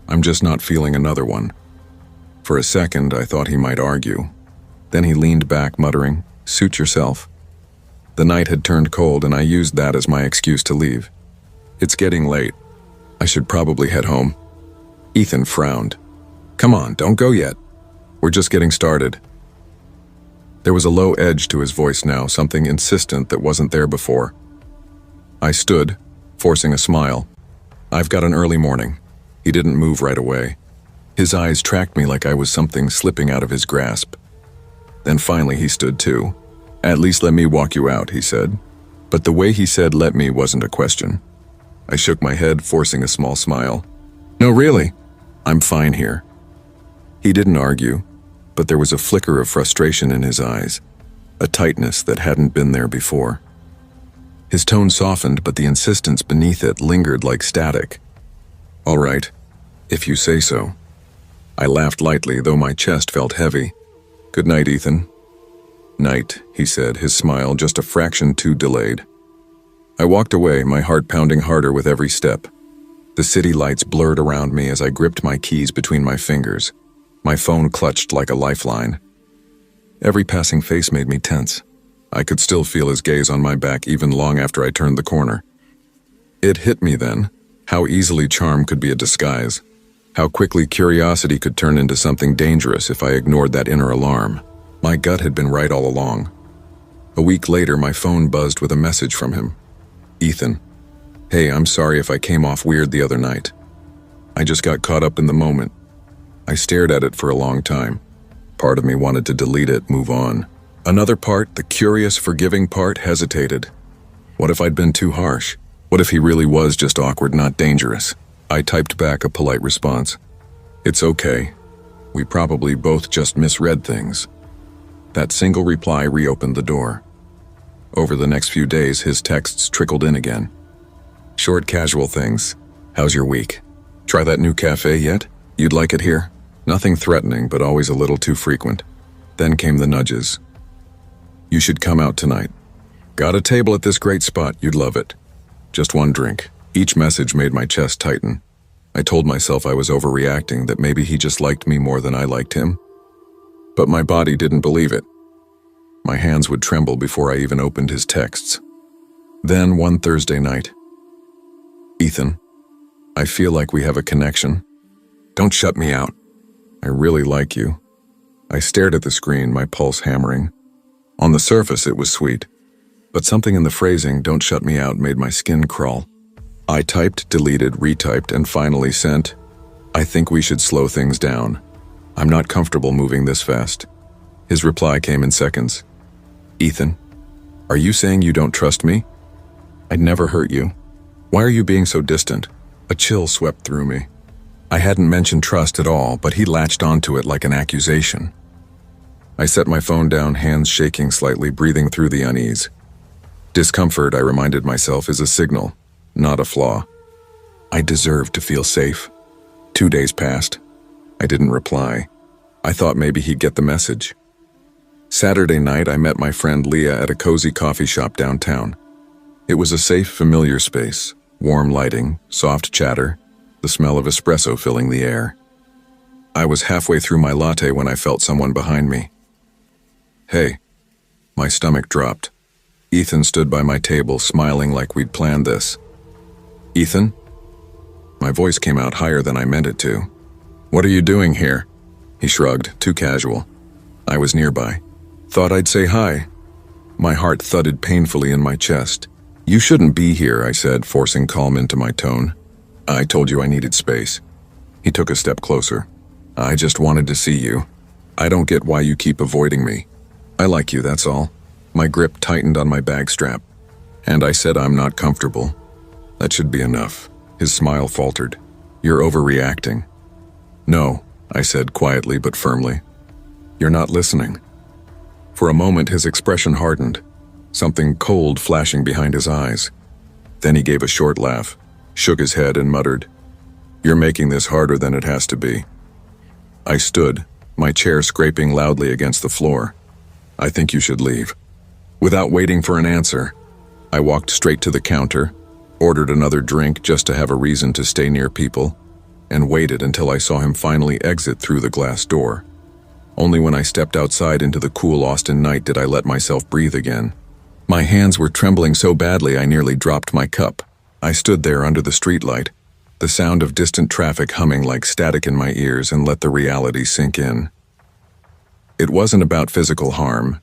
I'm just not feeling another one. For a second, I thought he might argue. Then he leaned back, muttering, "Suit yourself." The night had turned cold, and I used that as my excuse to leave. It's getting late. I should probably head home. Ethan frowned. Come on, don't go yet. We're just getting started. There was a low edge to his voice now, something insistent that wasn't there before. I stood, forcing a smile. I've got an early morning. He didn't move right away. His eyes tracked me like I was something slipping out of his grasp. Then finally he stood too. At least let me walk you out, he said. But the way he said let me wasn't a question. I shook my head, forcing a small smile. No, really. I'm fine here. He didn't argue, but there was a flicker of frustration in his eyes, a tightness that hadn't been there before. His tone softened, but the insistence beneath it lingered like static. All right, if you say so. I laughed lightly, though my chest felt heavy. Good night, Ethan. Night, he said, his smile just a fraction too delayed. I walked away, my heart pounding harder with every step. The city lights blurred around me as I gripped my keys between my fingers. My phone clutched like a lifeline. Every passing face made me tense. I could still feel his gaze on my back even long after I turned the corner. It hit me then, how easily charm could be a disguise, how quickly curiosity could turn into something dangerous if I ignored that inner alarm. My gut had been right all along. A week later, my phone buzzed with a message from him. Ethan. Hey, I'm sorry if I came off weird the other night. I just got caught up in the moment. I stared at it for a long time. Part of me wanted to delete it, move on. Another part, the curious, forgiving part, hesitated. What if I'd been too harsh? What if he really was just awkward, not dangerous? I typed back a polite response. It's okay. We probably both just misread things. That single reply reopened the door. Over the next few days, his texts trickled in again. Short, casual things. How's your week? Try that new cafe yet? You'd like it here? Nothing threatening, but always a little too frequent. Then came the nudges. You should come out tonight. Got a table at this great spot, you'd love it. Just one drink. Each message made my chest tighten. I told myself I was overreacting, that maybe he just liked me more than I liked him. But my body didn't believe it. My hands would tremble before I even opened his texts. Then one Thursday night. Ethan, I feel like we have a connection. Don't shut me out. I really like you. I stared at the screen, my pulse hammering. On the surface, it was sweet. But something in the phrasing, "don't shut me out," made my skin crawl. I typed, deleted, retyped, and finally sent, I think we should slow things down. I'm not comfortable moving this fast. His reply came in seconds. Ethan, are you saying you don't trust me? I'd never hurt you. Why are you being so distant? A chill swept through me. I hadn't mentioned trust at all, but he latched onto it like an accusation. I set my phone down, hands shaking slightly, breathing through the unease. Discomfort, I reminded myself, is a signal, not a flaw. I deserved to feel safe. 2 days passed. I didn't reply. I thought maybe he'd get the message. Saturday night, I met my friend Leah at a cozy coffee shop downtown. It was a safe, familiar space, warm lighting, soft chatter, the smell of espresso filling the air. I was halfway through my latte when I felt someone behind me. Hey. My stomach dropped. Ethan stood by my table, smiling like we'd planned this. Ethan? My voice came out higher than I meant it to. "What are you doing here?" He shrugged, too casual. I was nearby. "Thought I'd say hi." My heart thudded painfully in my chest. "You shouldn't be here," I said, forcing calm into my tone. "I told you I needed space." He took a step closer. "I just wanted to see you. I don't get why you keep avoiding me. I like you, that's all." My grip tightened on my bag strap. "And I said I'm not comfortable. That should be enough." His smile faltered. "You're overreacting." "No," I said quietly but firmly. "You're not listening." For a moment his expression hardened, something cold flashing behind his eyes. Then he gave a short laugh, shook his head and muttered, "You're making this harder than it has to be." I stood, my chair scraping loudly against the floor. "I think you should leave." Without waiting for an answer, I walked straight to the counter, ordered another drink just to have a reason to stay near people, and waited until I saw him finally exit through the glass door. Only when I stepped outside into the cool Austin night did I let myself breathe again. My hands were trembling so badly I nearly dropped my cup. I stood there under the streetlight, the sound of distant traffic humming like static in my ears, and let the reality sink in. It wasn't about physical harm.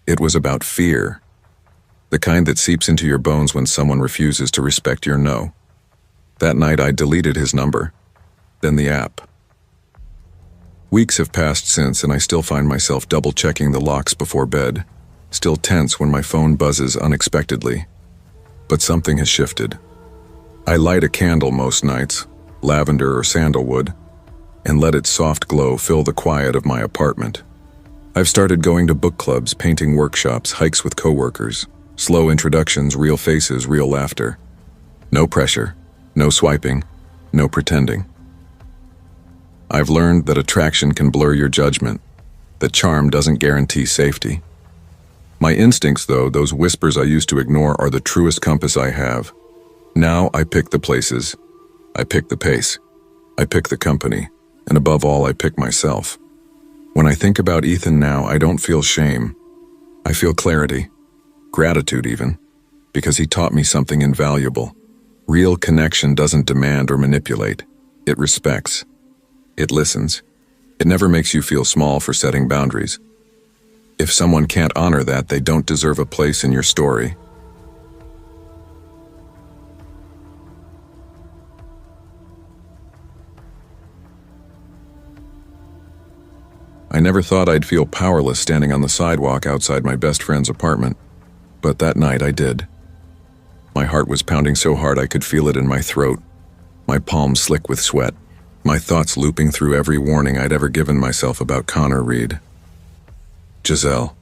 It was about fear. The kind that seeps into your bones when someone refuses to respect your no. That night I deleted his number, then the app. Weeks have passed since, and I still find myself double-checking the locks before bed, still tense when my phone buzzes unexpectedly. But something has shifted. I light a candle most nights, lavender or sandalwood, and let its soft glow fill the quiet of my apartment. I've started going to book clubs, painting workshops, hikes with coworkers, slow introductions, real faces, real laughter. No pressure, no swiping, no pretending. I've learned that attraction can blur your judgment, that charm doesn't guarantee safety. My instincts, though, those whispers I used to ignore, are the truest compass I have. Now I pick the places, I pick the pace, I pick the company, and above all, I pick myself. When I think about Ethan now, I don't feel shame. I feel clarity, gratitude even, because he taught me something invaluable. Real connection doesn't demand or manipulate. It respects. It listens. It never makes you feel small for setting boundaries. If someone can't honor that, they don't deserve a place in your story. I never thought I'd feel powerless standing on the sidewalk outside my best friend's apartment, but that night I did. My heart was pounding so hard I could feel it in my throat, my palms slick with sweat, my thoughts looping through every warning I'd ever given myself about Connor Reed. Giselle.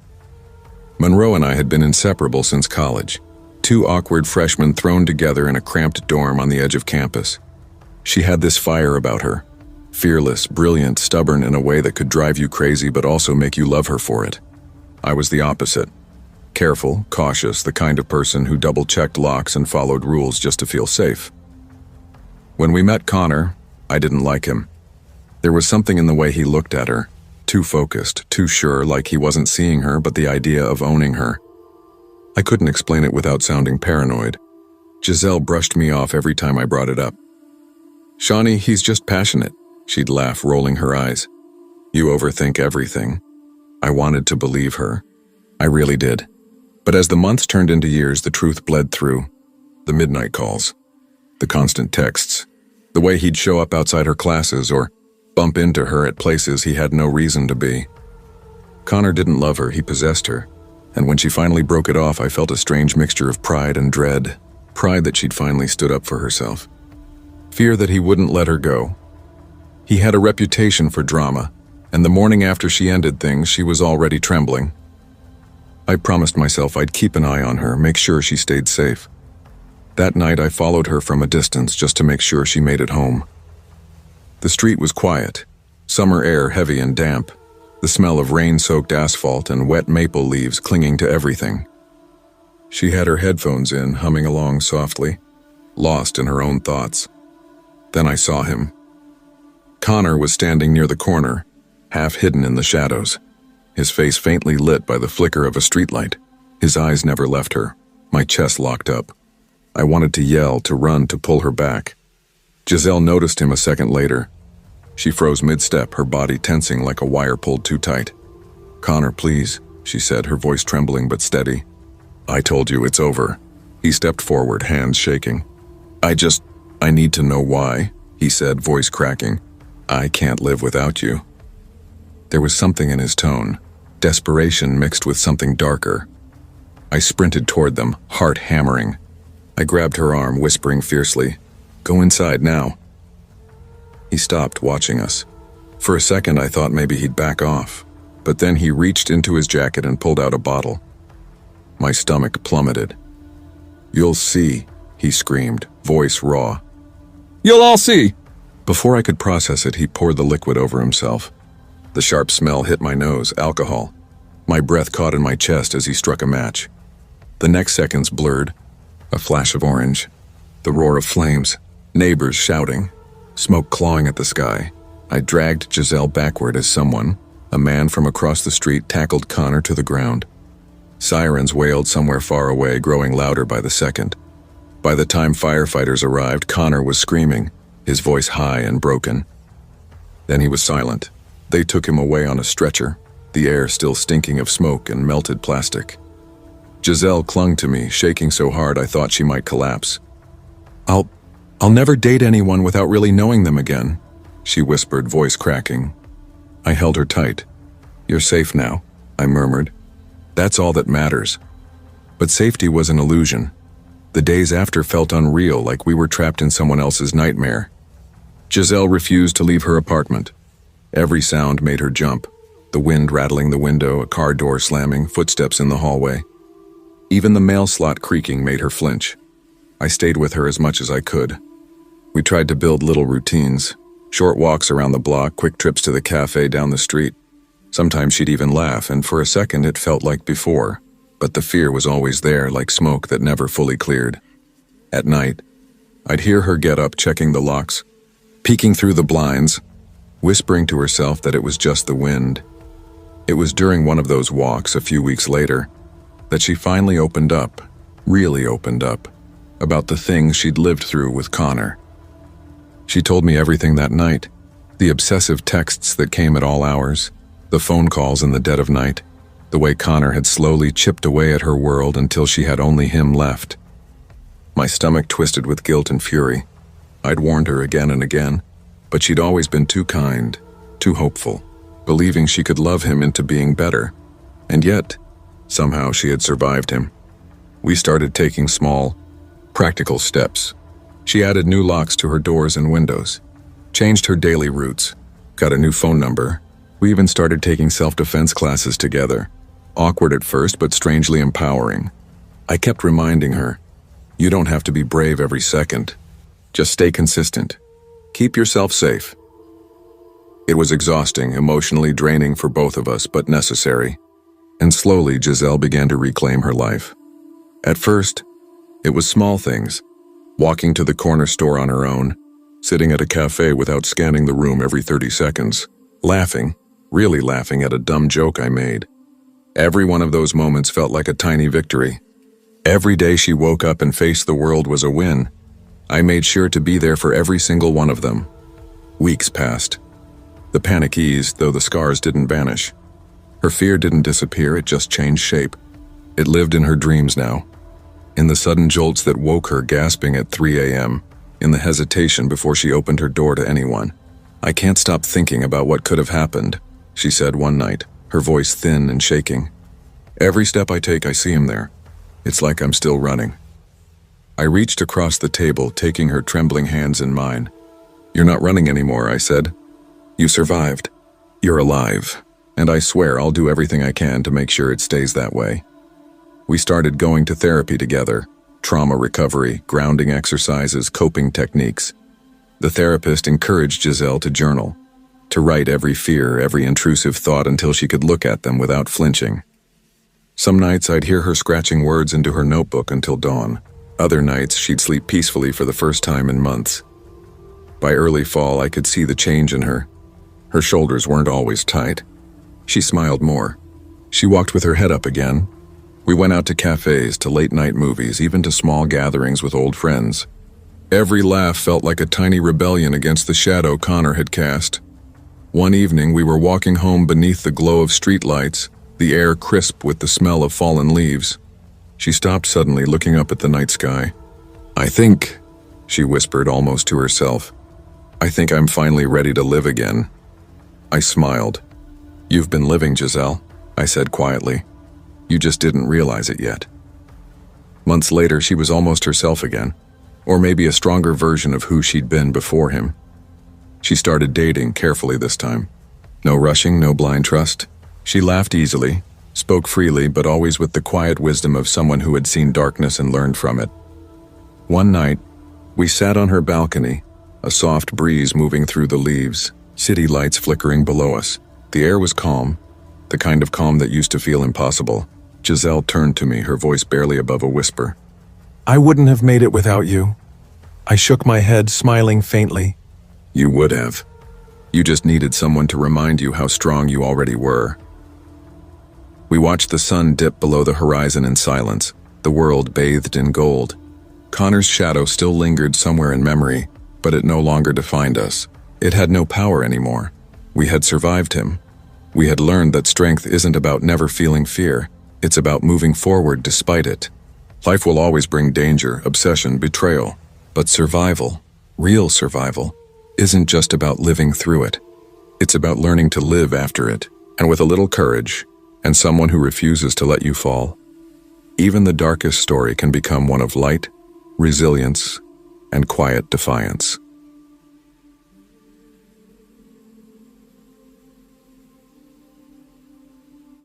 Monroe and I had been inseparable since college, two awkward freshmen thrown together in a cramped dorm on the edge of campus. She had this fire about her, fearless, brilliant, stubborn in a way that could drive you crazy but also make you love her for it. I was the opposite. Careful, cautious, the kind of person who double-checked locks and followed rules just to feel safe. When we met Connor, I didn't like him. There was something in the way he looked at her, too focused, too sure, like he wasn't seeing her but the idea of owning her. I couldn't explain it without sounding paranoid. Giselle brushed me off every time I brought it up. "Shawnee, he's just passionate," she'd laugh, rolling her eyes. "You overthink everything." I wanted to believe her. I really did. But as the months turned into years, the truth bled through. The midnight calls, the constant texts, the way he'd show up outside her classes or bump into her at places he had no reason to be. Connor didn't love her, he possessed her. And when she finally broke it off, I felt a strange mixture of pride and dread. Pride that she'd finally stood up for herself. Fear that he wouldn't let her go. He had a reputation for drama, and the morning after she ended things, she was already trembling. I promised myself I'd keep an eye on her, make sure she stayed safe. That night I followed her from a distance just to make sure she made it home. The street was quiet, summer air heavy and damp, the smell of rain-soaked asphalt and wet maple leaves clinging to everything. She had her headphones in, humming along softly, lost in her own thoughts. Then I saw him. Connor was standing near the corner, half hidden in the shadows, his face faintly lit by the flicker of a streetlight. His eyes never left her. My chest locked up. I wanted to yell, to run, to pull her back, Giselle noticed him a second later. She froze mid-step, her body tensing like a wire pulled too tight. "Connor, please," she said, her voice trembling but steady. "I told you it's over." He stepped forward, hands shaking. I need to know why," he said, voice cracking. "I can't live without you." There was something in his tone, desperation mixed with something darker. I sprinted toward them, heart hammering. I grabbed her arm, whispering fiercely, "Go inside now." He stopped, watching us. For a second I thought maybe he'd back off, but then he reached into his jacket and pulled out a bottle. My stomach plummeted. "You'll see," he screamed, voice raw. You'll all see! Before I could process it, he poured the liquid over himself. The sharp smell hit my nose, alcohol. My breath caught in my chest as he struck a match. The next seconds blurred. A flash of orange. The roar of flames. Neighbors shouting. Smoke clawing at the sky. I dragged Giselle backward as someone, a man from across the street, tackled Connor to the ground. Sirens wailed somewhere far away, growing louder by the second. By the time firefighters arrived, Connor was screaming, his voice high and broken. Then he was silent. They took him away on a stretcher, the air still stinking of smoke and melted plastic. Giselle clung to me, shaking so hard I thought she might collapse. I'll never date anyone without really knowing them again," she whispered, voice cracking. I held her tight. "You're safe now," I murmured. "That's all that matters." But safety was an illusion. The days after felt unreal, like we were trapped in someone else's nightmare. Giselle refused to leave her apartment. Every sound made her jump. The wind rattling the window, a car door slamming, footsteps in the hallway. Even the mail slot creaking made her flinch. I stayed with her as much as I could. We tried to build little routines. Short walks around the block, quick trips to the cafe down the street. Sometimes she'd even laugh, and for a second it felt like before. But the fear was always there, like smoke that never fully cleared. At night, I'd hear her get up, checking the locks, peeking through the blinds, whispering to herself that it was just the wind. It was during one of those walks, a few weeks later, that she finally opened up, really opened up, about the things she'd lived through with Connor. She told me everything that night, the obsessive texts that came at all hours, the phone calls in the dead of night, the way Connor had slowly chipped away at her world until she had only him left. My stomach twisted with guilt and fury. I'd warned her again and again, but she'd always been too kind, too hopeful, believing she could love him into being better. And yet, somehow she had survived him. We started taking small, practical steps. She added new locks to her doors and windows, changed her daily routes, got a new phone number. We even started taking self-defense classes together. Awkward at first, but strangely empowering. I kept reminding her, "You don't have to be brave every second. Just stay consistent. Keep yourself safe." It was exhausting, emotionally draining for both of us, but necessary. And slowly, Giselle began to reclaim her life. At first, it was small things. Walking to the corner store on her own, sitting at a cafe without scanning the room every 30 seconds, laughing, really laughing at a dumb joke I made. Every one of those moments felt like a tiny victory. Every day she woke up and faced the world was a win. I made sure to be there for every single one of them. Weeks passed. The panic eased, though the scars didn't vanish. Her fear didn't disappear, it just changed shape. It lived in her dreams now. In the sudden jolts that woke her gasping at 3 a.m., in the hesitation before she opened her door to anyone. "I can't stop thinking about what could have happened," she said one night, her voice thin and shaking. "Every step I take, I see him there. It's like I'm still running." I reached across the table, taking her trembling hands in mine. "You're not running anymore," I said. "You survived. You're alive. And I swear I'll do everything I can to make sure it stays that way." We started going to therapy together, trauma recovery, grounding exercises, coping techniques. The therapist encouraged Giselle to journal, to write every fear, every intrusive thought until she could look at them without flinching. Some nights I'd hear her scratching words into her notebook until dawn. Other nights she'd sleep peacefully for the first time in months. By early fall I could see the change in her. Her shoulders weren't always tight. She smiled more. She walked with her head up again. We went out to cafes, to late-night movies, even to small gatherings with old friends. Every laugh felt like a tiny rebellion against the shadow Connor had cast. One evening, we were walking home beneath the glow of streetlights, the air crisp with the smell of fallen leaves. She stopped suddenly, looking up at the night sky. "I think," she whispered almost to herself, "I think I'm finally ready to live again." I smiled. "You've been living, Giselle," I said quietly. "You just didn't realize it yet." Months later, she was almost herself again, or maybe a stronger version of who she'd been before him. She started dating carefully this time. No rushing, no blind trust. She laughed easily, spoke freely, but always with the quiet wisdom of someone who had seen darkness and learned from it. One night, we sat on her balcony, a soft breeze moving through the leaves, city lights flickering below us. The air was calm, the kind of calm that used to feel impossible. Giselle turned to me, her voice barely above a whisper. I wouldn't have made it without you. I shook my head, smiling faintly. You would have. You just needed someone to remind you how strong you already were. We watched the sun dip below the horizon in silence, the world bathed in gold. Connor's shadow still lingered somewhere in memory, but it no longer defined us. It had no power anymore. We had survived him. We had learned that strength isn't about never feeling fear. It's about moving forward despite it. Life will always bring danger, obsession, betrayal. But survival, real survival, isn't just about living through it. It's about learning to live after it, and with a little courage, and someone who refuses to let you fall. Even the darkest story can become one of light, resilience, and quiet defiance.